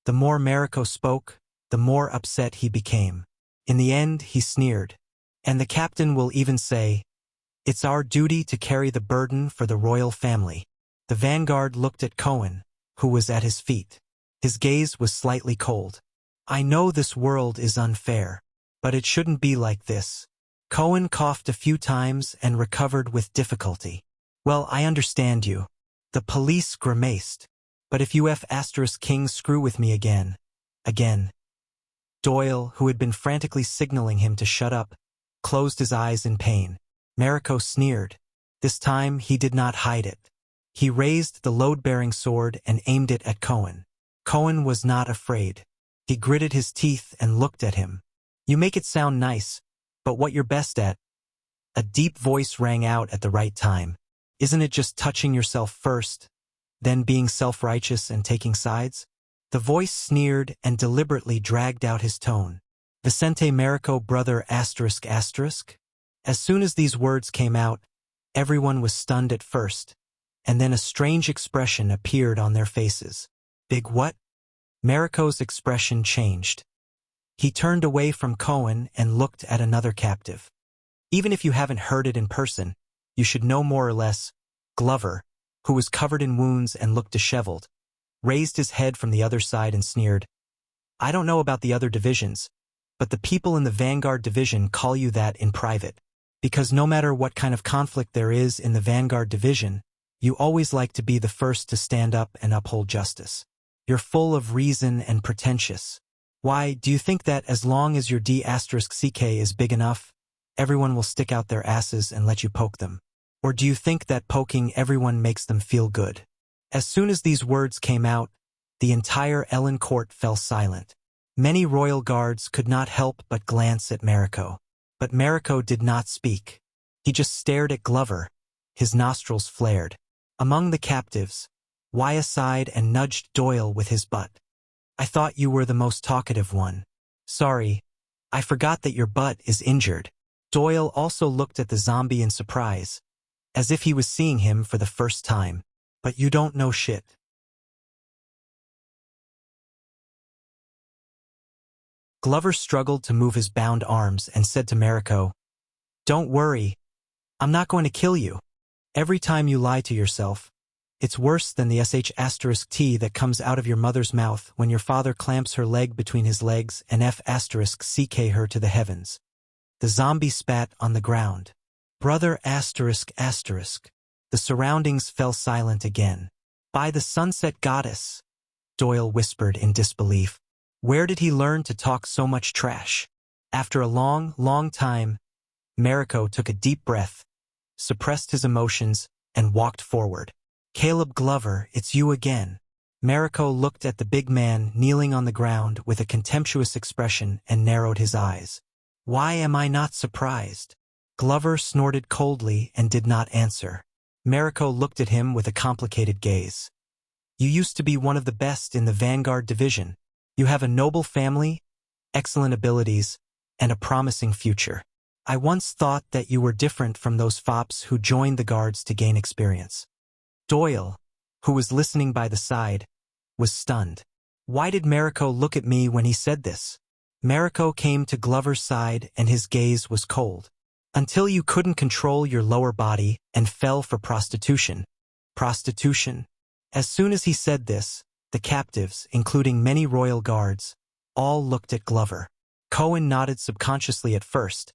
The more Mariko spoke, the more upset he became. In the end, he sneered. "And the captain will even say, 'It's our duty to carry the burden for the royal family.'" The vanguard looked at Cohen, who was at his feet. His gaze was slightly cold. "I know this world is unfair, but it shouldn't be like this." Cohen coughed a few times and recovered with difficulty. "Well, I understand you. The police grimaced. But if you F***king screw with me again. Doyle, who had been frantically signaling him to shut up, closed his eyes in pain. Mariko sneered. This time he did not hide it. He raised the load-bearing sword and aimed it at Cohen. Cohen was not afraid. He gritted his teeth and looked at him. You make it sound nice, but what you're best at? A deep voice rang out at the right time. Isn't it just touching yourself first, then being self-righteous and taking sides? The voice sneered and deliberately dragged out his tone. Vicente Mariko brother ***. As soon as these words came out, everyone was stunned at first, and then a strange expression appeared on their faces. Big what? Mariko's expression changed. He turned away from Cohen and looked at another captive. Even if you haven't heard it in person, you should know more or less. Glover, who was covered in wounds and looked disheveled, raised his head from the other side and sneered. I don't know about the other divisions, but the people in the Vanguard division call you that in private. Because no matter what kind of conflict there is in the Vanguard division, you always like to be the first to stand up and uphold justice. You're full of reason and pretentious. Why, do you think that as long as your D***ck is big enough, everyone will stick out their asses and let you poke them? Or do you think that poking everyone makes them feel good? As soon as these words came out, the entire Ellen court fell silent. Many royal guards could not help but glance at Mariko. But Mariko did not speak. He just stared at Glover. His nostrils flared. Among the captives, Wuxia sighed and nudged Doyle with his butt. I thought you were the most talkative one. Sorry, I forgot that your butt is injured. Doyle also looked at the zombie in surprise, as if he was seeing him for the first time. But you don't know shit. Glover struggled to move his bound arms and said to Mariko, Don't worry, I'm not going to kill you. Every time you lie to yourself, it's worse than the ***t that comes out of your mother's mouth when your father clamps her leg between his legs and ***ck her to the heavens. The zombie spat on the ground. Brother ***. The surroundings fell silent again. By the sunset goddess, Doyle whispered in disbelief. Where did he learn to talk so much trash? After a long time, Mariko took a deep breath, suppressed his emotions, and walked forward. Caleb Glover, it's you again. Mariko looked at the big man kneeling on the ground with a contemptuous expression and narrowed his eyes. Why am I not surprised? Glover snorted coldly and did not answer. Mariko looked at him with a complicated gaze. You used to be one of the best in the Vanguard division. You have a noble family, excellent abilities, and a promising future. I once thought that you were different from those fops who joined the guards to gain experience. Doyle, who was listening by the side, was stunned. Why did Mariko look at me when he said this? Mariko came to Glover's side and his gaze was cold. Until you couldn't control your lower body and fell for prostitution. Prostitution? As soon as he said this, the captives, including many royal guards, all looked at Glover. Cohen nodded subconsciously at first,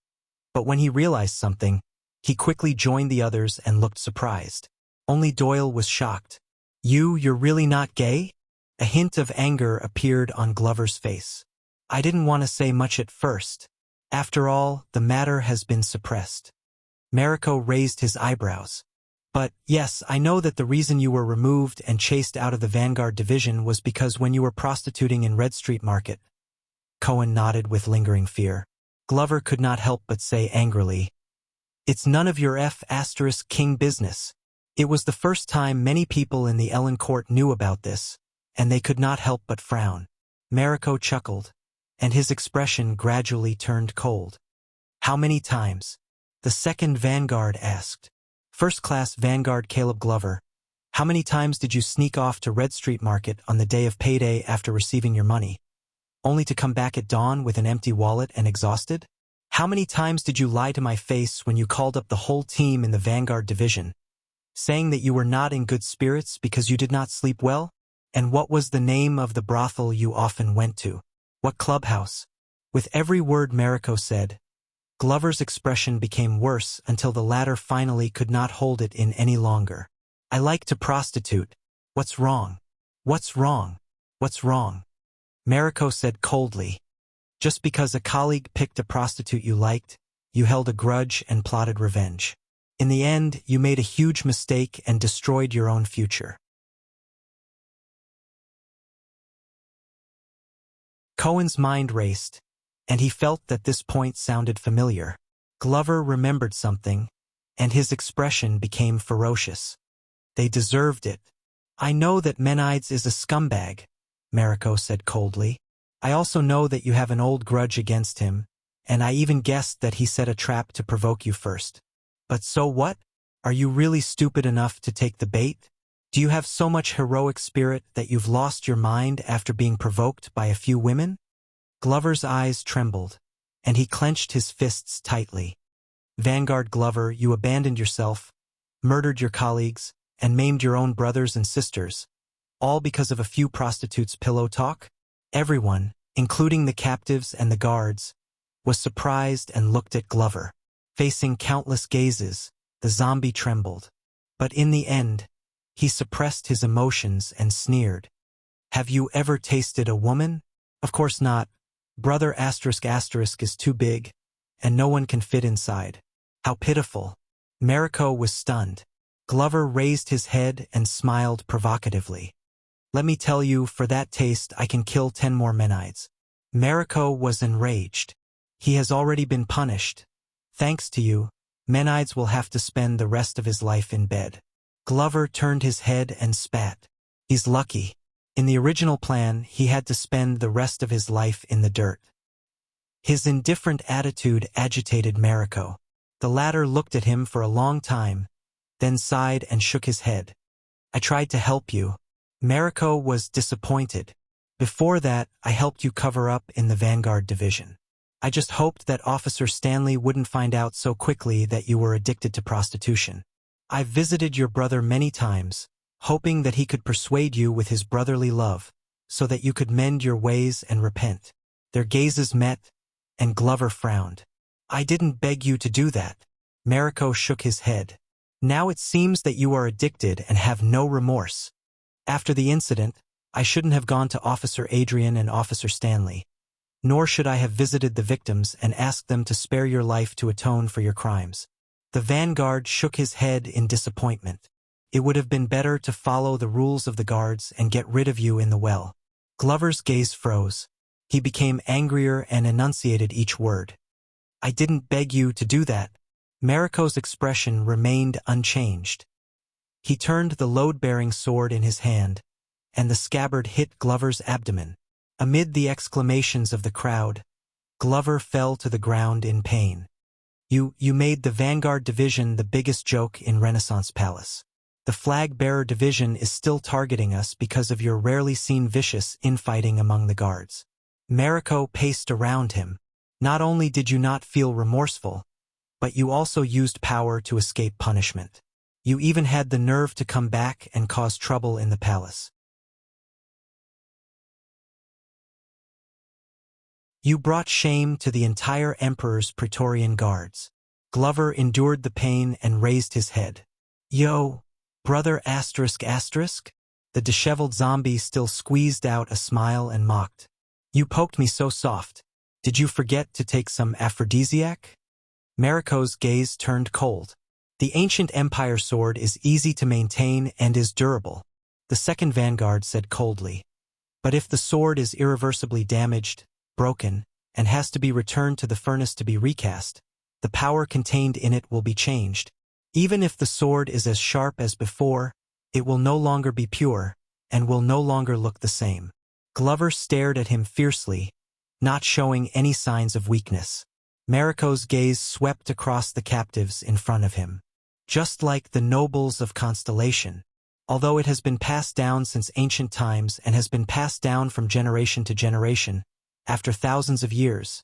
but when he realized something, he quickly joined the others and looked surprised. Only Doyle was shocked. You're really not gay? A hint of anger appeared on Glover's face. I didn't want to say much at first. After all, the matter has been suppressed. Mariko raised his eyebrows. But, yes, I know that the reason you were removed and chased out of the Vanguard division was because when you were prostituting in Red Street Market. Cohen nodded with lingering fear. Glover could not help but say angrily, It's none of your ***king business. It was the first time many people in the Ellen court knew about this, and they could not help but frown. Mariko chuckled, and his expression gradually turned cold. How many times? The second Vanguard asked. First Class Vanguard Caleb Glover, how many times did you sneak off to Red Street Market on the day of payday after receiving your money, only to come back at dawn with an empty wallet and exhausted? How many times did you lie to my face when you called up the whole team in the Vanguard division, saying that you were not in good spirits because you did not sleep well? And what was the name of the brothel you often went to? What clubhouse? With every word Mariko said, Glover's expression became worse until the latter finally could not hold it in any longer. I like to prostitute. What's wrong? What's wrong? What's wrong? Mariko said coldly. Just because a colleague picked a prostitute you liked, you held a grudge and plotted revenge. In the end, you made a huge mistake and destroyed your own future. Cohen's mind raced, and he felt that this point sounded familiar. Glover remembered something, and his expression became ferocious. They deserved it. I know that Menides is a scumbag, Mariko said coldly. I also know that you have an old grudge against him, and I even guessed that he set a trap to provoke you first. But so what? Are you really stupid enough to take the bait? Do you have so much heroic spirit that you've lost your mind after being provoked by a few women? Glover's eyes trembled, and he clenched his fists tightly. Vanguard Glover, you abandoned yourself, murdered your colleagues, and maimed your own brothers and sisters, all because of a few prostitutes' pillow talk? Everyone, including the captives and the guards, was surprised and looked at Glover. Facing countless gazes, the zombie trembled. But in the end, he suppressed his emotions and sneered. Have you ever tasted a woman? Of course not. Brother *** is too big, and no one can fit inside. How pitiful. Mariko was stunned. Glover raised his head and smiled provocatively. Let me tell you, for that taste I can kill 10 more Menides. Mariko was enraged. He has already been punished. Thanks to you, Menides will have to spend the rest of his life in bed. Glover turned his head and spat. He's lucky. In the original plan, he had to spend the rest of his life in the dirt. His indifferent attitude agitated Mariko. The latter looked at him for a long time, then sighed and shook his head. I tried to help you. Mariko was disappointed. Before that, I helped you cover up in the Vanguard division. I just hoped that Officer Stanley wouldn't find out so quickly that you were addicted to prostitution. I've visited your brother many times, hoping that he could persuade you with his brotherly love, so that you could mend your ways and repent. Their gazes met, and Glover frowned. I didn't beg you to do that. Mariko shook his head. Now it seems that you are addicted and have no remorse. After the incident, I shouldn't have gone to Officer Adrian and Officer Stanley. Nor should I have visited the victims and asked them to spare your life to atone for your crimes. The Vanguard shook his head in disappointment. It would have been better to follow the rules of the guards and get rid of you in the well. Glover's gaze froze. He became angrier and enunciated each word. I didn't beg you to do that. Mariko's expression remained unchanged. He turned the load-bearing sword in his hand, and the scabbard hit Glover's abdomen. Amid the exclamations of the crowd, Glover fell to the ground in pain. You made the Vanguard Division the biggest joke in Renaissance Palace. The Flag-Bearer Division is still targeting us because of your rarely seen vicious infighting among the guards. Mariko paced around him. Not only did you not feel remorseful, but you also used power to escape punishment. You even had the nerve to come back and cause trouble in the palace. You brought shame to the entire Emperor's Praetorian Guards. Glover endured the pain and raised his head. Yo, brother ***. The disheveled zombie still squeezed out a smile and mocked. You poked me so soft. Did you forget to take some aphrodisiac? Mariko's gaze turned cold. The ancient Empire sword is easy to maintain and is durable, the second Vanguard said coldly. But if the sword is irreversibly damaged, broken, and has to be returned to the furnace to be recast, the power contained in it will be changed. Even if the sword is as sharp as before, it will no longer be pure, and will no longer look the same. Glover stared at him fiercely, not showing any signs of weakness. Mariko's gaze swept across the captives in front of him. Just like the nobles of Constellation, although it has been passed down since ancient times and has been passed down from generation to generation, after thousands of years.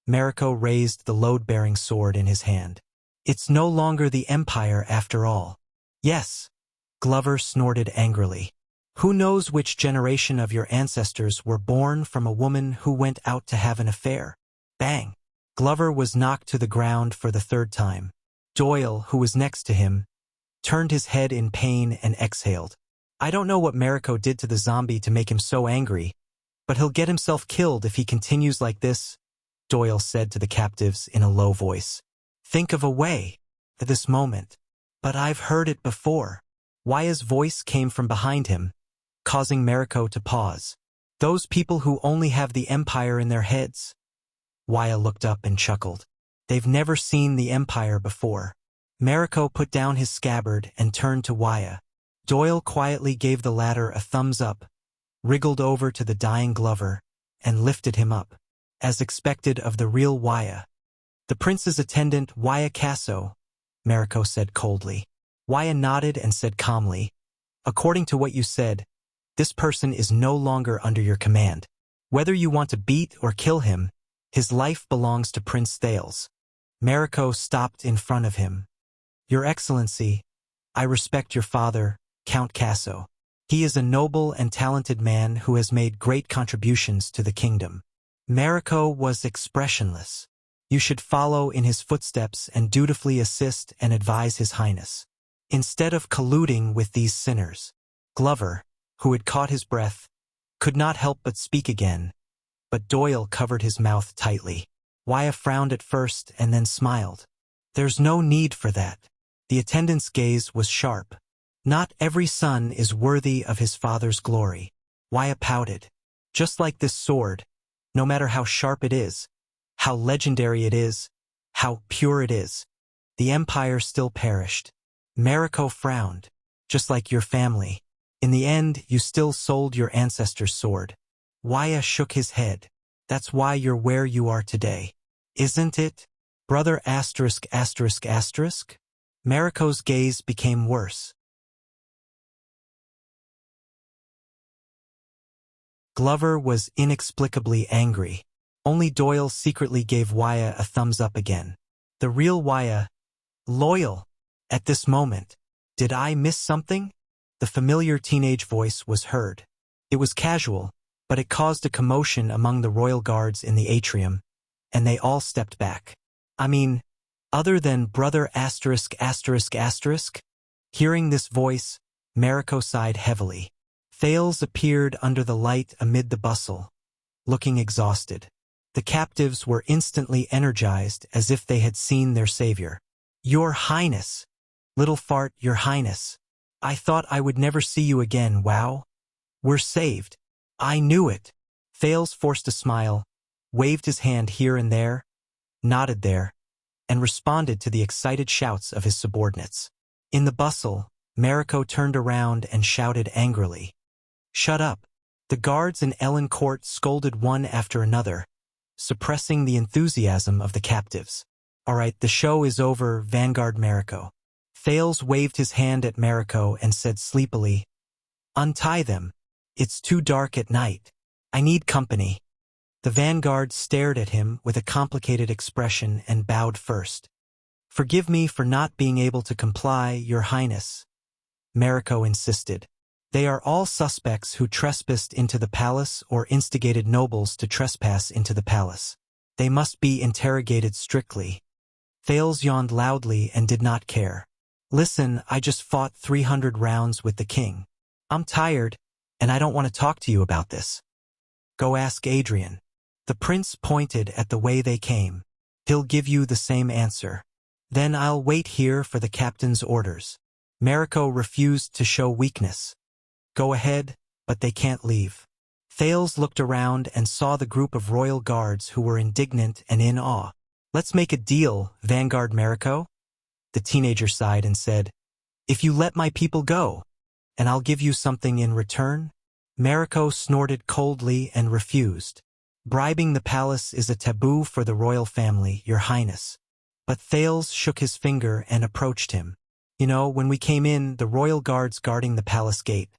Mariko raised the load-bearing sword in his hand. It's no longer the Empire after all. Yes, Glover snorted angrily. Who knows which generation of your ancestors were born from a woman who went out to have an affair? Bang! Glover was knocked to the ground for the third time. Doyle, who was next to him, turned his head in pain and exhaled. I don't know what Mariko did to the zombie to make him so angry, but he'll get himself killed if he continues like this, Doyle said to the captives in a low voice. Think of a way, at this moment. But I've heard it before. Waya's voice came from behind him, causing Mariko to pause. Those people who only have the Empire in their heads. Waya looked up and chuckled. They've never seen the Empire before. Mariko put down his scabbard and turned to Waya. Doyle quietly gave the latter a thumbs up, wriggled over to the dying Glover, and lifted him up, as expected of the real Waya. The prince's attendant, Waya Casso, Mariko said coldly. Waya nodded and said calmly, according to what you said, this person is no longer under your command. Whether you want to beat or kill him, his life belongs to Prince Thales. Mariko stopped in front of him. Your Excellency, I respect your father, Count Casso. He is a noble and talented man who has made great contributions to the kingdom. Mariko was expressionless. You should follow in his footsteps and dutifully assist and advise His Highness, instead of colluding with these sinners. Glover, who had caught his breath, could not help but speak again, but Doyle covered his mouth tightly. Waya frowned at first and then smiled. There's no need for that. The attendant's gaze was sharp. Not every son is worthy of his father's glory. Waya pouted. Just like this sword, no matter how sharp it is, how legendary it is, how pure it is, the Empire still perished. Mariko frowned. Just like your family. In the end, you still sold your ancestor's sword. Waya shook his head. That's why you're where you are today. Isn't it? Brother asterisk asterisk asterisk? Mariko's gaze became worse. Glover was inexplicably angry. Only Doyle secretly gave Waya a thumbs up again. The real Waya, loyal. At this moment, did I miss something? The familiar teenage voice was heard. It was casual, but it caused a commotion among the royal guards in the atrium, and they all stepped back. I mean, other than brother asterisk asterisk asterisk? Hearing this voice, Mariko sighed heavily. Thales appeared under the light amid the bustle, looking exhausted. The captives were instantly energized as if they had seen their savior. Your Highness! Little fart, Your Highness! I thought I would never see you again, wow! We're saved. I knew it. Thales forced a smile, waved his hand here and there, nodded there, and responded to the excited shouts of his subordinates. In the bustle, Mariko turned around and shouted angrily. Shut up! The guards in Ellen Court scolded one after another, suppressing the enthusiasm of the captives. All right, the show is over, Vanguard Mariko. Thales waved his hand at Mariko and said sleepily, Untie them. It's too dark at night. I need company. The Vanguard stared at him with a complicated expression and bowed first. Forgive me for not being able to comply, Your Highness, Mariko insisted. They are all suspects who trespassed into the palace or instigated nobles to trespass into the palace. They must be interrogated strictly. Thales yawned loudly and did not care. Listen, I just fought 300 rounds with the king. I'm tired, and I don't want to talk to you about this. Go ask Adrian. The prince pointed at the way they came. He'll give you the same answer. Then I'll wait here for the captain's orders. Mariko refused to show weakness. Go ahead, but they can't leave. Thales looked around and saw the group of royal guards who were indignant and in awe. Let's make a deal, Vanguard Mariko. The teenager sighed and said, If you let my people go, and I'll give you something in return? Mariko snorted coldly and refused. Bribing the palace is a taboo for the royal family, Your Highness. But Thales shook his finger and approached him. You know, when we came in, the royal guards guarding the palace gate.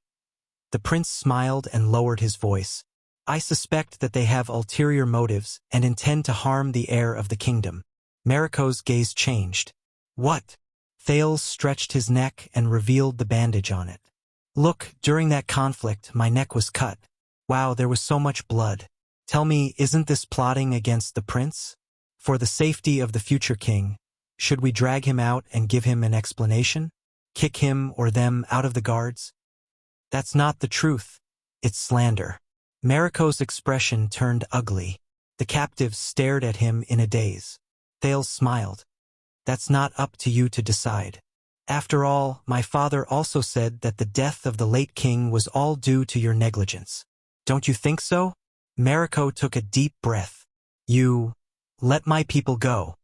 The prince smiled and lowered his voice. I suspect that they have ulterior motives and intend to harm the heir of the kingdom. Mariko's gaze changed. What? Thales stretched his neck and revealed the bandage on it. Look, during that conflict, my neck was cut. Wow, there was so much blood. Tell me, isn't this plotting against the prince? For the safety of the future king, should we drag him out and give him an explanation? Kick him or them out of the guards? That's not the truth. It's slander. Mariko's expression turned ugly. The captives stared at him in a daze. Thales smiled. That's not up to you to decide. After all, my father also said that the death of the late king was all due to your negligence. Don't you think so? Mariko took a deep breath. You let my people go.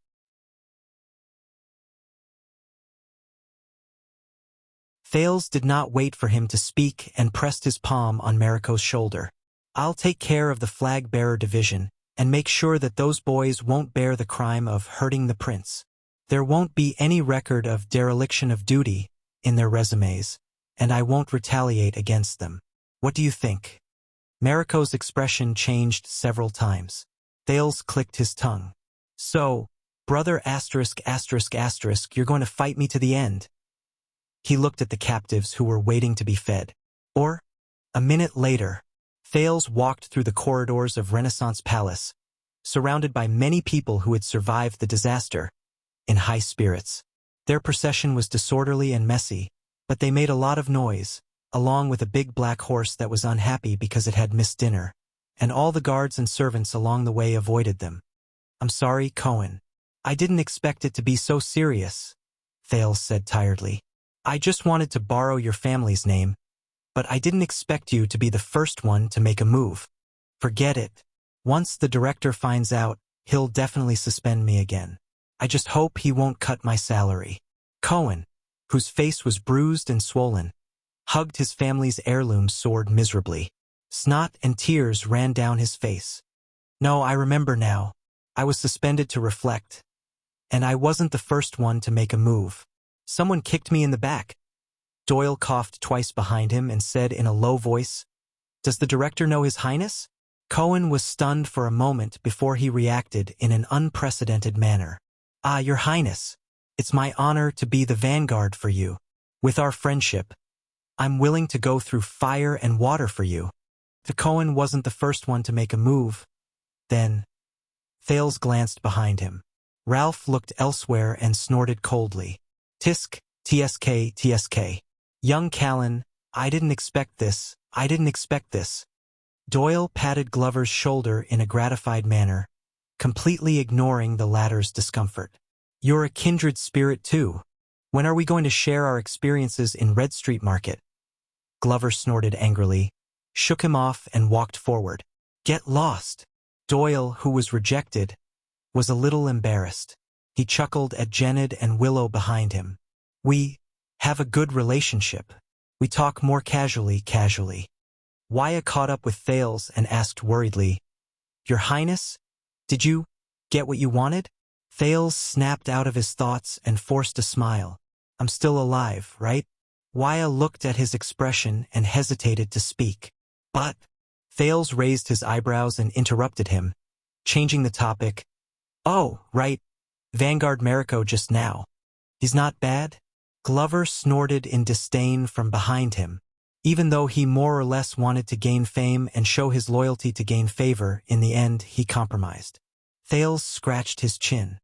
Thales did not wait for him to speak and pressed his palm on Mariko's shoulder. I'll take care of the flag-bearer division and make sure that those boys won't bear the crime of hurting the prince. There won't be any record of dereliction of duty in their resumes, and I won't retaliate against them. What do you think? Mariko's expression changed several times. Thales clicked his tongue. So, brother asterisk asterisk asterisk, you're going to fight me to the end. He looked at the captives who were waiting to be fed. Or, a minute later, Thales walked through the corridors of Renaissance Palace, surrounded by many people who had survived the disaster, in high spirits. Their procession was disorderly and messy, but they made a lot of noise, along with a big black horse that was unhappy because it had missed dinner, and all the guards and servants along the way avoided them. I'm sorry, Cohen. I didn't expect it to be so serious, Thales said tiredly. I just wanted to borrow your family's name, but I didn't expect you to be the first one to make a move. Forget it. Once the director finds out, he'll definitely suspend me again. I just hope he won't cut my salary. Cohen, whose face was bruised and swollen, hugged his family's heirloom sword miserably. Snot and tears ran down his face. No, I remember now. I was suspended to reflect. And I wasn't the first one to make a move. Someone kicked me in the back. Doyle coughed twice behind him and said in a low voice, Does the director know His Highness? Cohen was stunned for a moment before he reacted in an unprecedented manner. Ah, Your Highness, it's my honor to be the vanguard for you. With our friendship, I'm willing to go through fire and water for you. The Cohen wasn't the first one to make a move. Then, Thales glanced behind him. Ralph looked elsewhere and snorted coldly. Tisk, TSK, TSK. Young Callan, I didn't expect this. Doyle patted Glover's shoulder in a gratified manner, completely ignoring the latter's discomfort. You're a kindred spirit too. When are we going to share our experiences in Red Street Market? Glover snorted angrily, shook him off and walked forward. Get lost. Doyle, who was rejected, was a little embarrassed. He chuckled at Jenned and Willow behind him. We have a good relationship. We talk more casually. Wyatt caught up with Thales and asked worriedly, Your Highness, did you get what you wanted? Thales snapped out of his thoughts and forced a smile. I'm still alive, right? Wyatt looked at his expression and hesitated to speak. But Thales raised his eyebrows and interrupted him, changing the topic. Oh, right. Vanguard Mariko just now. He's not bad? Glover snorted in disdain from behind him. Even though he more or less wanted to gain fame and show his loyalty to gain favor, in the end he compromised. Thales scratched his chin.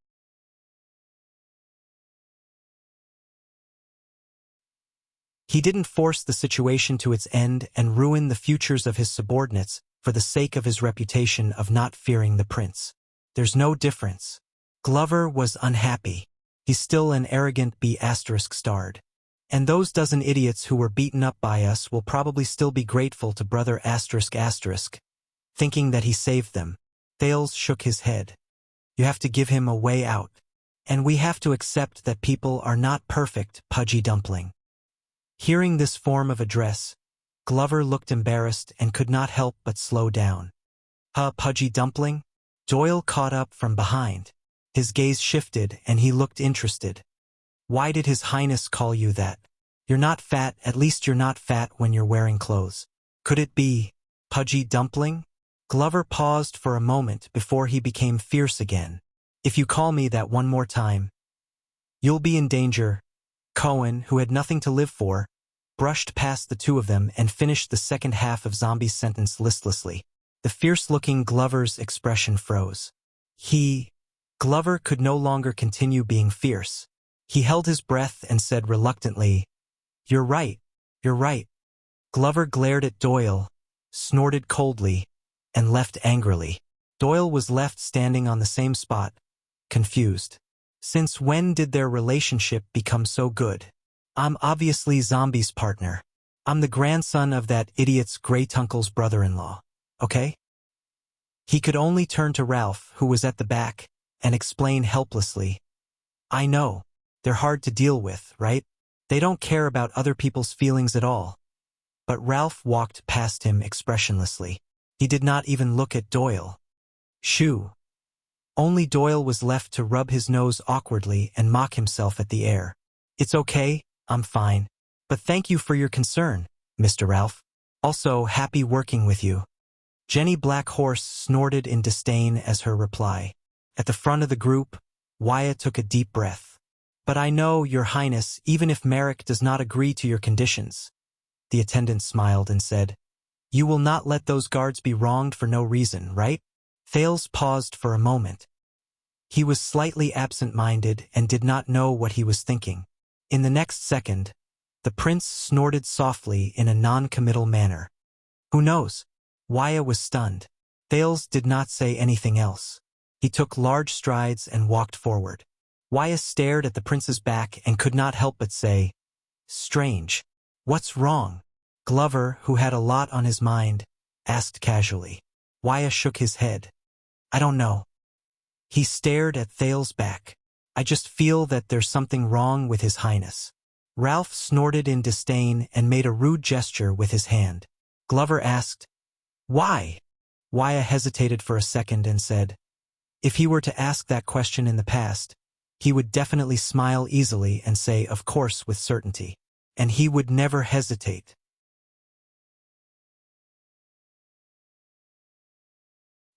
He didn't force the situation to its end and ruin the futures of his subordinates for the sake of his reputation of not fearing the prince. There's no difference. Glover was unhappy. He's still an arrogant B***starred. And those dozen idiots who were beaten up by us will probably still be grateful to brother ***, thinking that he saved them. Thales shook his head. You have to give him a way out. And we have to accept that people are not perfect, Pudgy Dumpling. Hearing this form of address, Glover looked embarrassed and could not help but slow down. Pudgy Dumpling? Doyle caught up from behind. His gaze shifted and he looked interested. Why did His Highness call you that? You're not fat, at least you're not fat when you're wearing clothes. Could it be Pudgy Dumpling? Glover paused for a moment before he became fierce again. If you call me that one more time, you'll be in danger. Cohen, who had nothing to live for, brushed past the two of them and finished the second half of Zombie's sentence listlessly. The fierce-looking Glover's expression froze. Glover could no longer continue being fierce. He held his breath and said reluctantly, You're right. You're right. Glover glared at Doyle, snorted coldly, and left angrily. Doyle was left standing on the same spot, confused. Since when did their relationship become so good? I'm obviously Zombie's partner. I'm the grandson of that idiot's great-uncle's brother-in-law, okay? He could only turn to Ralph, who was at the back, and explain helplessly. I know. They're hard to deal with, right? They don't care about other people's feelings at all. But Ralph walked past him expressionlessly. He did not even look at Doyle. Shoo. Only Doyle was left to rub his nose awkwardly and mock himself at the air. It's okay, I'm fine. But thank you for your concern, Mr. Ralph. Also, happy working with you. Jenny Black Horse snorted in disdain as her reply. At the front of the group, Wyatt took a deep breath. But I know, Your Highness, even if Merrick does not agree to your conditions. The attendant smiled and said, You will not let those guards be wronged for no reason, right? Thales paused for a moment. He was slightly absent-minded and did not know what he was thinking. In the next second, the prince snorted softly in a non-committal manner. Who knows? Wyatt was stunned. Thales did not say anything else. He took large strides and walked forward. Wyatt stared at the prince's back and could not help but say, Strange. What's wrong? Glover, who had a lot on his mind, asked casually. Wyatt shook his head. I don't know. He stared at Thales' back. I just feel that there's something wrong with His Highness. Ralph snorted in disdain and made a rude gesture with his hand. Glover asked, Why? Wyatt hesitated for a second and said, If he were to ask that question in the past, he would definitely smile easily and say, Of course, with certainty. And he would never hesitate.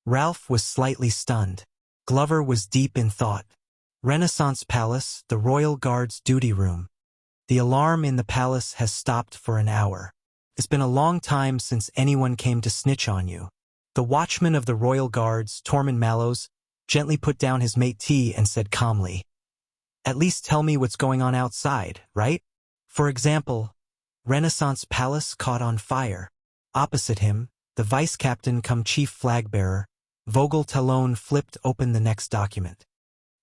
Ralph was slightly stunned. Glover was deep in thought. Renaissance Palace, the Royal Guard's duty room. The alarm in the palace has stopped for an hour. It's been a long time since anyone came to snitch on you. The watchman of the Royal Guards, Tormund Mallows, gently put down his métis and said calmly, At least tell me what's going on outside, right? For example, Renaissance Palace caught on fire. Opposite him, the vice-captain cum chief flag-bearer, Vogel Talon flipped open the next document.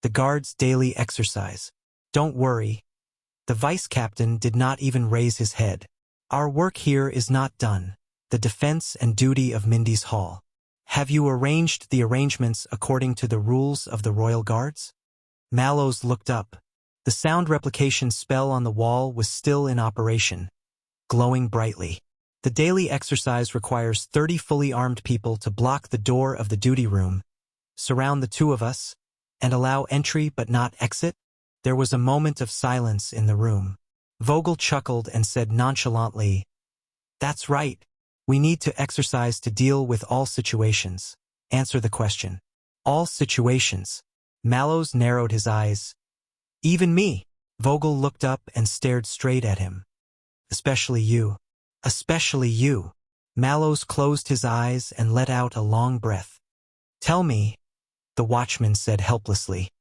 The guard's daily exercise. Don't worry. The vice-captain did not even raise his head. Our work here is not done. The defense and duty of Mindy's Hall. Have you arranged the arrangements according to the rules of the Royal Guards? Mallows looked up. The sound replication spell on the wall was still in operation, glowing brightly. The daily exercise requires 30 fully armed people to block the door of the duty room, surround the two of us, and allow entry but not exit. There was a moment of silence in the room. Vogel chuckled and said nonchalantly, That's right. We need to exercise to deal with all situations. Answer the question. All situations. Mallows narrowed his eyes. Even me. Vogel looked up and stared straight at him. Especially you. Especially you. Mallows closed his eyes and let out a long breath. Tell me, the watchman said helplessly.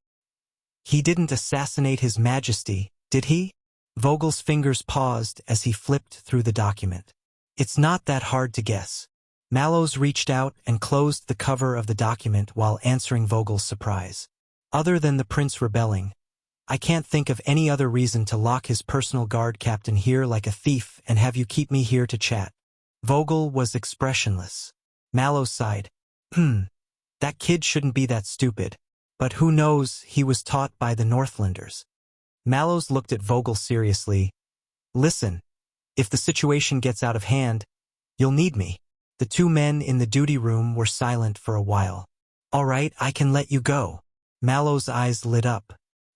He didn't assassinate His Majesty, did he? Vogel's fingers paused as he flipped through the document. It's not that hard to guess. Mallows reached out and closed the cover of the document while answering Vogel's surprise. Other than the prince rebelling, I can't think of any other reason to lock his personal guard captain here like a thief and have you keep me here to chat. Vogel was expressionless. Mallows sighed. That kid shouldn't be that stupid. But who knows, he was taught by the Northlanders. Mallows looked at Vogel seriously. Listen, if the situation gets out of hand, you'll need me. The two men in the duty room were silent for a while. All right, I can let you go. Mallows' eyes lit up.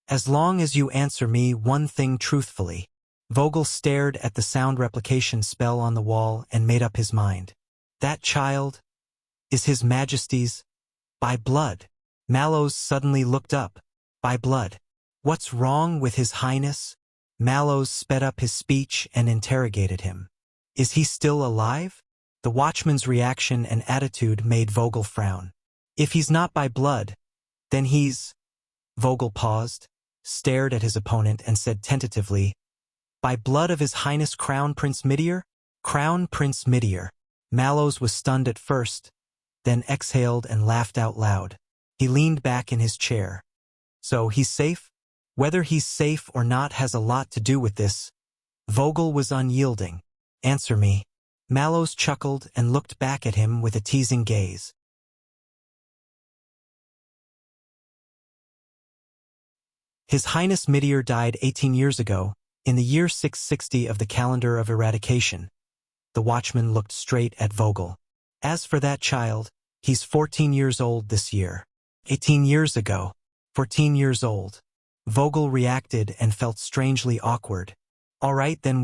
As long as you answer me one thing truthfully. Vogel stared at the sound replication spell on the wall and made up his mind. That child is His Majesty's by blood. Mallows suddenly looked up. By blood. What's wrong with His Highness? Mallows sped up his speech and interrogated him. Is he still alive? The watchman's reaction and attitude made Vogel frown. If he's not by blood, then he's... Vogel paused, stared at his opponent and said tentatively, By blood of His Highness Crown Prince Midir? Crown Prince Midir. Mallows was stunned at first, then exhaled and laughed out loud. He leaned back in his chair. So, he's safe? Whether he's safe or not has a lot to do with this. Vogel was unyielding. Answer me. Mallows chuckled and looked back at him with a teasing gaze. His Highness Midir died 18 years ago, in the year 660 of the calendar of eradication. The watchman looked straight at Vogel. As for that child, he's 14 years old this year. 18 years ago. 14 years old. Vogel reacted and felt strangely awkward. All right, then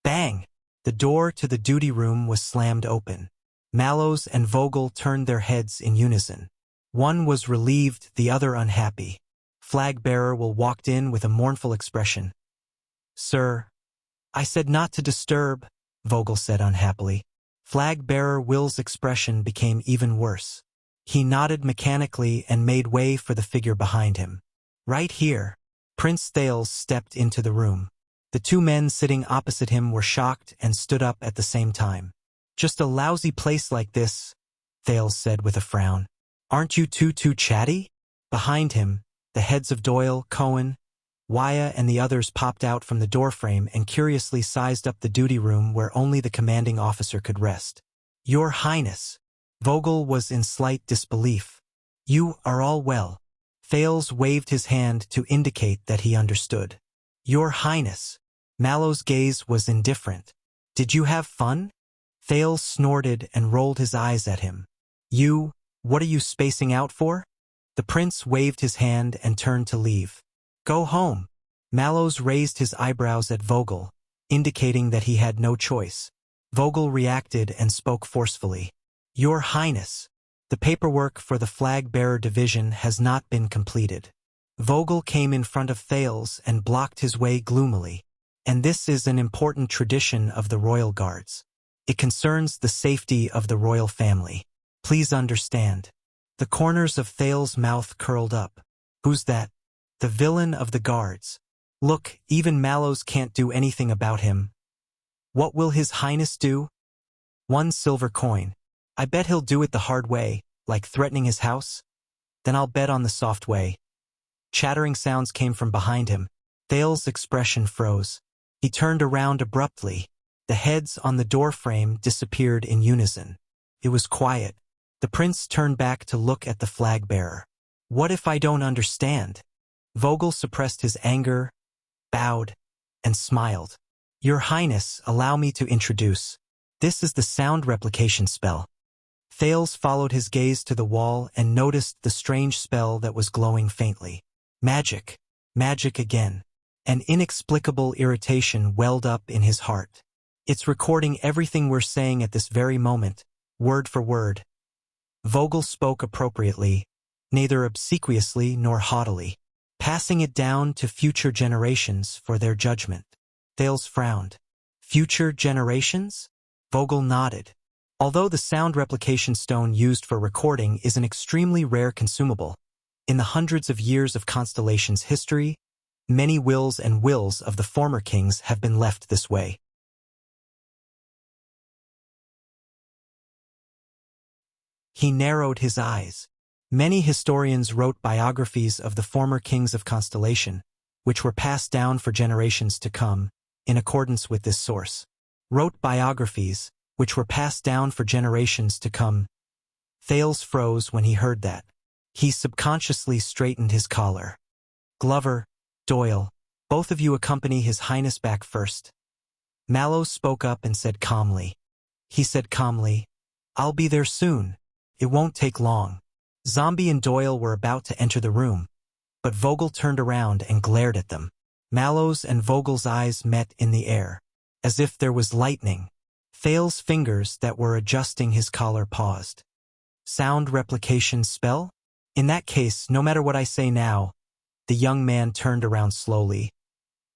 Bang! The door to the duty room was slammed open. Mallows and Vogel turned their heads in unison. One was relieved, the other unhappy. Flag-bearer Will walked in with a mournful expression. Sir, I said not to disturb, Vogel said unhappily. Flag-bearer Will's expression became even worse. He nodded mechanically and made way for the figure behind him. Right here. Prince Thales stepped into the room. The two men sitting opposite him were shocked and stood up at the same time. Just a lousy place like this, Thales said with a frown. Aren't you too chatty? Behind him, the heads of Doyle, Cohen, Wuxia and the others popped out from the doorframe and curiously sized up the duty room where only the commanding officer could rest. Your Highness. Vogel was in slight disbelief. You are all well. Thales waved his hand to indicate that he understood. Your Highness. Mallows' gaze was indifferent. Did you have fun? Thales snorted and rolled his eyes at him. What are you spacing out for? The prince waved his hand and turned to leave. Go home. Mallows raised his eyebrows at Vogel, indicating that he had no choice. Vogel reacted and spoke forcefully. Your Highness. The paperwork for the flag-bearer division has not been completed. Vogel came in front of Thales and blocked his way gloomily. And this is an important tradition of the royal guards. It concerns the safety of the royal family. Please understand. The corners of Thales' mouth curled up. Who's that? The villain of the guards. Look, even Mallows can't do anything about him. What will His Highness do? 1 silver coin. I bet he'll do it the hard way, like threatening his house. Then I'll bet on the soft way. Chattering sounds came from behind him. Thales' expression froze. He turned around abruptly. The heads on the doorframe disappeared in unison. It was quiet. The prince turned back to look at the flag-bearer. What if I don't understand? Vogel suppressed his anger, bowed, and smiled. Your Highness, allow me to introduce. This is the sound replication spell. Thales followed his gaze to the wall and noticed the strange spell that was glowing faintly. Magic. Magic again. An inexplicable irritation welled up in his heart. It's recording everything we're saying at this very moment, word for word. Vogel spoke appropriately, neither obsequiously nor haughtily, passing it down to future generations for their judgment. Thales frowned. Future generations? Vogel nodded. Although the sound replication stone used for recording is an extremely rare consumable, in the hundreds of years of Constellation's history, many wills and wills of the former kings have been left this way. He narrowed his eyes. Many historians wrote biographies of the former kings of Constellation, which were passed down for generations to come, in accordance with this source. Wrote biographies, which were passed down for generations to come. Thales froze when he heard that. He subconsciously straightened his collar. Glover, Doyle, both of you accompany His Highness back first. Mallows spoke up and said calmly. He said calmly, I'll be there soon. It won't take long. Zombie and Doyle were about to enter the room, but Vogel turned around and glared at them. Mallows and Vogel's eyes met in the air, as if there was lightning. Thales' fingers that were adjusting his collar paused. Sound replication spell? In that case, no matter what I say now, the young man turned around slowly.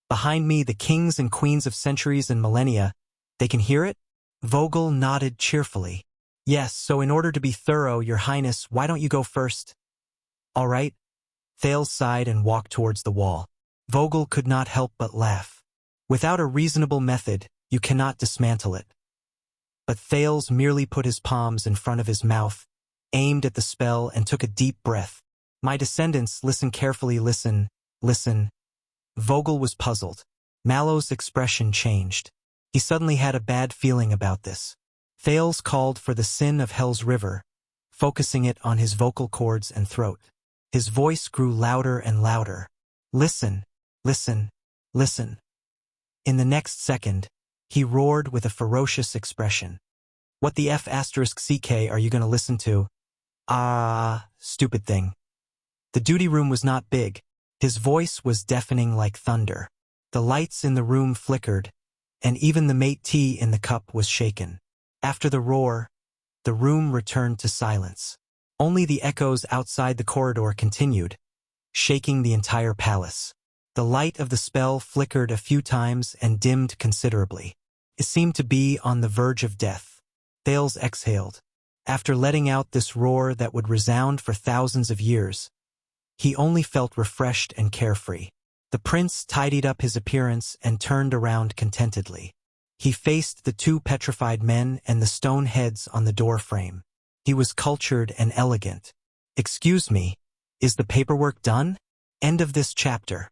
Behind me, the kings and queens of centuries and millennia, they can hear it? Vogel nodded cheerfully. Yes, so in order to be thorough, Your Highness, why don't you go first? All right. Thales sighed and walked towards the wall. Vogel could not help but laugh. Without a reasonable method, you cannot dismantle it. But Thales merely put his palms in front of his mouth, aimed at the spell, and took a deep breath. My descendants, listen carefully, listen, listen. Vogel was puzzled. Mallow's expression changed. He suddenly had a bad feeling about this. Thales called for the sin of Hell's River, focusing it on his vocal cords and throat. His voice grew louder and louder. Listen, listen, listen. In the next second, he roared with a ferocious expression. What the F***ck are you going to listen to? Ah, stupid thing. The duty room was not big. His voice was deafening like thunder. The lights in the room flickered, and even the mate tea in the cup was shaken. After the roar, the room returned to silence. Only the echoes outside the corridor continued, shaking the entire palace. The light of the spell flickered a few times and dimmed considerably. It seemed to be on the verge of death. Thales exhaled. After letting out this roar that would resound for thousands of years, he only felt refreshed and carefree. The prince tidied up his appearance and turned around contentedly. He faced the two petrified men and the stone heads on the door frame. He was cultured and elegant. Excuse me, is the paperwork done? End of this chapter.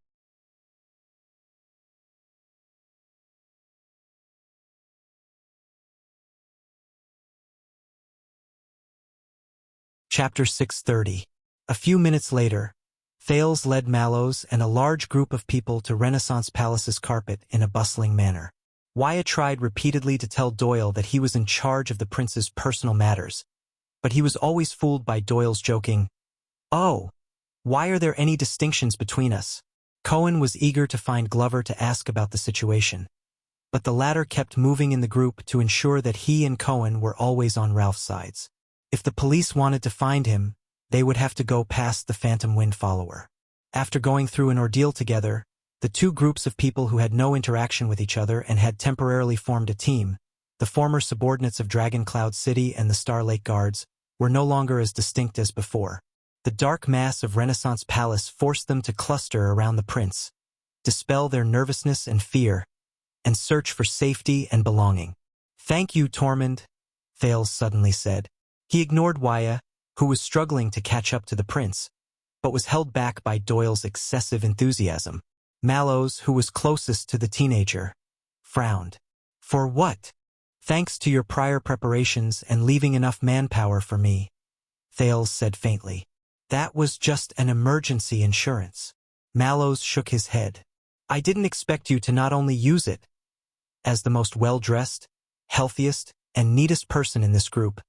Chapter 630. A few minutes later, Thales led Mallows and a large group of people to Renaissance Palace's carpet in a bustling manner. Wyatt tried repeatedly to tell Doyle that he was in charge of the prince's personal matters, but he was always fooled by Doyle's joking, "Oh, why are there any distinctions between us?" Cohen was eager to find Glover to ask about the situation, but the latter kept moving in the group to ensure that he and Cohen were always on Ralph's sides. If the police wanted to find him, they would have to go past the Phantom Wind follower. After going through an ordeal together, the two groups of people who had no interaction with each other and had temporarily formed a team, the former subordinates of Dragon Cloud City and the Star Lake Guards, were no longer as distinct as before. The dark mass of Renaissance Palace forced them to cluster around the prince, dispel their nervousness and fear, and search for safety and belonging. "Thank you, Tormund," Thales suddenly said. He ignored Wyatt, who was struggling to catch up to the prince, but was held back by Doyle's excessive enthusiasm. Mallows, who was closest to the teenager, frowned. "For what?" "Thanks to your prior preparations and leaving enough manpower for me," Thales said faintly. "That was just an emergency insurance." Mallows shook his head. "I didn't expect you to not only use it, as the most well-dressed, healthiest, and neatest person in this group."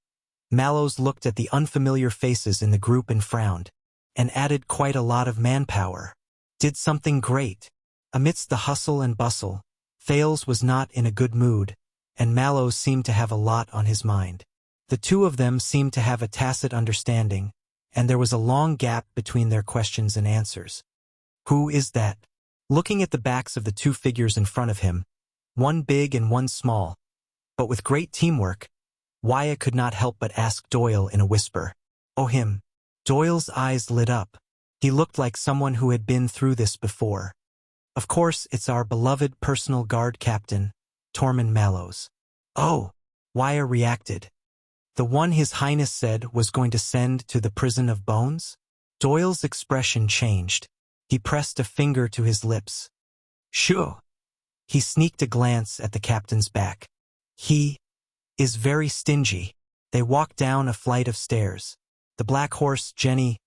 Mallows looked at the unfamiliar faces in the group and frowned, and added quite a lot of manpower. "Did something great." Amidst the hustle and bustle, Thales was not in a good mood, and Mallows seemed to have a lot on his mind. The two of them seemed to have a tacit understanding, and there was a long gap between their questions and answers. "Who is that?" Looking at the backs of the two figures in front of him, one big and one small, but with great teamwork, Wyatt could not help but ask Doyle in a whisper. "Oh, him." Doyle's eyes lit up. He looked like someone who had been through this before. "Of course, it's our beloved personal guard captain, Tormund Mallows." "Oh," Wyatt reacted. "The one His Highness said was going to send to the prison of bones?" Doyle's expression changed. He pressed a finger to his lips. "Sure." He sneaked a glance at the captain's back. "He is very stingy." They walked down a flight of stairs. The black horse, Jenny,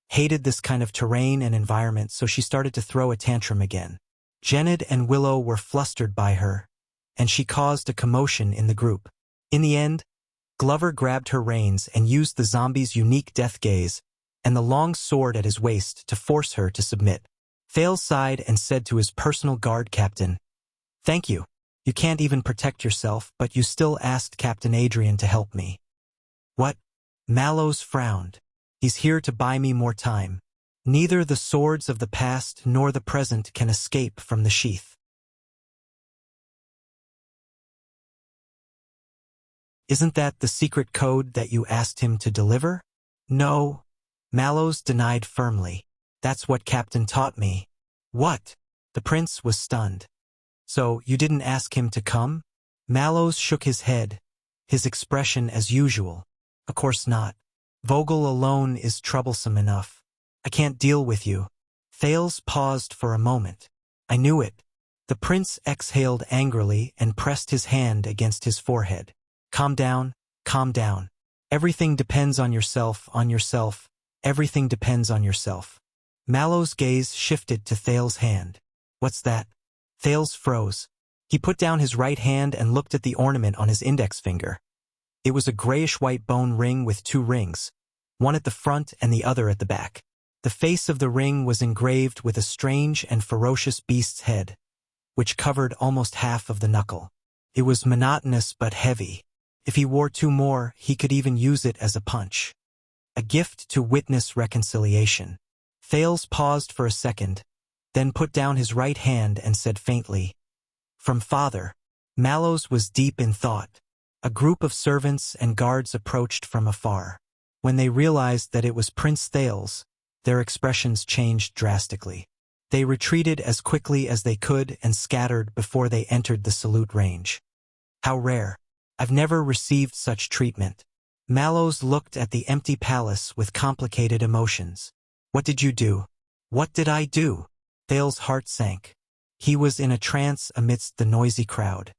hated this kind of terrain and environment, so she started to throw a tantrum again. Jennid and Willow were flustered by her, and she caused a commotion in the group. In the end, Glover grabbed her reins and used the zombie's unique death gaze and the long sword at his waist to force her to submit. Thales sighed and said to his personal guard captain, "Thank you. You can't even protect yourself, but you still asked Captain Adrian to help me." "What?" Mallows frowned. "He's here to buy me more time. Neither the swords of the past nor the present can escape from the sheath." "Isn't that the secret code that you asked him to deliver?" "No," Mallows denied firmly. "That's what Captain taught me." "What?" The prince was stunned. So, you didn't ask him to come? Mallows shook his head, his expression as usual. Of course not. Vogel alone is troublesome enough. I can't deal with you. Thales paused for a moment. I knew it. The prince exhaled angrily and pressed his hand against his forehead. Calm down, calm down. Everything depends on yourself, everything depends on yourself. Mallow's gaze shifted to Thales' hand. What's that? Thales froze. He put down his right hand and looked at the ornament on his index finger. It was a grayish-white bone ring with 2 rings, one at the front and the other at the back. The face of the ring was engraved with a strange and ferocious beast's head, which covered almost half of the knuckle. It was monotonous but heavy. If he wore 2 more, he could even use it as a punch. A gift to witness reconciliation. Thales paused for a second, then put down his right hand and said faintly, "From father." Mallows was deep in thought. A group of servants and guards approached from afar. When they realized that it was Prince Thales, their expressions changed drastically. They retreated as quickly as they could and scattered before they entered the salute range. How rare. I've never received such treatment. Mallows looked at the empty palace with complicated emotions. What did you do? What did I do? Thales' heart sank. He was in a trance amidst the noisy crowd.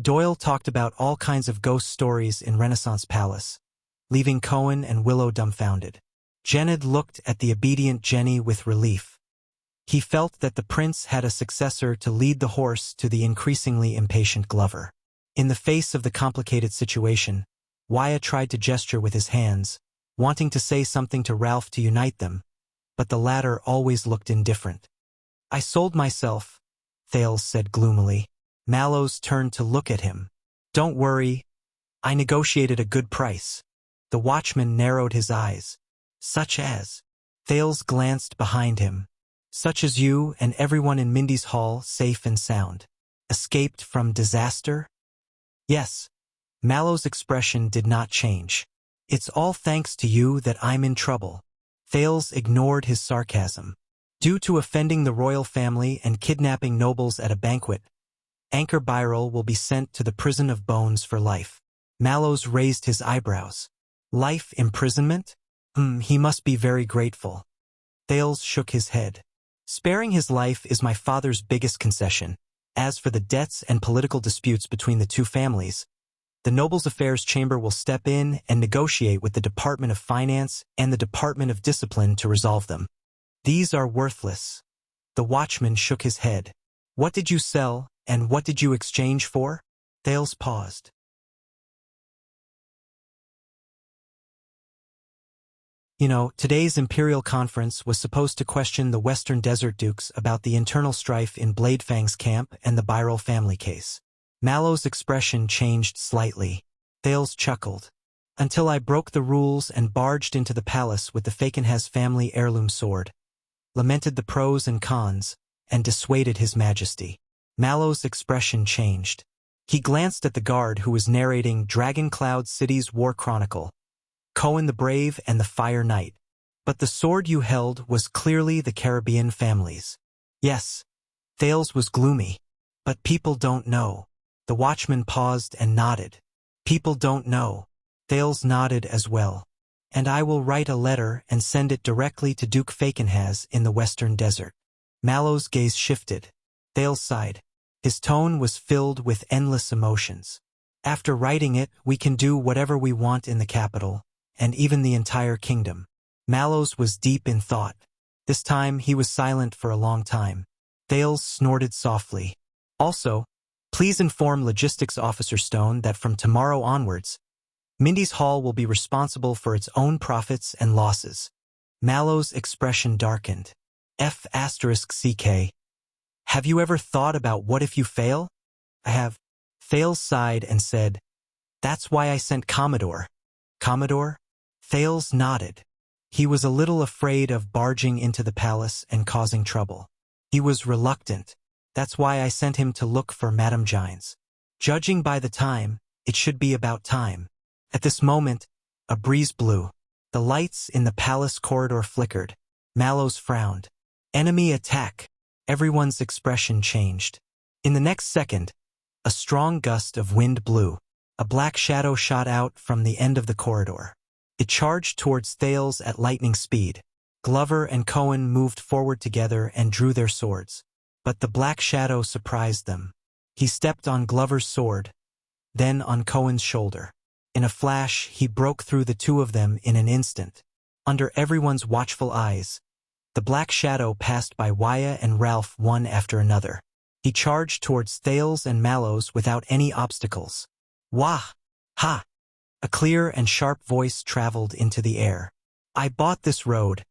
Doyle talked about all kinds of ghost stories in Renaissance Palace, leaving Cohen and Willow dumbfounded. Jennard looked at the obedient Jenny with relief. He felt that the prince had a successor to lead the horse to the increasingly impatient Glover. In the face of the complicated situation, Wuxia tried to gesture with his hands, wanting to say something to Ralph to unite them, but the latter always looked indifferent. I sold myself, Thales said gloomily. Mallows turned to look at him. Don't worry, I negotiated a good price. The watchman narrowed his eyes. Such as? Thales glanced behind him. Such as you and everyone in Mindy's hall, safe and sound. Escaped from disaster? Yes. Mallow's expression did not change. It's all thanks to you that I'm in trouble. Thales ignored his sarcasm. Due to offending the royal family and kidnapping nobles at a banquet, Anchor Birel will be sent to the prison of bones for life. Mallows raised his eyebrows. Life imprisonment? He must be very grateful. Thales shook his head. Sparing his life is my father's biggest concession. As for the debts and political disputes between the 2 families, the Nobles' Affairs Chamber will step in and negotiate with the Department of Finance and the Department of Discipline to resolve them. These are worthless. The watchman shook his head. What did you sell, and what did you exchange for? Thales paused. Today's Imperial Conference was supposed to question the Western Desert Dukes about the internal strife in Bladefang's camp and the Birel family case. Mallow's expression changed slightly. Thales chuckled. Until I broke the rules and barged into the palace with the Fakenhas family heirloom sword, lamented the pros and cons, and dissuaded His Majesty. Mallow's expression changed. He glanced at the guard who was narrating Dragon Cloud City's War Chronicle, Cohen the Brave and the Fire Knight. But the sword you held was clearly the Caribbean family's. Yes. Thales was gloomy. But people don't know. The watchman paused and nodded. People don't know. Thales nodded as well. And I will write a letter and send it directly to Duke Fakenhas in the Western Desert. Mallow's gaze shifted. Thales sighed. His tone was filled with endless emotions. After writing it, we can do whatever we want in the capital, and even the entire kingdom. Mallows was deep in thought. This time he was silent for a long time. Thales snorted softly. Also, please inform Logistics Officer Stone that from tomorrow onwards, Mindy's Hall will be responsible for its own profits and losses. Mallow's expression darkened. F***CK. Have you ever thought about what if you fail? I have. Thales sighed and said, That's why I sent Commodore. Commodore? Thales nodded. He was a little afraid of barging into the palace and causing trouble. He was reluctant. That's why I sent him to look for Madame Gines. Judging by the time, it should be about time. At this moment, a breeze blew. The lights in the palace corridor flickered. Mallows frowned. Enemy attack. Everyone's expression changed. In the next second, a strong gust of wind blew. A black shadow shot out from the end of the corridor. It charged towards Thales at lightning speed. Glover and Cohen moved forward together and drew their swords. But the black shadow surprised them. He stepped on Glover's sword, then on Cohen's shoulder. In a flash, he broke through the two of them in an instant. Under everyone's watchful eyes, the black shadow passed by Wuxia and Ralph one after another. He charged towards Thales and Mallows without any obstacles. Wah! Ha! A clear and sharp voice traveled into the air. I bought this road.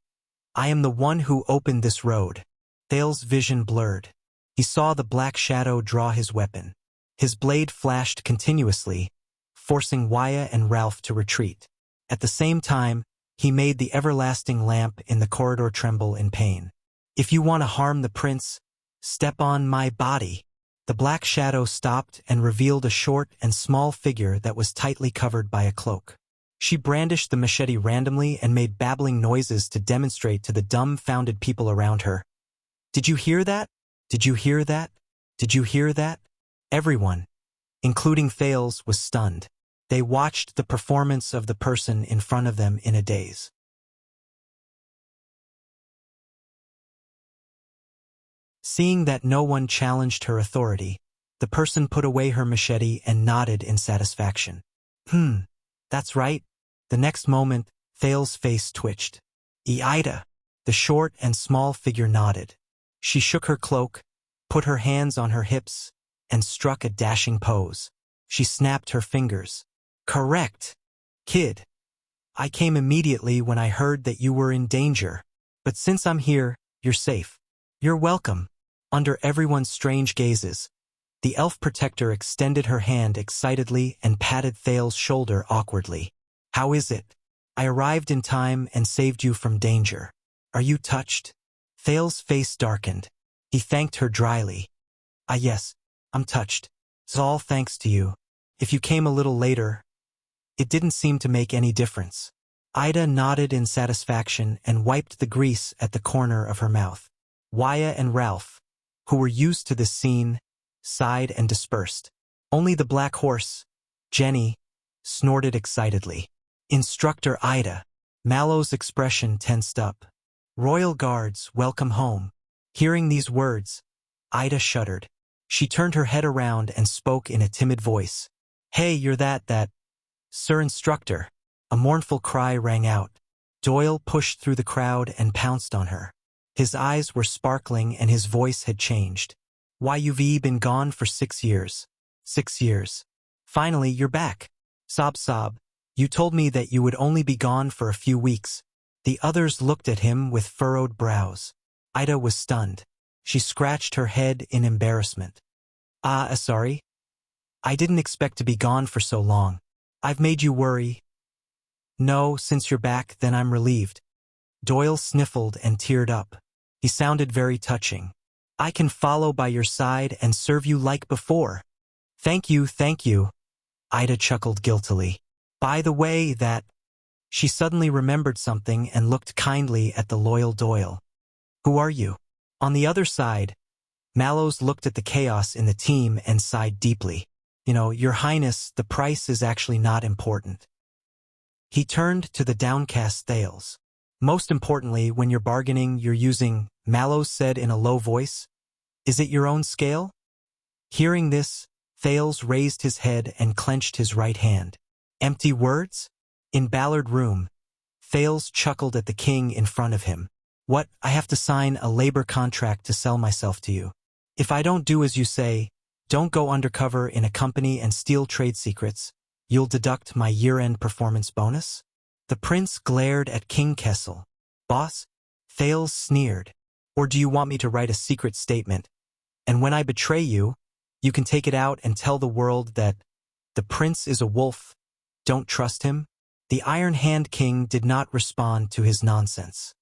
I am the one who opened this road. Thales' vision blurred. He saw the black shadow draw his weapon. His blade flashed continuously, forcing Wuxia and Ralph to retreat. At the same time, he made the everlasting lamp in the corridor tremble in pain. If you want to harm the prince, step on my body. The black shadow stopped and revealed a short and small figure that was tightly covered by a cloak. She brandished the machete randomly and made babbling noises to demonstrate to the dumbfounded people around her. Did you hear that? Did you hear that? Did you hear that? Everyone, including Thales, was stunned. They watched the performance of the person in front of them in a daze. Seeing that no one challenged her authority, the person put away her machete and nodded in satisfaction. That's right. The next moment, Thales' face twitched. Ida. The short and small figure nodded. She shook her cloak, put her hands on her hips, and struck a dashing pose. She snapped her fingers. Correct. Kid. I came immediately when I heard that you were in danger. But since I'm here, you're safe. You're welcome. Under everyone's strange gazes, the elf protector extended her hand excitedly and patted Thales' shoulder awkwardly. How is it? I arrived in time and saved you from danger. Are you touched? Thales' face darkened. He thanked her dryly. Yes, I'm touched. It's all thanks to you. If you came a little later, it didn't seem to make any difference. Ida nodded in satisfaction and wiped the grease at the corner of her mouth. Wuxia and Ralph, who were used to this scene, sighed and dispersed. Only the black horse, Jenny, snorted excitedly. Instructor Ida. Mallow's expression tensed up. Royal Guards, welcome home. Hearing these words, Ida shuddered. She turned her head around and spoke in a timid voice. Hey, you're that, Sir Instructor. A mournful cry rang out. Doyle pushed through the crowd and pounced on her. His eyes were sparkling and his voice had changed. Why, you've been gone for 6 years. 6 years. Finally, you're back. Sob sob. You told me that you would only be gone for a few weeks. The others looked at him with furrowed brows. Ida was stunned. She scratched her head in embarrassment. Sorry. I didn't expect to be gone for so long. I've made you worry. No, since you're back, then I'm relieved. Doyle sniffled and teared up. He sounded very touching. I can follow by your side and serve you like before. Thank you, thank you. Ida chuckled guiltily. By the way, She suddenly remembered something and looked kindly at the loyal Doyle. Who are you? On the other side, Mallows looked at the chaos in the team and sighed deeply. Your Highness, the price is actually not important. He turned to the downcast Thales. Most importantly, when you're bargaining, you're using, Mallows said in a low voice. Is it your own scale? Hearing this, Thales raised his head and clenched his right hand. Empty words? In Ballard Room, Thales chuckled at the king in front of him. What, I have to sign a labor contract to sell myself to you. If I don't do as you say, don't go undercover in a company and steal trade secrets, you'll deduct my year-end performance bonus? The prince glared at King Kessel. Boss? Thales sneered. Or do you want me to write a secret statement? And when I betray you, you can take it out and tell the world that the prince is a wolf. Don't trust him? The Iron Hand King did not respond to his nonsense.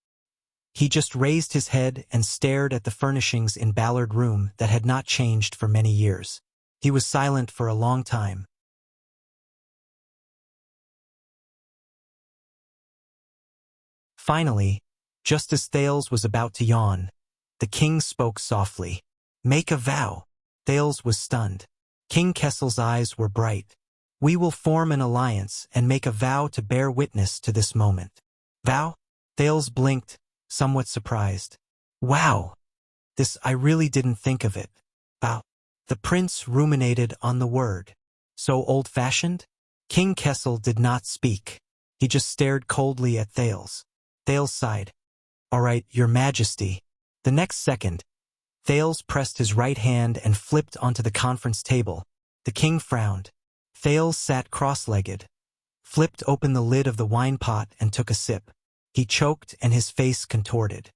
He just raised his head and stared at the furnishings in Ballard Room that had not changed for many years. He was silent for a long time. Finally, just as Thales was about to yawn, the king spoke softly. Make a vow. Thales was stunned. King Kessel's eyes were bright. "We will form an alliance and make a vow to bear witness to this moment." "Vow?" Thales blinked, somewhat surprised. "Wow. I really didn't think of it." "Vow." The prince ruminated on the word. "So old-fashioned?" King Kessel did not speak. He just stared coldly at Thales. Thales sighed. "All right, your majesty." The next second, Thales pressed his right hand and flipped onto the conference table. The king frowned. Thales sat cross-legged, flipped open the lid of the wine pot and took a sip. He choked and his face contorted.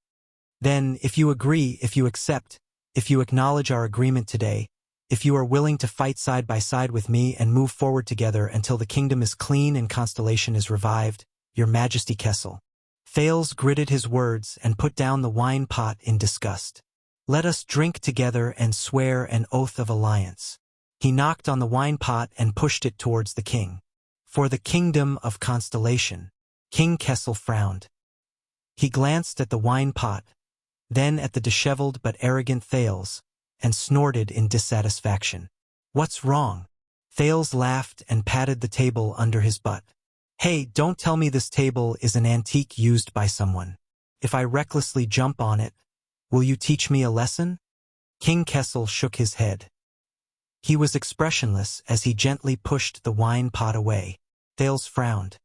"Then, if you agree, if you accept, if you acknowledge our agreement today, if you are willing to fight side by side with me and move forward together until the kingdom is clean and Constellation is revived, your majesty Kessel." Thales gritted his words and put down the wine pot in disgust. "Let us drink together and swear an oath of alliance." He knocked on the wine pot and pushed it towards the king. "For the kingdom of Constellation." King Kessel frowned. He glanced at the wine pot, then at the disheveled but arrogant Thales, and snorted in dissatisfaction. "What's wrong?" Thales laughed and patted the table under his butt. "Hey, don't tell me this table is an antique used by someone. If I recklessly jump on it, will you teach me a lesson?" King Kessel shook his head. He was expressionless as he gently pushed the wine pot away. Thales frowned.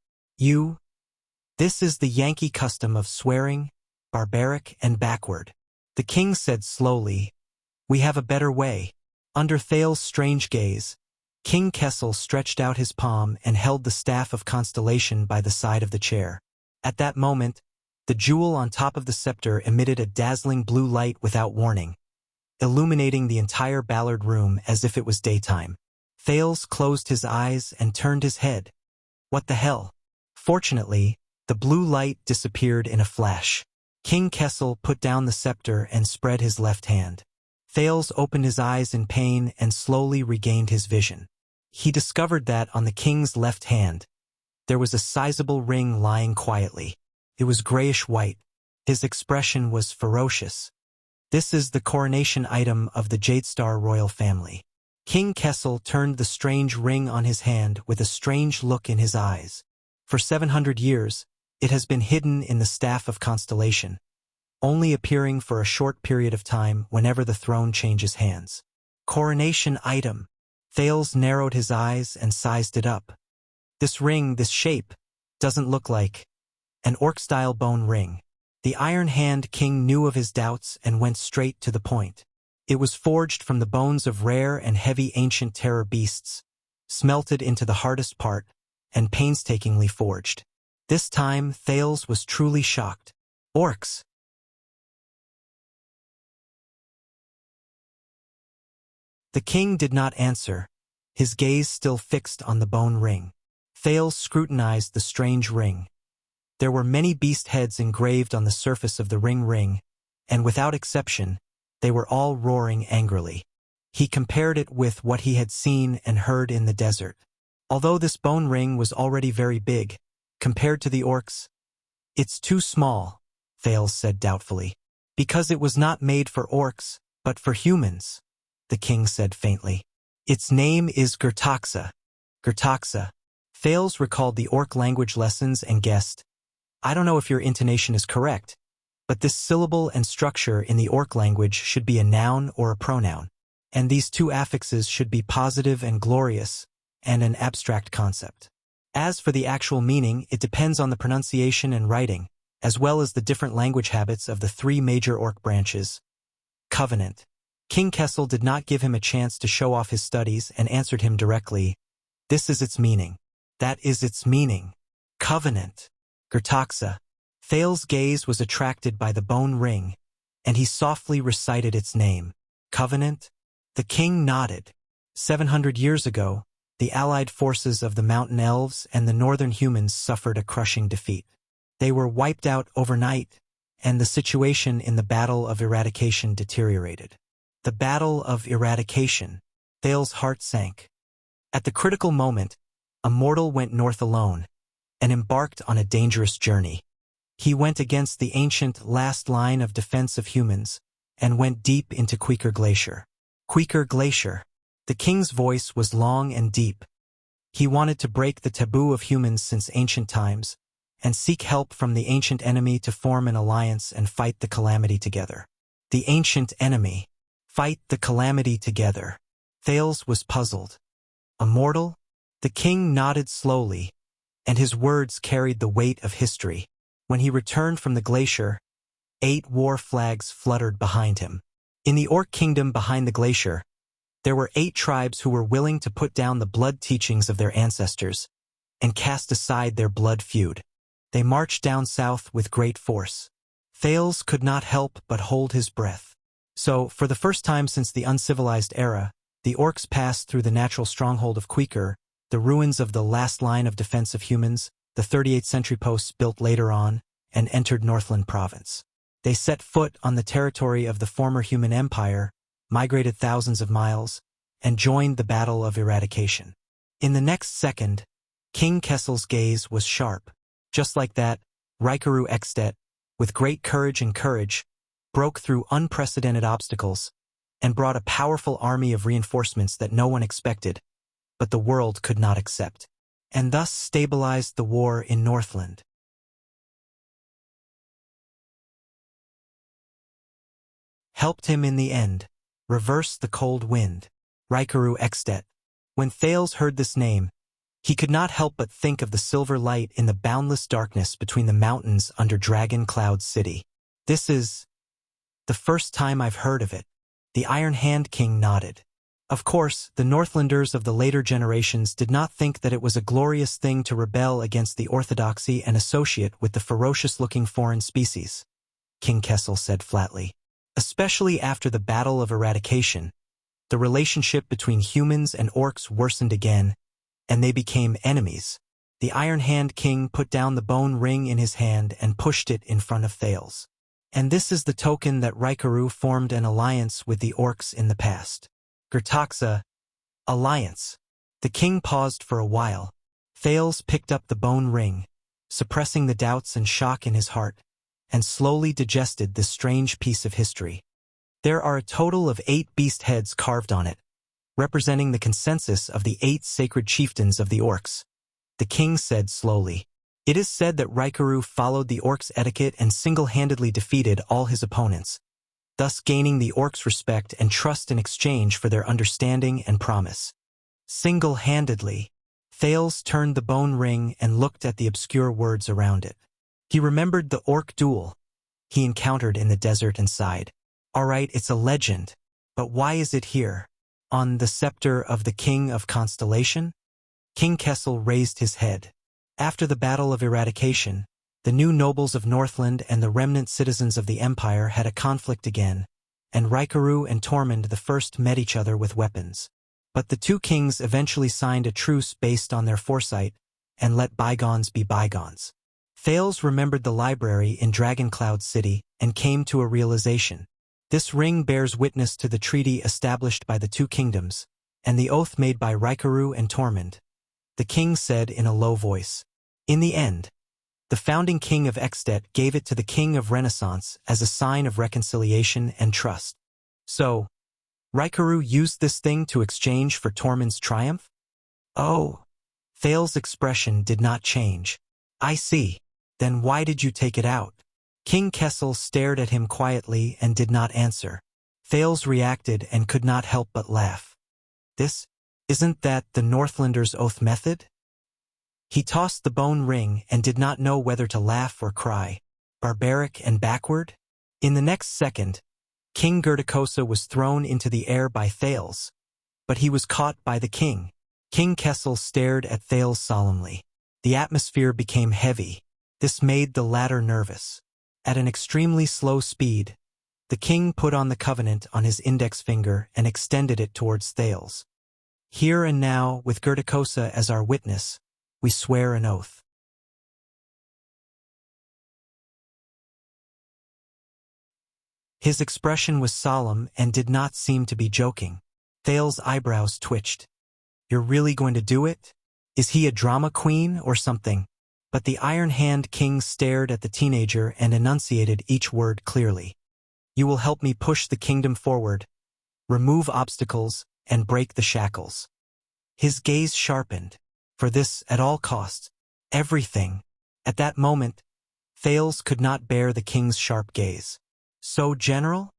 This is the Yankee custom of swearing, barbaric and backward." The king said slowly, "We have a better way." Under Thales' strange gaze, King Kessel stretched out his palm and held the staff of Constellation by the side of the chair. At that moment, the jewel on top of the scepter emitted a dazzling blue light without warning, illuminating the entire Ballard room as if it was daytime. Thales closed his eyes and turned his head. What the hell? Fortunately, the blue light disappeared in a flash. King Kessel put down the scepter and spread his left hand. Thales opened his eyes in pain and slowly regained his vision. He discovered that on the king's left hand, there was a sizable ring lying quietly. It was grayish-white. His expression was ferocious. "This is the coronation item of the Jadestar royal family." King Kessel turned the strange ring on his hand with a strange look in his eyes. For 700 years, it has been hidden in the staff of Constellation, only appearing for a short period of time whenever the throne changes hands. Coronation item. Thales narrowed his eyes and sized it up. This ring, this shape, doesn't look like an orc-style bone ring. The Iron Hand King knew of his doubts and went straight to the point. It was forged from the bones of rare and heavy ancient terror beasts, smelted into the hardest part, and painstakingly forged. This time, Thales was truly shocked. Orcs! The king did not answer, his gaze still fixed on the bone ring. Thales scrutinized the strange ring. There were many beast heads engraved on the surface of the ring, and without exception, they were all roaring angrily. He compared it with what he had seen and heard in the desert. Although this bone ring was already very big, compared to the orcs, "It's too small," Thales said doubtfully. "Because it was not made for orcs, but for humans," the king said faintly. "Its name is Gertaxa." Gertaxa. Thales recalled the orc language lessons and guessed, "I don't know if your intonation is correct, but this syllable and structure in the orc language should be a noun or a pronoun, and these two affixes should be positive and glorious, and an abstract concept. As for the actual meaning, it depends on the pronunciation and writing, as well as the different language habits of the three major orc branches." Covenant. King Kessel did not give him a chance to show off his studies and answered him directly, "This is its meaning." "That is its meaning." Covenant. Gertaxa. Thales' gaze was attracted by the bone ring, and he softly recited its name. Covenant? The king nodded. 700 years ago, the allied forces of the mountain elves and the northern humans suffered a crushing defeat. They were wiped out overnight, and the situation in the Battle of Eradication deteriorated. The Battle of Eradication. Thales' heart sank. At the critical moment, a mortal went north alone, and embarked on a dangerous journey. He went against the ancient last line of defense of humans, and went deep into Quaker Glacier. Queequor Glacier. The king's voice was long and deep. He wanted to break the taboo of humans since ancient times, and seek help from the ancient enemy to form an alliance and fight the calamity together. The ancient enemy. Fight the calamity together. Thales was puzzled. A mortal? The king nodded slowly, and his words carried the weight of history. When he returned from the glacier, 8 war flags fluttered behind him. In the Orc kingdom behind the glacier, there were 8 tribes who were willing to put down the blood teachings of their ancestors and cast aside their blood feud. They marched down south with great force. Thales could not help but hold his breath. So, for the first time since the uncivilized era, the Orcs passed through the natural stronghold of Queequor, the ruins of the last line of defense of humans, the 38th century posts built later on, and entered Northland province. They set foot on the territory of the former human empire, migrated thousands of miles, and joined the battle of eradication. In the next second, King Kessel's gaze was sharp. Just like that, Rikaru Extet, with great courage, broke through unprecedented obstacles and brought a powerful army of reinforcements that no one expected, but the world could not accept, and thus stabilized the war in Northland. Helped him in the end, reverse the cold wind. Rikaru Extet. When Thales heard this name, he could not help but think of the silver light in the boundless darkness between the mountains under Dragon Cloud City. This is the first time I've heard of it. The Iron Hand King nodded. Of course, the Northlanders of the later generations did not think that it was a glorious thing to rebel against the orthodoxy and associate with the ferocious-looking foreign species, King Kessel said flatly. Especially after the Battle of Eradication, the relationship between humans and orcs worsened again, and they became enemies. The Iron Hand King put down the bone ring in his hand and pushed it in front of Thales. And this is the token that Rikaru formed an alliance with the orcs in the past. Gertaxa, alliance. The king paused for a while. Thales picked up the bone ring, suppressing the doubts and shock in his heart, and slowly digested this strange piece of history. There are a total of 8 beast heads carved on it, representing the consensus of the 8 sacred chieftains of the orcs. The king said slowly. It is said that Rikaru followed the orcs' etiquette and single-handedly defeated all his opponents, thus gaining the orcs' respect and trust in exchange for their understanding and promise. Single-handedly, Thales turned the bone ring and looked at the obscure words around it. He remembered the orc duel he encountered in the desert and sighed. All right, it's a legend, but why is it here? On the scepter of the King of Constellation? King Kessel raised his head. After the Battle of Eradication, the new nobles of Northland and the remnant citizens of the Empire had a conflict again, and Rikaru and Tormund the First met each other with weapons. But the 2 kings eventually signed a truce based on their foresight and let bygones be bygones. Thales remembered the library in Dragon Cloud City and came to a realization. This ring bears witness to the treaty established by the 2 kingdoms, and the oath made by Rikaru and Tormund. The king said in a low voice. In the end, the founding king of Extet gave it to the king of Renaissance as a sign of reconciliation and trust. So, Rikaru used this thing to exchange for Tormund's triumph? Oh. Thales' expression did not change. I see. Then why did you take it out? King Kessel stared at him quietly and did not answer. Thales reacted and could not help but laugh. Isn't that the Northlanders' oath method? He tossed the bone ring and did not know whether to laugh or cry. Barbaric and backward? In the next second, King Gertacosa was thrown into the air by Thales, but he was caught by the king. King Kessel stared at Thales solemnly. The atmosphere became heavy. This made the latter nervous. At an extremely slow speed, the king put on the covenant on his index finger and extended it towards Thales. Here and now, with Gertacosa as our witness, we swear an oath. His expression was solemn and did not seem to be joking. Thales' eyebrows twitched. You're really going to do it? Is he a drama queen or something? But the Iron Hand King stared at the teenager and enunciated each word clearly. You will help me push the kingdom forward, remove obstacles, and break the shackles. His gaze sharpened. For this, at all costs, everything. At that moment, Thales could not bear the king's sharp gaze. So, General?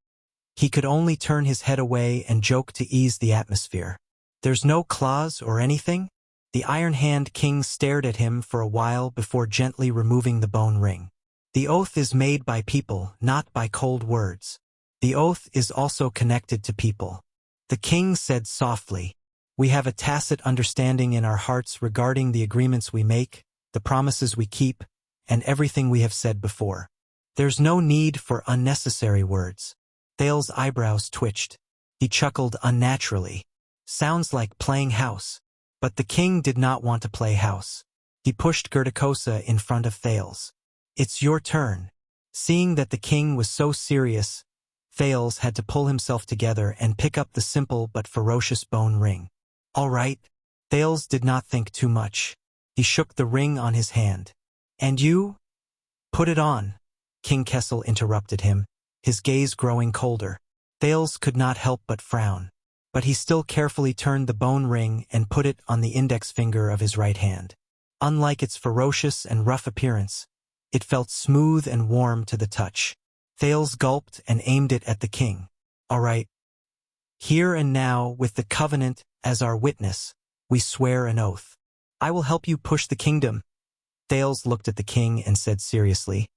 He could only turn his head away and joke to ease the atmosphere. There's no claws or anything? The Iron-Hand King stared at him for a while before gently removing the bone ring. The oath is made by people, not by cold words. The oath is also connected to people. The king said softly, "We have a tacit understanding in our hearts regarding the agreements we make, the promises we keep, and everything we have said before. There's no need for unnecessary words." Thales' eyebrows twitched. He chuckled unnaturally. Sounds like playing house. But the king did not want to play house. He pushed Gerticosa in front of Thales. "It's your turn." Seeing that the king was so serious, Thales had to pull himself together and pick up the simple but ferocious bone ring. "All right." Thales did not think too much. He shook the ring on his hand. "And you?" "Put it on." King Kessel interrupted him, his gaze growing colder. Thales could not help but frown. But he still carefully turned the bone ring and put it on the index finger of his right hand. Unlike its ferocious and rough appearance, it felt smooth and warm to the touch. Thales gulped and aimed it at the king. "All right. Here and now, with the covenant as our witness, we swear an oath. I will help you push the kingdom." Thales looked at the king and said seriously,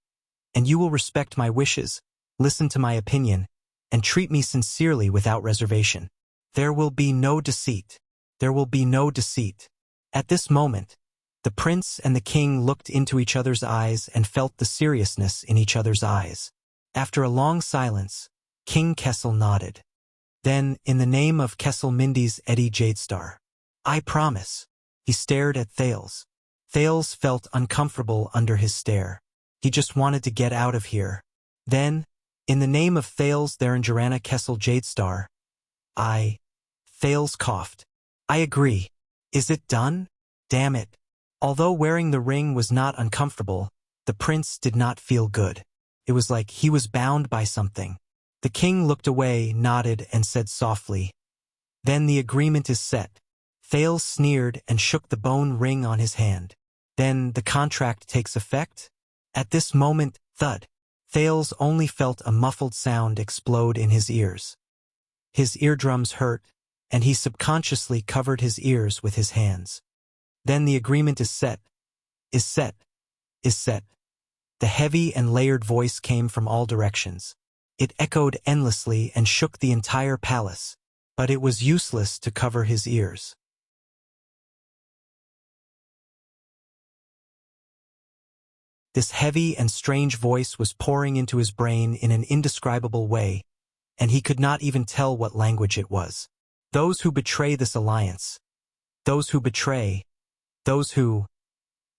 "And you will respect my wishes, listen to my opinion, and treat me sincerely without reservation. There will be no deceit. There will be no deceit." At this moment, the prince and the king looked into each other's eyes and felt the seriousness in each other's eyes. After a long silence, King Kessel nodded. Then, in the name of Kessel Mindy's Eddie Jadestar, "I promise." He stared at Thales. Thales felt uncomfortable under his stare. He just wanted to get out of here. Then, in the name of Thales Therangerana Kessel Jadestar, Thales coughed. "I agree. Is it done? Damn it." Although wearing the ring was not uncomfortable, the prince did not feel good. It was like he was bound by something. The king looked away, nodded, and said softly, "Then the agreement is set." Thales sneered and shook the bone ring on his hand. "Then the contract takes effect?" At this moment, thud. Thales only felt a muffled sound explode in his ears. His eardrums hurt, and he subconsciously covered his ears with his hands. "Then the agreement is set. Is set. Is set." The heavy and layered voice came from all directions. It echoed endlessly and shook the entire palace, but it was useless to cover his ears. This heavy and strange voice was pouring into his brain in an indescribable way, and he could not even tell what language it was. Those who betray this alliance. Those who betray. Those who...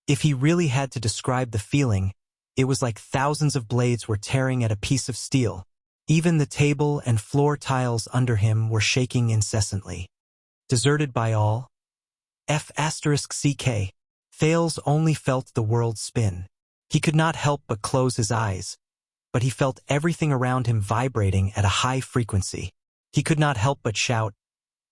If he really had to describe the feeling, it was like thousands of blades were tearing at a piece of steel. Even the table and floor tiles under him were shaking incessantly. Deserted by all? F***CK. Thales only felt the world spin. He could not help but close his eyes, but he felt everything around him vibrating at a high frequency. He could not help but shout,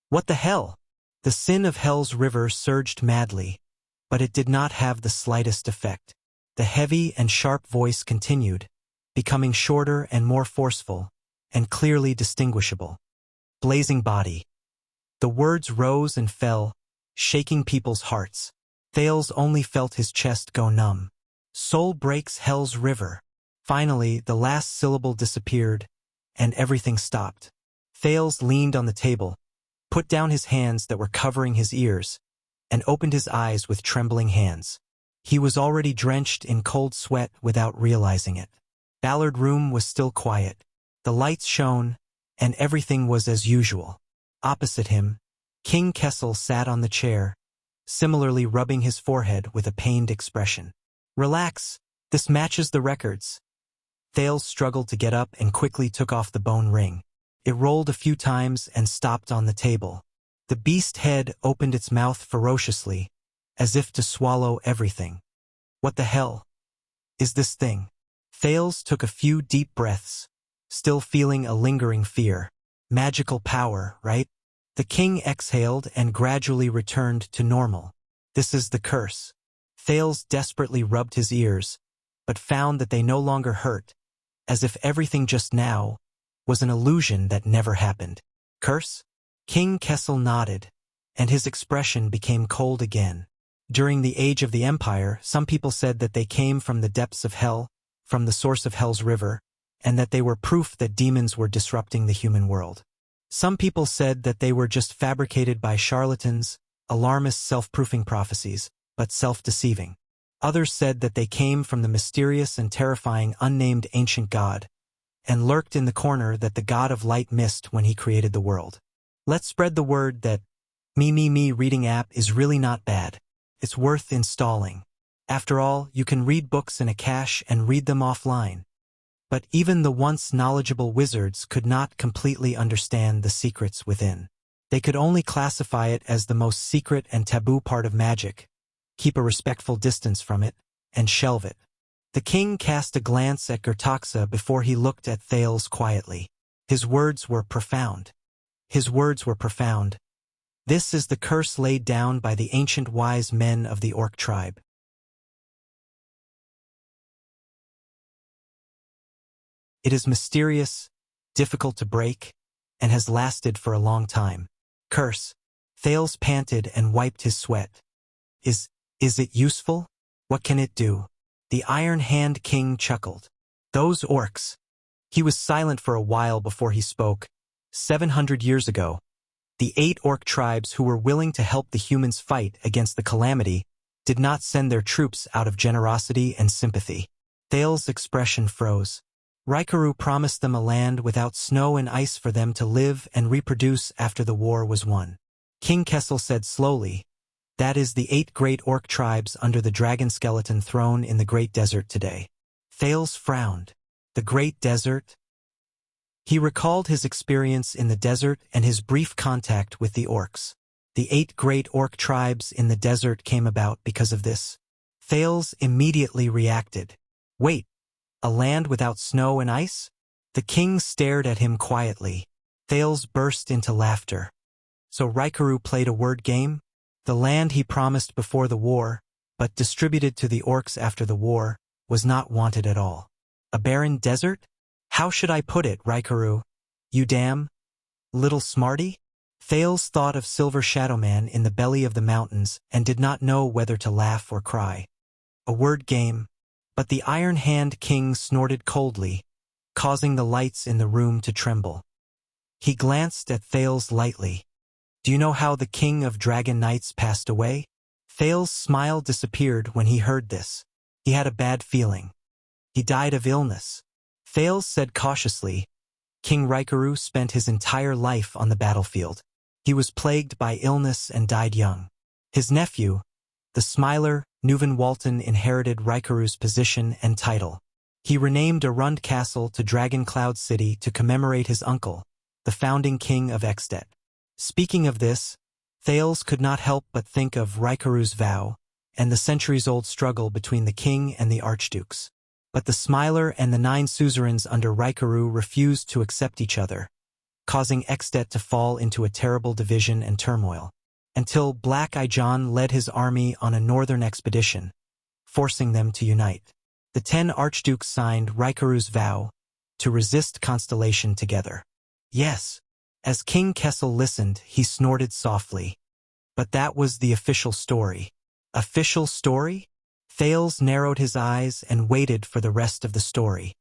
"What the hell?" The sin of hell's river surged madly, but it did not have the slightest effect. The heavy and sharp voice continued, becoming shorter and more forceful, and clearly distinguishable. Blazing body. The words rose and fell, shaking people's hearts. Thales only felt his chest go numb. Soul breaks hell's river. Finally, the last syllable disappeared, and everything stopped. Thales leaned on the table, put down his hands that were covering his ears, and opened his eyes with trembling hands. He was already drenched in cold sweat without realizing it. Ballard Room was still quiet. The lights shone, and everything was as usual. Opposite him, King Kessel sat on the chair, similarly rubbing his forehead with a pained expression. "Relax, this matches the records." Thales struggled to get up and quickly took off the bone ring. It rolled a few times and stopped on the table. The beast head opened its mouth ferociously, as if to swallow everything. "What the hell is this thing?" Thales took a few deep breaths, still feeling a lingering fear. Magical power, right? The king exhaled and gradually returned to normal. This is the curse. Thales desperately rubbed his ears, but found that they no longer hurt, as if everything just now was an illusion that never happened. Curse? King Kessel nodded, and his expression became cold again. During the age of the empire, some people said that they came from the depths of hell, from the source of hell's river, and that they were proof that demons were disrupting the human world. Some people said that they were just fabricated by charlatans, alarmist self-proofing prophecies, but self-deceiving. Others said that they came from the mysterious and terrifying unnamed ancient god, and lurked in the corner that the god of light missed when he created the world. Let's spread the word that Me reading app is really not bad. It's worth installing. After all, you can read books in a cache and read them offline. But even the once knowledgeable wizards could not completely understand the secrets within. They could only classify it as the most secret and taboo part of magic, keep a respectful distance from it, and shelve it. The king cast a glance at Gertaxa before he looked at Thales quietly. His words were profound. This is the curse laid down by the ancient wise men of the orc tribe. It is mysterious, difficult to break, and has lasted for a long time. Curse. Thales panted and wiped his sweat. Is it useful? What can it do? The Iron Hand King chuckled. Those orcs. He was silent for a while before he spoke. 700 years ago, the 8 orc tribes who were willing to help the humans fight against the calamity did not send their troops out of generosity and sympathy. Thales' expression froze. Raikaru promised them a land without snow and ice for them to live and reproduce after the war was won. King Kessel said slowly, that is the 8 great orc tribes under the dragon skeleton throne in the Great Desert today. Thales frowned. The Great Desert? He recalled his experience in the desert and his brief contact with the orcs. The 8 great orc tribes in the desert came about because of this. Thales immediately reacted. Wait, a land without snow and ice? The king stared at him quietly. Thales burst into laughter. So Raikaru played a word game? The land he promised before the war, but distributed to the orcs after the war, was not wanted at all. A barren desert? How should I put it, Raikaru? You damn little smarty? Thales thought of Silver Shadowman in the belly of the mountains and did not know whether to laugh or cry. A word game. But the Iron Hand King snorted coldly, causing the lights in the room to tremble. He glanced at Thales lightly. Do you know how the King of Dragon Knights passed away? Thales' smile disappeared when he heard this. He had a bad feeling. He died of illness. Thales said cautiously, King Raikaru spent his entire life on the battlefield. He was plagued by illness and died young. His nephew, the Smiler, Nuven Walton, inherited Raikaru's position and title. He renamed Arund Castle to Dragon Cloud City to commemorate his uncle, the founding king of Extet. Speaking of this, Thales could not help but think of Raikaru's vow and the centuries-old struggle between the king and the archdukes. But the Smiler and the 9 suzerains under Raikaru refused to accept each other, causing Extet to fall into a terrible division and turmoil, until Black Eye John led his army on a northern expedition, forcing them to unite. The 10 archdukes signed Raikaru's vow to resist Constellation together. Yes. As King Kessel listened, he snorted softly. But that was the official story. Official story? Thales narrowed his eyes and waited for the rest of the story.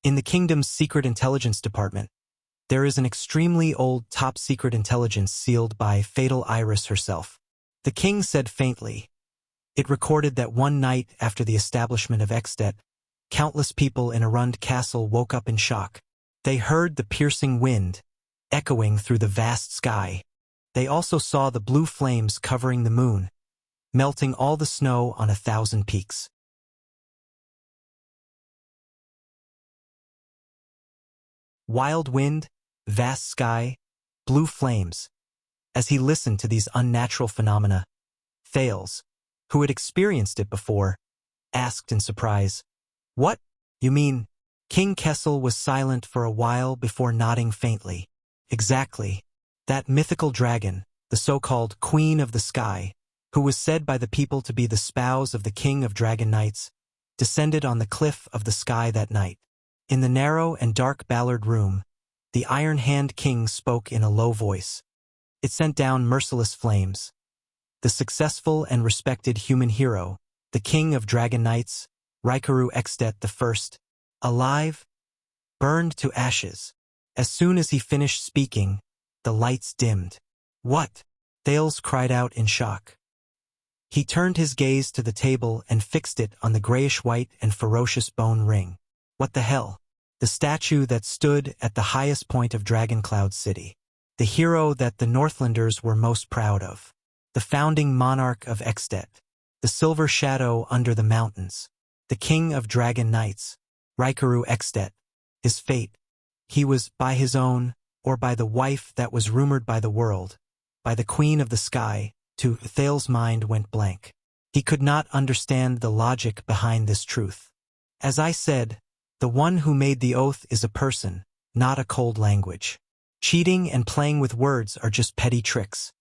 In the kingdom's secret intelligence department, there is an extremely old top-secret intelligence sealed by Fatal Iris herself. The king said faintly. It recorded that one night after the establishment of Extet, countless people in Arund Castle woke up in shock. They heard the piercing wind, echoing through the vast sky. They also saw the blue flames covering the moon, melting all the snow on 1,000 peaks. Wild wind, vast sky, blue flames. As he listened to these unnatural phenomena, Thales, who had experienced it before, asked in surprise, What? You mean? King Kessel was silent for a while before nodding faintly. Exactly. That mythical dragon, the so-called Queen of the Sky, who was said by the people to be the spouse of the King of Dragon Knights, descended on the cliff of the sky that night. In the narrow and dark Ballard room, the Iron Hand King spoke in a low voice. It sent down merciless flames. The successful and respected human hero, the King of Dragon Knights, Rikaru Extet I, alive, burned to ashes. As soon as he finished speaking, the lights dimmed. What? Thales cried out in shock. He turned his gaze to the table and fixed it on the grayish-white and ferocious bone ring. What the hell? The statue that stood at the highest point of Dragoncloud City. The hero that the Northlanders were most proud of. The founding monarch of Extet. The silver shadow under the mountains. The King of Dragon Knights, Rikaru Extet. His fate. He was by his own, or by the wife that was rumored by the world, by the Queen of the Sky. To Thales' mind went blank. He could not understand the logic behind this truth. As I said, the one who made the oath is a person, not a cold language. Cheating and playing with words are just petty tricks.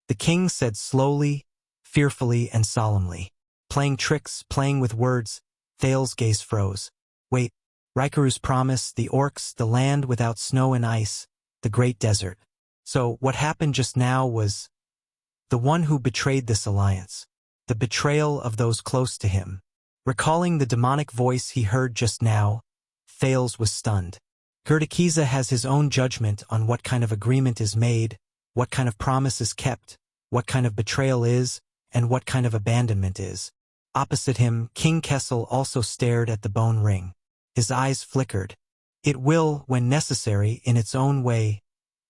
The king said slowly, fearfully, and solemnly. Playing tricks, playing with words. Thales' gaze froze. Wait, Rikaru's promise, the orcs, the land without snow and ice, the great desert. So what happened just now was the one who betrayed this alliance. The betrayal of those close to him. Recalling the demonic voice he heard just now, Thales was stunned. Gerdakiza has his own judgment on what kind of agreement is made, what kind of promise is kept, what kind of betrayal is, and what kind of abandonment is. Opposite him, King Kessel also stared at the bone ring. His eyes flickered. It will, when necessary, in its own way,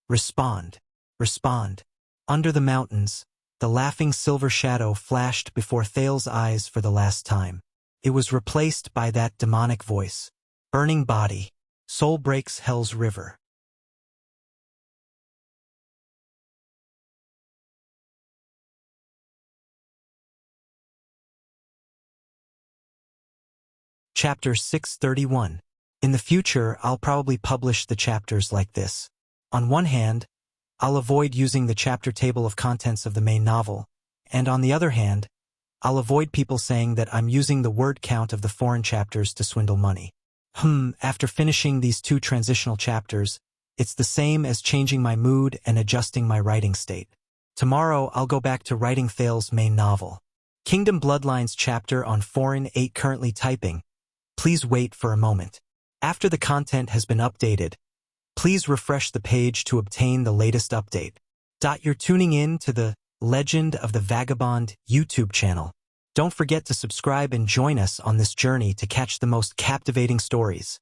respond. Respond. Under the mountains, the laughing silver shadow flashed before Thales' eyes for the last time. It was replaced by that demonic voice. Burning body. Soul breaks hell's river. Chapter 631. In the future, I'll probably publish the chapters like this. On one hand, I'll avoid using the chapter table of contents of the main novel, and on the other hand, I'll avoid people saying that I'm using the word count of the foreign chapters to swindle money. After finishing these 2 transitional chapters, it's the same as changing my mood and adjusting my writing state. Tomorrow, I'll go back to writing Thales' main novel. Kingdom Bloodlines chapter on Foreign 8 currently typing. Please wait for a moment. After the content has been updated, please refresh the page to obtain the latest update. You're tuning in to the Legend of the Vagabond YouTube channel. Don't forget to subscribe and join us on this journey to catch the most captivating stories.